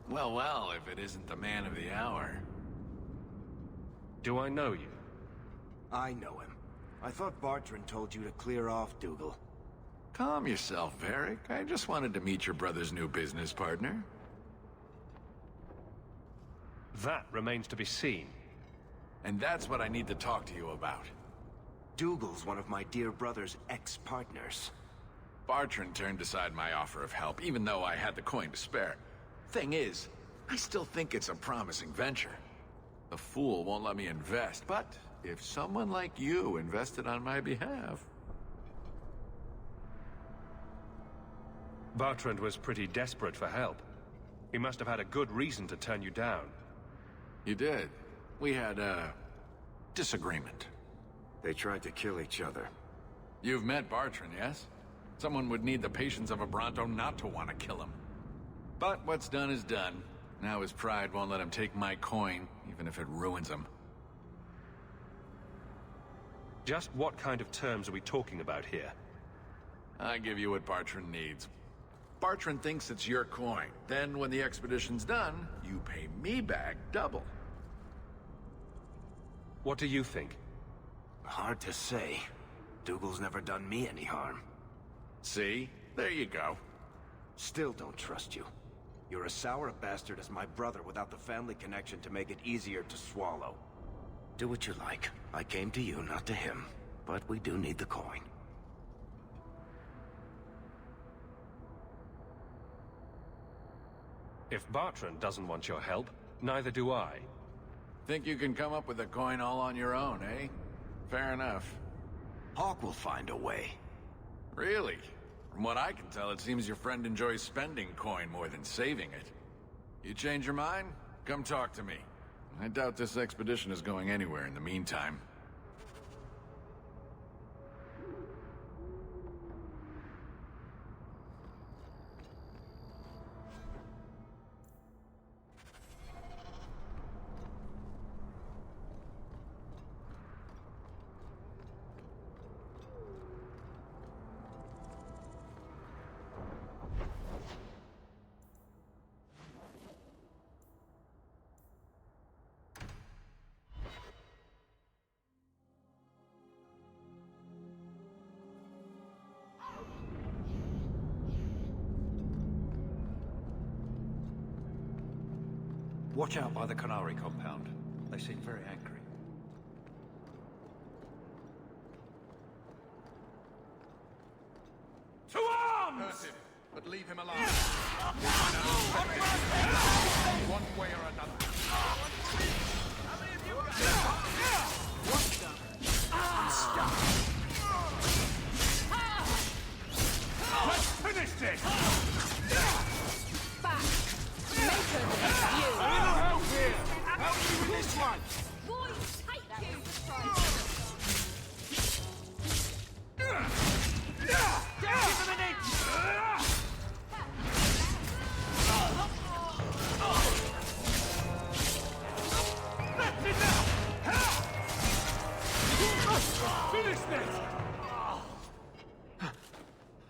Well, well, if it isn't the man of the hour. Do I know you? I know him. I thought Bartrand told you to clear off, Dougal. Calm yourself, Varric. I just wanted to meet your brother's new business partner. That remains to be seen. And that's what I need to talk to you about. Dougal's one of my dear brother's ex-partners. Bartrand turned aside my offer of help, even though I had the coin to spare. Thing is, I still think it's a promising venture. The fool won't let me invest, but if someone like you invested on my behalf... Bartrand was pretty desperate for help. He must have had a good reason to turn you down. He did. We had a disagreement. They tried to kill each other. You've met Bartrand, yes? Someone would need the patience of a Bronto not to want to kill him. But what's done is done. Now his pride won't let him take my coin, even if it ruins him. Just what kind of terms are we talking about here? I give you what Bartrand needs. Bartrand thinks it's your coin. Then, when the expedition's done, you pay me back double. What do you think? Hard to say. Dougal's never done me any harm. See? There you go. Still don't trust you. You're as sour a bastard as my brother without the family connection to make it easier to swallow. Do what you like. I came to you, not to him. But we do need the coin. If Bartrand doesn't want your help, neither do I. Think you can come up with the coin all on your own, eh? Fair enough. Hawk will find a way. Really? From what I can tell, it seems your friend enjoys spending coin more than saving it. You change your mind? Come talk to me. I doubt this expedition is going anywhere in the meantime. Watch out by the Canary compound. They seem very angry. To arms! Hurt him, but leave him alone. One way or another. How many of you got? What the? Stop! Let's finish this! Back! A little help here! Help me with this one! Boys, take you! Give him an inch! That's enough! Finish this!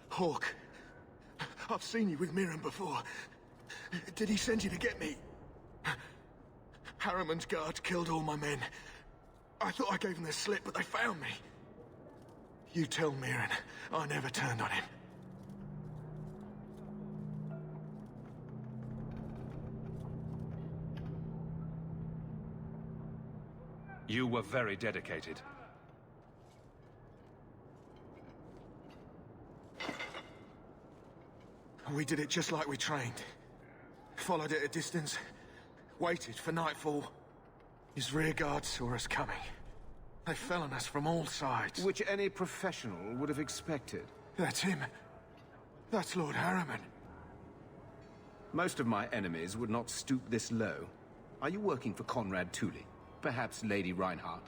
Hawk, I've seen you with Mirren before. Did he send you to get me? Harriman's guards killed all my men. I thought I gave them the slip, but they found me. You tell Mirren I never turned on him. You were very dedicated. We did it just like we trained. Followed it at a distance, waited for nightfall. His rearguard saw us coming. They fell on us from all sides. Which any professional would have expected. That's him. That's Lord Harriman. Most of my enemies would not stoop this low. Are you working for Conrad Tooley? Perhaps Lady Reinhardt?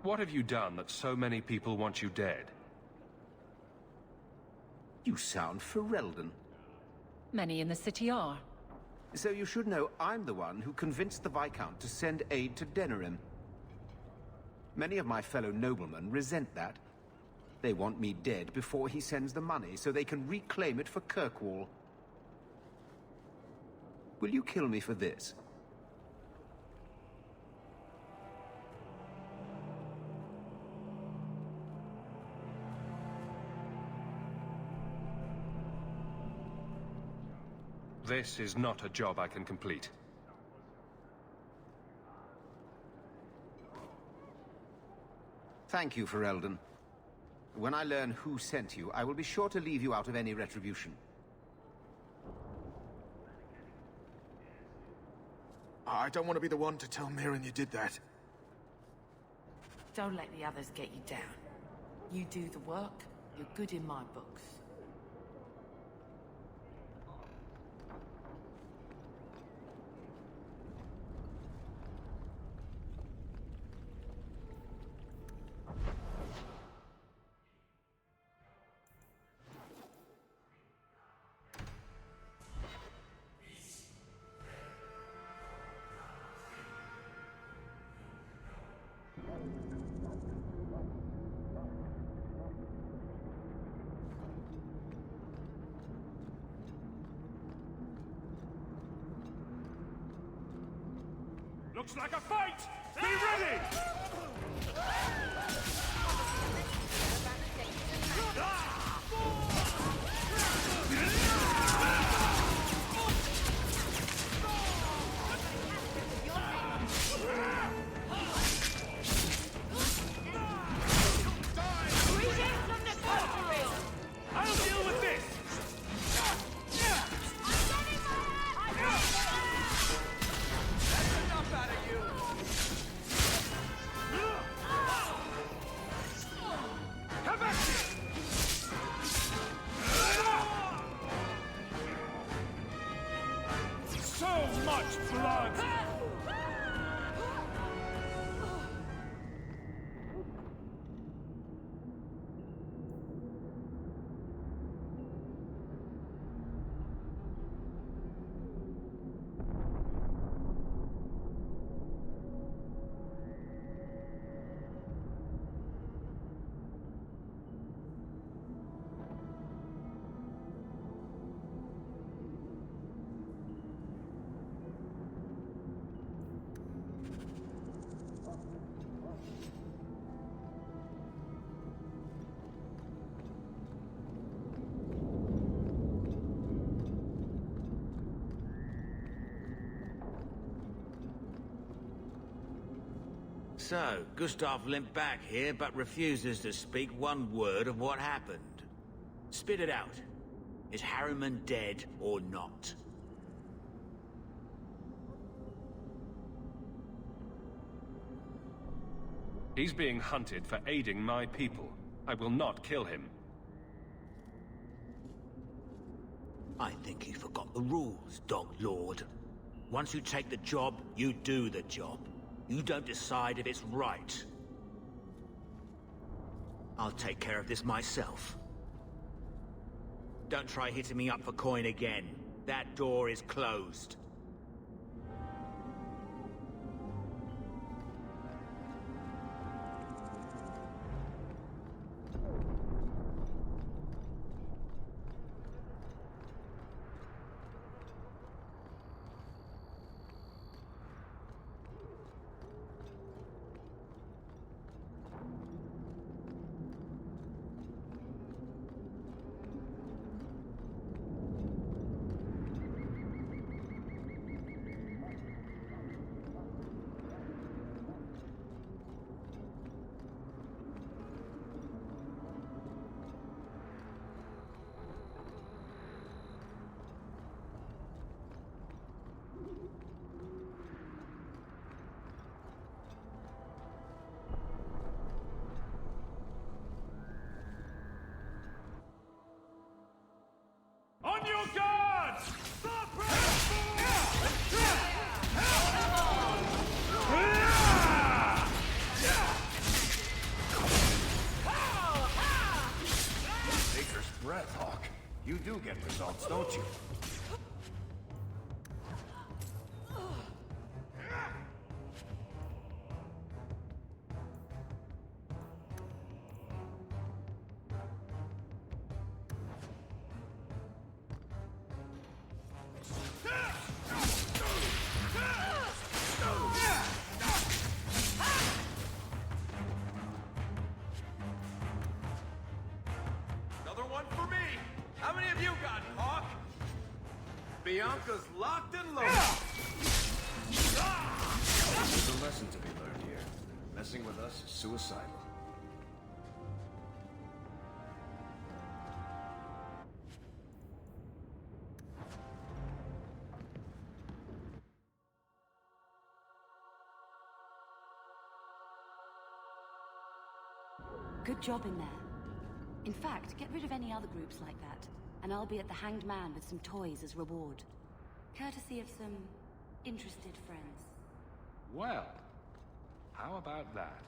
What have you done that so many people want you dead? You sound Ferelden. Many in the city are. So you should know I'm the one who convinced the Viscount to send aid to Denerim. Many of my fellow noblemen resent that. They want me dead before he sends the money, so they can reclaim it for Kirkwall. Will you kill me for this? This is not a job I can complete. Thank you, Ferelden. When I learn who sent you, I will be sure to leave you out of any retribution. I don't want to be the one to tell Mirren you did that. Don't let the others get you down. You do the work, you're good in my books. Looks like a fight! Be ready! I'll deal with this! So much blood! So, Gustav limped back here, but refuses to speak one word of what happened. Spit it out. Is Harriman dead or not? He's being hunted for aiding my people. I will not kill him. I think you forgot the rules, Dog Lord. Once you take the job, you do the job. You don't decide if it's right. I'll take care of this myself. Don't try hitting me up for coin again. That door is closed. do get results, don't you? Another one for me! How many of you got, Hawk? Bianca's locked and loaded! There's a lesson to be learned here. Messing with us is suicidal. Good job in there. In fact, get rid of any other groups like that, and I'll be at the Hanged Man with some toys as reward. Courtesy of some interested friends. Well, how about that?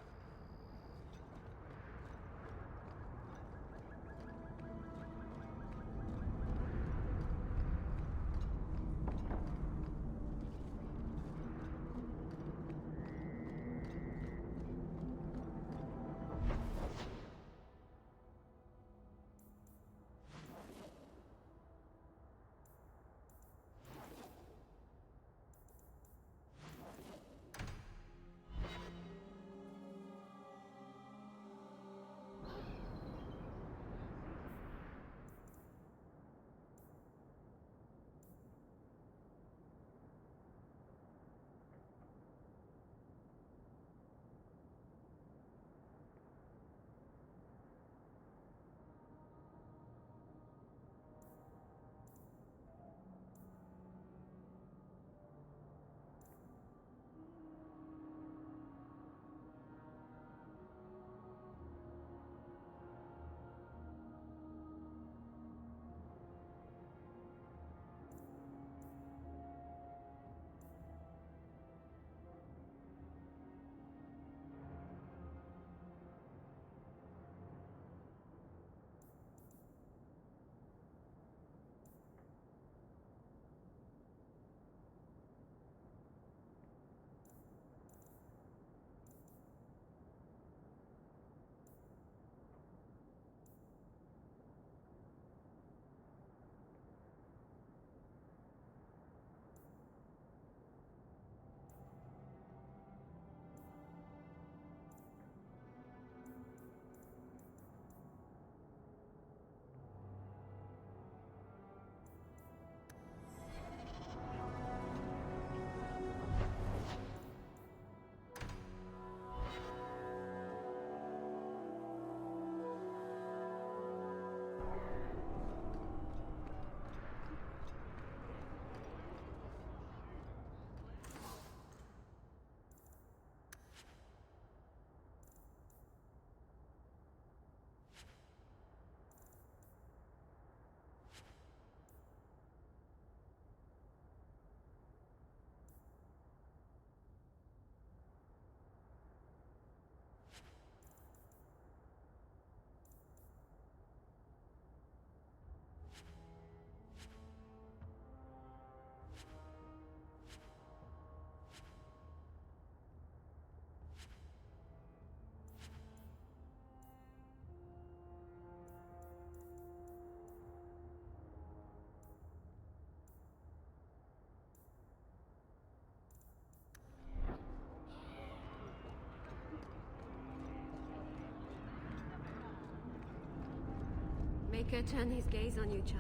Make her turn his gaze on you, child.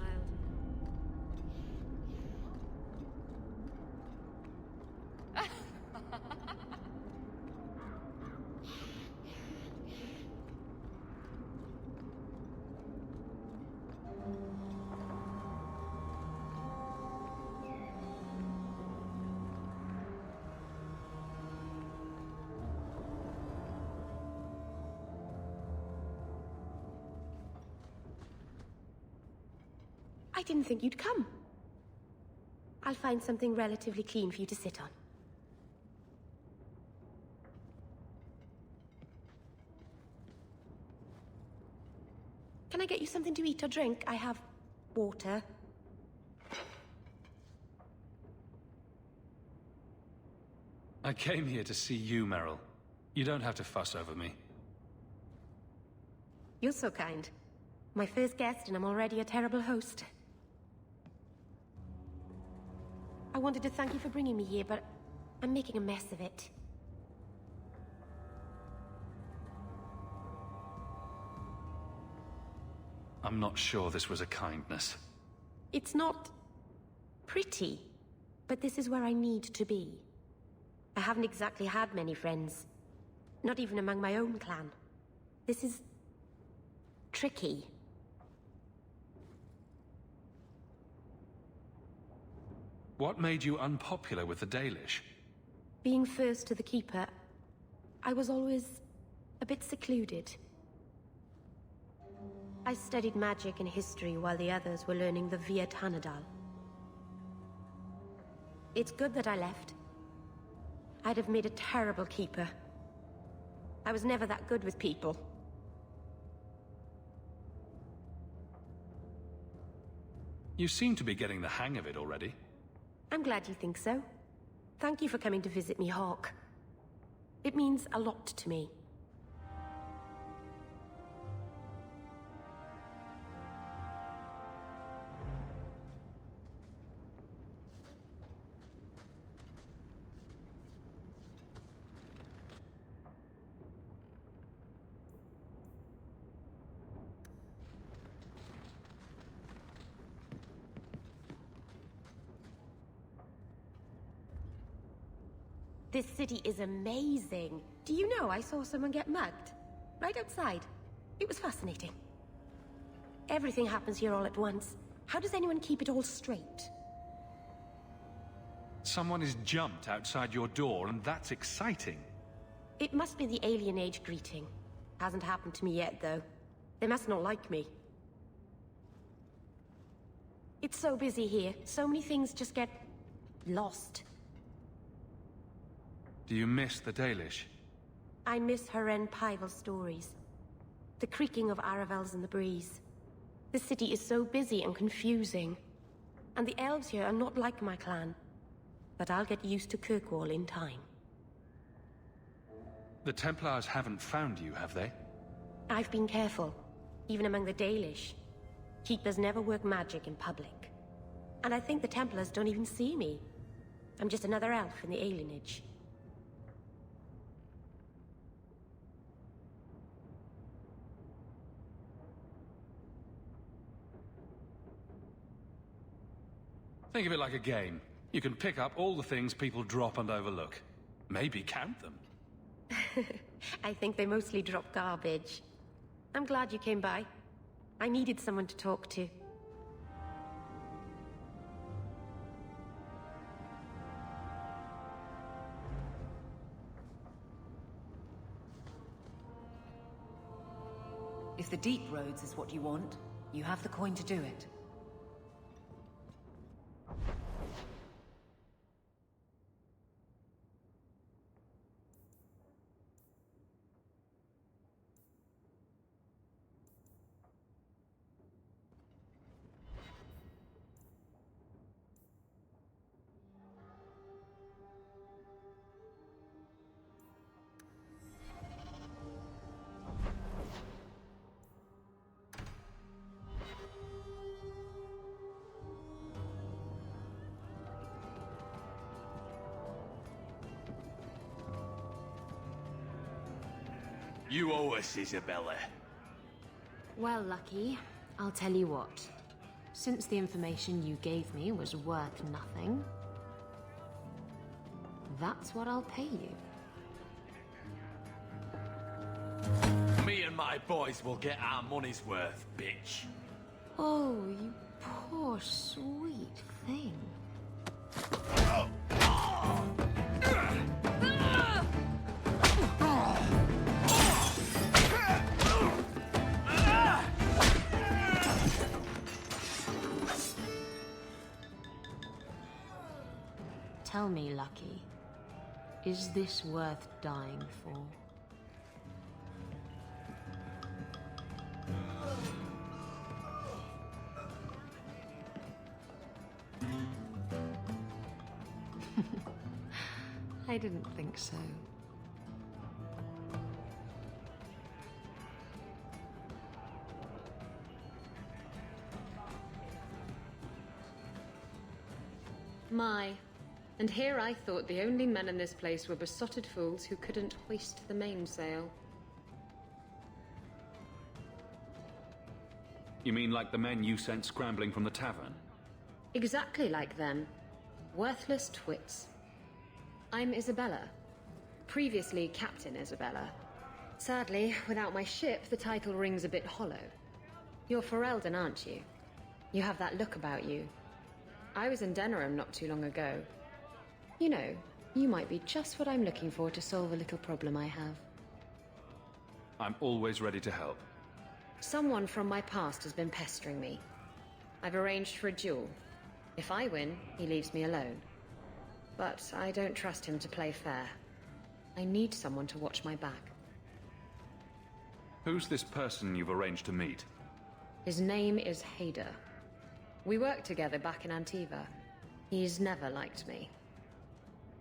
I didn't think you'd come. I'll find something relatively clean for you to sit on. Can I get you something to eat or drink? I have water. I came here to see you, Meryl. You don't have to fuss over me. You're so kind. My first guest, and I'm already a terrible host. I wanted to thank you for bringing me here, but I'm making a mess of it. I'm not sure this was a kindness. It's not pretty, but this is where I need to be. I haven't exactly had many friends. Not even among my own clan. This is tricky. What made you unpopular with the Dalish? Being first to the Keeper, I was always a bit secluded. I studied magic and history while the others were learning the Via Tanadal. It's good that I left. I'd have made a terrible Keeper. I was never that good with people. You seem to be getting the hang of it already. I'm glad you think so. Thank you for coming to visit me, Hawk. It means a lot to me. This city is amazing. Do you know I saw someone get mugged? Right outside. It was fascinating. Everything happens here all at once. How does anyone keep it all straight? Someone has jumped outside your door, and that's exciting. It must be the alien age greeting. Hasn't happened to me yet, though. They must not like me. It's so busy here. So many things just get lost. Do you miss the Dalish? I miss Haren Pyval's stories. The creaking of Aravels in the breeze. The city is so busy and confusing. And the elves here are not like my clan. But I'll get used to Kirkwall in time. The Templars haven't found you, have they? I've been careful, even among the Dalish. Keepers never work magic in public. And I think the Templars don't even see me. I'm just another elf in the alienage. Think of it like a game. You can pick up all the things people drop and overlook. Maybe count them. I think they mostly drop garbage. I'm glad you came by. I needed someone to talk to. If the deep roads is what you want, you have the coin to do it. You owe us, Isabella. Well, Lucky, I'll tell you what. Since the information you gave me was worth nothing, that's what I'll pay you. Me and my boys will get our money's worth, bitch. Oh, you poor sweet thing. Tell me, Lucky, is this worth dying for? I didn't think so. My. And here I thought the only men in this place were besotted fools who couldn't hoist the mainsail. You mean like the men you sent scrambling from the tavern? Exactly like them. Worthless twits. I'm Isabella. Previously Captain Isabella. Sadly, without my ship, the title rings a bit hollow. You're Ferelden, aren't you? You have that look about you. I was in Denerim not too long ago. You know, you might be just what I'm looking for to solve a little problem I have. I'm always ready to help. Someone from my past has been pestering me. I've arranged for a duel. If I win, he leaves me alone. But I don't trust him to play fair. I need someone to watch my back. Who's this person you've arranged to meet? His name is Hader. We worked together back in Antiva. He's never liked me.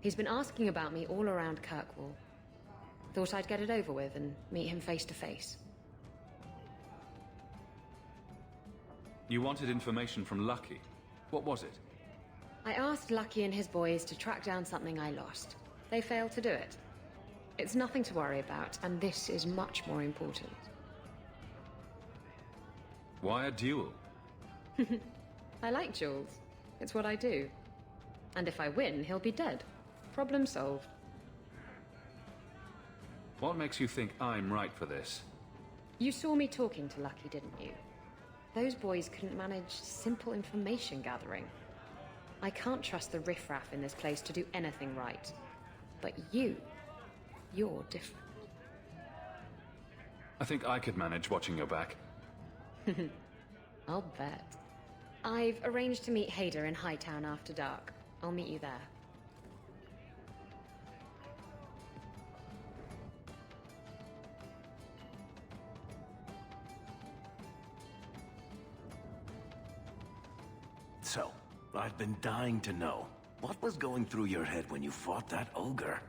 He's been asking about me all around Kirkwall. Thought I'd get it over with and meet him face to face. You wanted information from Lucky. What was it? I asked Lucky and his boys to track down something I lost. They failed to do it. It's nothing to worry about, and this is much more important. Why a duel? I like duels. It's what I do. And if I win, he'll be dead. Problem solved. What makes you think I'm right for this? You saw me talking to Lucky, didn't you? Those boys couldn't manage simple information gathering. I can't trust the riffraff in this place to do anything right. But you're different. I think I could manage watching your back. I'll bet. I've arranged to meet Hader in Hightown after dark. I'll meet you there. So, I've been dying to know. What was going through your head when you fought that ogre?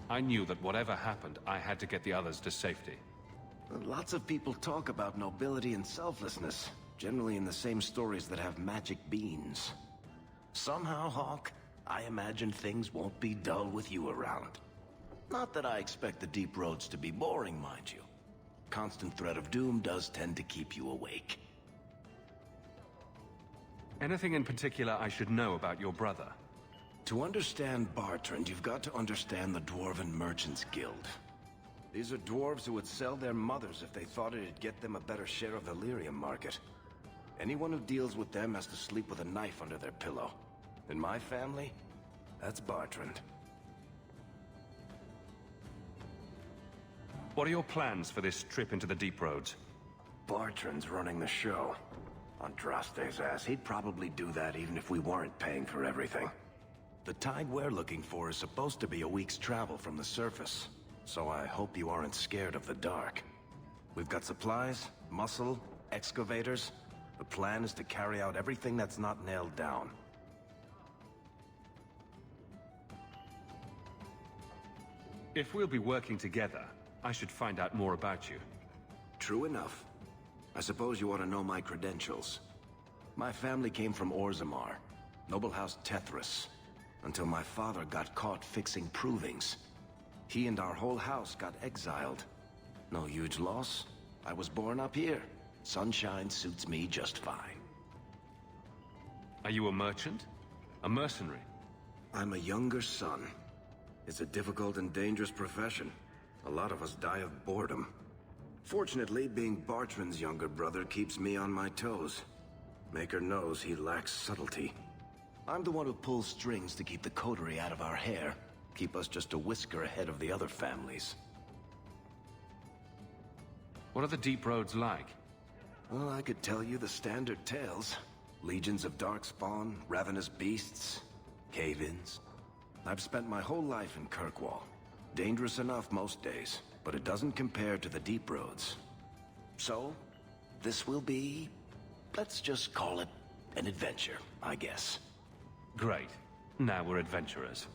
I knew that whatever happened, I had to get the others to safety. Lots of people talk about nobility and selflessness, generally in the same stories that have magic beans. Somehow, Hawk, I imagine things won't be dull with you around. Not that I expect the deep roads to be boring, mind you. Constant threat of doom does tend to keep you awake. Anything in particular I should know about your brother? To understand Bartrand, you've got to understand the Dwarven Merchants Guild. These are dwarves who would sell their mothers if they thought it'd get them a better share of the lyrium market. Anyone who deals with them has to sleep with a knife under their pillow. In my family, that's Bartrand. What are your plans for this trip into the deep roads? Bartrand's running the show. Andraste's ass, he'd probably do that even if we weren't paying for everything. The tide we're looking for is supposed to be a week's travel from the surface, so I hope you aren't scared of the dark. We've got supplies, muscle, excavators. The plan is to carry out everything that's not nailed down. If we'll be working together, I should find out more about you. True enough. I suppose you ought to know my credentials. My family came from Orzammar, noble house Tethras, until my father got caught fixing provings. He and our whole house got exiled. No huge loss. I was born up here. Sunshine suits me just fine. Are you a merchant? A mercenary? I'm a younger son. It's a difficult and dangerous profession. A lot of us die of boredom. Fortunately, being Bartrand's younger brother keeps me on my toes. Maker knows he lacks subtlety. I'm the one who pulls strings to keep the coterie out of our hair. Keep us just a whisker ahead of the other families. What are the deep roads like? Well, I could tell you the standard tales. Legions of darkspawn, ravenous beasts, cave-ins. I've spent my whole life in Kirkwall. Dangerous enough most days, but it doesn't compare to the deep roads. So, this will be let's just call it an adventure, I guess. Great. Now we're adventurers.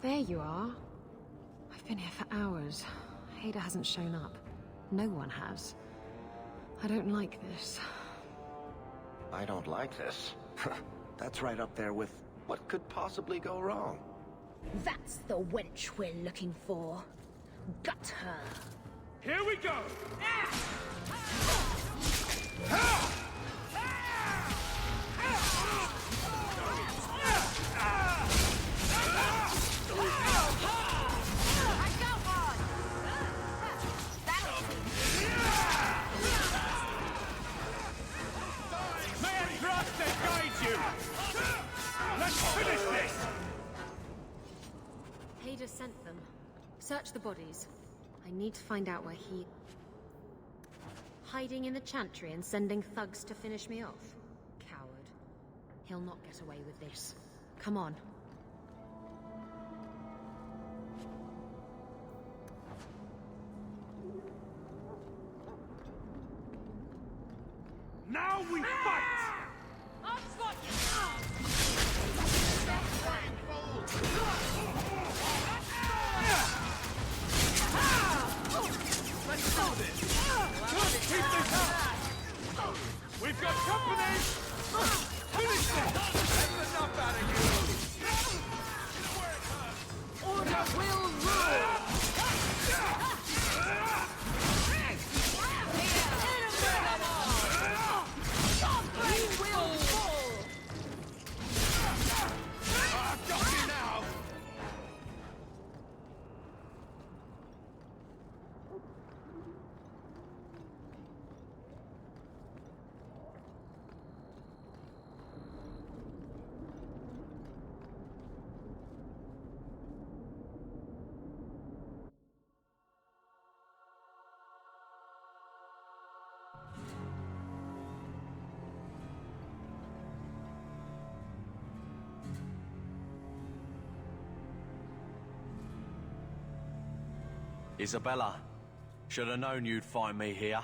There you are. I've been here for hours. Hader hasn't shown up. No one has. I don't like this. I don't like this. That's right up there with what could possibly go wrong. That's the wench we're looking for. Gut her. Here we go! Hader sent them. Search the bodies. I need to find out where he... Hiding in the chantry and sending thugs to finish me off? Coward. He'll not get away with this. Come on. Now we fight! Let's do this! Keep this up! We've got company! Finish this! That's enough out of you! Order will rule! Isabella, should have known you'd find me here.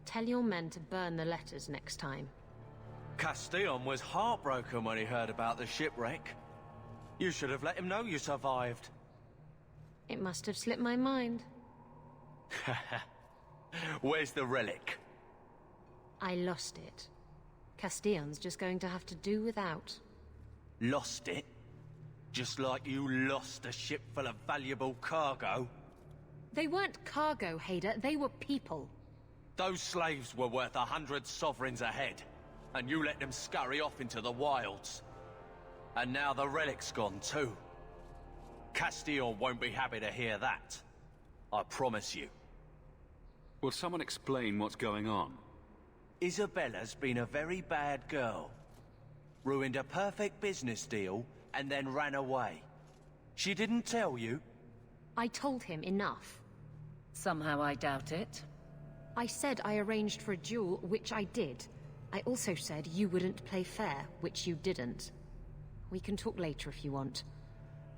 Tell your men to burn the letters next time. Castillon was heartbroken when he heard about the shipwreck. You should have let him know you survived. It must have slipped my mind. Where's the relic? I lost it. Castillon's just going to have to do without. Lost it? Just like you lost a ship full of valuable cargo? They weren't cargo, Hader. They were people. Those slaves were worth 100 sovereigns a head, and you let them scurry off into the wilds. And now the relic's gone too. Castillon won't be happy to hear that. I promise you. Will someone explain what's going on? Isabella's been a very bad girl. Ruined a perfect business deal, and then ran away. She didn't tell you? I told him enough. Somehow I doubt it. I said I arranged for a duel, which I did. I also said you wouldn't play fair, which you didn't. We can talk later if you want.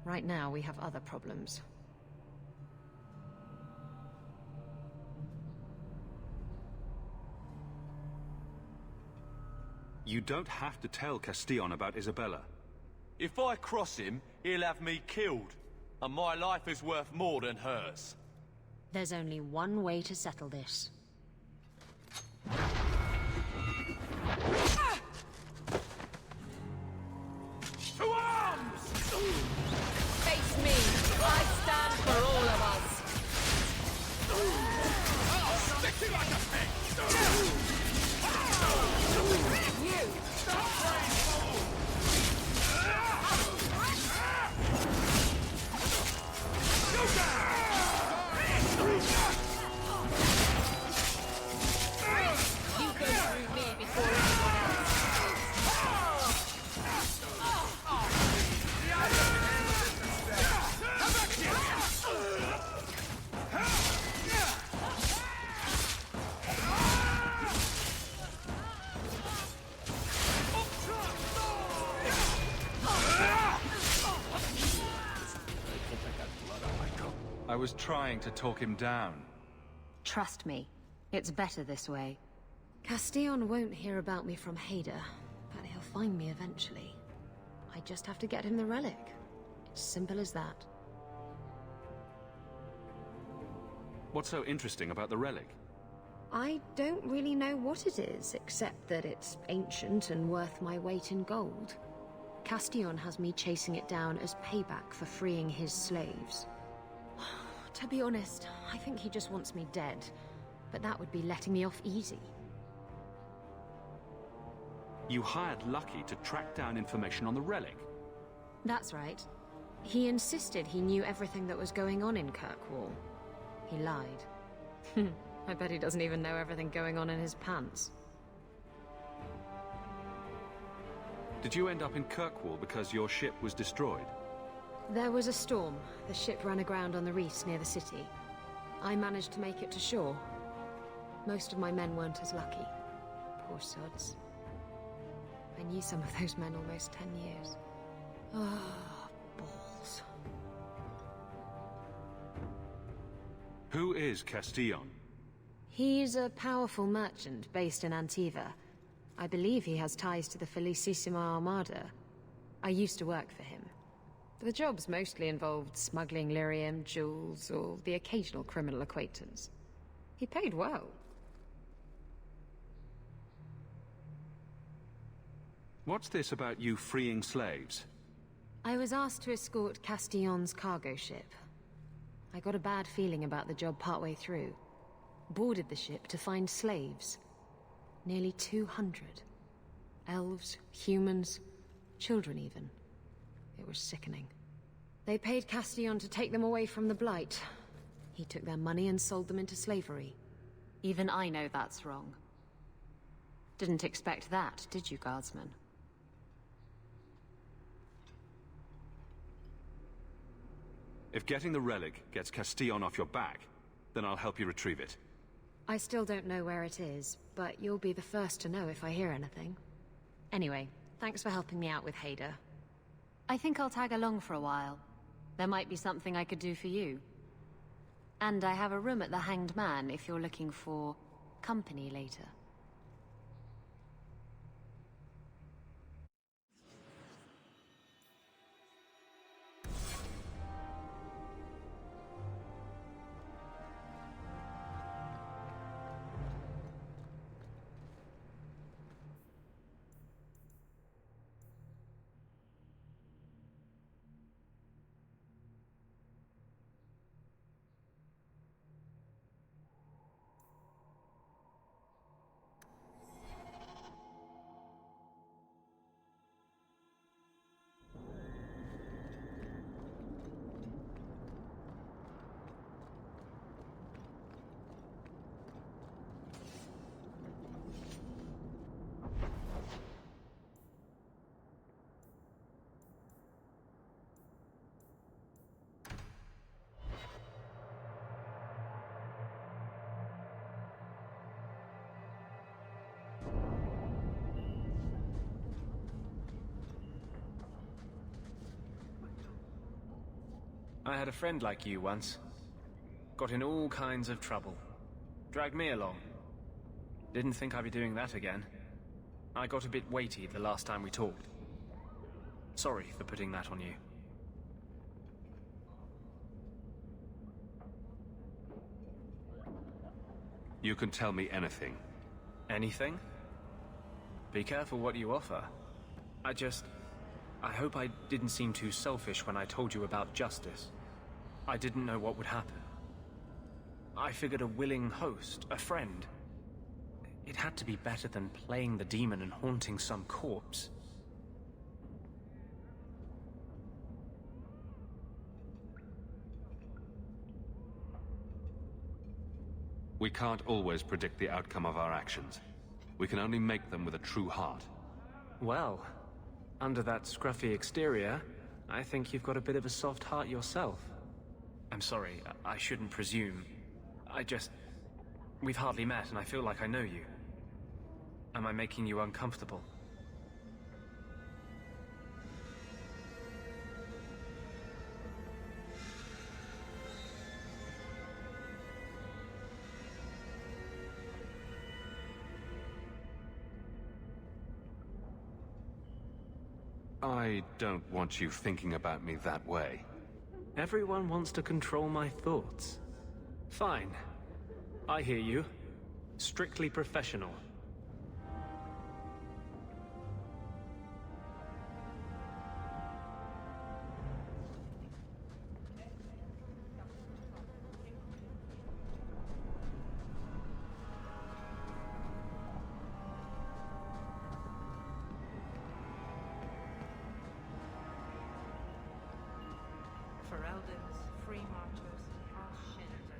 Right now, we have other problems. You don't have to tell Castillon about Isabella. If I cross him, he'll have me killed. And my life is worth more than hers. There's only one way to settle this. To arms! Face me! I stand for all of us! I'll stick you like a pig! I was trying to talk him down. Trust me, it's better this way. Castillon won't hear about me from Hader, but he'll find me eventually. I just have to get him the relic. It's simple as that. What's so interesting about the relic? I don't really know what it is, except that it's ancient and worth my weight in gold. Castillon has me chasing it down as payback for freeing his slaves. To be honest, I think he just wants me dead, but that would be letting me off easy. You hired Lucky to track down information on the relic? That's right. He insisted he knew everything that was going on in Kirkwall. He lied. I bet he doesn't even know everything going on in his pants. Did you end up in Kirkwall because your ship was destroyed? There was a storm. The ship ran aground on the reefs near the city. I managed to make it to shore. Most of my men weren't as lucky. Poor sods. I knew some of those men almost 10 years. Ah, balls. Who is Castillon? He's a powerful merchant based in Antiva. I believe he has ties to the Felicissima Armada. I used to work for him. The jobs mostly involved smuggling lyrium, jewels, or the occasional criminal acquaintance. He paid well. What's this about you freeing slaves? I was asked to escort Castillon's cargo ship. I got a bad feeling about the job partway through. Boarded the ship to find slaves. Nearly 200. Elves, humans, children even. It was sickening. They paid Castillon to take them away from the Blight. He took their money and sold them into slavery. Even I know that's wrong. Didn't expect that, did you, Guardsman? If getting the relic gets Castillon off your back, then I'll help you retrieve it. I still don't know where it is, but you'll be the first to know if I hear anything. Anyway, thanks for helping me out with Hader. I think I'll tag along for a while. There might be something I could do for you. And I have a room at the Hanged Man if you're looking for company later. I had a friend like you once. Got in all kinds of trouble. Dragged me along. Didn't think I'd be doing that again. I got a bit weighty the last time we talked. Sorry for putting that on you. You can tell me anything. Anything? Be careful what you offer. I hope I didn't seem too selfish when I told you about justice. I didn't know what would happen. I figured a willing host, a friend. It had to be better than playing the demon and haunting some corpse. We can't always predict the outcome of our actions. We can only make them with a true heart. Well, under that scruffy exterior, I think you've got a bit of a soft heart yourself. I'm sorry, I shouldn't presume. We've hardly met and I feel like I know you. Am I making you uncomfortable? I don't want you thinking about me that way. Everyone wants to control my thoughts. Fine. I hear you. Strictly professional. Ferelden's free marchers are shinzers.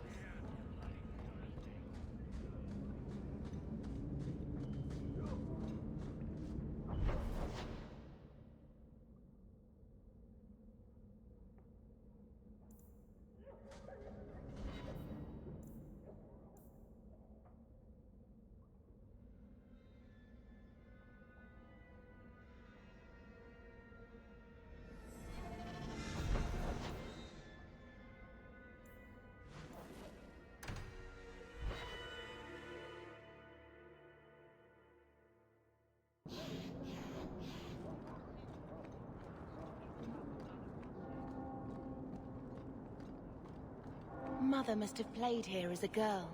Mother must have played here as a girl.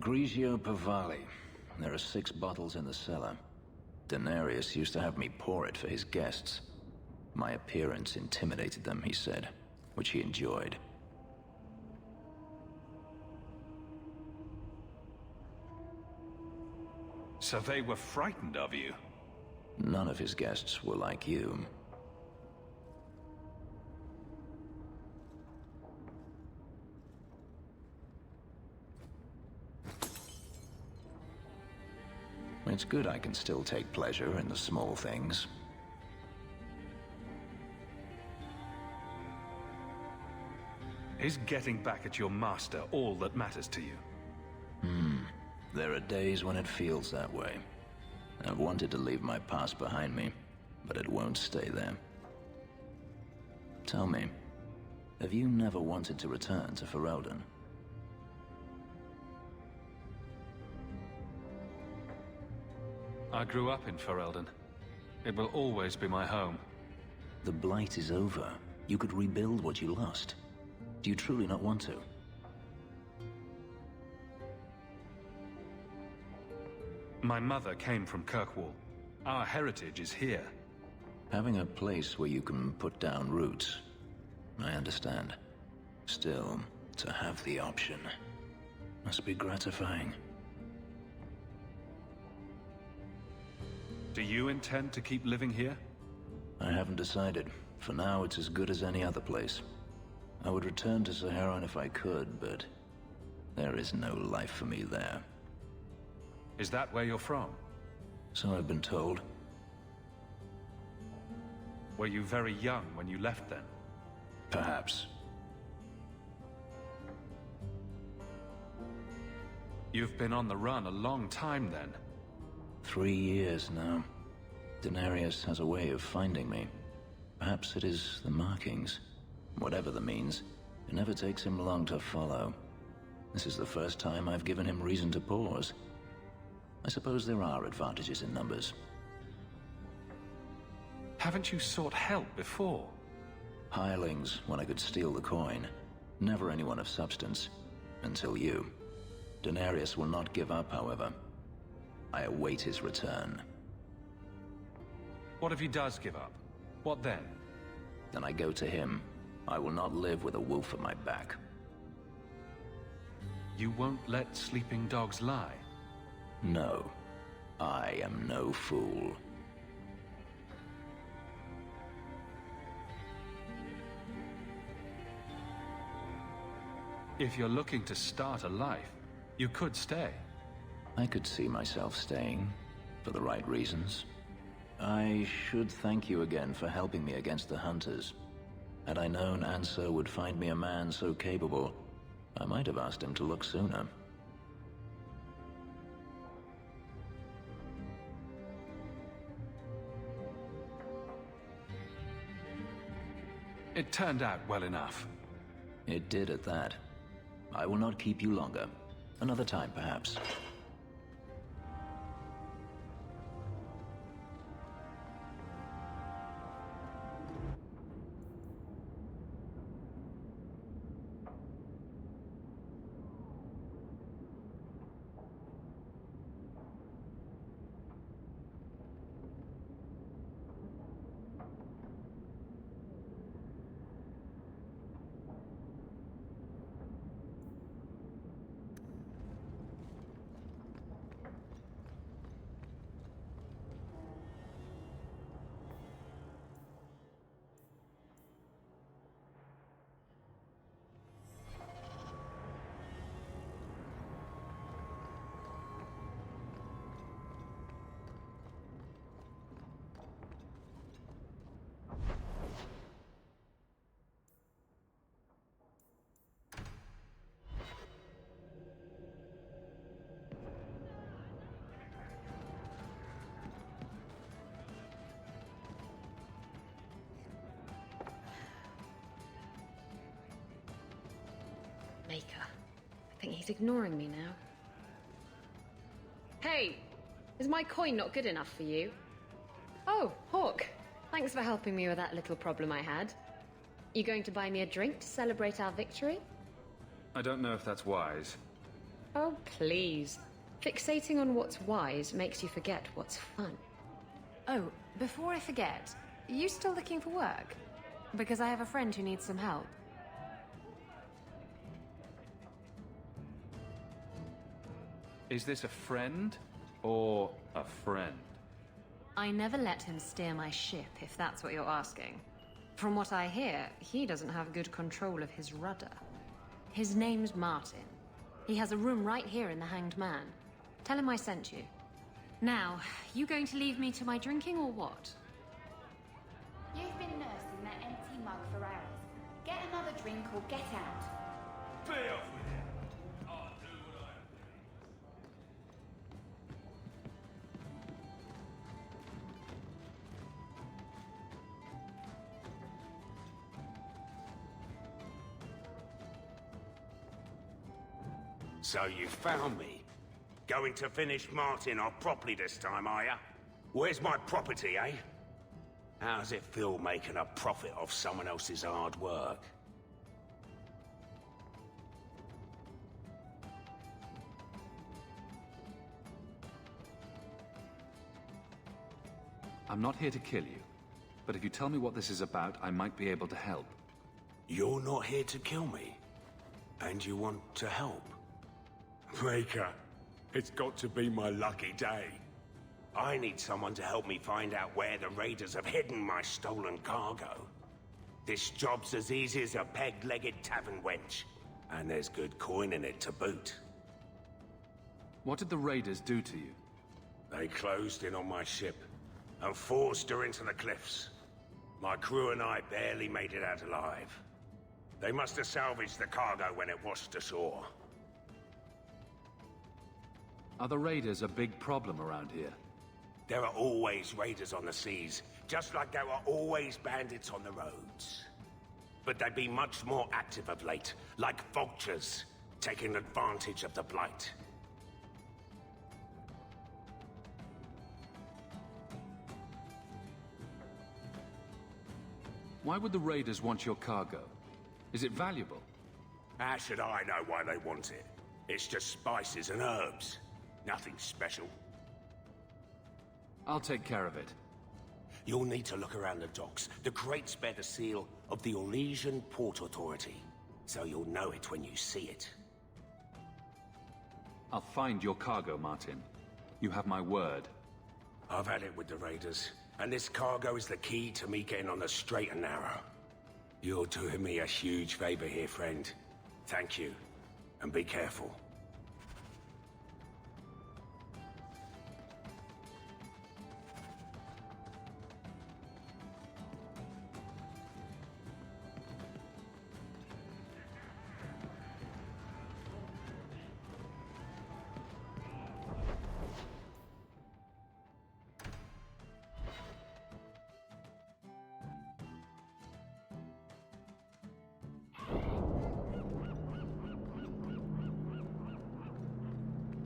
Grigio Pavali. There are 6 bottles in the cellar. Denarius used to have me pour it for his guests. My appearance intimidated them, he said, which he enjoyed. So they were frightened of you? None of his guests were like you. It's good I can still take pleasure in the small things. Is getting back at your master all that matters to you? There are days when it feels that way. I've wanted to leave my past behind me, but it won't stay there. Tell me, have you never wanted to return to Ferelden? I grew up in Ferelden. It will always be my home. The Blight is over. You could rebuild what you lost. Do you truly not want to? My mother came from Kirkwall. Our heritage is here. Having a place where you can put down roots, I understand. Still, to have the option must be gratifying. Do you intend to keep living here? I haven't decided. For now, it's as good as any other place. I would return to Saharan if I could, but there is no life for me there. Is that where you're from? So I've been told. Were you very young when you left then? Perhaps. You've been on the run a long time then. 3 years now. Denarius has a way of finding me. Perhaps it is the markings. Whatever the means, it never takes him long to follow. This is the first time I've given him reason to pause. I suppose there are advantages in numbers. Haven't you sought help before? Hirelings, when I could steal the coin. Never anyone of substance. Until you. Denarius will not give up, however. I await his return. What if he does give up? What then? Then I go to him. I will not live with a wolf at my back. You won't let sleeping dogs lie? No. I am no fool. If you're looking to start a life, you could stay. I could see myself staying, for the right reasons. I should thank you again for helping me against the Hunters. Had I known Ansel would find me a man so capable, I might have asked him to look sooner. It turned out well enough. It did at that. I will not keep you longer. Another time, perhaps. Maker. I think he's ignoring me now. Hey! Is my coin not good enough for you? Oh, Hawk. Thanks for helping me with that little problem I had. You going to buy me a drink to celebrate our victory? I don't know if that's wise. Oh, please. Fixating on what's wise makes you forget what's fun. Oh, before I forget, are you still looking for work? Because I have a friend who needs some help. Is this a friend or a friend? I never let him steer my ship, if that's what you're asking. From what I hear, he doesn't have good control of his rudder. His name's Martin. He has a room right here in the Hanged Man. Tell him I sent you. Now, you going to leave me to my drinking or what? You've been nursing that empty mug for hours. Get another drink or get out. Be off with you. I'll do what I So you found me. Going to finish Martin off properly this time, are ya? Where's my property, eh? How's it feel making a profit off someone else's hard work? I'm not here to kill you, but if you tell me what this is about, I might be able to help. You're not here to kill me, and you want to help? Maker, it's got to be my lucky day. I need someone to help me find out where the raiders have hidden my stolen cargo. This job's as easy as a peg-legged tavern wench, and there's good coin in it to boot. What did the raiders do to you? They closed in on my ship and forced her into the cliffs. My crew and I barely made it out alive. They must have salvaged the cargo when it washed ashore. Are the raiders a big problem around here? There are always raiders on the seas, just like there are always bandits on the roads. But they've been much more active of late, like vultures, taking advantage of the Blight. Why would the raiders want your cargo? Is it valuable? How should I know why they want it? It's just spices and herbs. Nothing special. I'll take care of it. You'll need to look around the docks. The crates bear the seal of the Origins Port Authority, so you'll know it when you see it. I'll find your cargo, Martin. You have my word. I've had it with the raiders, and this cargo is the key to me getting on the straight and narrow. You're doing me a huge favor here, friend. Thank you, and be careful.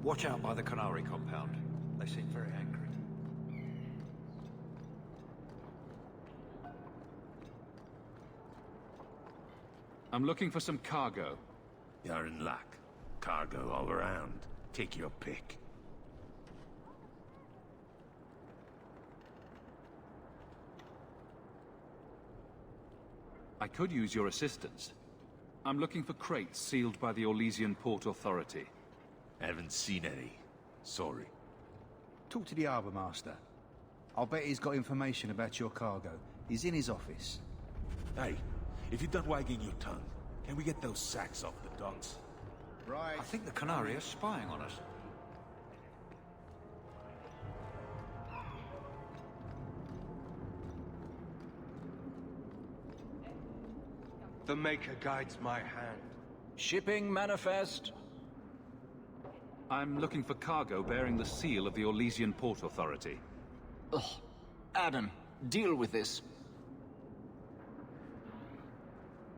Watch out by the Canary compound. They seem very angry. I'm looking for some cargo. You're in luck. Cargo all around. Take your pick. I could use your assistance. I'm looking for crates sealed by the Orlesian Port Authority. Haven't seen any. Sorry. Talk to the Harbour Master. I'll bet he's got information about your cargo. He's in his office. Hey, if you're done wagging your tongue, can we get those sacks off the docks? Right. I think the Canary are spying on us. The Maker guides my hand. Shipping manifest. I'm looking for cargo bearing the seal of the Orlesian Port Authority. Ugh. Adam, deal with this.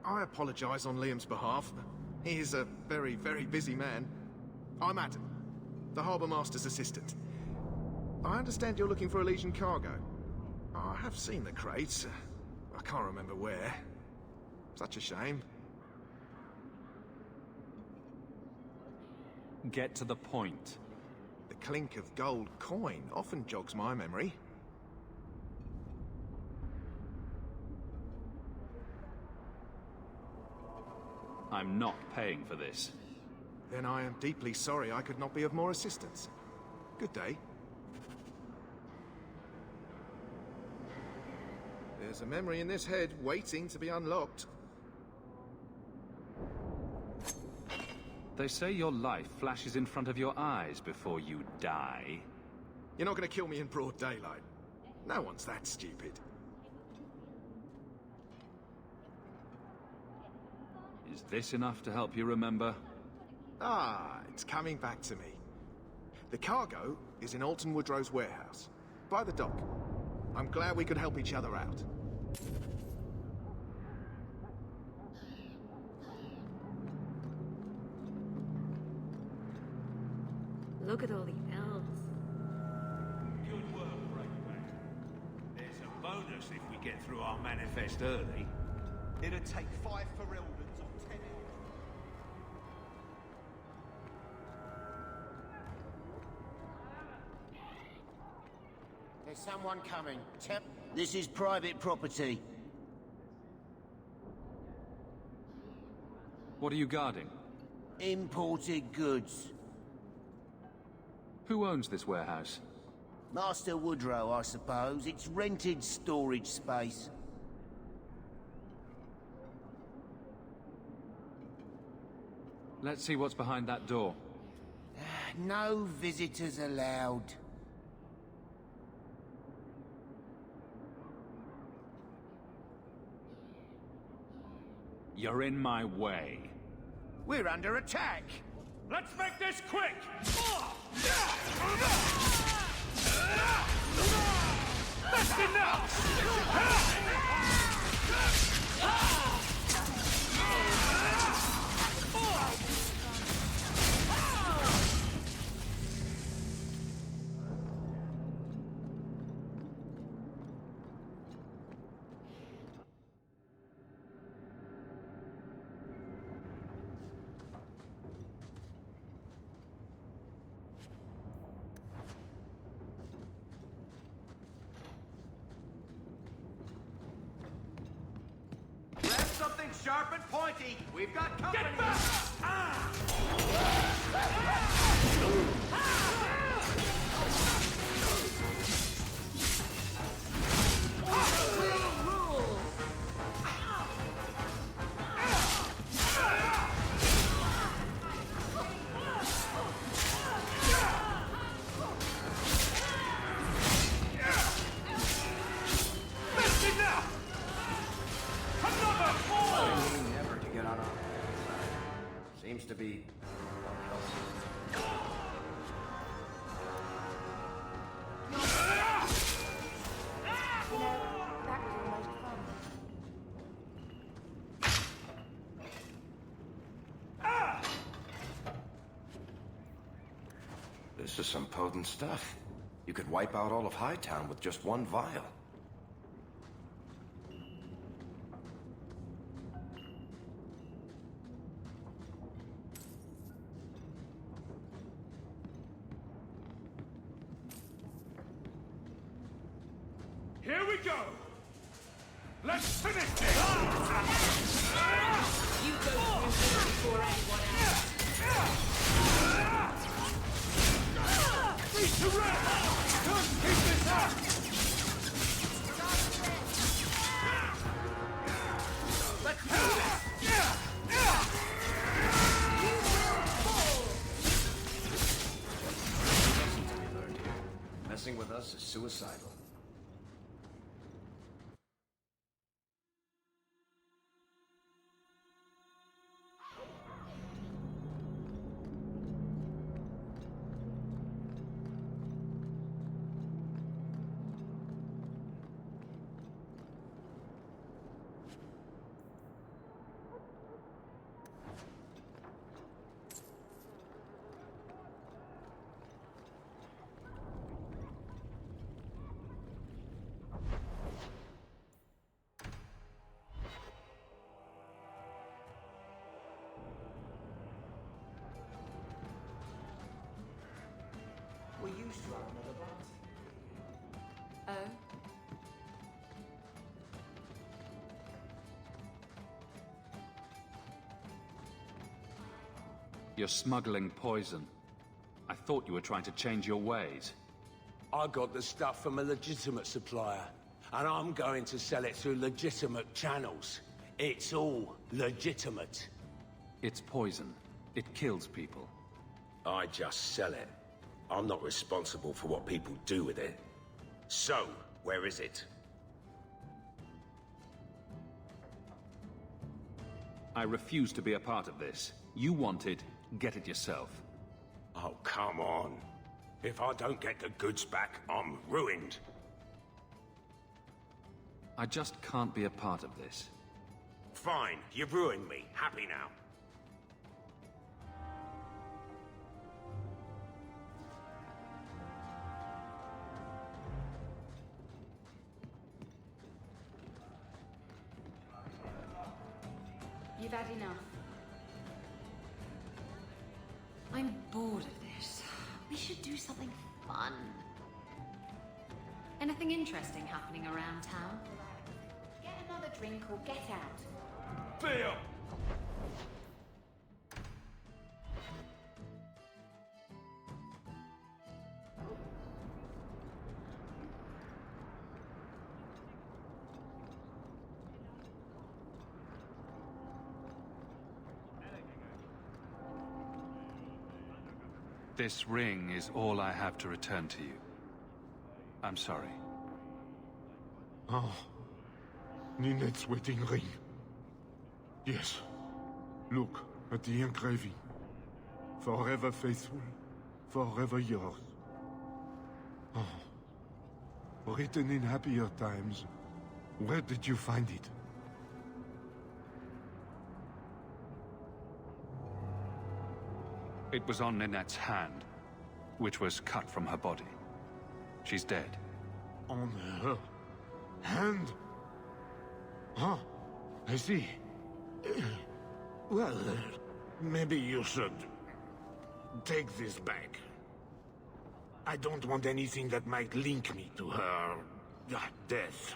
I apologize on Liam's behalf. He is a very, very busy man. I'm Adam, the Harbour Master's assistant. I understand you're looking for Elysian cargo. I have seen the crates. I can't remember where. Such a shame. Get to the point. The clink of gold coin often jogs my memory. I'm not paying for this. Then I am deeply sorry I could not be of more assistance. Good day. There's a memory in this head waiting to be unlocked. They say your life flashes in front of your eyes before you die. You're not going to kill me in broad daylight. No one's that stupid. Is this enough to help you remember? Ah, it's coming back to me. The cargo is in Alton Woodrow's warehouse, by the dock. I'm glad we could help each other out. Look at all the elves. Good work, Breakaway. There's a bonus if we get through our manifest early. It'd take 5 Ferelden's or 10 There's someone coming. This is private property. What are you guarding? Imported goods. Who owns this warehouse? Master Woodrow, I suppose. It's rented storage space. Let's see what's behind that door. No visitors allowed. You're in my way. We're under attack! Let's make this quick! That's enough! Something sharp and pointy. We've got company. Get back! Seems to be This is some potent stuff. You could wipe out all of Hightown with just one vial. Here we go! Let's finish this! You go through this before anyone else. Free to run! Can't keep this up! Let's do this! Messing with us is suicidal. We used to have another bounty. Oh? You're smuggling poison. I thought you were trying to change your ways. I got the stuff from a legitimate supplier, and I'm going to sell it through legitimate channels. It's all legitimate. It's poison. It kills people. I just sell it. I'm not responsible for what people do with it. So, where is it? I refuse to be a part of this. You want it, get it yourself. Oh, come on. If I don't get the goods back, I'm ruined. I just can't be a part of this. Fine, you've ruined me. Happy now. You've had enough. I'm bored of this. We should do something fun. Anything interesting happening around town? Get another drink or get out. Deal! This ring is all I have to return to you. I'm sorry. Oh. Ninette's wedding ring. Yes. Look at the engraving. Forever faithful, forever yours. Oh. Written in happier times. Where did you find it? It was on Ninette's hand, which was cut from her body. She's dead. On her hand? Huh. I see. Well, maybe you should take this back. I don't want anything that might link me to her death.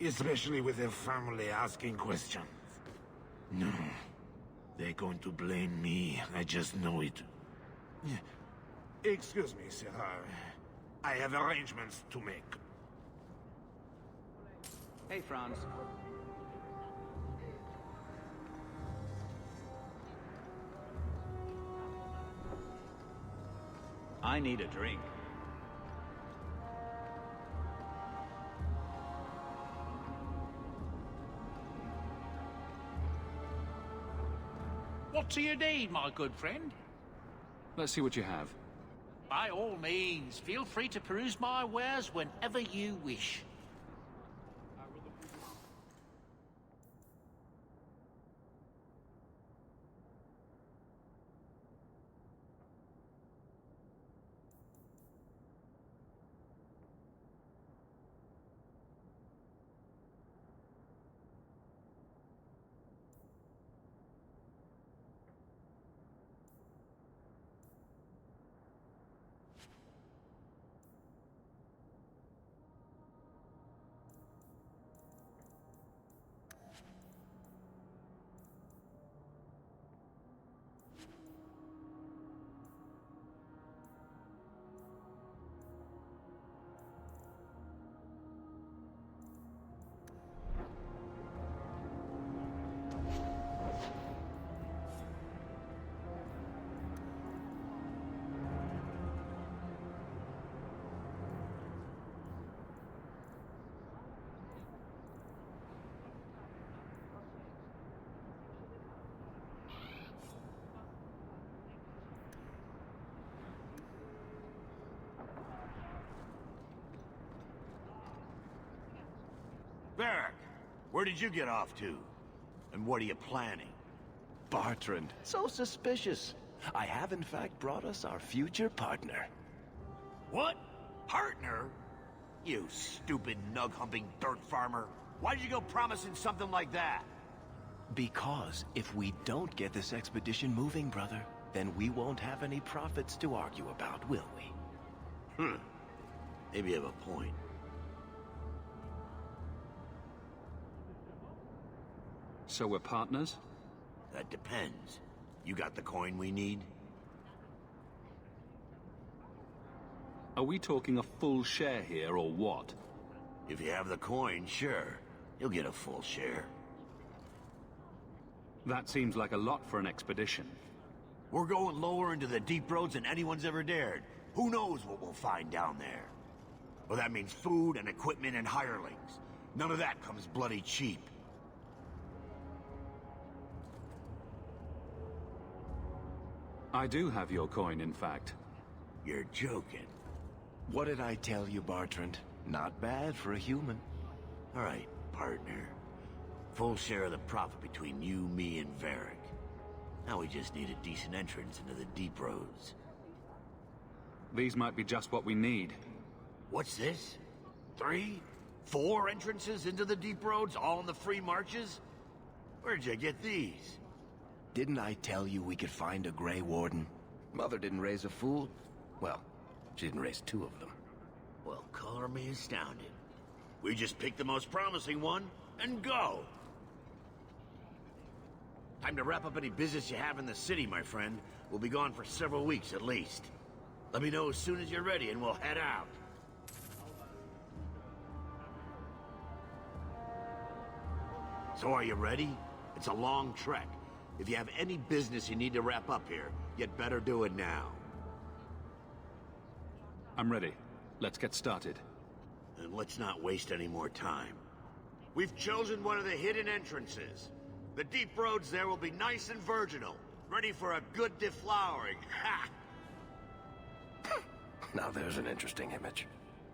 Especially with her family asking questions. No. They're going to blame me. I just know it. Excuse me, sir. I have arrangements to make. Hey, Franz. I need a drink. What do you need, my good friend? Let's see what you have. By all means, feel free to peruse my wares whenever you wish. Varric, where did you get off to? And what are you planning? Bartrand, so suspicious. I have in fact brought us our future partner. What? Partner? You stupid nug-humping dirt farmer. Why did you go promising something like that? Because if we don't get this expedition moving, brother, then we won't have any profits to argue about, will we? Maybe you have a point. So we're partners? That depends. You got the coin we need? Are we talking a full share here, or what? If you have the coin, sure. You'll get a full share. That seems like a lot for an expedition. We're going lower into the deep roads than anyone's ever dared. Who knows what we'll find down there? Well, that means food and equipment and hirelings. None of that comes bloody cheap. I do have your coin, in fact. You're joking. What did I tell you, Bartrand? Not bad for a human. All right, partner. Full share of the profit between you, me, and Varric. Now we just need a decent entrance into the deep roads. These might be just what we need. What's this? 3? 4 entrances into the deep roads, all in the free marches? Where'd you get these? Didn't I tell you we could find a Grey Warden? Mother didn't raise a fool. Well, she didn't raise 2 of them. Well, color me astounded. We just pick the most promising one and go. Time to wrap up any business you have in the city, my friend. We'll be gone for several weeks at least. Let me know as soon as you're ready and we'll head out. So are you ready? It's a long trek. If you have any business you need to wrap up here, you'd better do it now. I'm ready. Let's get started. And let's not waste any more time. We've chosen one of the hidden entrances. The deep roads there will be nice and virginal, ready for a good deflowering. Ha! Now there's an interesting image.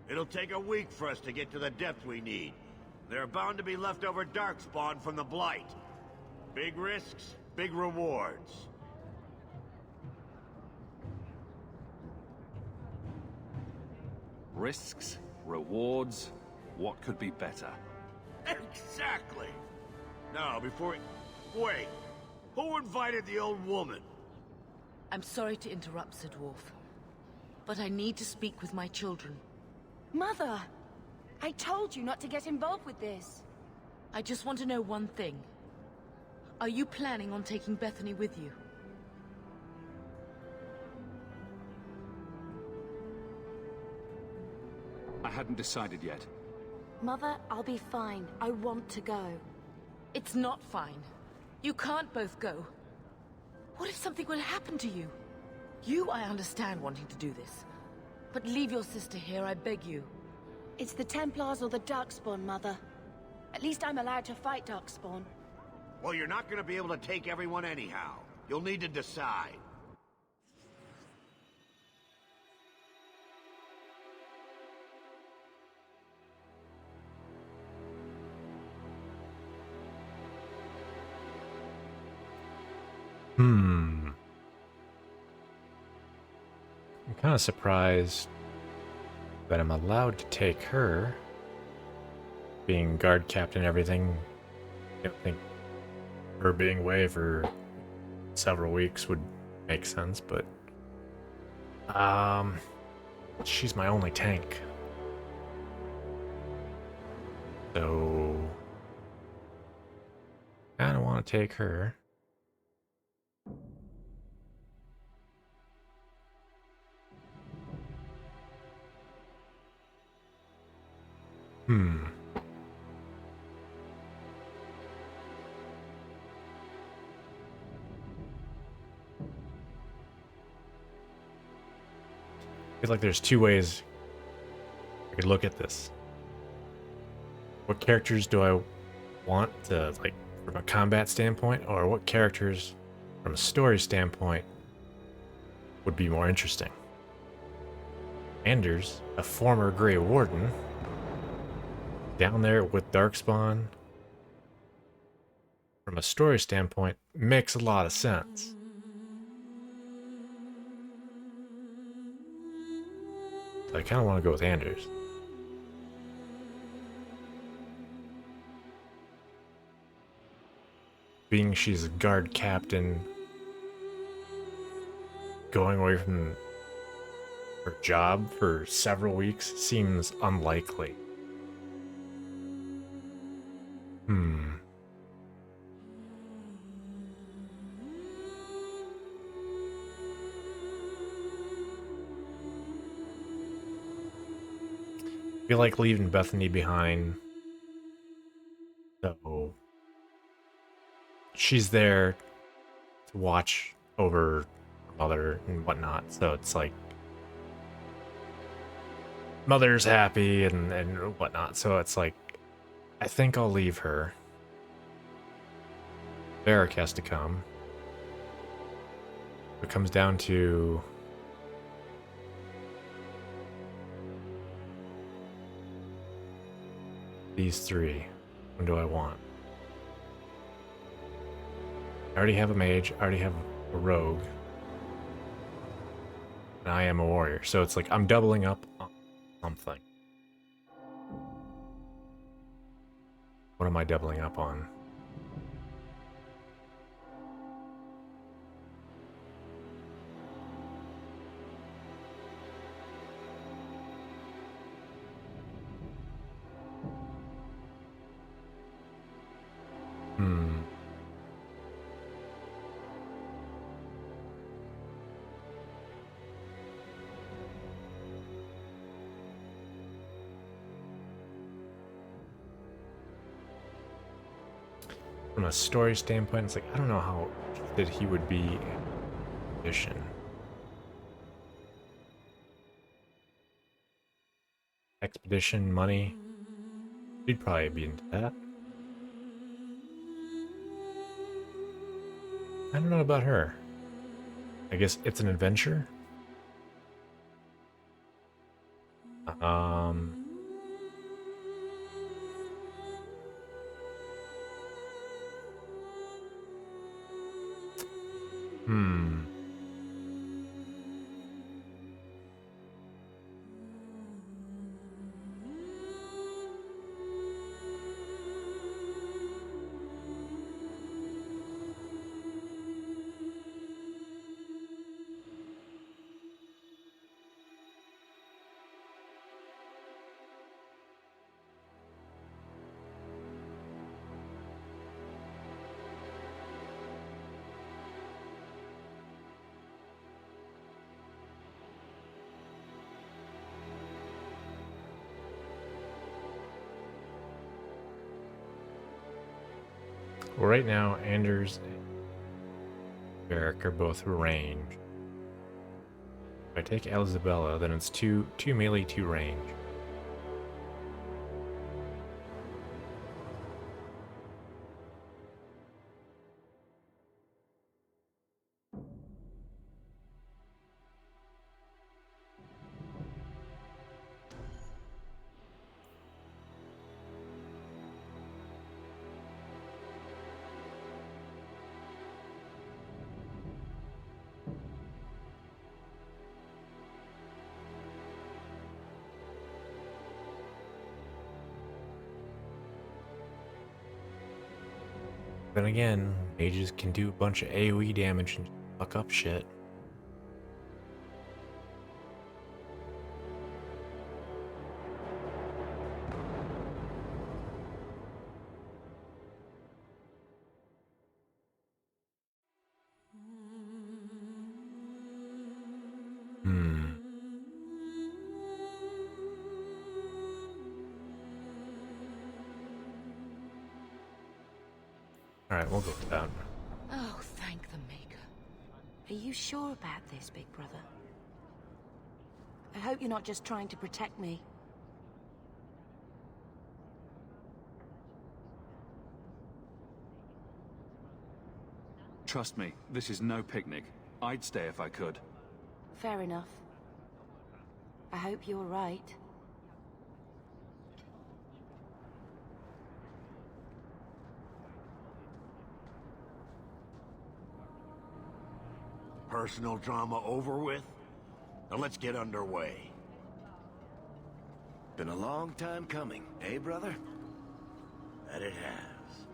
It'll take a week for us to get to the depth we need. There are bound to be leftover darkspawn from the Blight. Big risks, big rewards. Risks, rewards, what could be better? Exactly! Now, before... Wait! Who invited the old woman? I'm sorry to interrupt, Sir Dwarf, but I need to speak with my children. Mother! I told you not to get involved with this. I just want to know one thing. Are you planning on taking Bethany with you? I hadn't decided yet. Mother, I'll be fine. I want to go. It's not fine. You can't both go. What if something will happen to you? You, I understand wanting to do this. But leave your sister here, I beg you. It's the Templars or the Darkspawn, Mother. At least I'm allowed to fight Darkspawn. Well, you're not gonna be able to take everyone anyhow. You'll need to decide. I'm kind of surprised that I'm allowed to take her. Being guard captain and everything, I don't think her being away for several weeks would make sense, but she's my only tank. So I don't want to take her. I feel like there's 2 ways I could look at this. What characters do I want to, like, from a combat standpoint, or what characters from a story standpoint would be more interesting? Anders, a former Grey Warden, down there with Darkspawn, from a story standpoint, makes a lot of sense. So I kind of want to go with Anders. Being she's a guard captain, going away from her job for several weeks seems unlikely. I feel like leaving Bethany behind. So she's there to watch over her mother and whatnot. So it's like mother's happy and whatnot. So it's like, I think I'll leave her. Varric has to come. It comes down to these three. What do I want? I already have a mage, I already have a rogue. And I am a warrior. So it's like I'm doubling up on something. What am I doubling up on? From a story standpoint, it's like, I don't know how that he would be in addition. Expedition, money. He'd probably be into that. I don't know about her. I guess it's an adventure. Well, right now, Anders and Varric are both range. If I take Isabella, then it's two melee, 2 range. Then again, mages can do a bunch of AoE damage and fuck up shit. Alright, we'll go with that. Oh, thank the Maker. Are you sure about this, big brother? I hope you're not just trying to protect me. Trust me, this is no picnic. I'd stay if I could. Fair enough. I hope you're right. Personal drama over with? Now let's get underway. Been a long time coming, eh, brother? That it has.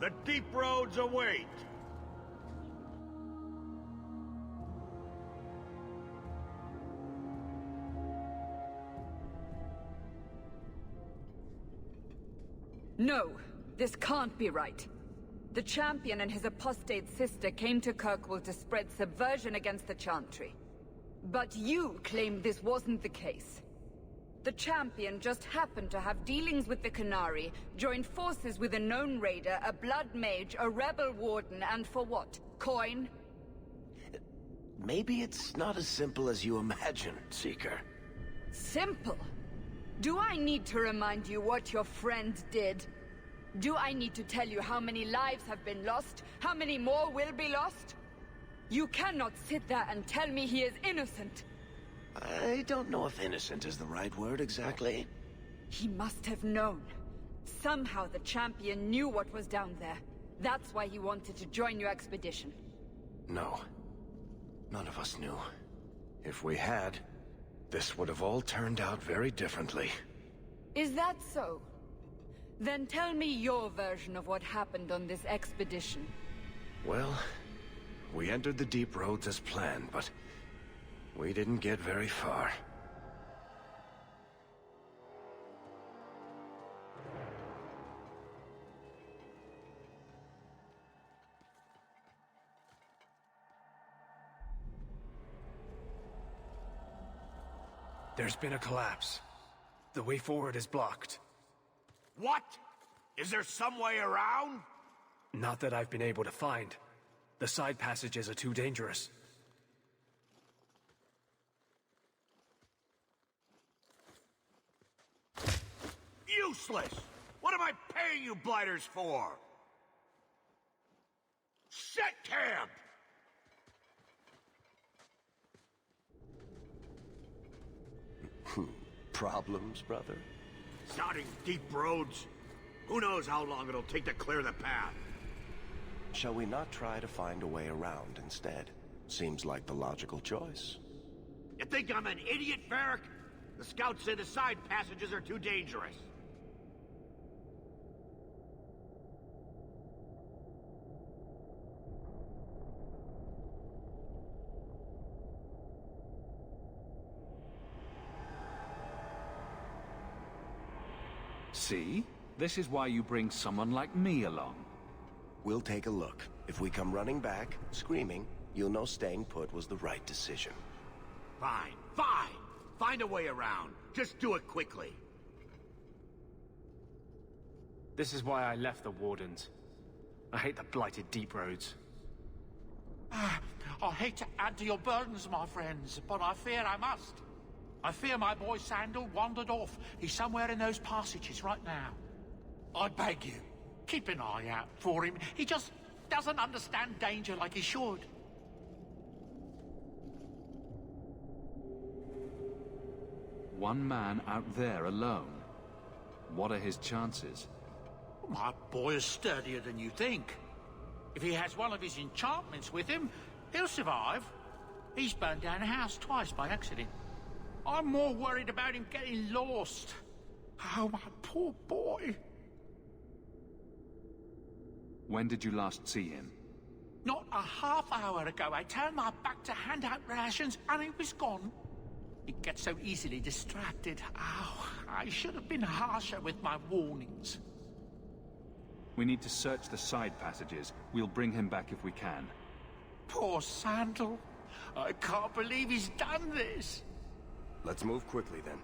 The deep roads await! No, this can't be right. The Champion and his apostate sister came to Kirkwall to spread subversion against the Chantry. But you claim this wasn't the case. The Champion just happened to have dealings with the Qunari, joined forces with a known raider, a blood mage, a rebel warden, and for what? Coin? Maybe it's not as simple as you imagine, Seeker. Simple? Do I need to remind you what your friend did? Do I need to tell you how many lives have been lost? How many more will be lost? You cannot sit there and tell me he is innocent. I don't know if innocent is the right word exactly. He must have known. Somehow the Champion knew what was down there. That's why he wanted to join your expedition. No. None of us knew. If we had, this would have all turned out very differently. Is that so? Then tell me your version of what happened on this expedition. Well, we entered the deep roads as planned, but we didn't get very far. There's been a collapse. The way forward is blocked. What? Is there some way around? Not that I've been able to find. The side passages are too dangerous. Useless! What am I paying you blighters for? Set camp! Problems, brother? Sounding deep roads. Who knows how long it'll take to clear the path? Shall we not try to find a way around instead? Seems like the logical choice. You think I'm an idiot, Varric? The scouts say the side passages are too dangerous. See? This is why you bring someone like me along. We'll take a look. If we come running back, screaming, you'll know staying put was the right decision. Fine, fine! Find a way around. Just do it quickly. This is why I left the Wardens. I hate the blighted deep roads. I hate to add to your burdens, my friends, but I fear I must. I fear my boy Sandal wandered off. He's somewhere in those passages right now. I beg you, keep an eye out for him. He just doesn't understand danger like he should. One man out there alone. What are his chances? My boy is sturdier than you think. If he has one of his enchantments with him, he'll survive. He's burned down a house twice by accident. I'm more worried about him getting lost. Oh, my poor boy. When did you last see him? Not a half hour ago, I turned my back to hand out rations, and he was gone. He gets so easily distracted. Oh, I should have been harsher with my warnings. We need to search the side passages. We'll bring him back if we can. Poor Sandal. I can't believe he's done this. Let's move quickly then.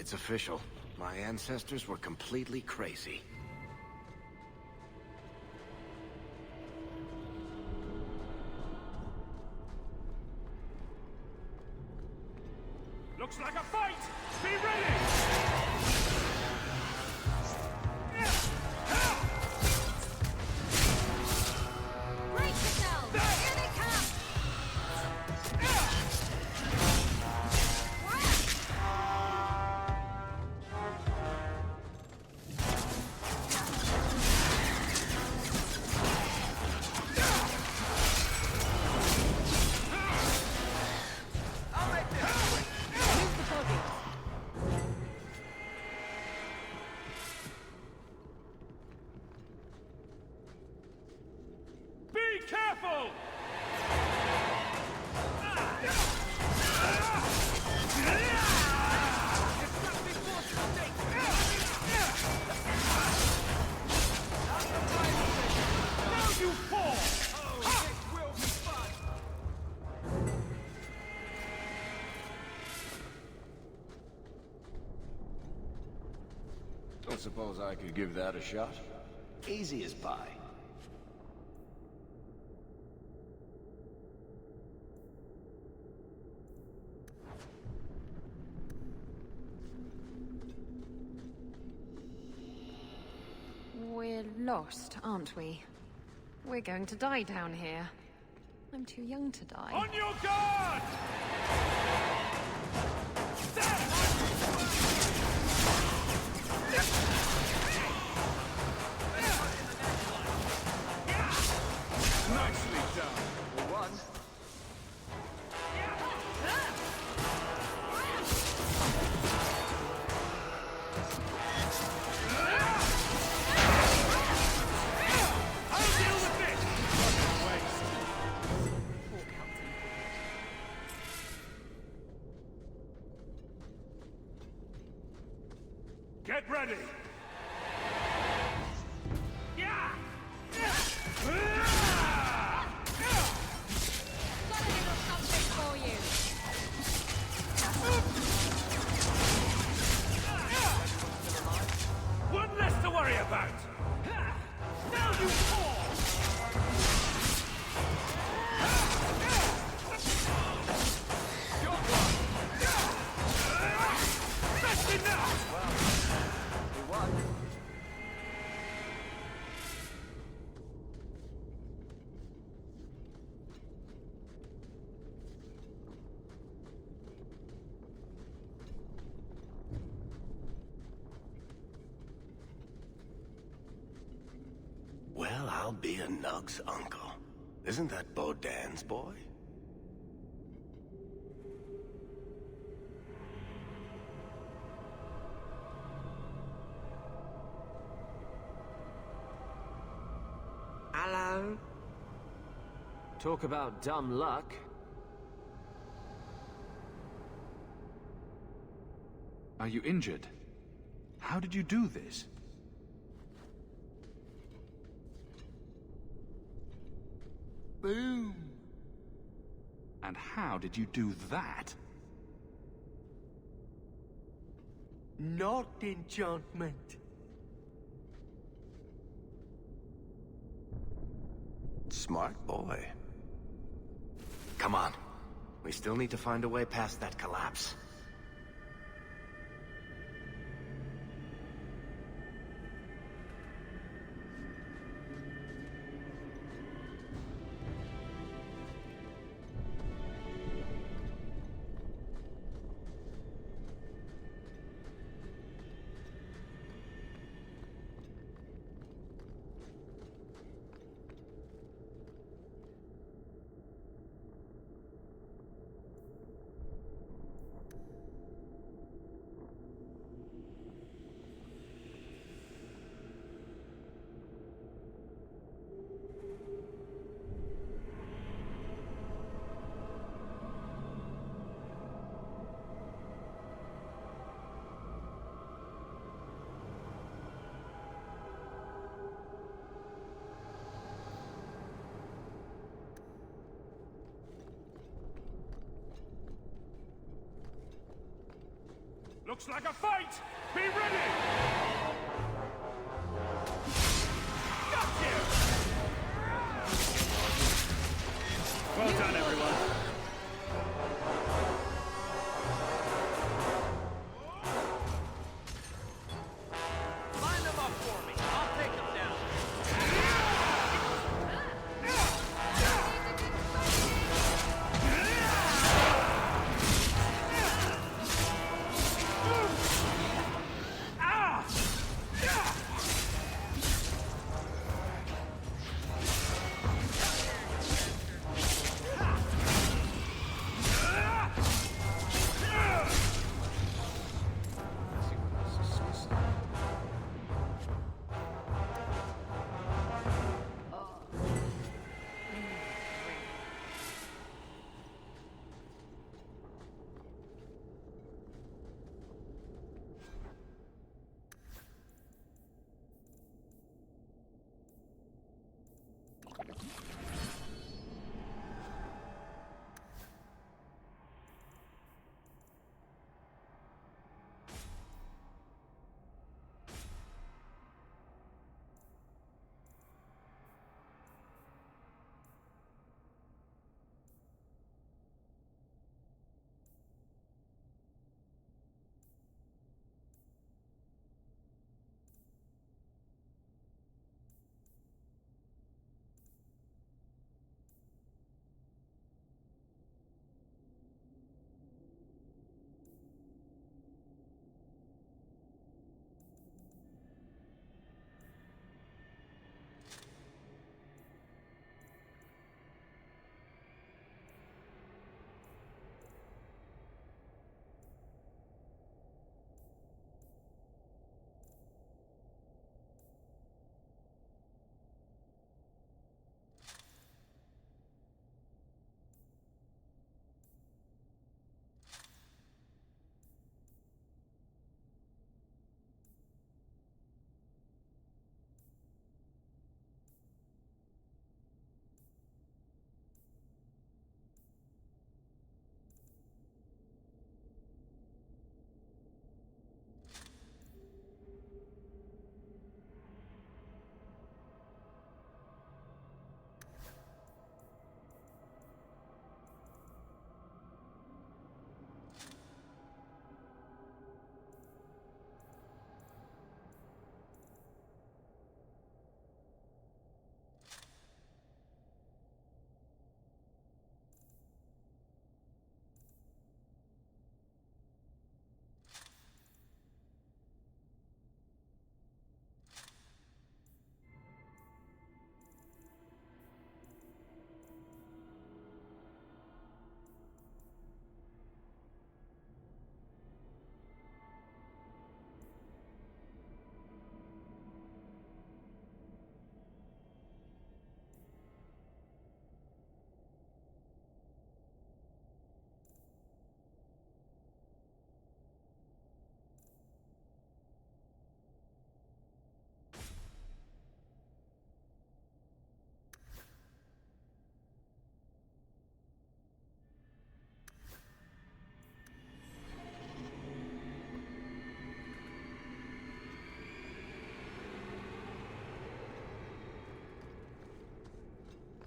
It's official. My ancestors were completely crazy. Looks like a fight! Be ready! Brace yourselves! Here they come! Be careful! Now you fall! Oh, it will be fun! Don't suppose I could give that a shot? Easy as pie. We're lost, aren't we? We're going to die down here. I'm too young to die. On your guard! Nicely done. For one. I'll deal with this! Waste. Get ready! One less to worry about! Now you fall! That's enough! We won. Well, I'll be a Nug's uncle. Isn't that Bodan's boy? Hello? Talk about dumb luck. Are you injured? How did you do this? Boom! And how did you do that? Not enchantment. Smart boy. Come on. We still need to find a way past that collapse. Looks like a fight! Be ready! Got you! Well done, everyone. Line them up for me. I'll take them down.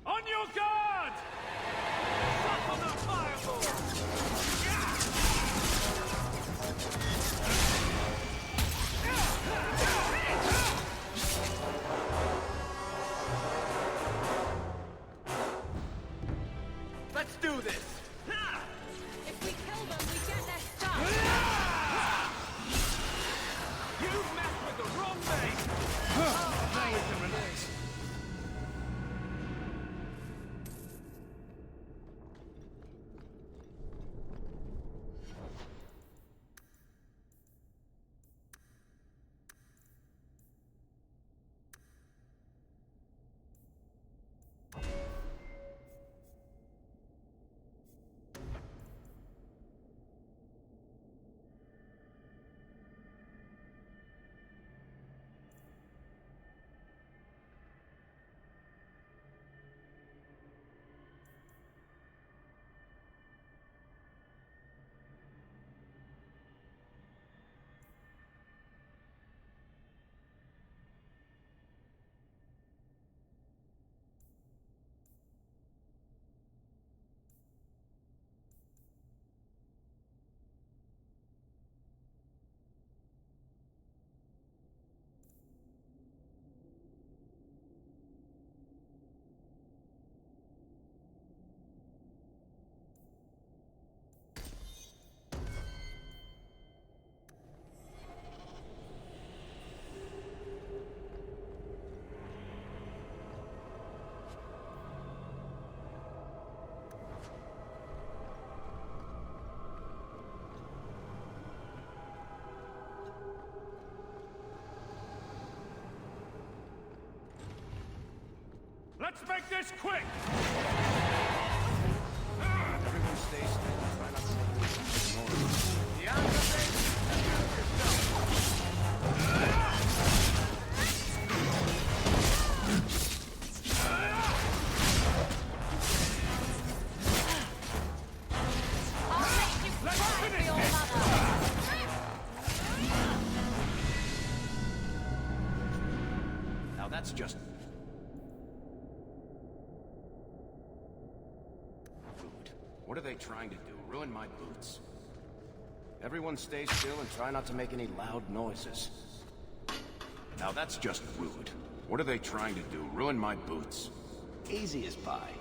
On your guard! Suck on that fireball! Let's do this! If we kill them, we get their stuff. You messed with the wrong mate! Now we can relax. Let's make this quick! Everyone stay still and try not to ignore them. The activate! Now that's just... rude. What are they trying to do? Ruin my boots? Everyone stay still and try not to make any loud noises. Now that's just rude. What are they trying to do? Ruin my boots? Easy as pie.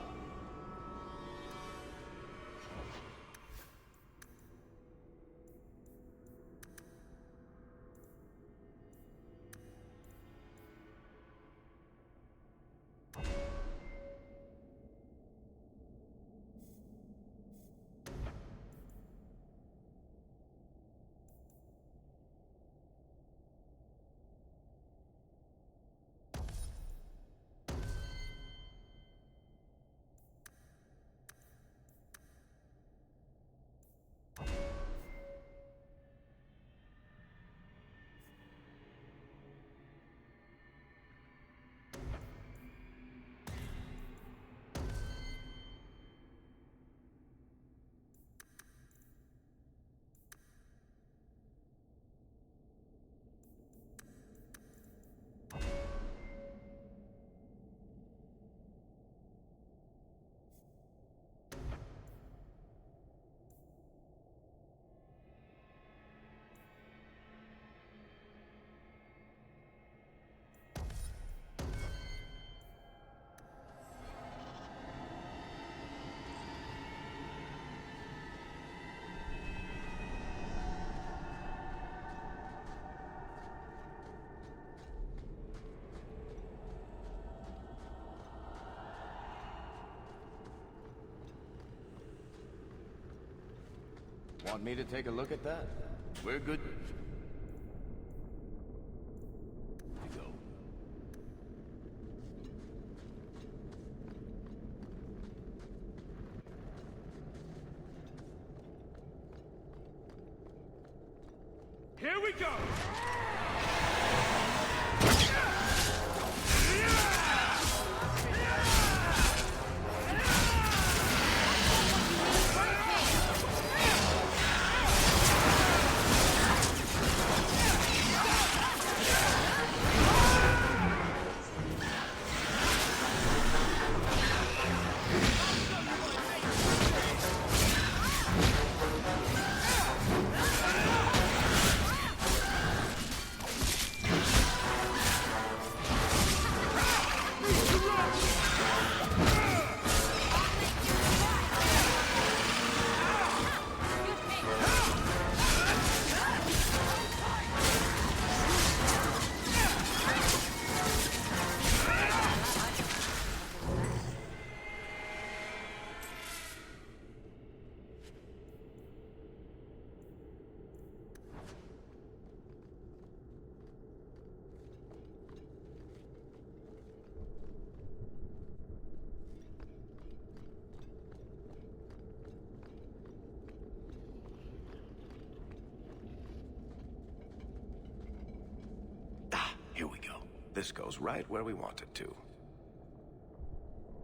Want me to take a look at that? We're good. To go. Here we go! Here we go. This goes right where we want it to.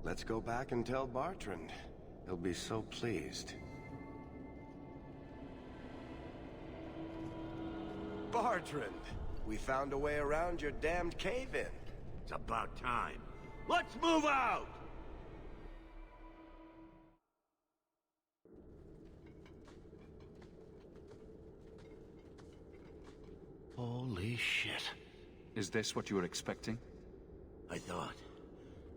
Let's go back and tell Bartrand. He'll be so pleased. Bartrand! We found a way around your damned cave-in. It's about time. Let's move out! Holy shit. Is this what you were expecting? I thought.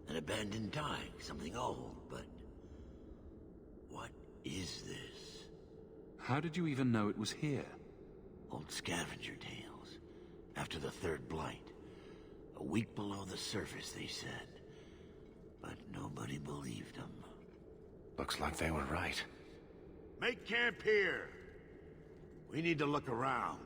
An abandoned dike, something old, but... what is this? How did you even know it was here? Old scavenger tales. After the third blight. A week below the surface, they said. But nobody believed them. Looks like they were right. Make camp here! We need to look around.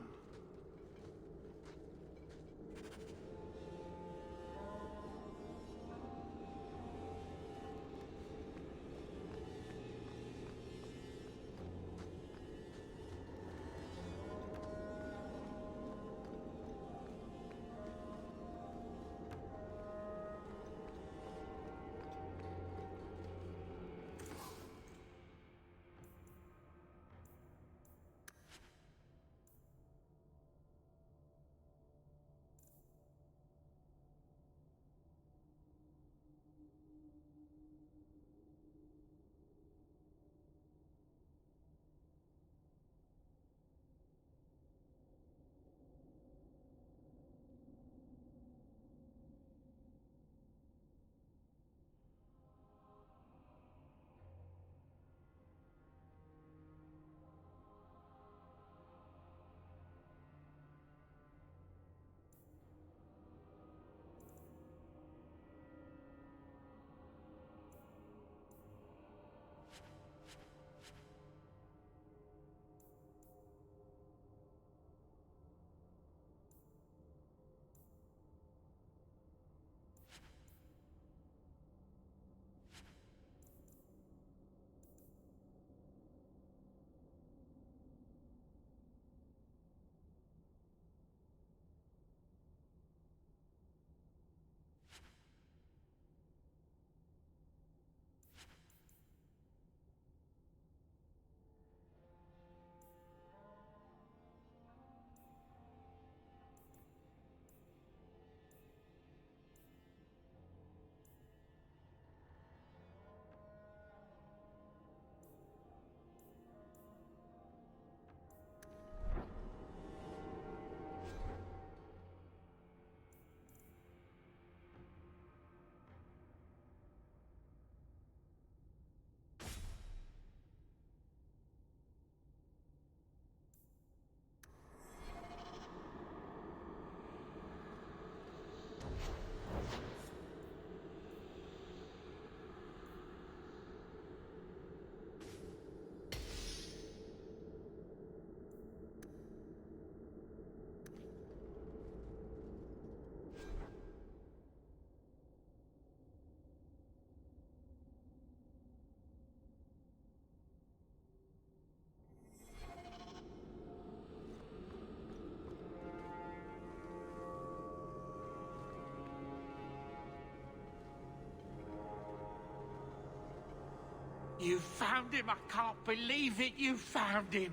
You found him! I can't believe it! You found him!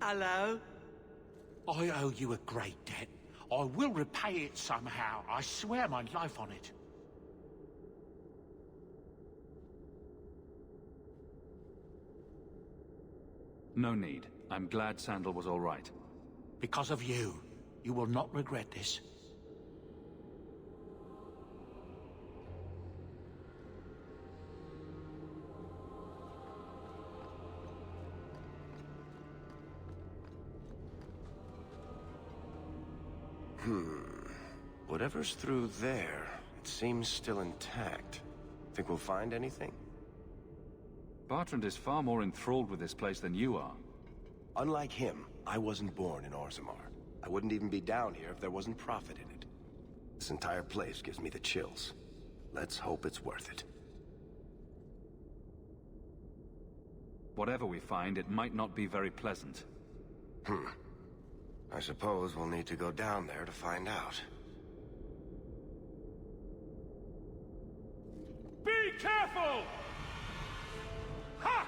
Hello? I owe you a great debt. I will repay it somehow. I swear my life on it. No need. I'm glad Sandal was all right. Because of you. You will not regret this. Whatever's through there, it seems still intact. Think we'll find anything? Bartrand is far more enthralled with this place than you are. Unlike him, I wasn't born in Orzammar. I wouldn't even be down here if there wasn't profit in it. This entire place gives me the chills. Let's hope it's worth it. Whatever we find, it might not be very pleasant. I suppose we'll need to go down there to find out. Be careful! Ha!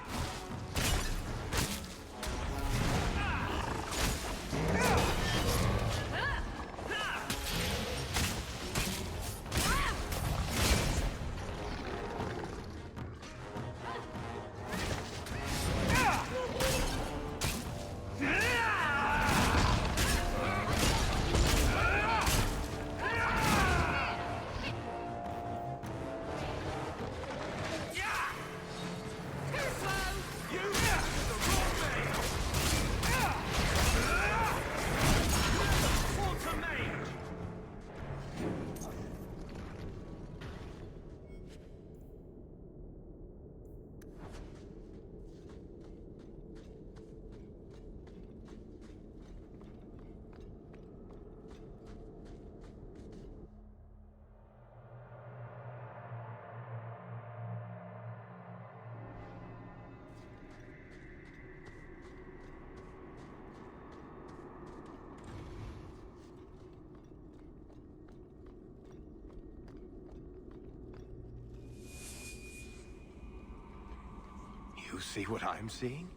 You see what I'm seeing?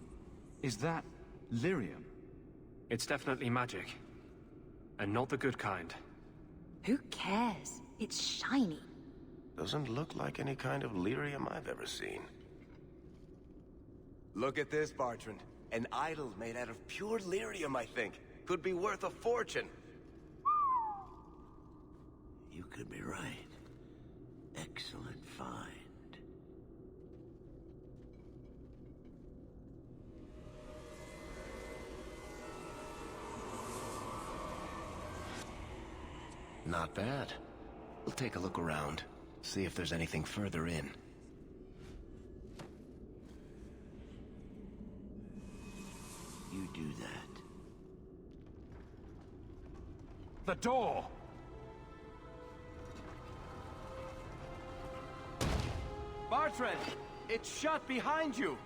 Is that lyrium? It's definitely magic. And not the good kind. Who cares? It's shiny. Doesn't look like any kind of lyrium I've ever seen. Look at this, Bartrand. An idol made out of pure lyrium, I think. Could be worth a fortune. You could be right. Excellent find. Not bad. We'll take a look around. See if there's anything further in. You do that. The door! Bartrand! It's shut behind you!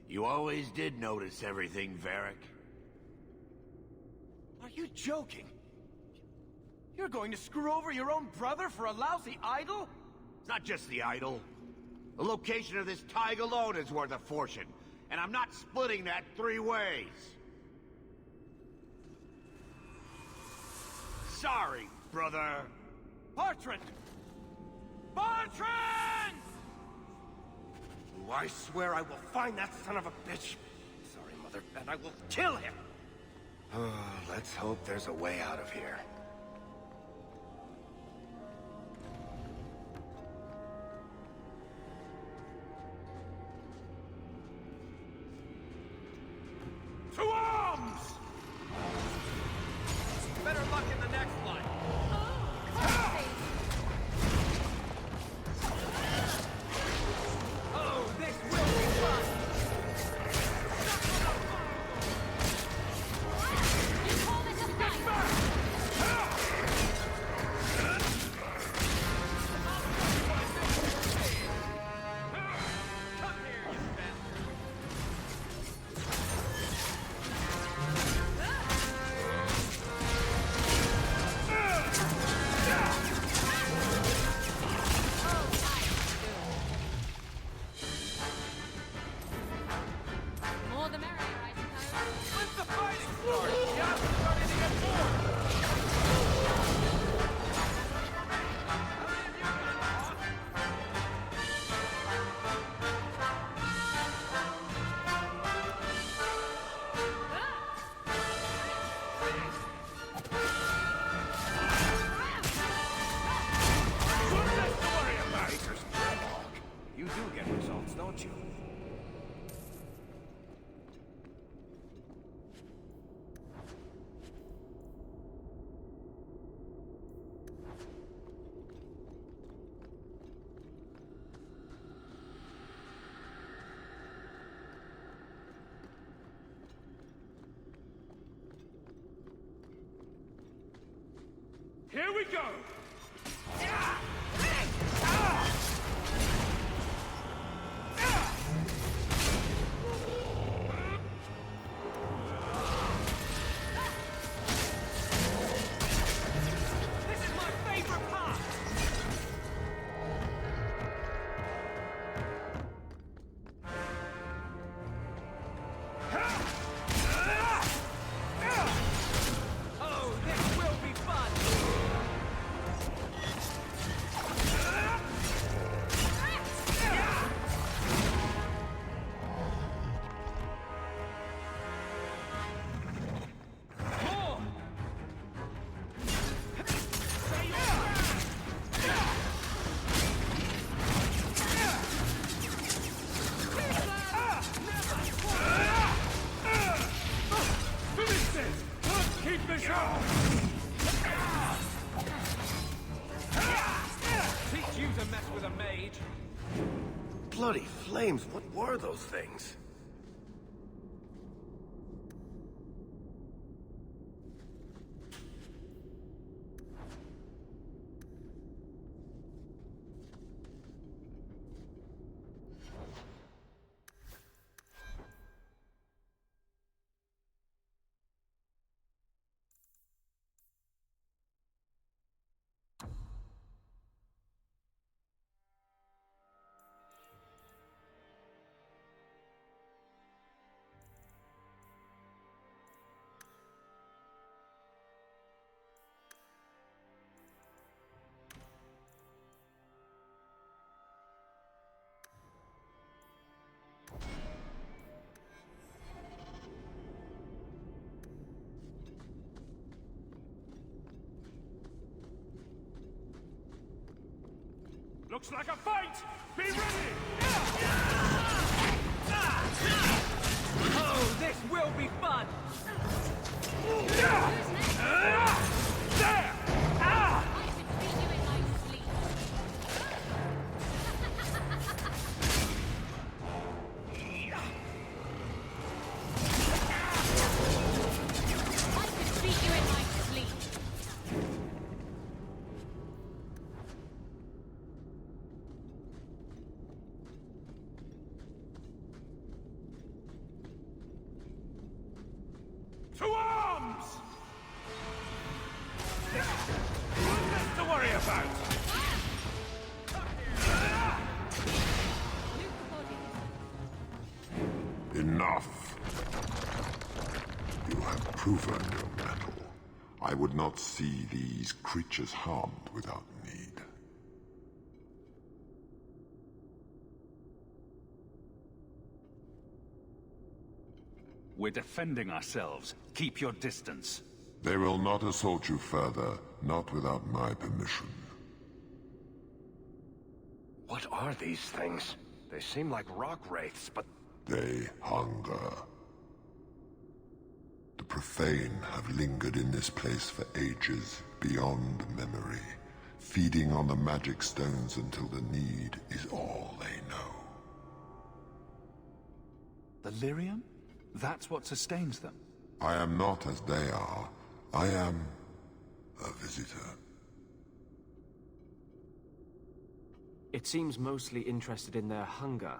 You always did notice everything, Varric. Are you joking? You're going to screw over your own brother for a lousy idol? It's not just the idol. The location of this tag alone is worth a fortune, and I'm not splitting that 3 ways. Sorry, brother. Bartrand! Bartrand! Oh, I swear I will find that son of a bitch. Sorry, Mother, and I will kill him. Oh, let's hope there's a way out of here. To arms! Better luck in the next one. Oh, this will be fun! You call this a fight? You do get results, don't you? Here we go! This is my favorite part! Oh, this will be fun! Keep this up! Teach you to mess with a mage. Bloody flames, what were those things? Looks like a fight! Be ready! Oh, this will be fun! There! To arms! One less to worry about! Enough! You have proven your mettle. I would not see these creatures harmed without need. We're defending ourselves. Keep your distance. They will not assault you further, not without my permission. What are these things? They seem like rock wraiths, but... They hunger. The profane have lingered in this place for ages, beyond memory, feeding on the magic stones until the need is all they know. The lyrium? That's what sustains them. I am not as they are. I am a visitor. It seems mostly interested in their hunger.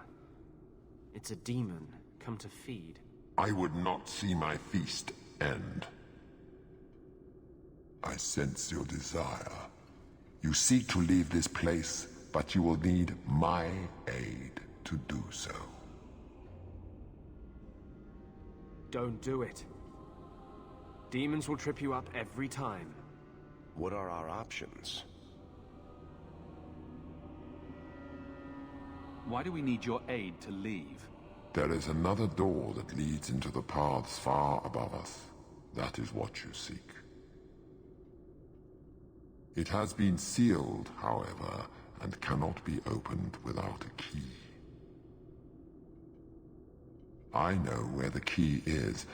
It's a demon, come to feed. I would not see my feast end. I sense your desire. You seek to leave this place, but you will need my aid to do so. Don't do it. Demons will trip you up every time. What are our options? Why do we need your aid to leave? There is another door that leads into the paths far above us. That is what you seek. It has been sealed, however, and cannot be opened without a key. I know where the key is.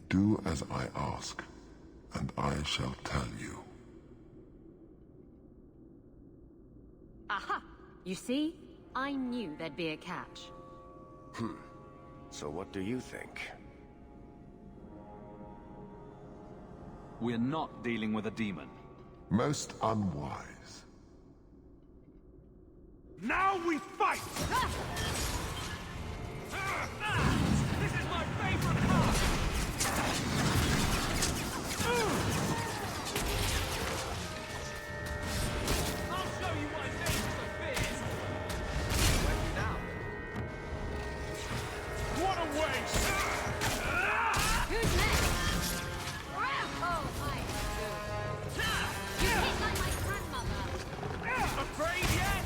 Do as I ask, and I shall tell you. Aha! You see? I knew there'd be a catch. So what do you think? We're not dealing with a demon. Most unwise. Now we fight! This is my favorite part! I'll show you what it is to fears! What a waste! Who's next? Oh, hi. You hit like my grandmother. Afraid yet?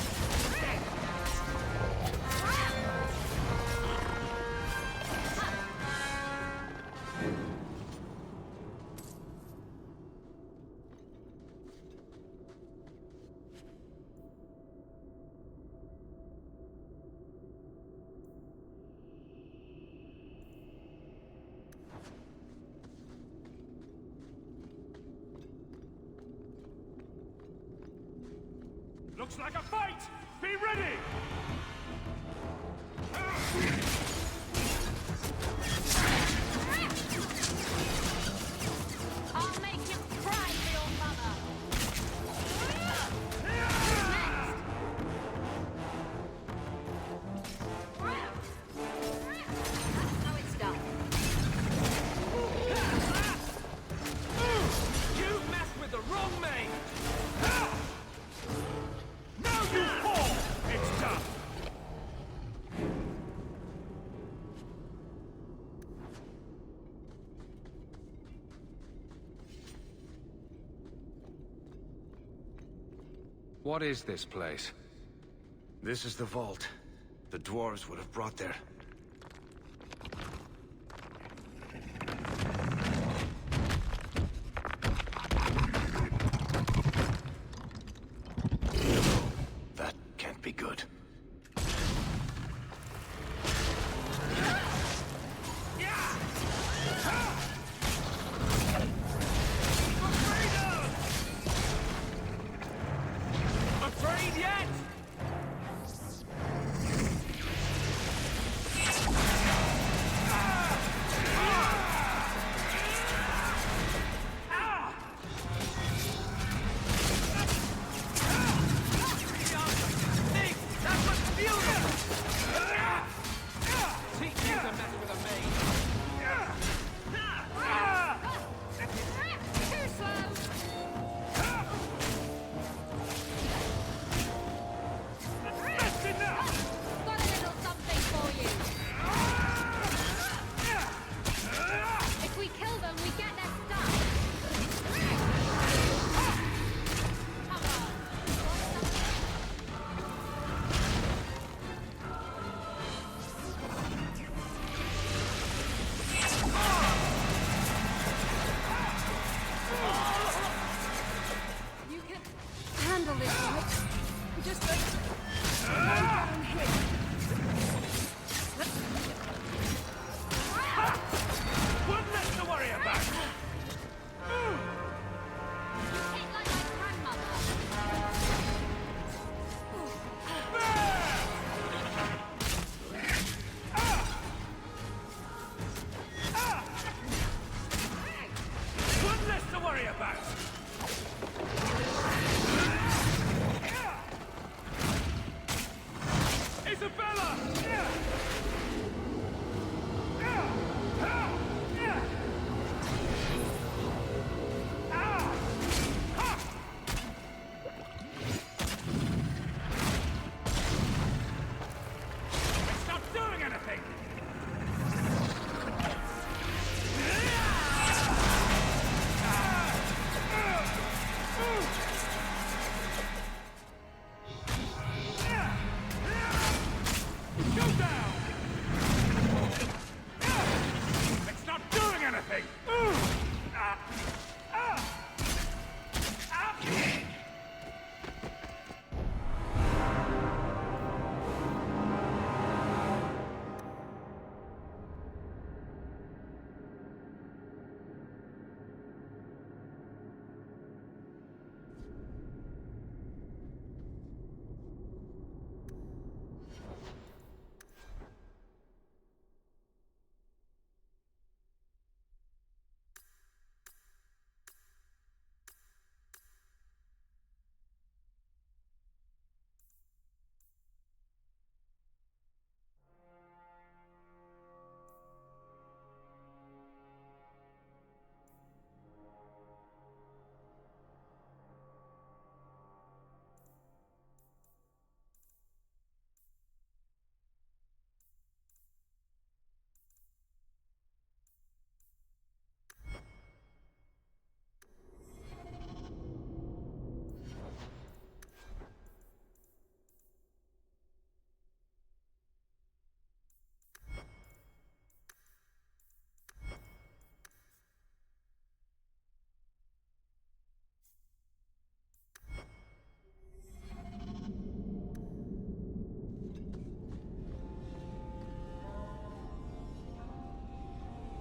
Looks like a fight! Be ready! I'll make you cry for your mother. That's how it's done. You messed with the wrong mate! Now you fall! It's done! What is this place? This is the vault. The dwarves would have brought their... That can't be good. Afraid yet? handle this, right? Just down here. One less to worry about. One less to worry about. Isabella! It's not doing anything! Go down!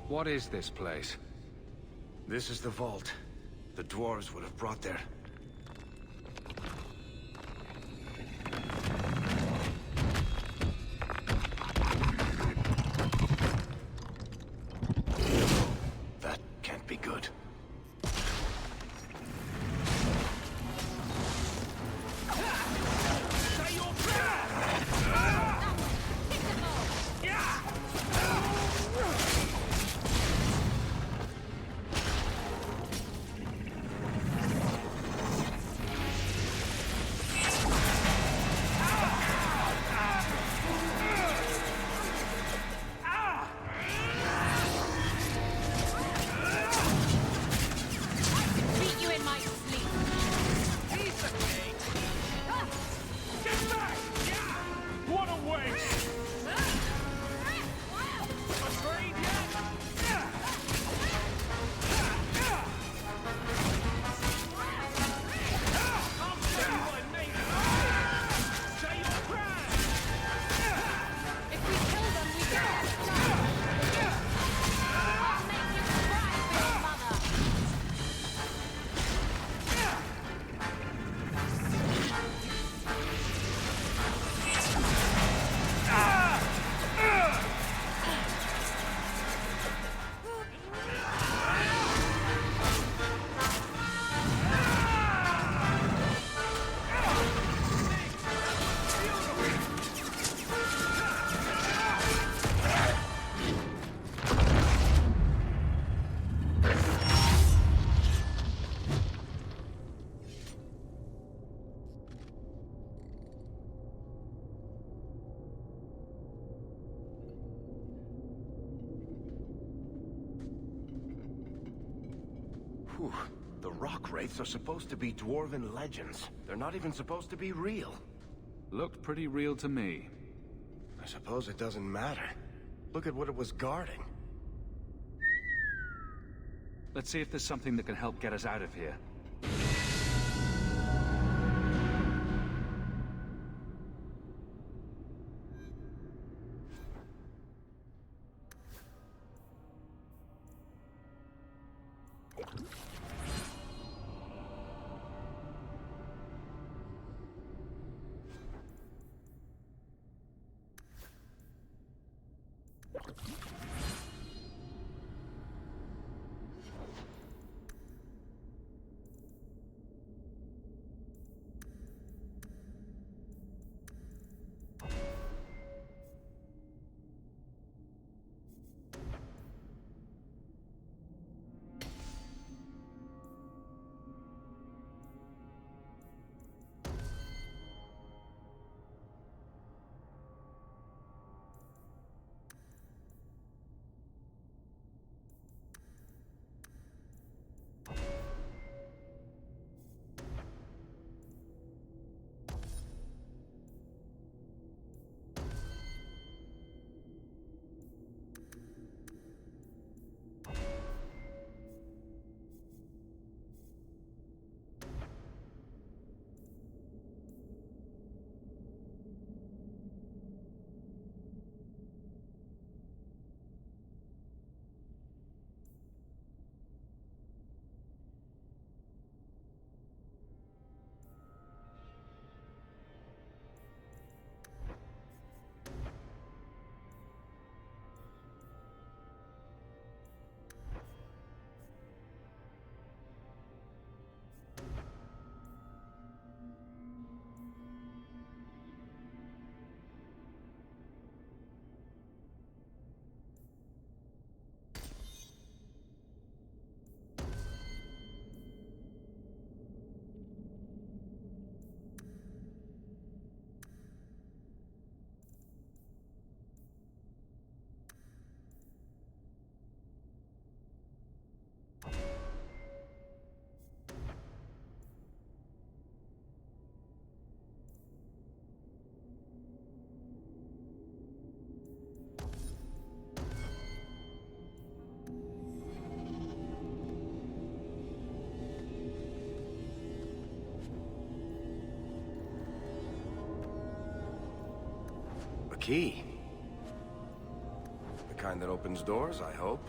What is this place? This is the vault. The dwarves would have brought their... That can't be good. Beat you in my sleep. Piece of cake! Get back! What a waste! Afraid yet? I'll show you what I made of. Say your prayers! If we kill them, we get our stuff. I'll make you cry for your mother. Whew. The rock wraiths are supposed to be dwarven legends. They're not even supposed to be real. Looked pretty real to me. I suppose it doesn't matter. Look at what it was guarding. Let's see if there's something that can help get us out of here. Key. The kind that opens doors, I hope.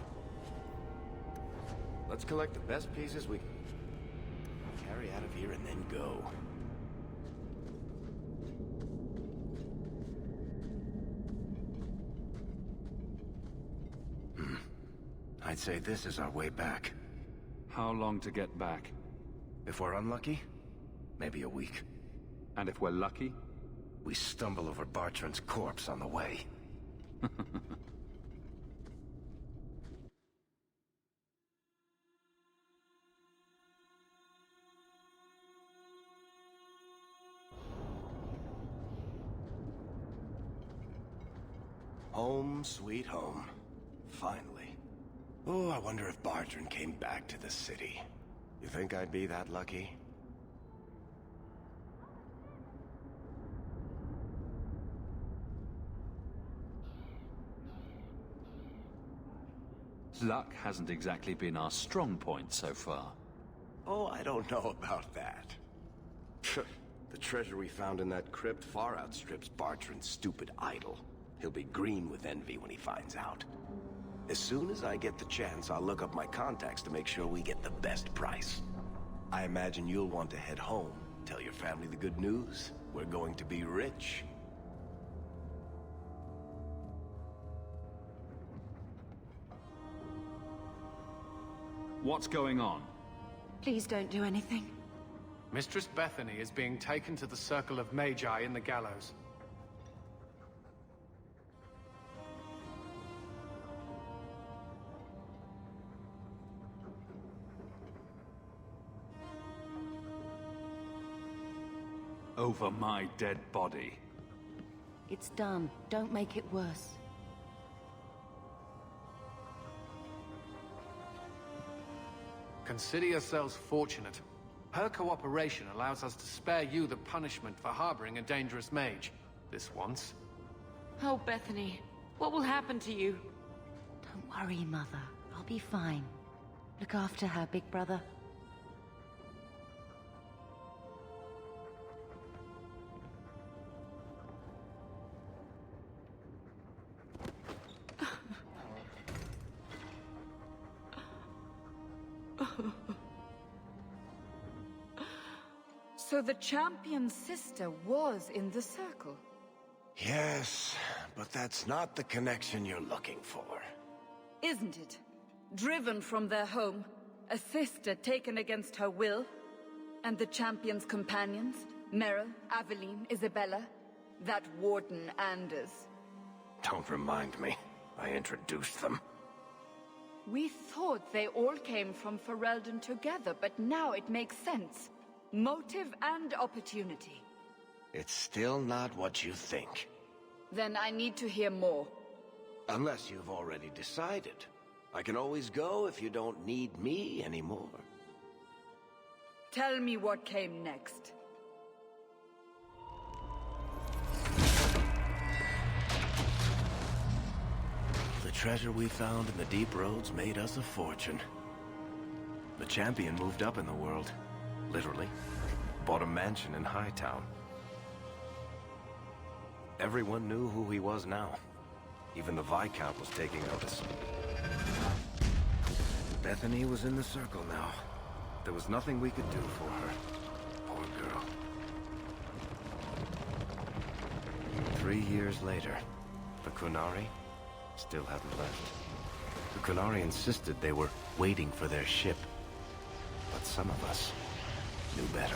Let's collect the best pieces we can carry out of here and then go. I'd say this is our way back. How long to get back? If we're unlucky, maybe a week. And if we're lucky? We stumble over Bartrand's corpse on the way. Home, sweet home. Finally. Oh, I wonder if Bartrand came back to the city. You think I'd be that lucky? Luck hasn't exactly been our strong point so far. Oh, I don't know about that. The treasure we found in that crypt far outstrips Bartrand's stupid idol. He'll be green with envy when he finds out. As soon as I get the chance, I'll look up my contacts to make sure we get the best price. I imagine you'll want to head home, tell your family the good news. We're going to be rich. What's going on? Please don't do anything. Mistress Bethany is being taken to the Circle of Magi in the Gallows. Over my dead body. It's done. Don't make it worse. Consider yourselves fortunate. Her cooperation allows us to spare you the punishment for harboring a dangerous mage. This once. Oh, Bethany, what will happen to you? Don't worry, Mother. I'll be fine. Look after her, big brother. So the champion's sister was in the circle? Yes, but that's not the connection you're looking for. Isn't it? Driven from their home, a sister taken against her will, and the champion's companions, Merrill, Aveline, Isabella, that warden Anders. Don't remind me. I introduced them. We thought they all came from Ferelden together, but now it makes sense. Motive and opportunity. It's still not what you think. Then I need to hear more. Unless you've already decided. I can always go if you don't need me anymore. Tell me what came next. The treasure we found in the deep roads made us a fortune. The champion moved up in the world. Literally. Bought a mansion in Hightown. Everyone knew who he was now. Even the Viscount was taking notice. Bethany was in the circle now. There was nothing we could do for her. Poor girl. 3 years later, the Qunari still hadn't left. The Qunari insisted they were waiting for their ship. But some of us knew better.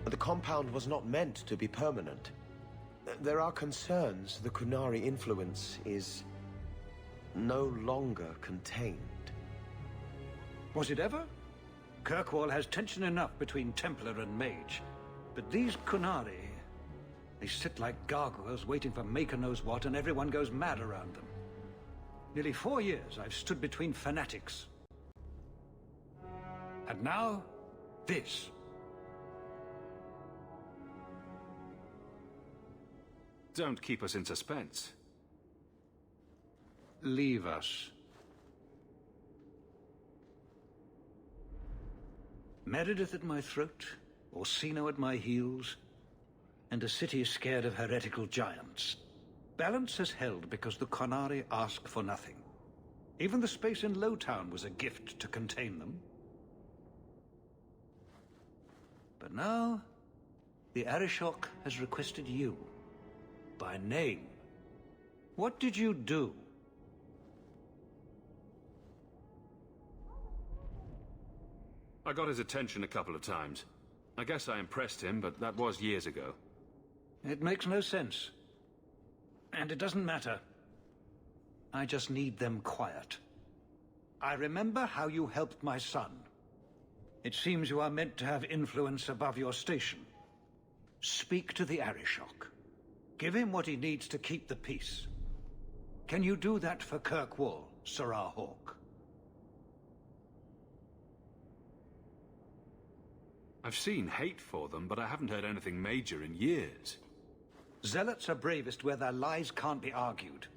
The compound was not meant to be permanent. There are concerns the Qunari influence is no longer contained. Was it ever? Kirkwall has tension enough between Templar and Mage. But these Qunari, they sit like gargoyles waiting for Maker knows what, and everyone goes mad around them. Nearly 4 years I've stood between fanatics. And now, this. Don't keep us in suspense. Leave us. Meredith at my throat, Orsino at my heels, and a city scared of heretical giants. Balance has held because the Qunari ask for nothing. Even the space in Lowtown was a gift to contain them. But now, the Arishok has requested you, by name. What did you do? I got his attention a couple of times. I guess I impressed him, but that was years ago. It makes no sense. And it doesn't matter. I just need them quiet. I remember how you helped my son. It seems you are meant to have influence above your station. Speak to the Arishok. Give him what he needs to keep the peace. Can you do that for Kirkwall, Sarah Hawk? I've seen hate for them, but I haven't heard anything major in years. Zealots are bravest where their lies can't be argued,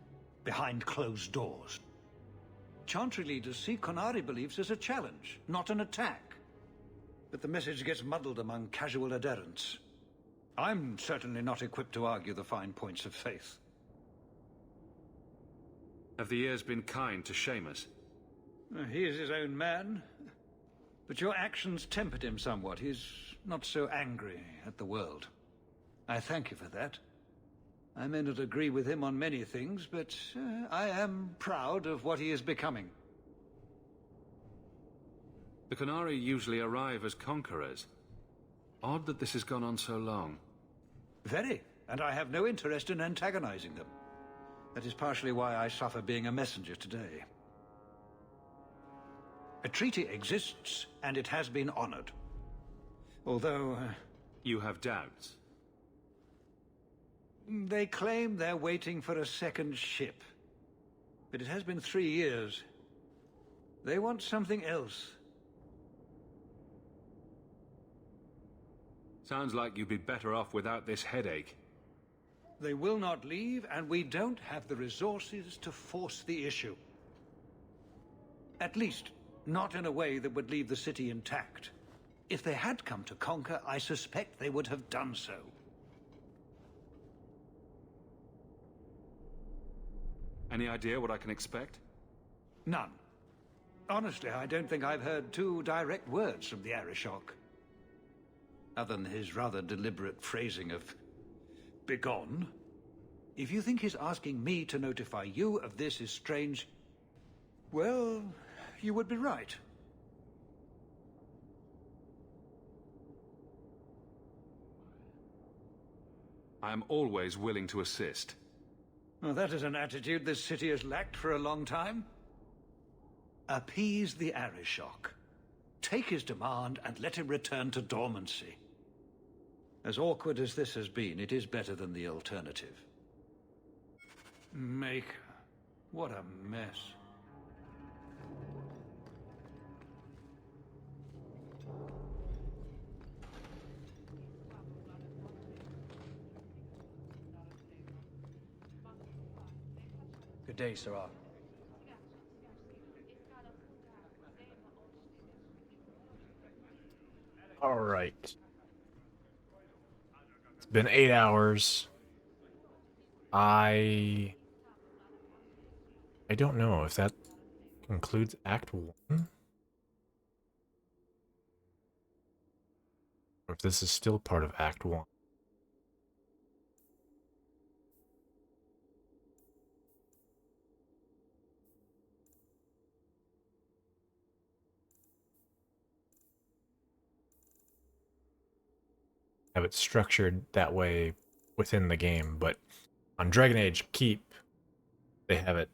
behind closed doors. Chantry leaders see Qunari beliefs as a challenge, not an attack. But the message gets muddled among casual adherents. I'm certainly not equipped to argue the fine points of faith. Have the years been kind to Seamus? He is his own man. But your actions tempered him somewhat. He's not so angry at the world. I thank you for that. I may not agree with him on many things, but I am proud of what he is becoming. The Qunari usually arrive as conquerors. Odd that this has gone on so long. Very, and I have no interest in antagonizing them. That is partially why I suffer being a messenger today. A treaty exists, and it has been honored. Although... You have doubts? They claim they're waiting for a second ship. But it has been 3 years. They want something else. Sounds like you'd be better off without this headache. They will not leave, and we don't have the resources to force the issue. At least, not in a way that would leave the city intact. If they had come to conquer, I suspect they would have done so. Any idea what I can expect? None. Honestly, I don't think I've heard 2 direct words from the Arishok. Other than his rather deliberate phrasing of begone. If you think his asking me to notify you of this is strange, well, you would be right. I am always willing to assist. Well, that is an attitude this city has lacked for a long time. Appease the Arishok. Take his demand and let him return to dormancy. As awkward as this has been, it is better than the alternative. Maker. What a mess. Good day, Sarah. All right. It's been 8 hours. I don't know if that concludes Act 1. Or if this is still part of Act 1. Have it structured that way within the game, but on Dragon Age Keep, they have it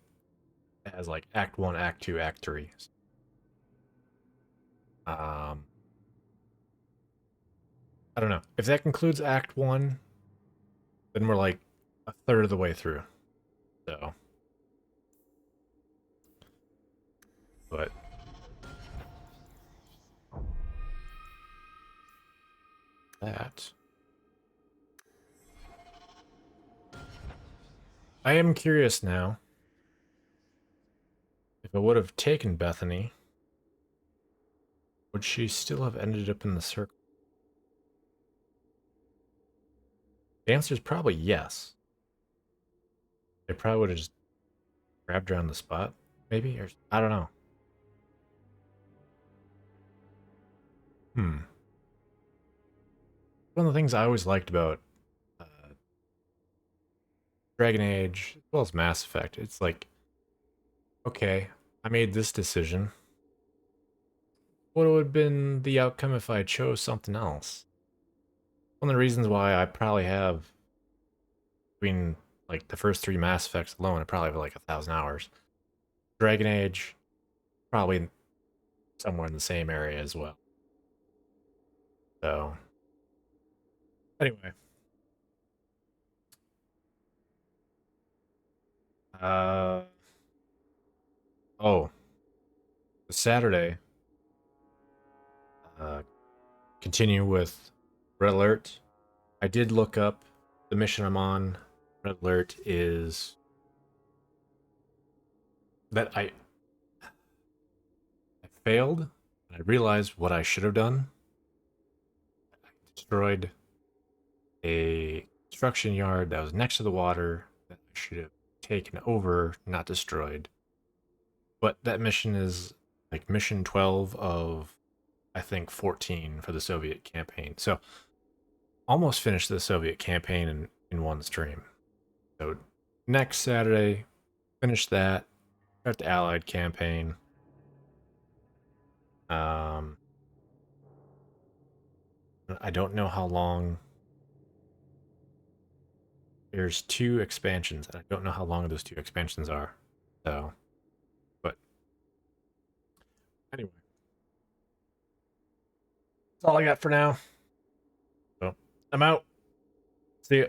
as like Act 1, Act 2, Act 3. I don't know. If that concludes Act 1, then we're like a third of the way through. So, but that I am curious now if I would have taken Bethany, would she still have ended up in the circle? The answer is probably yes. They probably would have just grabbed her on the spot, maybe, or I don't know. One of the things I always liked about Dragon Age, as well as Mass Effect, it's like, okay, I made this decision. What would have been the outcome if I chose something else? One of the reasons why I probably have, between like the first 3 Mass Effects alone, I probably have like 1,000 hours. Dragon Age, probably somewhere in the same area as well. So, anyway. Oh, Saturday, continue with Red Alert. I did look up the mission I'm on. Red Alert is that I failed, and I realized what I should have done. I destroyed a construction yard that was next to the water that I should have taken over, not destroyed. But that mission is like mission 12 of, I think, 14 for the Soviet campaign. So almost finished the Soviet campaign in one stream. So next Saturday, finish that, start the Allied campaign. I don't know how long. There's 2 expansions, and I don't know how long those 2 expansions are. So, but anyway, that's all I got for now. So I'm out. See ya.